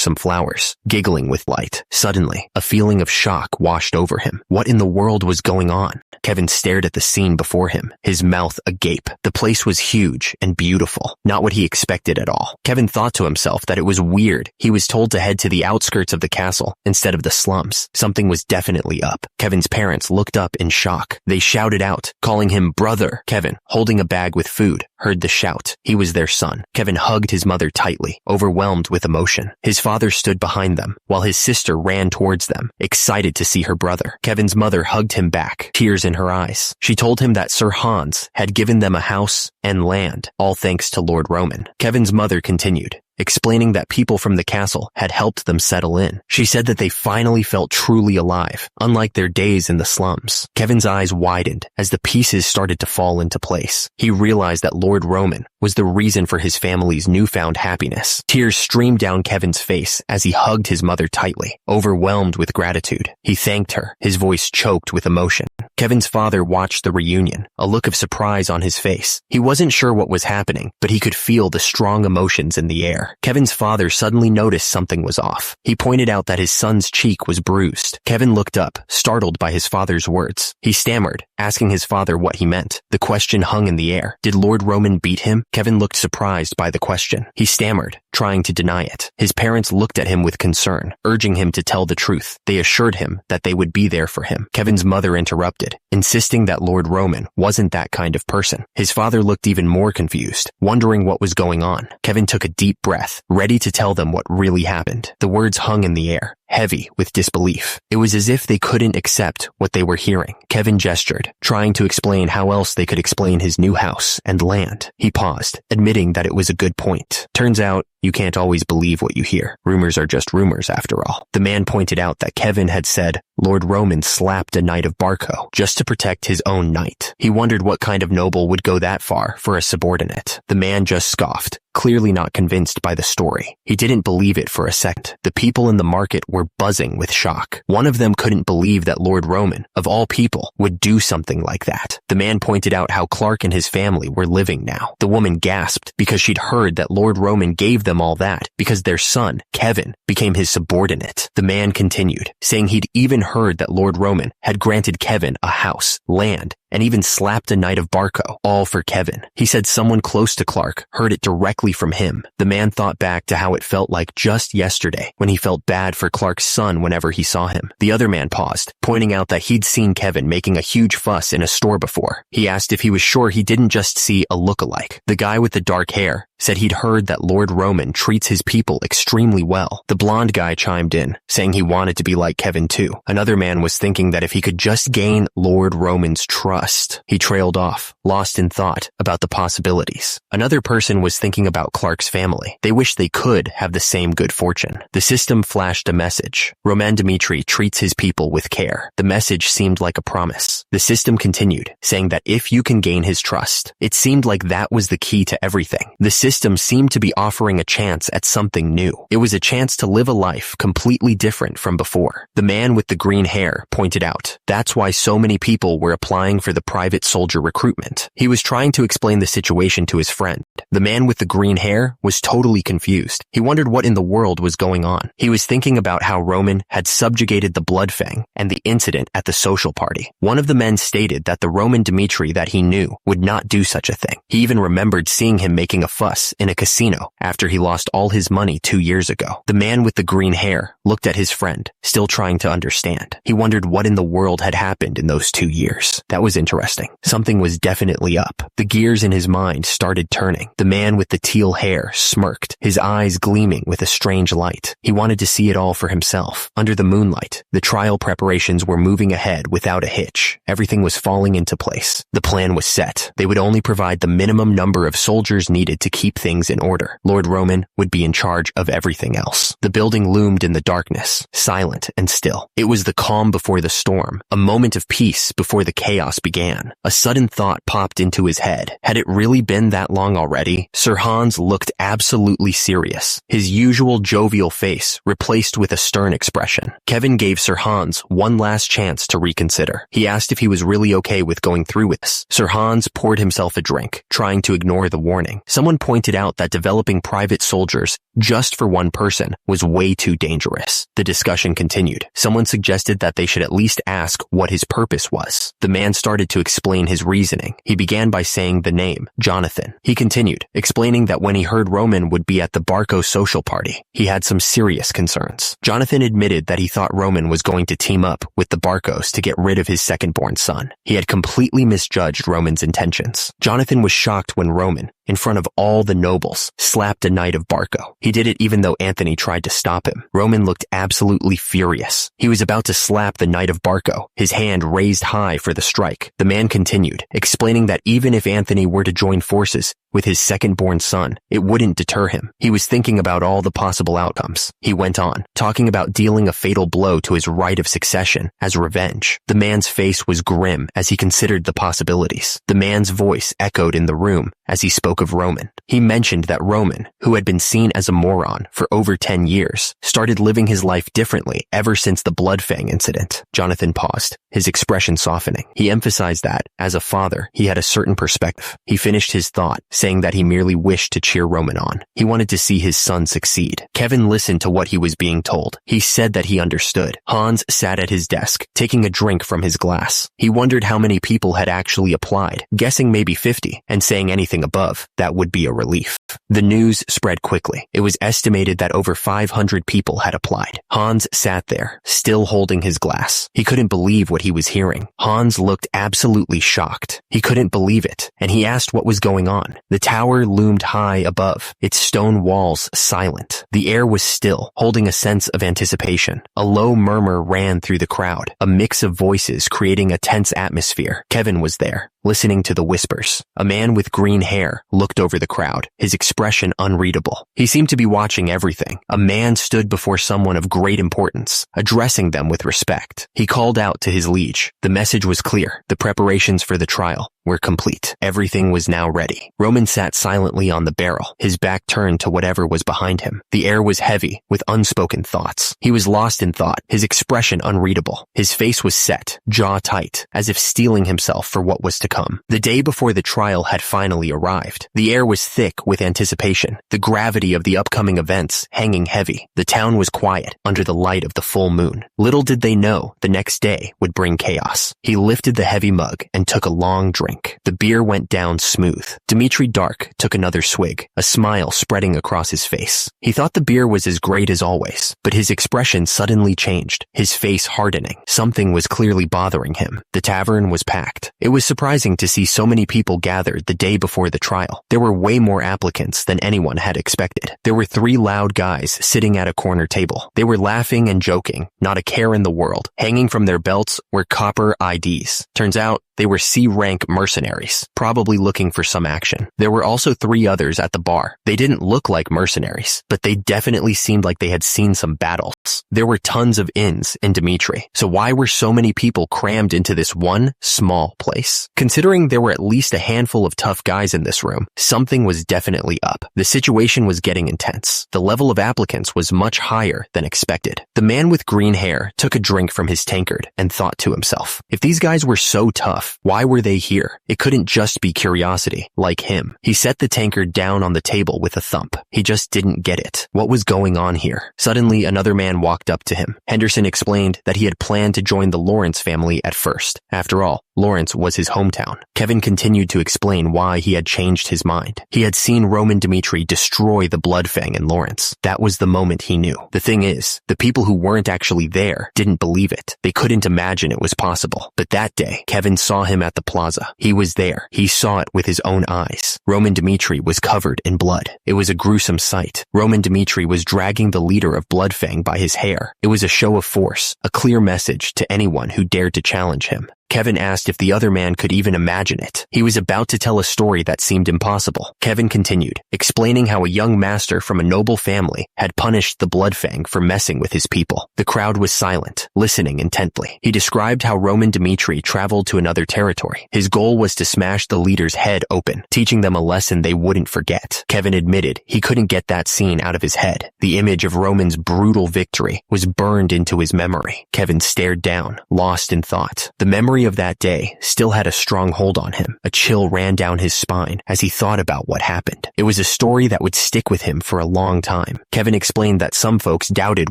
Speaker 1: some flowers, giggling with light. Suddenly, a feeling of shock washed over him. What in the world was going on? Kevin stared at the scene before him, his mouth agape. The place was huge and beautiful, not what he expected at all. Kevin thought to himself that it was weird. He was told to head to the outskirts of the castle instead of the slums. Something was definitely up. Kevin's parents looked up in shock. They shouted out, calling him brother. Kevin, holding a bag with food, heard the shout. He was their son. Kevin hugged his mother tightly, overwhelmed with emotion. His father stood behind them, while his sister ran towards them, excited to see her brother. Kevin's mother hugged him back, tears in her eyes. She told him that Sir Hans had given them a house and land, all thanks to Lord Roman. Kevin's mother continued, explaining that people from the castle had helped them settle in. She said that they finally felt truly alive, unlike their days in the slums. Kevin's eyes widened as the pieces started to fall into place. He realized that Lord Roman was the reason for his family's newfound happiness. Tears streamed down Kevin's face as he hugged his mother tightly, overwhelmed with gratitude. He thanked her, his voice choked with emotion. Kevin's father watched the reunion, a look of surprise on his face. He wasn't sure what was happening, but he could feel the strong emotions in the air. Kevin's father suddenly noticed something was off. He pointed out that his son's cheek was bruised. Kevin looked up, startled by his father's words. He stammered, asking his father what he meant. The question hung in the air. Did Lord Roman beat him? Kevin looked surprised by the question. He stammered, trying to deny it. His parents looked at him with concern, urging him to tell the truth. They assured him that they would be there for him. Kevin's mother interrupted, insisting that Lord Roman wasn't that kind of person. His father looked even more confused, wondering what was going on. Kevin took a deep breath, ready to tell them what really happened. The words hung in the air, heavy with disbelief. It was as if they couldn't accept what they were hearing. Kevin gestured, trying to explain how else they could explain his new house and land. He paused, admitting that it was a good point. Turns out, you can't always believe what you hear. Rumors are just rumors after all. The man pointed out that Kevin had said Lord Roman slapped a knight of Barco just to protect his own knight. He wondered what kind of noble would go that far for a subordinate. The man just scoffed, clearly not convinced by the story. He didn't believe it for a second. The people in the market were buzzing with shock. One of them couldn't believe that Lord Roman, of all people, would do something like that. The man pointed out how Clark and his family were living now. The woman gasped because she'd heard that Lord Roman gave them all that because their son, Kevin, became his subordinate. The man continued, saying he'd even heard that Lord Roman had granted Kevin a house, land, and even slapped a knight of Barco, all for Kevin. He said someone close to Clark heard it directly from him. The man thought back to how it felt like just yesterday when he felt bad for Clark's son whenever he saw him. The other man paused, pointing out that he'd seen Kevin making a huge fuss in a store before. He asked if he was sure he didn't just see a look-alike. The guy with the dark hair said he'd heard that Lord Roman treats his people extremely well. The blonde guy chimed in, saying he wanted to be like Kevin too. Another man was thinking that if he could just gain Lord Roman's trust. He trailed off, lost in thought about the possibilities. Another person was thinking about Clark's family. They wished they could have the same good fortune. The system flashed a message. Roman Dmitri treats his people with care. The message seemed like a promise. The system continued, saying that if you can gain his trust, it seemed like that was the key to everything. The system seemed to be offering a chance at something new. It was a chance to live a life completely different from before. The man with the green hair pointed out, that's why so many people were applying for the private soldier recruitment. He was trying to explain the situation to his friend. The man with the green hair was totally confused. He wondered what in the world was going on. He was thinking about how Roman had subjugated the Bloodfang and the incident at the social party. One of the men stated that the Roman Dmitri that he knew would not do such a thing. He even remembered seeing him making a fuss in a casino after he lost all his money 2 years ago. The man with the green hair looked at his friend, still trying to understand. He wondered what in the world had happened in those 2 years. That was interesting. Something was definitely up. The gears in his mind started turning. The man with the teal hair smirked, his eyes gleaming with a strange light. He wanted to see it all for himself. Under the moonlight, the trial preparations were moving ahead without a hitch. Everything was falling into place. The plan was set. They would only provide the minimum number of soldiers needed to keep things in order. Lord Roman would be in charge of everything else. The building loomed in the darkness, silent and still. It was the calm before the storm, a moment of peace before the chaos began. A sudden thought popped into his head. Had it really been that long already? Sir Hans looked absolutely serious, his usual jovial face replaced with a stern expression. Kevin gave Sir Hans one last chance to reconsider. He asked if he was really okay with going through with this. Sir Hans poured himself a drink, trying to ignore the warning. Someone pointed pointed out that developing private soldiers just for one person was way too dangerous. The discussion continued. Someone suggested that they should at least ask what his purpose was. The man started to explain his reasoning. He began by saying the name, Jonathan. He continued, explaining that when he heard Roman would be at the Barco social party, he had some serious concerns. Jonathan admitted that he thought Roman was going to team up with the Barcos to get rid of his second-born son. He had completely misjudged Roman's intentions. Jonathan was shocked when Roman, in front of all the nobles, slapped a knight of Barco. He did it even though Anthony tried to stop him. Roman looked absolutely furious. He was about to slap the knight of Barco, his hand raised high for the strike. The man continued, explaining that even if Anthony were to join forces with his second-born son, it wouldn't deter him. He was thinking about all the possible outcomes. He went on, talking about dealing a fatal blow to his right of succession as revenge. The man's face was grim as he considered the possibilities. The man's voice echoed in the room as he spoke of Roman. He mentioned that Roman, who had been seen as a moron for over 10 years, started living his life differently ever since the Bloodfang incident. Jonathan paused, his expression softening. He emphasized that, as a father, he had a certain perspective. He finished his thought, saying that he merely wished to cheer Roman on. He wanted to see his son succeed. Kevin listened to what he was being told. He said that he understood. Hans sat at his desk, taking a drink from his glass. He wondered how many people had actually applied, guessing maybe 50, and saying anything above, that would be a relief. The news spread quickly. It was estimated that over 500 people had applied. Hans sat there, still holding his glass. He couldn't believe what he was hearing. Hans looked absolutely shocked. He couldn't believe it, and he asked what was going on. The tower loomed high above, its stone walls silent. The air was still, holding a sense of anticipation. A low murmur ran through the crowd, a mix of voices creating a tense atmosphere. Kevin was there, listening to the whispers. A man with green hair looked over the crowd, his expression unreadable. He seemed to be watching everything. A man stood before someone of great importance, addressing them with respect. He called out to his liege. The message was clear. The preparations for the trial were complete. Everything was now ready. Roman sat silently on the barrel, his back turned to whatever was behind him. The air was heavy with unspoken thoughts. He was lost in thought, his expression unreadable. His face was set, jaw tight, as if steeling himself for what was to come. The day before the trial had finally arrived. The air was thick with anticipation, the gravity of the upcoming events hanging heavy. The town was quiet under the light of the full moon. Little did they know the next day would bring chaos. He lifted the heavy mug and took a long drink. The beer went down smooth. Dmitri Dark took another swig, a smile spreading across his face. He thought the beer was as great as always, but his expression suddenly changed, his face hardening. Something was clearly bothering him. The tavern was packed. It was surprising to see so many people gathered the day before the trial. There were way more applicants than anyone had expected. There were 3 loud guys sitting at a corner table. They were laughing and joking, not a care in the world. Hanging from their belts were copper IDs. Turns out, they were C-rank mercenaries, probably looking for some action. There were also 3 others at the bar. They didn't look like mercenaries, but they definitely seemed like they had seen some battles. There were tons of inns in Dmitri, so why were so many people crammed into this one small place? Considering there were at least a handful of tough guys in this room, something was definitely up. The situation was getting intense. The level of applicants was much higher than expected. The man with green hair took a drink from his tankard and thought to himself, if these guys were so tough, why were they here? It couldn't just be curiosity, like him. He set the tankard down on the table with a thump. He just didn't get it. What was going on here? Suddenly, another man walked up to him. Henderson explained that he had planned to join the Lawrence family at first. After all, Lawrence was his hometown. Kevin continued to explain why he had changed his mind. He had seen Roman Dmitri destroy the Bloodfang in Lawrence. That was the moment he knew. The thing is, the people who weren't actually there didn't believe it. They couldn't imagine it was possible. But that day, Kevin saw him at the plaza. He was there. He saw it with his own eyes. Roman Dmitri was covered in blood. It was a gruesome sight. Roman Dmitri was dragging the leader of Bloodfang by his hair. It was a show of force, a clear message to anyone who dared to challenge him. Kevin asked if the other man could even imagine it. He was about to tell a story that seemed impossible. Kevin continued, explaining how a young master from a noble family had punished the Bloodfang for messing with his people. The crowd was silent, listening intently. He described how Roman Dmitri traveled to another territory. His goal was to smash the leader's head open, teaching them a lesson they wouldn't forget. Kevin admitted he couldn't get that scene out of his head. The image of Roman's brutal victory was burned into his memory. Kevin stared down, lost in thought. The memory memory of that day still had a strong hold on him. A chill ran down his spine as he thought about what happened. It was a story that would stick with him for a long time. Kevin explained that some folks doubted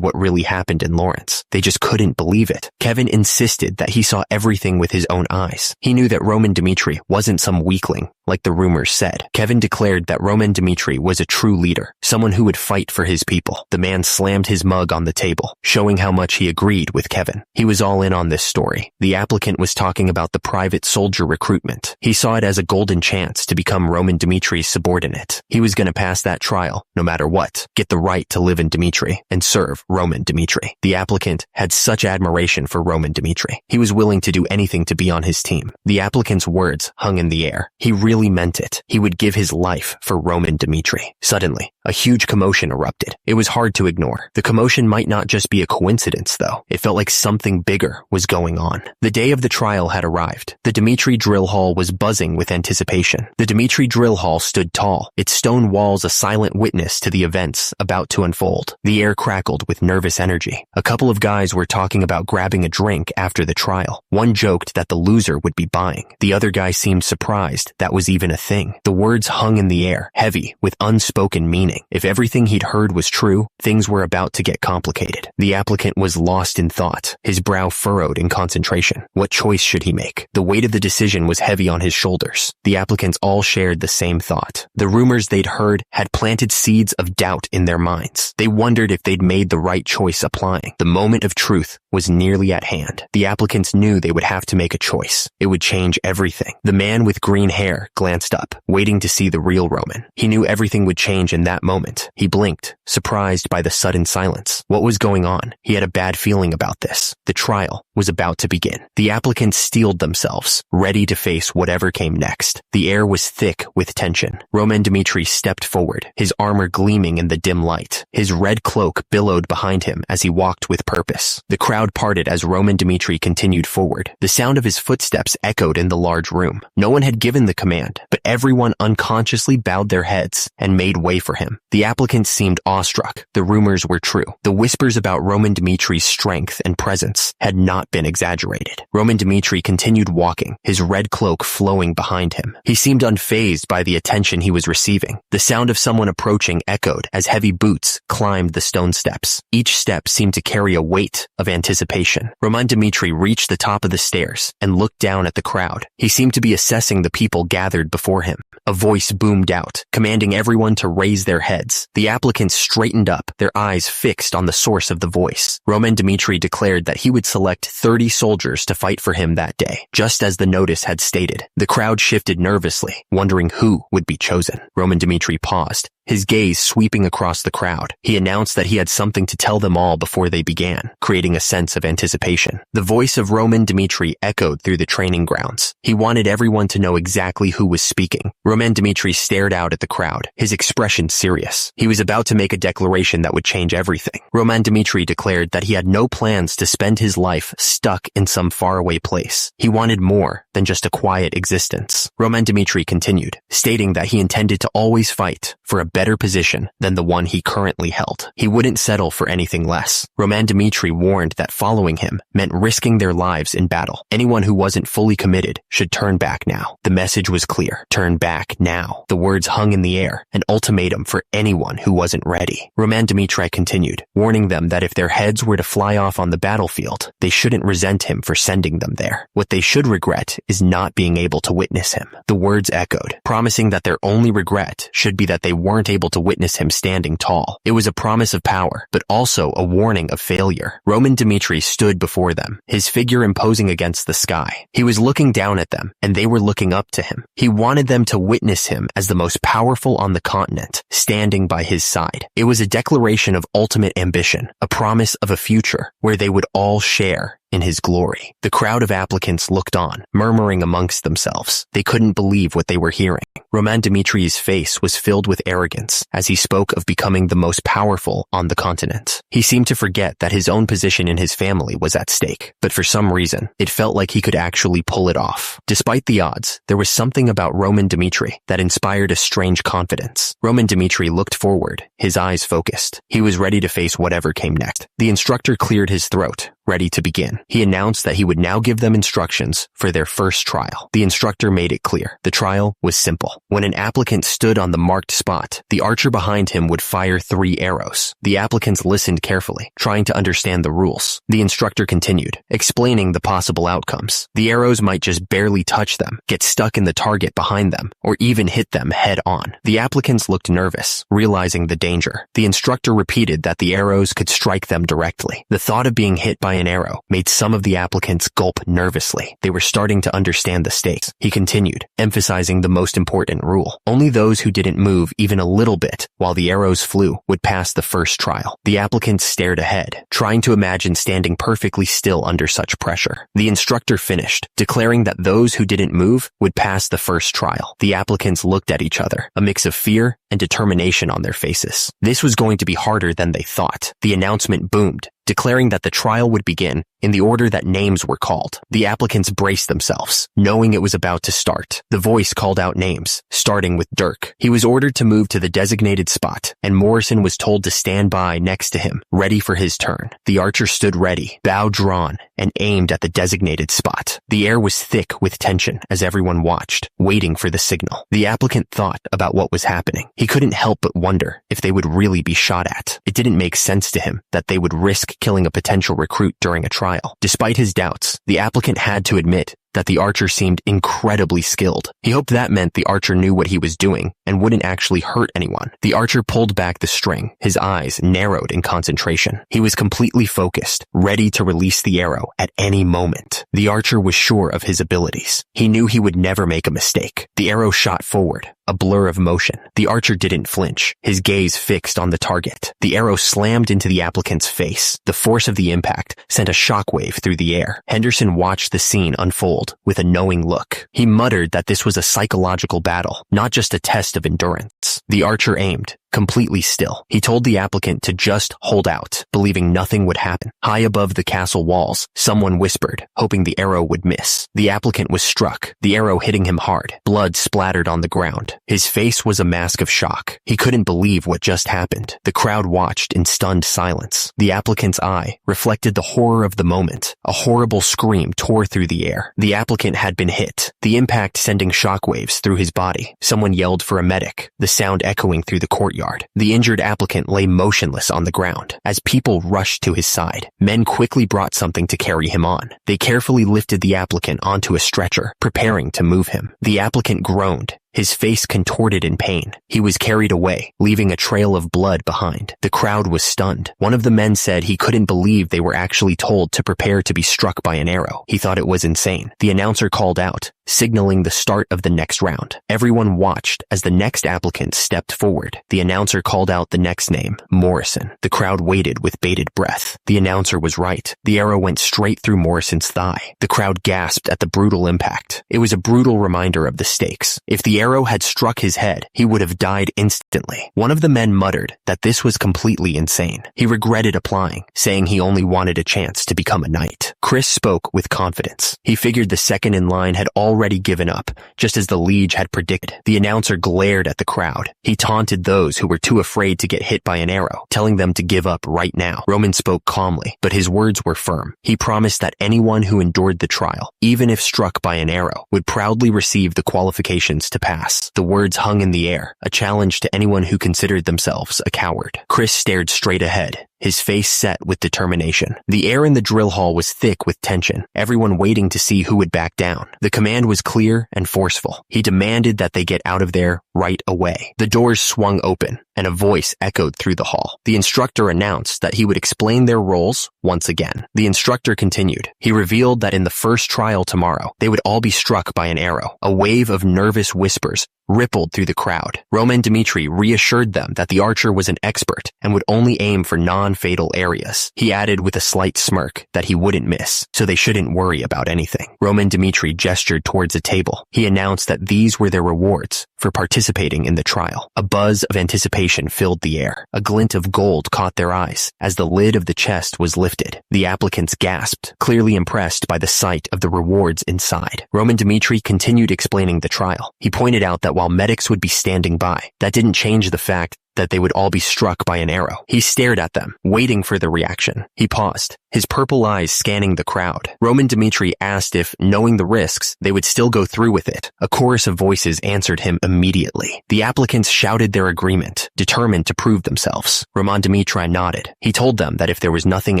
Speaker 1: what really happened in Lawrence. They just couldn't believe it. Kevin insisted that he saw everything with his own eyes. He knew that Roman Dmitri wasn't some weakling, like the rumors said. Kevin declared that Roman Dmitri was a true leader, someone who would fight for his people. The man slammed his mug on the table, showing how much he agreed with Kevin. He was all in on this story. The applicant was talking about the private soldier recruitment. He saw it as a golden chance to become Roman Dmitri's subordinate. He was going to pass that trial, no matter what, get the right to live in Dmitri, and serve Roman Dmitri. The applicant had such admiration for Roman Dmitri. He was willing to do anything to be on his team. The applicant's words hung in the air. He really meant it. He would give his life for Roman Dmitri. Suddenly, a huge commotion erupted. It was hard to ignore. The commotion might not just be a coincidence, though. It felt like something bigger was going on. The day of the trial had arrived. The Dmitri drill hall was buzzing with anticipation. The Dmitri drill hall stood tall, its stone walls a silent witness to the events about to unfold. The air crackled with nervous energy. A couple of guys were talking about grabbing a drink after the trial. One joked that the loser would be buying. The other guy seemed surprised that was even a thing. The words hung in the air, heavy, with unspoken meaning. If everything he'd heard was true, things were about to get complicated. The applicant was lost in thought, his brow furrowed in concentration. What choice should he make? The weight of the decision was heavy on his shoulders. The applicants all shared the same thought. The rumors they'd heard had planted seeds of doubt in their minds. They wondered if they'd made the right choice applying. The moment of truth was nearly at hand. The applicants knew they would have to make a choice. It would change everything. The man with green hair glanced up, waiting to see the real Roman. He knew everything would change in that moment. He blinked, surprised by the sudden silence. What was going on? He had a bad feeling about this. The trial was about to begin. The applicants steeled themselves, ready to face whatever came next. The air was thick with tension. Roman Dmitri stepped forward, his armor gleaming in the dim light. His red cloak billowed behind him as he walked with purpose. The crowd parted as Roman Dmitri continued forward. The sound of his footsteps echoed in the large room. No one had given the command, but everyone unconsciously bowed their heads and made way for him. The applicants seemed awestruck. The rumors were true. The whispers about Roman Dmitri's strength and presence had not been exaggerated. Roman Dmitri continued walking, his red cloak flowing behind him. He seemed unfazed by the attention he was receiving. The sound of someone approaching echoed as heavy boots climbed the stone steps. Each step seemed to carry a weight of anticipation. Roman Dmitri reached the top of the stairs and looked down at the crowd. He seemed to be assessing the people gathered before him. A voice boomed out, commanding everyone to raise their heads. The applicants straightened up, their eyes fixed on the source of the voice. Roman Dmitri declared that he would select 30 soldiers to fight for him that day, just as the notice had stated. The crowd shifted nervously, wondering who would be chosen. Roman Dmitri paused, his gaze sweeping across the crowd. He announced that he had something to tell them all before they began, creating a sense of anticipation. The voice of Roman Dmitri echoed through the training grounds. He wanted everyone to know exactly who was speaking. Roman Dmitri stared out at the crowd, his expression serious. He was about to make a declaration that would change everything. Roman Dmitri declared that he had no plans to spend his life stuck in some faraway place. He wanted more than just a quiet existence. Roman Dmitri continued, stating that he intended to always fight for a better position than the one he currently held. He wouldn't settle for anything less. Roman Dmitri warned that following him meant risking their lives in battle. Anyone who wasn't fully committed should turn back now. The message was clear. Turn back now. The words hung in the air, an ultimatum for anyone who wasn't ready. Roman Dmitri continued, warning them that if their heads were to fly off on the battlefield, they shouldn't resent him for sending them there. What they should regret is not being able to witness him. The words echoed, promising that their only regret should be that they weren't able to witness him standing tall. It was a promise of power, but also a warning of failure. Roman Dmitri stood before them, his figure imposing against the sky. He was looking down at them, and they were looking up to him. He wanted them to witness him as the most powerful on the continent, standing by his side. It was a declaration of ultimate ambition, a promise of a future where they would all share in his glory. The crowd of applicants looked on, murmuring amongst themselves. They couldn't believe what they were hearing. Roman Dmitri's face was filled with arrogance as he spoke of becoming the most powerful on the continent. He seemed to forget that his own position in his family was at stake, but for some reason, it felt like he could actually pull it off. Despite the odds, there was something about Roman Dmitri that inspired a strange confidence. Roman Dmitri looked forward, his eyes focused. He was ready to face whatever came next. The instructor cleared his throat, ready to begin. Morrison. He announced that he would now give them instructions for their first trial. The instructor made it clear. The trial was simple. When an applicant stood on the marked spot, the archer behind him would fire 3 arrows. The applicants listened carefully, trying to understand the rules. The instructor continued, explaining the possible outcomes. The arrows might just barely touch them, get stuck in the target behind them, or even hit them head on. The applicants looked nervous, realizing the danger. The instructor repeated that the arrows could strike them directly. The thought of being hit by an arrow made some of the applicants gulp nervously. They were starting to understand the stakes. He continued, emphasizing the most important rule. Only those who didn't move even a little bit while the arrows flew would pass the first trial. The applicants stared ahead, trying to imagine standing perfectly still under such pressure. The instructor finished, declaring that those who didn't move would pass the first trial. The applicants looked at each other, a mix of fear and determination on their faces. This was going to be harder than they thought. The announcement boomed, declaring that the trial would begin in the order that names were called. The applicants braced themselves, knowing it was about to start. The voice called out names, starting with Dirk. He was ordered to move to the designated spot, and Morrison was told to stand by next to him, ready for his turn. The archer stood ready, bow drawn, and aimed at the designated spot. The air was thick with tension as everyone watched, waiting for the signal. The applicant thought about what was happening. He couldn't help but wonder if they would really be shot at. It didn't make sense to him that they would risk killing a potential recruit during a trial. Despite his doubts, the applicant had to admit that the archer seemed incredibly skilled. He hoped that meant the archer knew what he was doing and wouldn't actually hurt anyone. The archer pulled back the string, his eyes narrowed in concentration. He was completely focused, ready to release the arrow at any moment. The archer was sure of his abilities. He knew he would never make a mistake. The arrow shot forward, a blur of motion. The archer didn't flinch, his gaze fixed on the target. The arrow slammed into the applicant's face. The force of the impact sent a shockwave through the air. Henderson watched the scene unfold with a knowing look. He muttered that this was a psychological battle, not just a test of endurance. The archer aimed, completely still. He told the applicant to just hold out, believing nothing would happen. High above the castle walls, someone whispered, hoping the arrow would miss. The applicant was struck, the arrow hitting him hard. Blood splattered on the ground. His face was a mask of shock. He couldn't believe what just happened. The crowd watched in stunned silence. The applicant's eye reflected the horror of the moment. A horrible scream tore through the air. The applicant had been hit, the impact sending shockwaves through his body. Someone yelled for a medic, the sound echoing through the courtyard. The injured applicant lay motionless on the ground. As people rushed to his side, men quickly brought something to carry him on. They carefully lifted the applicant onto a stretcher, preparing to move him. The applicant groaned, his face contorted in pain. He was carried away, leaving a trail of blood behind. The crowd was stunned. One of the men said he couldn't believe they were actually told to prepare to be struck by an arrow. He thought it was insane. The announcer called out, signaling the start of the next round. Everyone watched as the next applicant stepped forward. The announcer called out the next name, Morrison. The crowd waited with bated breath. The announcer was right. The arrow went straight through Morrison's thigh. The crowd gasped at the brutal impact. It was a brutal reminder of the stakes. If the arrow had struck his head, he would have died instantly. One of the men muttered that this was completely insane. He regretted applying, saying he only wanted a chance to become a knight. Chris spoke with confidence. He figured the second in line had already given up, just as the liege had predicted. The announcer glared at the crowd. He taunted those who were too afraid to get hit by an arrow, telling them to give up right now. Roman spoke calmly, but his words were firm. He promised that anyone who endured the trial, even if struck by an arrow, would proudly receive the qualifications to pass. The words hung in the air, a challenge to anyone who considered themselves a coward. Chris stared straight ahead, his face set with determination. The air in the drill hall was thick with tension, everyone waiting to see who would back down. The command was clear and forceful. He demanded that they get out of there right away. The doors swung open, and a voice echoed through the hall. The instructor announced that he would explain their roles once again. The instructor continued. He revealed that in the first trial tomorrow, they would all be struck by an arrow. A wave of nervous whispers rippled through the crowd. Roman Dmitri reassured them that the archer was an expert and would only aim for non-fatal areas. He added with a slight smirk that he wouldn't miss, so they shouldn't worry about anything. Roman Dmitri gestured towards a table. He announced that these were their rewards for participating in the trial. A buzz of anticipation filled the air. A glint of gold caught their eyes as the lid of the chest was lifted. The applicants gasped, clearly impressed by the sight of the rewards inside. Roman Dmitri continued explaining the trial. He pointed out that while medics would be standing by, that didn't change the fact that they would all be struck by an arrow. He stared at them, waiting for the reaction. He paused, his purple eyes scanning the crowd. Roman Dmitri asked if, knowing the risks, they would still go through with it. A chorus of voices answered him immediately. The applicants shouted their agreement, determined to prove themselves. Roman Dmitri nodded. He told them that if there was nothing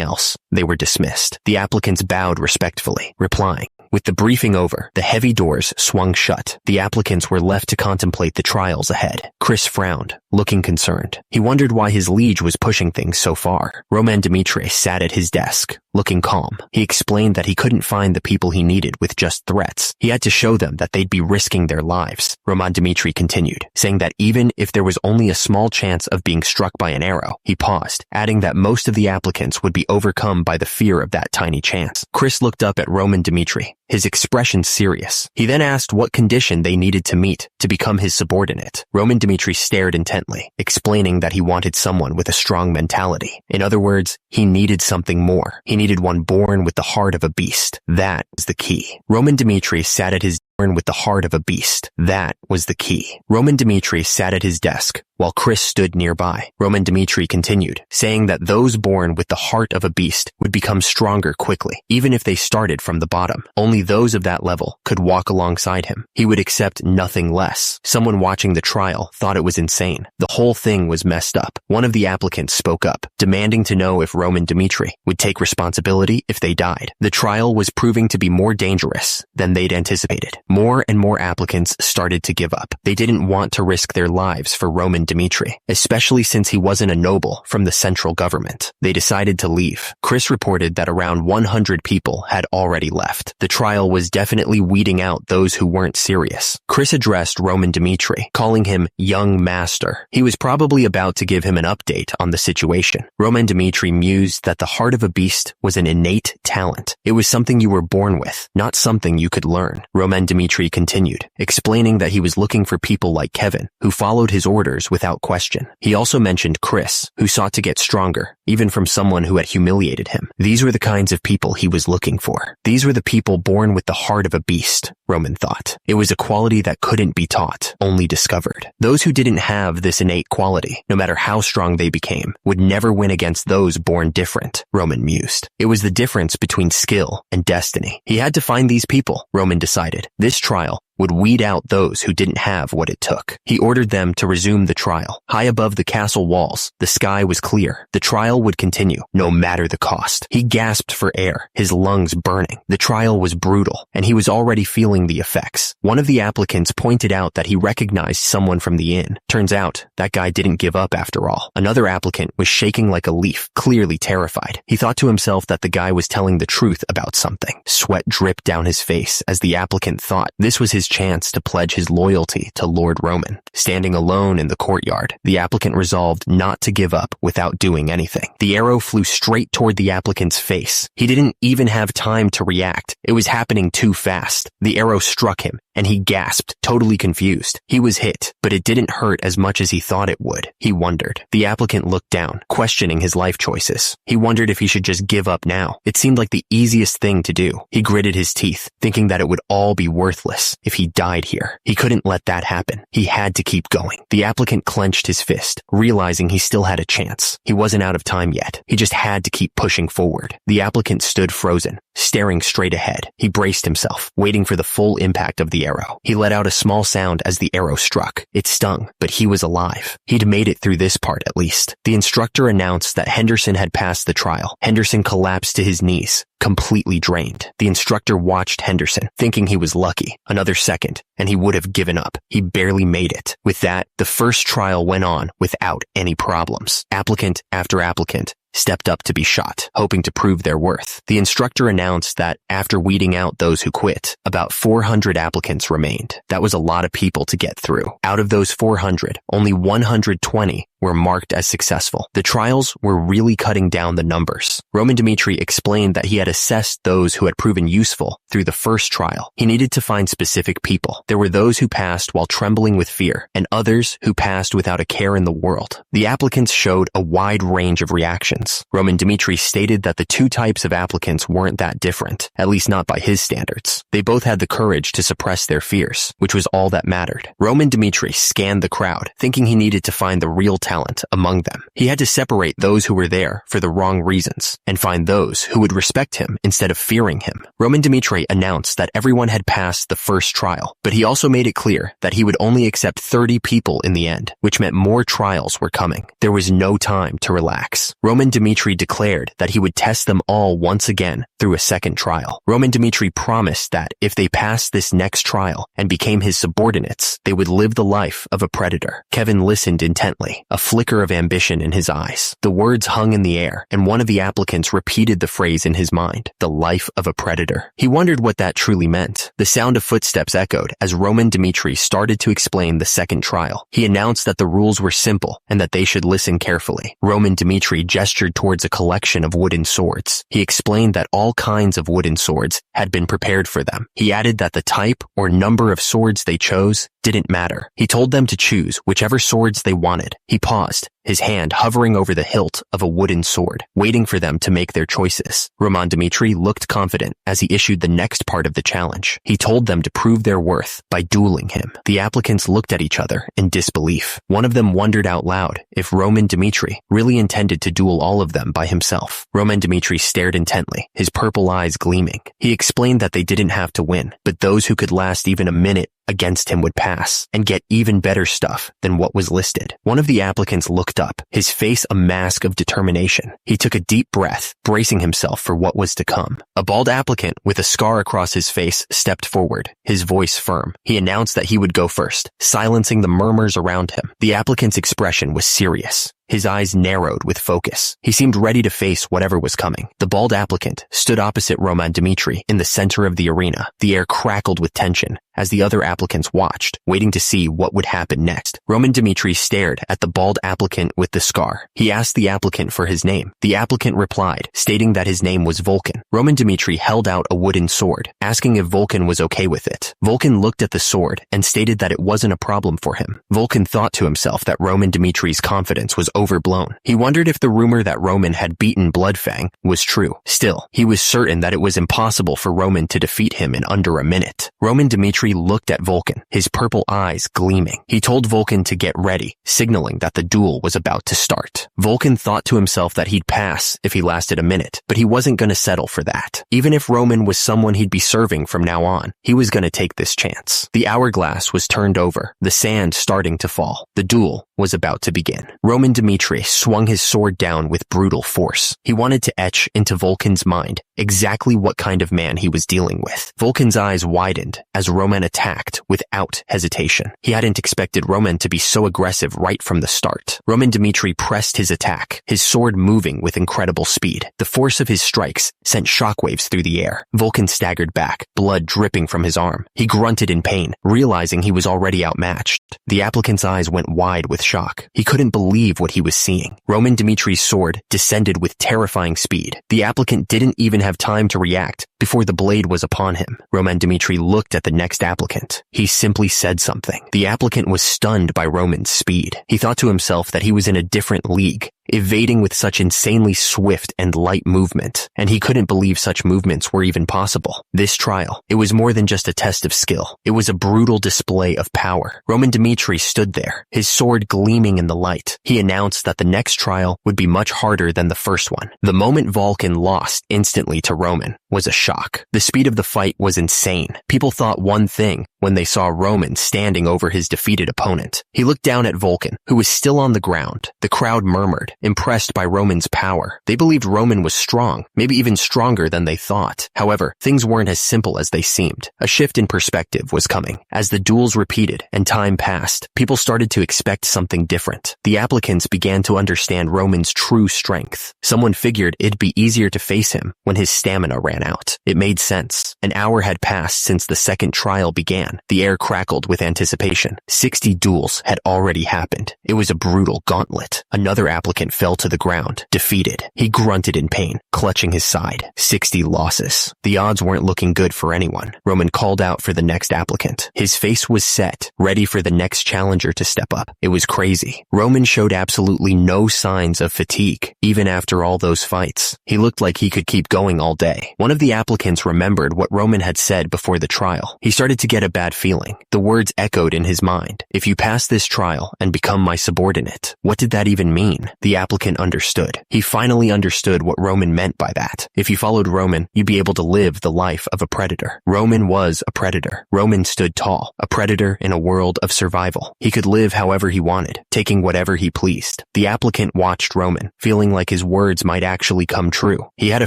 Speaker 1: else, they were dismissed. The applicants bowed respectfully, replying. With the briefing over, the heavy doors swung shut. The applicants were left to contemplate the trials ahead. Chris frowned, looking concerned. He wondered why his liege was pushing things so far. Roman Dmitri sat at his desk, looking calm. He explained that he couldn't find the people he needed with just threats. He had to show them that they'd be risking their lives. Roman Dmitri continued, saying that even if there was only a small chance of being struck by an arrow, he paused, adding that most of the applicants would be overcome by the fear of that tiny chance. Chris looked up at Roman Dmitri, his expression serious. He then asked what condition they needed to meet to become his subordinate. Roman Dmitri stared intently, explaining that he wanted someone with a strong mentality. In other words, he needed something more. He needed one born with the heart of a beast. That was the key. Roman Dmitri sat at his with the heart of a beast. That was the key. Roman Dmitri sat at his desk, while Chris stood nearby. Roman Dmitri continued, saying that those born with the heart of a beast would become stronger quickly, even if they started from the bottom. Only those of that level could walk alongside him. He would accept nothing less. Someone watching the trial thought it was insane. The whole thing was messed up. One of the applicants spoke up, demanding to know if Roman Dmitri would take responsibility if they died. The trial was proving to be more dangerous than they'd anticipated. More and more applicants started to give up. They didn't want to risk their lives for Roman Dmitri, especially since he wasn't a noble from the central government. They decided to leave. Chris reported that around 100 people had already left. The trial was definitely weeding out those who weren't serious. Chris addressed Roman Dmitri, calling him young master. He was probably about to give him an update on the situation. Roman Dmitri mused that the heart of a beast was an innate talent. It was something you were born with, not something you could learn. Roman Dmitri continued, explaining that he was looking for people like Kevin, who followed his orders without question. He also mentioned Chris, who sought to get stronger, even from someone who had humiliated him. These were the kinds of people he was looking for. These were the people born with the heart of a beast, Roman thought. It was a quality that couldn't be taught, only discovered. Those who didn't have this innate quality, no matter how strong they became, would never win against those born different, Roman mused. It was the difference between skill and destiny. He had to find these people, Roman decided. This trial would weed out those who didn't have what it took. He ordered them to resume the trial. High above the castle walls, the sky was clear. The trial would continue, no matter the cost. He gasped for air, his lungs burning. The trial was brutal, and he was already feeling the effects. One of the applicants pointed out that he recognized someone from the inn. Turns out, that guy didn't give up after all. Another applicant was shaking like a leaf, clearly terrified. He thought to himself that the guy was telling the truth about something. Sweat dripped down his face as the applicant thought this was his chance to pledge his loyalty to Lord Roman. Standing alone in the courtyard, the applicant resolved not to give up without doing anything. The arrow flew straight toward the applicant's face. He didn't even have time to react. It was happening too fast. The arrow struck him, and he gasped, totally confused. He was hit, but it didn't hurt as much as he thought it would. He wondered. The applicant looked down, questioning his life choices. He wondered if he should just give up now. It seemed like the easiest thing to do. He gritted his teeth, thinking that it would all be worthless if he died here. He couldn't let that happen. He had to keep going. The applicant clenched his fist, realizing he still had a chance. He wasn't out of time yet. He just had to keep pushing forward. The applicant stood frozen, staring straight ahead. He braced himself, waiting for the full impact of the arrow. He let out a small sound as the arrow struck. It stung, but he was alive. He'd made it through this part at least. The instructor announced that Henderson had passed the trial. Henderson collapsed to his knees, completely drained. The instructor watched Henderson, thinking he was lucky. Another second, and he would have given up. He barely made it. With that, the first trial went on without any problems. Applicant after applicant stepped up to be shot, hoping to prove their worth. The instructor announced that after weeding out those who quit, about 400 applicants remained. That was a lot of people to get through. Out of those 400, only 120 were marked as successful. The trials were really cutting down the numbers. Roman Dmitri explained that he had assessed those who had proven useful through the first trial. He needed to find specific people. There were those who passed while trembling with fear, and others who passed without a care in the world. The applicants showed a wide range of reactions. Roman Dmitri stated that the two types of applicants weren't that different, at least not by his standards. They both had the courage to suppress their fears, which was all that mattered. Roman Dmitri scanned the crowd, thinking he needed to find the real talent among them. He had to separate those who were there for the wrong reasons, and find those who would respect him instead of fearing him. Roman Dmitri announced that everyone had passed the first trial, but he also made it clear that he would only accept 30 people in the end, which meant more trials were coming. There was no time to relax. Roman Dmitri declared that he would test them all once again through a second trial. Roman Dmitri promised that if they passed this next trial and became his subordinates, they would live the life of a predator. Kevin listened intently, a flicker of ambition in his eyes. The words hung in the air, and one of the applicants repeated the phrase in his mind, the life of a predator. He wondered what that truly meant. The sound of footsteps echoed as Roman Dmitri started to explain the second trial. He announced that the rules were simple and that they should listen carefully. Roman Dmitri gestured towards a collection of wooden swords. He explained that all kinds of wooden swords had been prepared for them. He added that the type or number of swords they chose didn't matter. He told them to choose whichever swords they wanted. He paused, his hand hovering over the hilt of a wooden sword, waiting for them to make their choices. Roman Dmitri looked confident as he issued the next part of the challenge. He told them to prove their worth by dueling him. The applicants looked at each other in disbelief. One of them wondered out loud if Roman Dmitri really intended to duel all of them by himself. Roman Dmitri stared intently, his purple eyes gleaming. He explained that they didn't have to win, but those who could last even a minute against him would pass and get even better stuff than what was listed. One of the applicants looked up, his face a mask of determination. He took a deep breath, bracing himself for what was to come. A bald applicant with a scar across his face stepped forward, his voice firm. He announced that he would go first, silencing the murmurs around him. The applicant's expression was serious. His eyes narrowed with focus. He seemed ready to face whatever was coming. The bald applicant stood opposite Roman Dmitri in the center of the arena. The air crackled with tension as the other applicants watched, waiting to see what would happen next. Roman Dmitri stared at the bald applicant with the scar. He asked the applicant for his name. The applicant replied, stating that his name was Vulcan. Roman Dmitri held out a wooden sword, asking if Vulcan was okay with it. Vulcan looked at the sword and stated that it wasn't a problem for him. Vulcan thought to himself that Roman Dmitri's confidence was overblown. He wondered if the rumor that Roman had beaten Bloodfang was true. Still, he was certain that it was impossible for Roman to defeat him in under a minute. Roman Dmitri looked at Vulcan, his purple eyes gleaming. He told Vulcan to get ready, signaling that the duel was about to start. Vulcan thought to himself that he'd pass if he lasted a minute, but he wasn't going to settle for that. Even if Roman was someone he'd be serving from now on, he was going to take this chance. The hourglass was turned over, the sand starting to fall. The duel was about to begin. Roman Dmitri swung his sword down with brutal force. He wanted to etch into Vulcan's mind exactly what kind of man he was dealing with. Vulcan's eyes widened as Roman attacked without hesitation. He hadn't expected Roman to be so aggressive right from the start. Roman Dmitri pressed his attack, his sword moving with incredible speed. The force of his strikes sent shockwaves through the air. Vulcan staggered back, blood dripping from his arm. He grunted in pain, realizing he was already outmatched. The applicant's eyes went wide with shock. He couldn't believe what he was seeing. Roman Dmitri's sword descended with terrifying speed. The applicant didn't even have time to react before the blade was upon him. Roman Dmitri looked at the next applicant. He simply said something. The applicant was stunned by Roman's speed. He thought to himself that he was in a different league, evading with such insanely swift and light movement, and he couldn't believe such movements were even possible. This trial, it was more than just a test of skill. It was a brutal display of power. Roman Dmitri stood there, his sword gleaming in the light. He announced that the next trial would be much harder than the first one. The moment Vulcan lost instantly to Roman was a shock. The speed of the fight was insane. People thought one thing when they saw Roman standing over his defeated opponent. He looked down at Vulcan, who was still on the ground. The crowd murmured, impressed by Roman's power. They believed Roman was strong, maybe even stronger than they thought. However, things weren't as simple as they seemed. A shift in perspective was coming. As the duels repeated and time passed, people started to expect something different. The applicants began to understand Roman's true strength. Someone figured it'd be easier to face him when his stamina ran ran out. It made sense. An hour had passed since the second trial began. The air crackled with anticipation. 60 duels had already happened. It was a brutal gauntlet. Another applicant fell to the ground, defeated. He grunted in pain, clutching his side. 60 losses. The odds weren't looking good for anyone. Roman called out for the next applicant. His face was set, ready for the next challenger to step up. It was crazy. Roman showed absolutely no signs of fatigue, even after all those fights. He looked like he could keep going all day. One of the applicants remembered what Roman had said before the trial. He started to get a bad feeling. The words echoed in his mind. If you pass this trial and become my subordinate. What did that even mean? The applicant understood. He finally understood what Roman meant by that. If you followed Roman, you'd be able to live the life of a predator. Roman was a predator. Roman stood tall, a predator in a world of survival. He could live however he wanted, taking whatever he pleased. The applicant watched Roman, feeling like his words might actually come true. He had a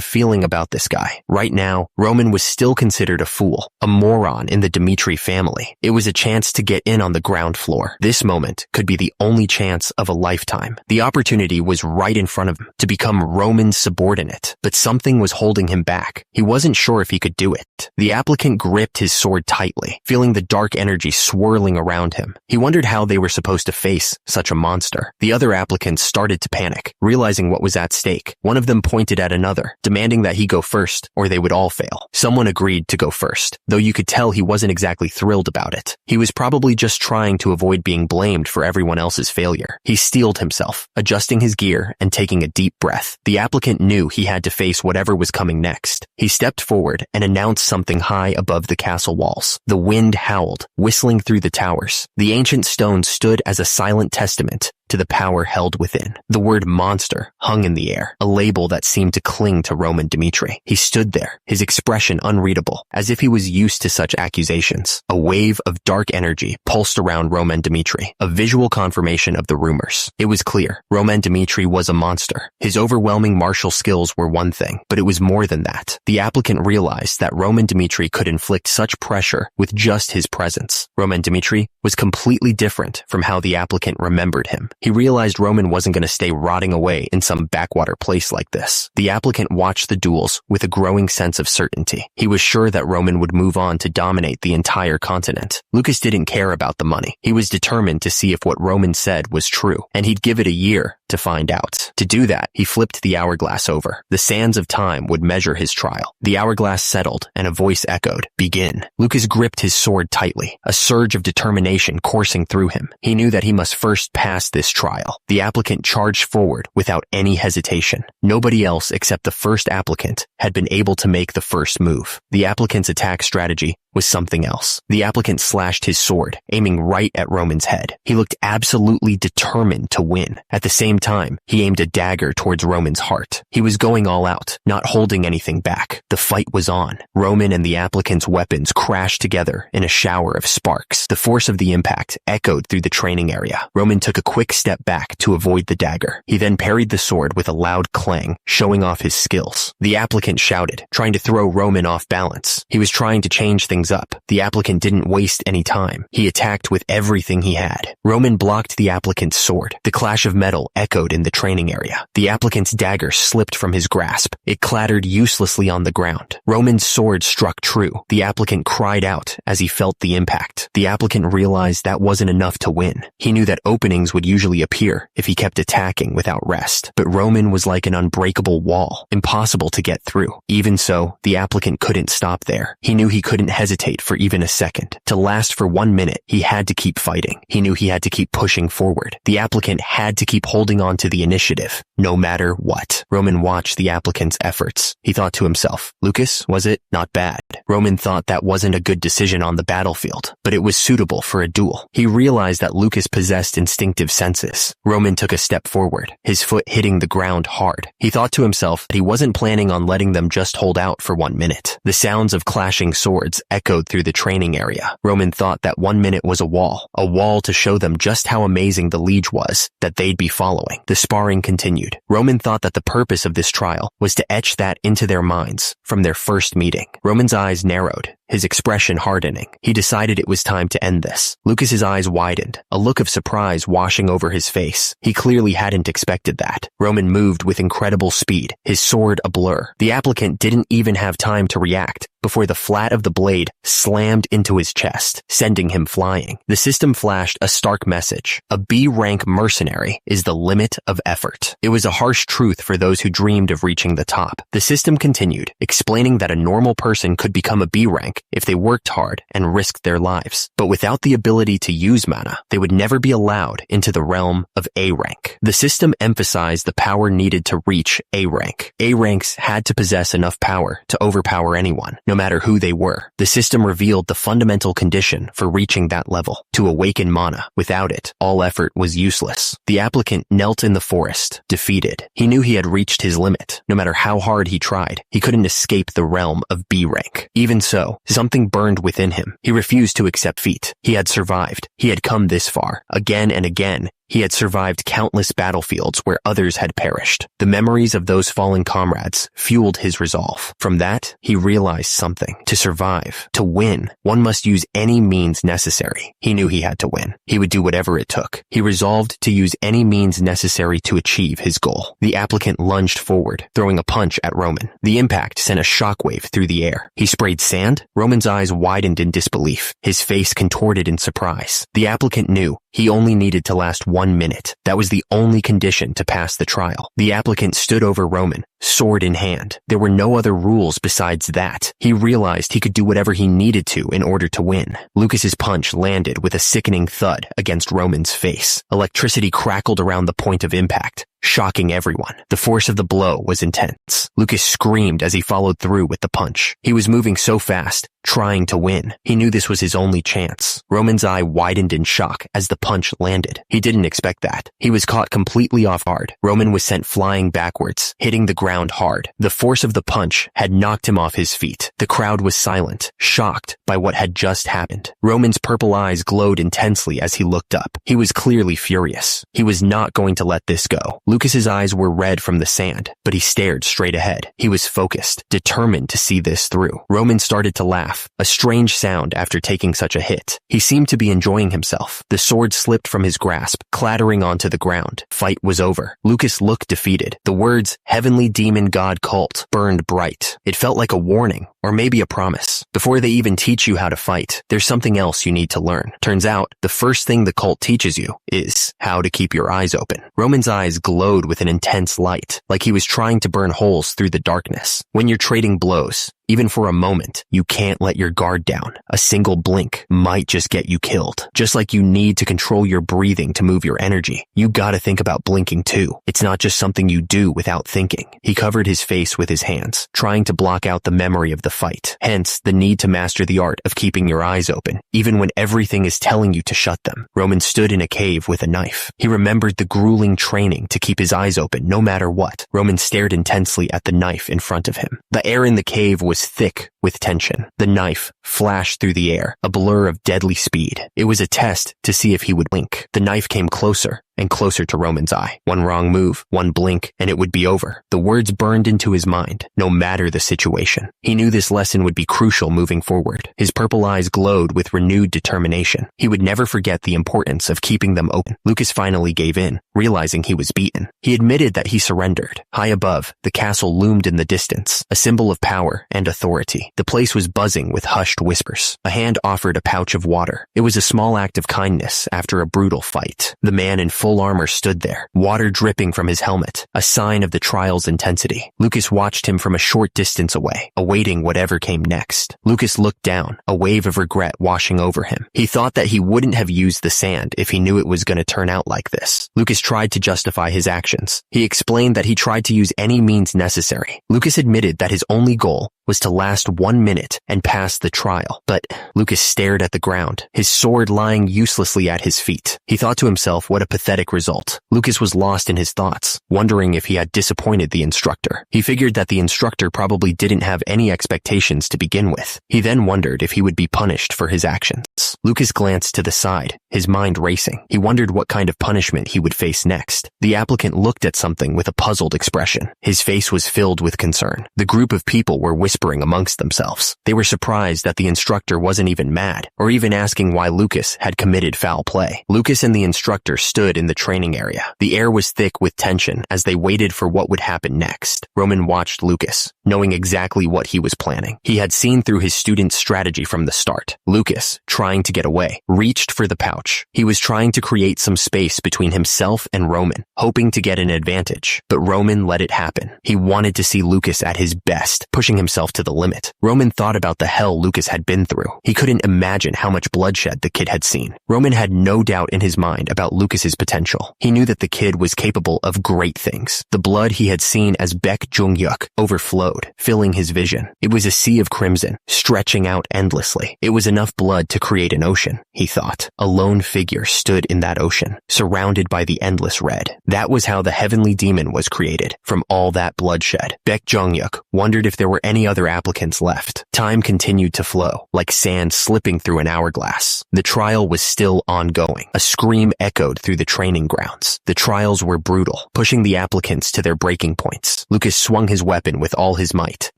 Speaker 1: feeling about this guy. Right now, Roman was still considered a fool, a moron in the Dmitri family. It was a chance to get in on the ground floor. This moment could be the only chance of a lifetime. The opportunity was right in front of him to become Roman's subordinate, but something was holding him back. He wasn't sure if he could do it. The applicant gripped his sword tightly, feeling the dark energy swirling around him. He wondered how they were supposed to face such a monster. The other applicants started to panic, realizing what was at stake. One of them pointed at another, demanding that he go first, or they would all fail. Someone agreed to go first, though you could tell he wasn't exactly thrilled about it. He was probably just trying to avoid being blamed for everyone else's failure. He steeled himself, adjusting his gear and taking a deep breath. The applicant knew he had to face whatever was coming next. He stepped forward and announced something high above the castle walls. The wind howled, whistling through the towers. The ancient stone stood as a silent testament to the power held within. The word monster hung in the air, a label that seemed to cling to Roman Dmitri. He stood there, his expression unreadable, as if he was used to such accusations. A wave of dark energy pulsed around Roman Dmitri, a visual confirmation of the rumors. It was clear, Roman Dmitri was a monster. His overwhelming martial skills were one thing, but it was more than that. The applicant realized that Roman Dmitri could inflict such pressure with just his presence. Roman Dmitri was completely different from how the applicant remembered him. He realized Roman wasn't going to stay rotting away in some backwater place like this. The applicant watched the duels with a growing sense of certainty. He was sure that Roman would move on to dominate the entire continent. Lucas didn't care about the money. He was determined to see if what Roman said was true, and he'd give it a year to find out. To do that, he flipped the hourglass over. The sands of time would measure his trial. The hourglass settled, and a voice echoed, "Begin." Lucas gripped his sword tightly, a surge of determination coursing through him. He knew that he must first pass this trial. The applicant charged forward without any hesitation. Nobody else except the first applicant had been able to make the first move. The applicant's attack strategy was something else. The applicant slashed his sword, aiming right at Roman's head. He looked absolutely determined to win. At the same time, he aimed a dagger towards Roman's heart. He was going all out, not holding anything back. The fight was on. Roman and the applicant's weapons crashed together in a shower of sparks. The force of the impact echoed through the training area. Roman took a quick step back to avoid the dagger. He then parried the sword with a loud clang, showing off his skills. The applicant shouted, trying to throw Roman off balance. He was trying to change things up. The applicant didn't waste any time. He attacked with everything he had. Roman blocked the applicant's sword. The clash of metal echoed in the training area. The applicant's dagger slipped from his grasp. It clattered uselessly on the ground. Roman's sword struck true. The applicant cried out as he felt the impact. The applicant realized that wasn't enough to win. He knew that openings would usually appear if he kept attacking without rest. But Roman was like an unbreakable wall, impossible to get through. Even so, the applicant couldn't stop there. He knew he couldn't hesitate for even a second. To last for 1 minute, he had to keep fighting. He knew he had to keep pushing forward. The applicant had to keep holding on to the initiative, no matter what. Roman watched the applicant's efforts. He thought to himself, Lucas, was it? Not bad. Roman thought that wasn't a good decision on the battlefield, but it was suitable for a duel. He realized that Lucas possessed instinctive senses. Roman took a step forward, his foot hitting the ground hard. He thought to himself that he wasn't planning on letting them just hold out for 1 minute. The sounds of clashing swords echoed through the training area. Roman thought that 1 minute was a wall to show them just how amazing the liege was that they'd be following. The sparring continued. Roman thought that the purpose of this trial was to etch that into their minds from their first meeting. Roman's eyes narrowed. his expression hardening. He decided it was time to end this. Lucas's eyes widened, a look of surprise washing over his face. He clearly hadn't expected that. Roman moved with incredible speed, his sword a blur. The applicant didn't even have time to react before the flat of the blade slammed into his chest, sending him flying. The system flashed a stark message. A B-rank mercenary is the limit of effort. It was a harsh truth for those who dreamed of reaching the top. The system continued, explaining that a normal person could become a B-rank if they worked hard and risked their lives. But without the ability to use mana, they would never be allowed into the realm of A-rank. The system emphasized the power needed to reach A-rank. A-ranks had to possess enough power to overpower anyone, no matter who they were. The system revealed the fundamental condition for reaching that level: to awaken mana. Without it, all effort was useless. The applicant knelt in the forest, defeated. He knew he had reached his limit. No matter how hard he tried, he couldn't escape the realm of B rank. Even so, something burned within him. He refused to accept defeat. He had survived. He had come this far. Again and again, he had survived countless battlefields where others had perished. The memories of those fallen comrades fueled his resolve. From that, he realized something. To survive, to win, one must use any means necessary. He knew he had to win. He would do whatever it took. He resolved to use any means necessary to achieve his goal. The applicant lunged forward, throwing a punch at Roman. The impact sent a shockwave through the air. He sprayed sand. Roman's eyes widened in disbelief. His face contorted in surprise. The applicant knew he only needed to last 1 minute. That was the only condition to pass the trial. The applicant stood over Roman, sword in hand. There were no other rules besides that. He realized he could do whatever he needed to in order to win. Lucas's punch landed with a sickening thud against Roman's face. Electricity crackled around the point of impact, shocking everyone. The force of the blow was intense. Lucas screamed as he followed through with the punch. He was moving so fast, trying to win. He knew this was his only chance. Roman's eye widened in shock as the punch landed. He didn't expect that. He was caught completely off guard. Roman was sent flying backwards, hitting the ground hard. The force of the punch had knocked him off his feet. The crowd was silent, shocked by what had just happened. Roman's purple eyes glowed intensely as he looked up. He was clearly furious. He was not going to let this go. Lucas's eyes were red from the sand, but he stared straight ahead. He was focused, determined to see this through. Roman started to laugh, a strange sound after taking such a hit. He seemed to be enjoying himself. The sword slipped from his grasp, clattering onto the ground. Fight was over. Lucas looked defeated. The words, "Heavenly Demon God Cult," burned bright. It felt like a warning, or maybe a promise. Before they even teach you how to fight, there's something else you need to learn. Turns out, the first thing the cult teaches you is how to keep your eyes open. Roman's eyes glowed with an intense light, like he was trying to burn holes through the darkness. When you're trading blows, even for a moment, you can't let your guard down. A single blink might just get you killed. Just like you need to control your breathing to move your energy, you gotta think about blinking too. It's not just something you do without thinking. He covered his face with his hands, trying to block out the memory of the fight. Hence, the need to master the art of keeping your eyes open, even when everything is telling you to shut them. Roman stood in a cave with a knife. He remembered the grueling training to keep his eyes open no matter what. Roman stared intensely at the knife in front of him. The air in the cave was thick with tension. The knife flashed through the air, a blur of deadly speed. It was a test to see if he would blink. The knife came closer and closer to Roman's eye. One wrong move, one blink, and it would be over. The words burned into his mind, no matter the situation. He knew this lesson would be crucial moving forward. His purple eyes glowed with renewed determination. He would never forget the importance of keeping them open. Lucas finally gave in, realizing he was beaten. He admitted that he surrendered. High above, the castle loomed in the distance, a symbol of power and authority. The place was buzzing with hushed whispers. A hand offered a pouch of water. It was a small act of kindness after a brutal fight. The man in full armor stood there, water dripping from his helmet, a sign of the trial's intensity. Lucas watched him from a short distance away, awaiting whatever came next. Lucas looked down, a wave of regret washing over him. He thought that he wouldn't have used the sand if he knew it was going to turn out like this. Lucas tried to justify his actions. He explained that he tried to use any means necessary. Lucas admitted that his only goal was to last 1 minute and pass the trial. But Lucas stared at the ground, his sword lying uselessly at his feet. He thought to himself what a pathetic result. Lucas was lost in his thoughts, wondering if he had disappointed the instructor. He figured that the instructor probably didn't have any expectations to begin with. He then wondered if he would be punished for his actions. Lucas glanced to the side, his mind racing. He wondered what kind of punishment he would face next. The applicant looked at something with a puzzled expression. His face was filled with concern. The group of people were whispering amongst themselves. themselves. They were surprised that the instructor wasn't even mad, or even asking why Lucas had committed foul play. Lucas and the instructor stood in the training area. The air was thick with tension as they waited for what would happen next. Roman watched Lucas, knowing exactly what he was planning. He had seen through his student's strategy from the start. Lucas, trying to get away, reached for the pouch. He was trying to create some space between himself and Roman, hoping to get an advantage. But Roman let it happen. He wanted to see Lucas at his best, pushing himself to the limit. Roman thought about the hell Lucas had been through. He couldn't imagine how much bloodshed the kid had seen. Roman had no doubt in his mind about Lucas's potential. He knew that the kid was capable of great things. The blood he had seen as Baek Jung-yuk overflowed, filling his vision. It was a sea of crimson, stretching out endlessly. It was enough blood to create an ocean, he thought. A lone figure stood in that ocean, surrounded by the endless red. That was how the heavenly demon was created, from all that bloodshed. Baek Jung-yuk wondered if there were any other applicants left. Time continued to flow, like sand slipping through an hourglass. The trial was still ongoing. A scream echoed through the training grounds. The trials were brutal, pushing the applicants to their breaking points. Lucas swung his weapon with all his might,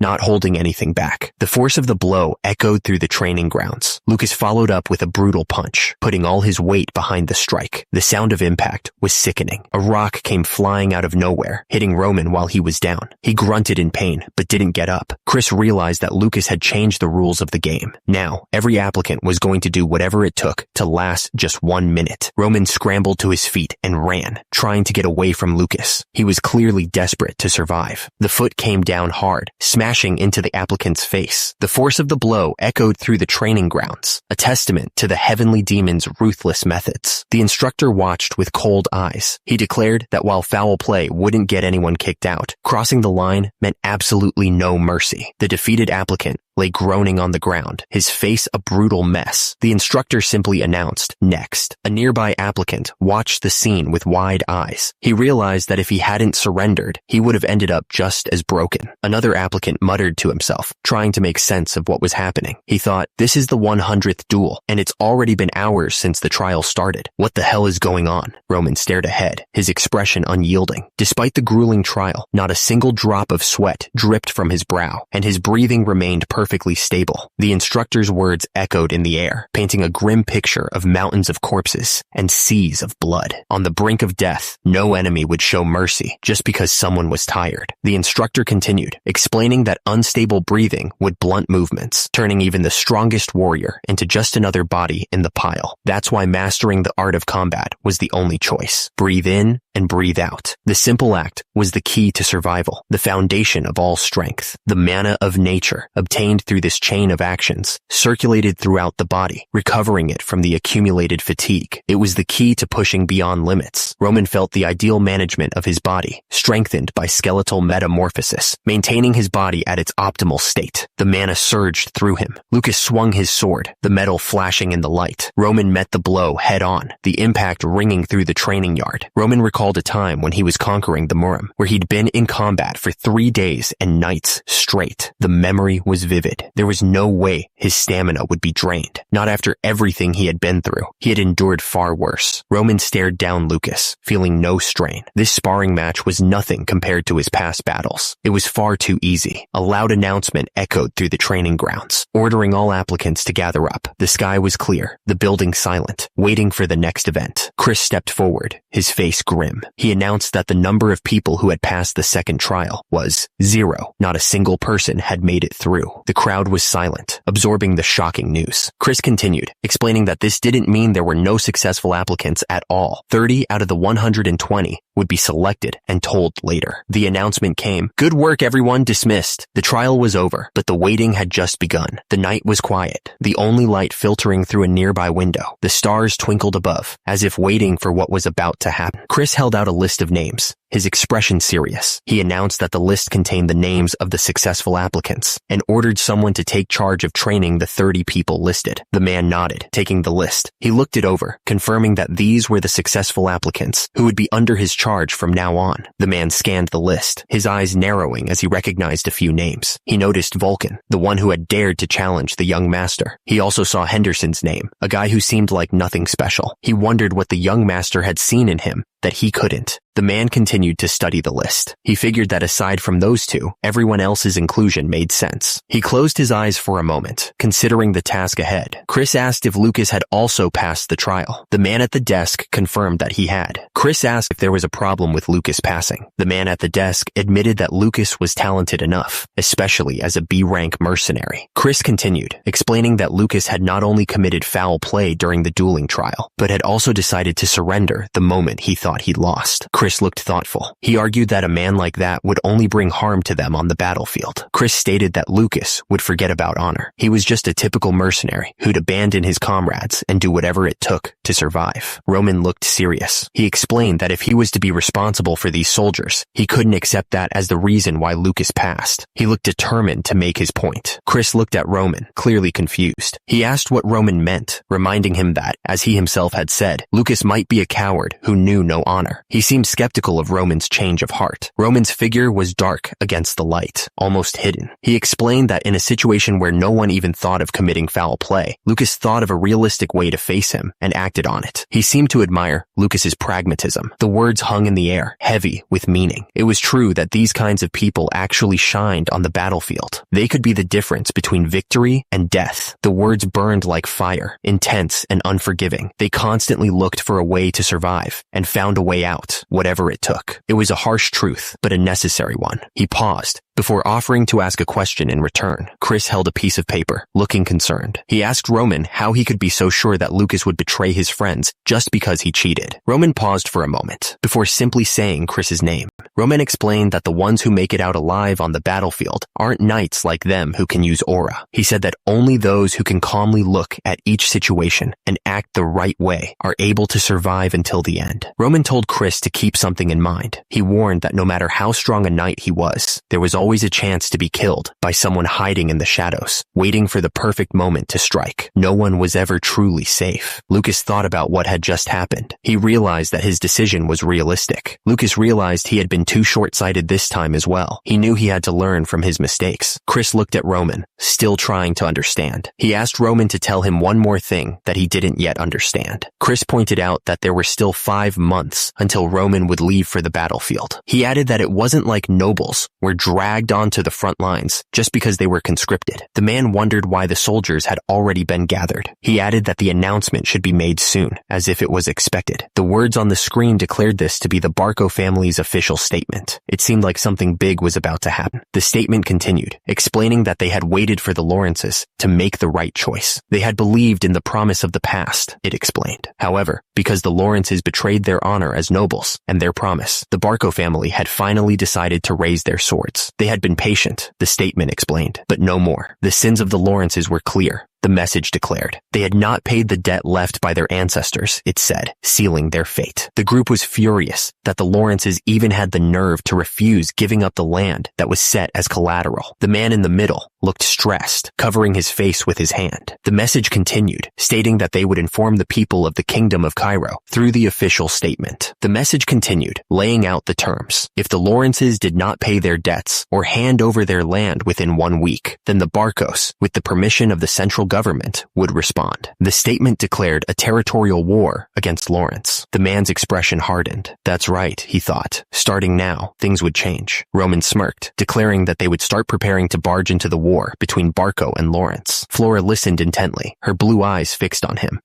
Speaker 1: not holding anything back. The force of the blow echoed through the training grounds. Lucas followed up with a brutal punch, putting all his weight behind the strike. The sound of impact was sickening. A rock came flying out of nowhere, hitting Roman while he was down. He grunted in pain, but didn't get up. Chris realized that Lucas had changed the rules of the game. Now, every applicant was going to do whatever it took to last just 1 minute. Roman scrambled to his feet and ran, trying to get away from Lucas. He was clearly desperate to survive. The foot came down hard, smashing into the applicant's face. The force of the blow echoed through the training grounds, a testament to the heavenly demon's ruthless methods. The instructor watched with cold eyes. He declared that while foul play wouldn't get anyone kicked out, crossing the line meant absolutely no mercy. The defeated applicant lay groaning on the ground, his face a brutal mess. The instructor simply announced, "Next." A nearby applicant watched the scene with wide eyes. He realized that if he hadn't surrendered, he would have ended up just as broken. Another applicant muttered to himself, trying to make sense of what was happening. He thought, this is the 100th duel, and it's already been hours since the trial started. What the hell is going on? Roman stared ahead, his expression unyielding. Despite the grueling trial, not a single drop of sweat dripped from his brow, and his breathing remained perfectly stable. The instructor's words echoed in the air, painting a grim picture of mountains of corpses and seas of blood. On the brink of death, no enemy would show mercy just because someone was tired. The instructor continued, explaining that unstable breathing would blunt movements, turning even the strongest warrior into just another body in the pile. That's why mastering the art of combat was the only choice. Breathe in and breathe out. The simple act was the key to survival, the foundation of all strength. The mana of nature, obtained through this chain of actions, circulated throughout the body, recovering it from the accumulated fatigue. It was the key to pushing beyond limits. Roman felt the ideal management of his body, strengthened by skeletal metamorphosis, maintaining his body at its optimal state. The mana surged through him. Lucas swung his sword, the metal flashing in the light. Roman met the blow head on, the impact ringing through the training yard. Roman recalled a time when he was conquering the Murim, where he'd been in combat for 3 days and nights straight. The memory was vivid. There was no way his stamina would be drained. Not after everything he had been through. He had endured far worse. Roman stared down Lucas, feeling no strain. This sparring match was nothing compared to his past battles. It was far too easy. A loud announcement echoed through the training grounds, ordering all applicants to gather up. The sky was clear, the building silent, waiting for the next event. Chris stepped forward, his face grim. He announced that the number of people who had passed the second trial was 0. Not a single person had made it through. The crowd was silent, absorbing the shocking news. Chris continued, explaining that this didn't mean there were no successful applicants at all. 30 out of the 120 would be selected and told later. The announcement came, "Good work everyone, dismissed." The trial was over, but the waiting had just begun. The night was quiet, the only light filtering through a nearby window. The stars twinkled above, as if waiting for what was about to happen. Chris held out a list of names, his expression serious. He announced that the list contained the names of the successful applicants and ordered someone to take charge of training the 30 people listed. The man nodded, taking the list. He looked it over, confirming that these were the successful applicants who would be under his charge from now on. The man scanned the list, his eyes narrowing as he recognized a few names. He noticed Vulcan, the one who had dared to challenge the young master. He also saw Henderson's name, a guy who seemed like nothing special. He wondered what the young master had seen in him that he couldn't. The man continued to study the list. He figured that aside from those two, everyone else's inclusion made sense. He closed his eyes for a moment, considering the task ahead. Chris asked if Lucas had also passed the trial. The man at the desk confirmed that he had. Chris asked if there was a problem with Lucas passing. The man at the desk admitted that Lucas was talented enough, especially as a B-rank mercenary. Chris continued, explaining that Lucas had not only committed foul play during the dueling trial, but had also decided to surrender the moment he thought he'd lost. Chris looked thoughtful. He argued that a man like that would only bring harm to them on the battlefield. Chris stated that Lucas would forget about honor. He was just a typical mercenary who'd abandon his comrades and do whatever it took to survive. Roman looked serious. He explained that if he was to be responsible for these soldiers, he couldn't accept that as the reason why Lucas passed. He looked determined to make his point. Chris looked at Roman, clearly confused. He asked what Roman meant, reminding him that, as he himself had said, Lucas might be a coward who knew no honor. He seemed skeptical of Roman's change of heart. Roman's figure was dark against the light, almost hidden. He explained that in a situation where no one even thought of committing foul play, Lucas thought of a realistic way to face him and acted on it. He seemed to admire Lucas's pragmatism. The words hung in the air, heavy with meaning. It was true that these kinds of people actually shined on the battlefield. They could be the difference between victory and death. The words burned like fire, intense and unforgiving. They constantly looked for a way to survive and found a way out, whatever it took. It was a harsh truth, but a necessary one. He paused before offering to ask a question in return. Chris held a piece of paper, looking concerned. He asked Roman how he could be so sure that Lucas would betray his friends just because he cheated. Roman paused for a moment before simply saying Chris's name. Roman explained that the ones who make it out alive on the battlefield aren't knights like them who can use aura. He said that only those who can calmly look at each situation and act the right way are able to survive until the end. Roman told Chris to keep something in mind. He warned that no matter how strong a knight he was, there was always a chance to be killed by someone hiding in the shadows, waiting for the perfect moment to strike. No one was ever truly safe. Lucas thought about what had just happened. He realized that his decision was realistic. Lucas realized he had been too short-sighted this time as well. He knew he had to learn from his mistakes. Chris looked at Roman, still trying to understand. He asked Roman to tell him one more thing that he didn't yet understand. Chris pointed out that there were still 5 months until Roman would leave for the battlefield. He added that it wasn't like nobles were dragged onto the front lines just because they were conscripted. The man wondered why the soldiers had already been gathered. He added that the announcement should be made soon, as if it was expected. The words on the screen declared this to be the Barco family's official statement. It seemed like something big was about to happen. The statement continued, explaining that they had waited for the Lawrences to make the right choice. They had believed in the promise of the past, it explained. However, because the Lawrences betrayed their honor as nobles and their promise, the Barco family had finally decided to raise their swords. They had been patient, the statement explained, but no more. The sins of the Lawrences were clear. The message declared. They had not paid the debt left by their ancestors, it said, sealing their fate. The group was furious that the Lawrences even had the nerve to refuse giving up the land that was set as collateral. The man in the middle looked stressed, covering his face with his hand. The message continued, stating that they would inform the people of the Kingdom of Cairo through the official statement. The message continued, laying out the terms. If the Lawrences did not pay their debts or hand over their land within 1 week, then the Barcos, with the permission of the central government, would respond. The statement declared a territorial war against Lawrence. The man's expression hardened. That's right, he thought. Starting now, things would change. Roman smirked, declaring that they would start preparing to barge into the war between Barco and Lawrence. Flora listened intently, her blue eyes fixed on him.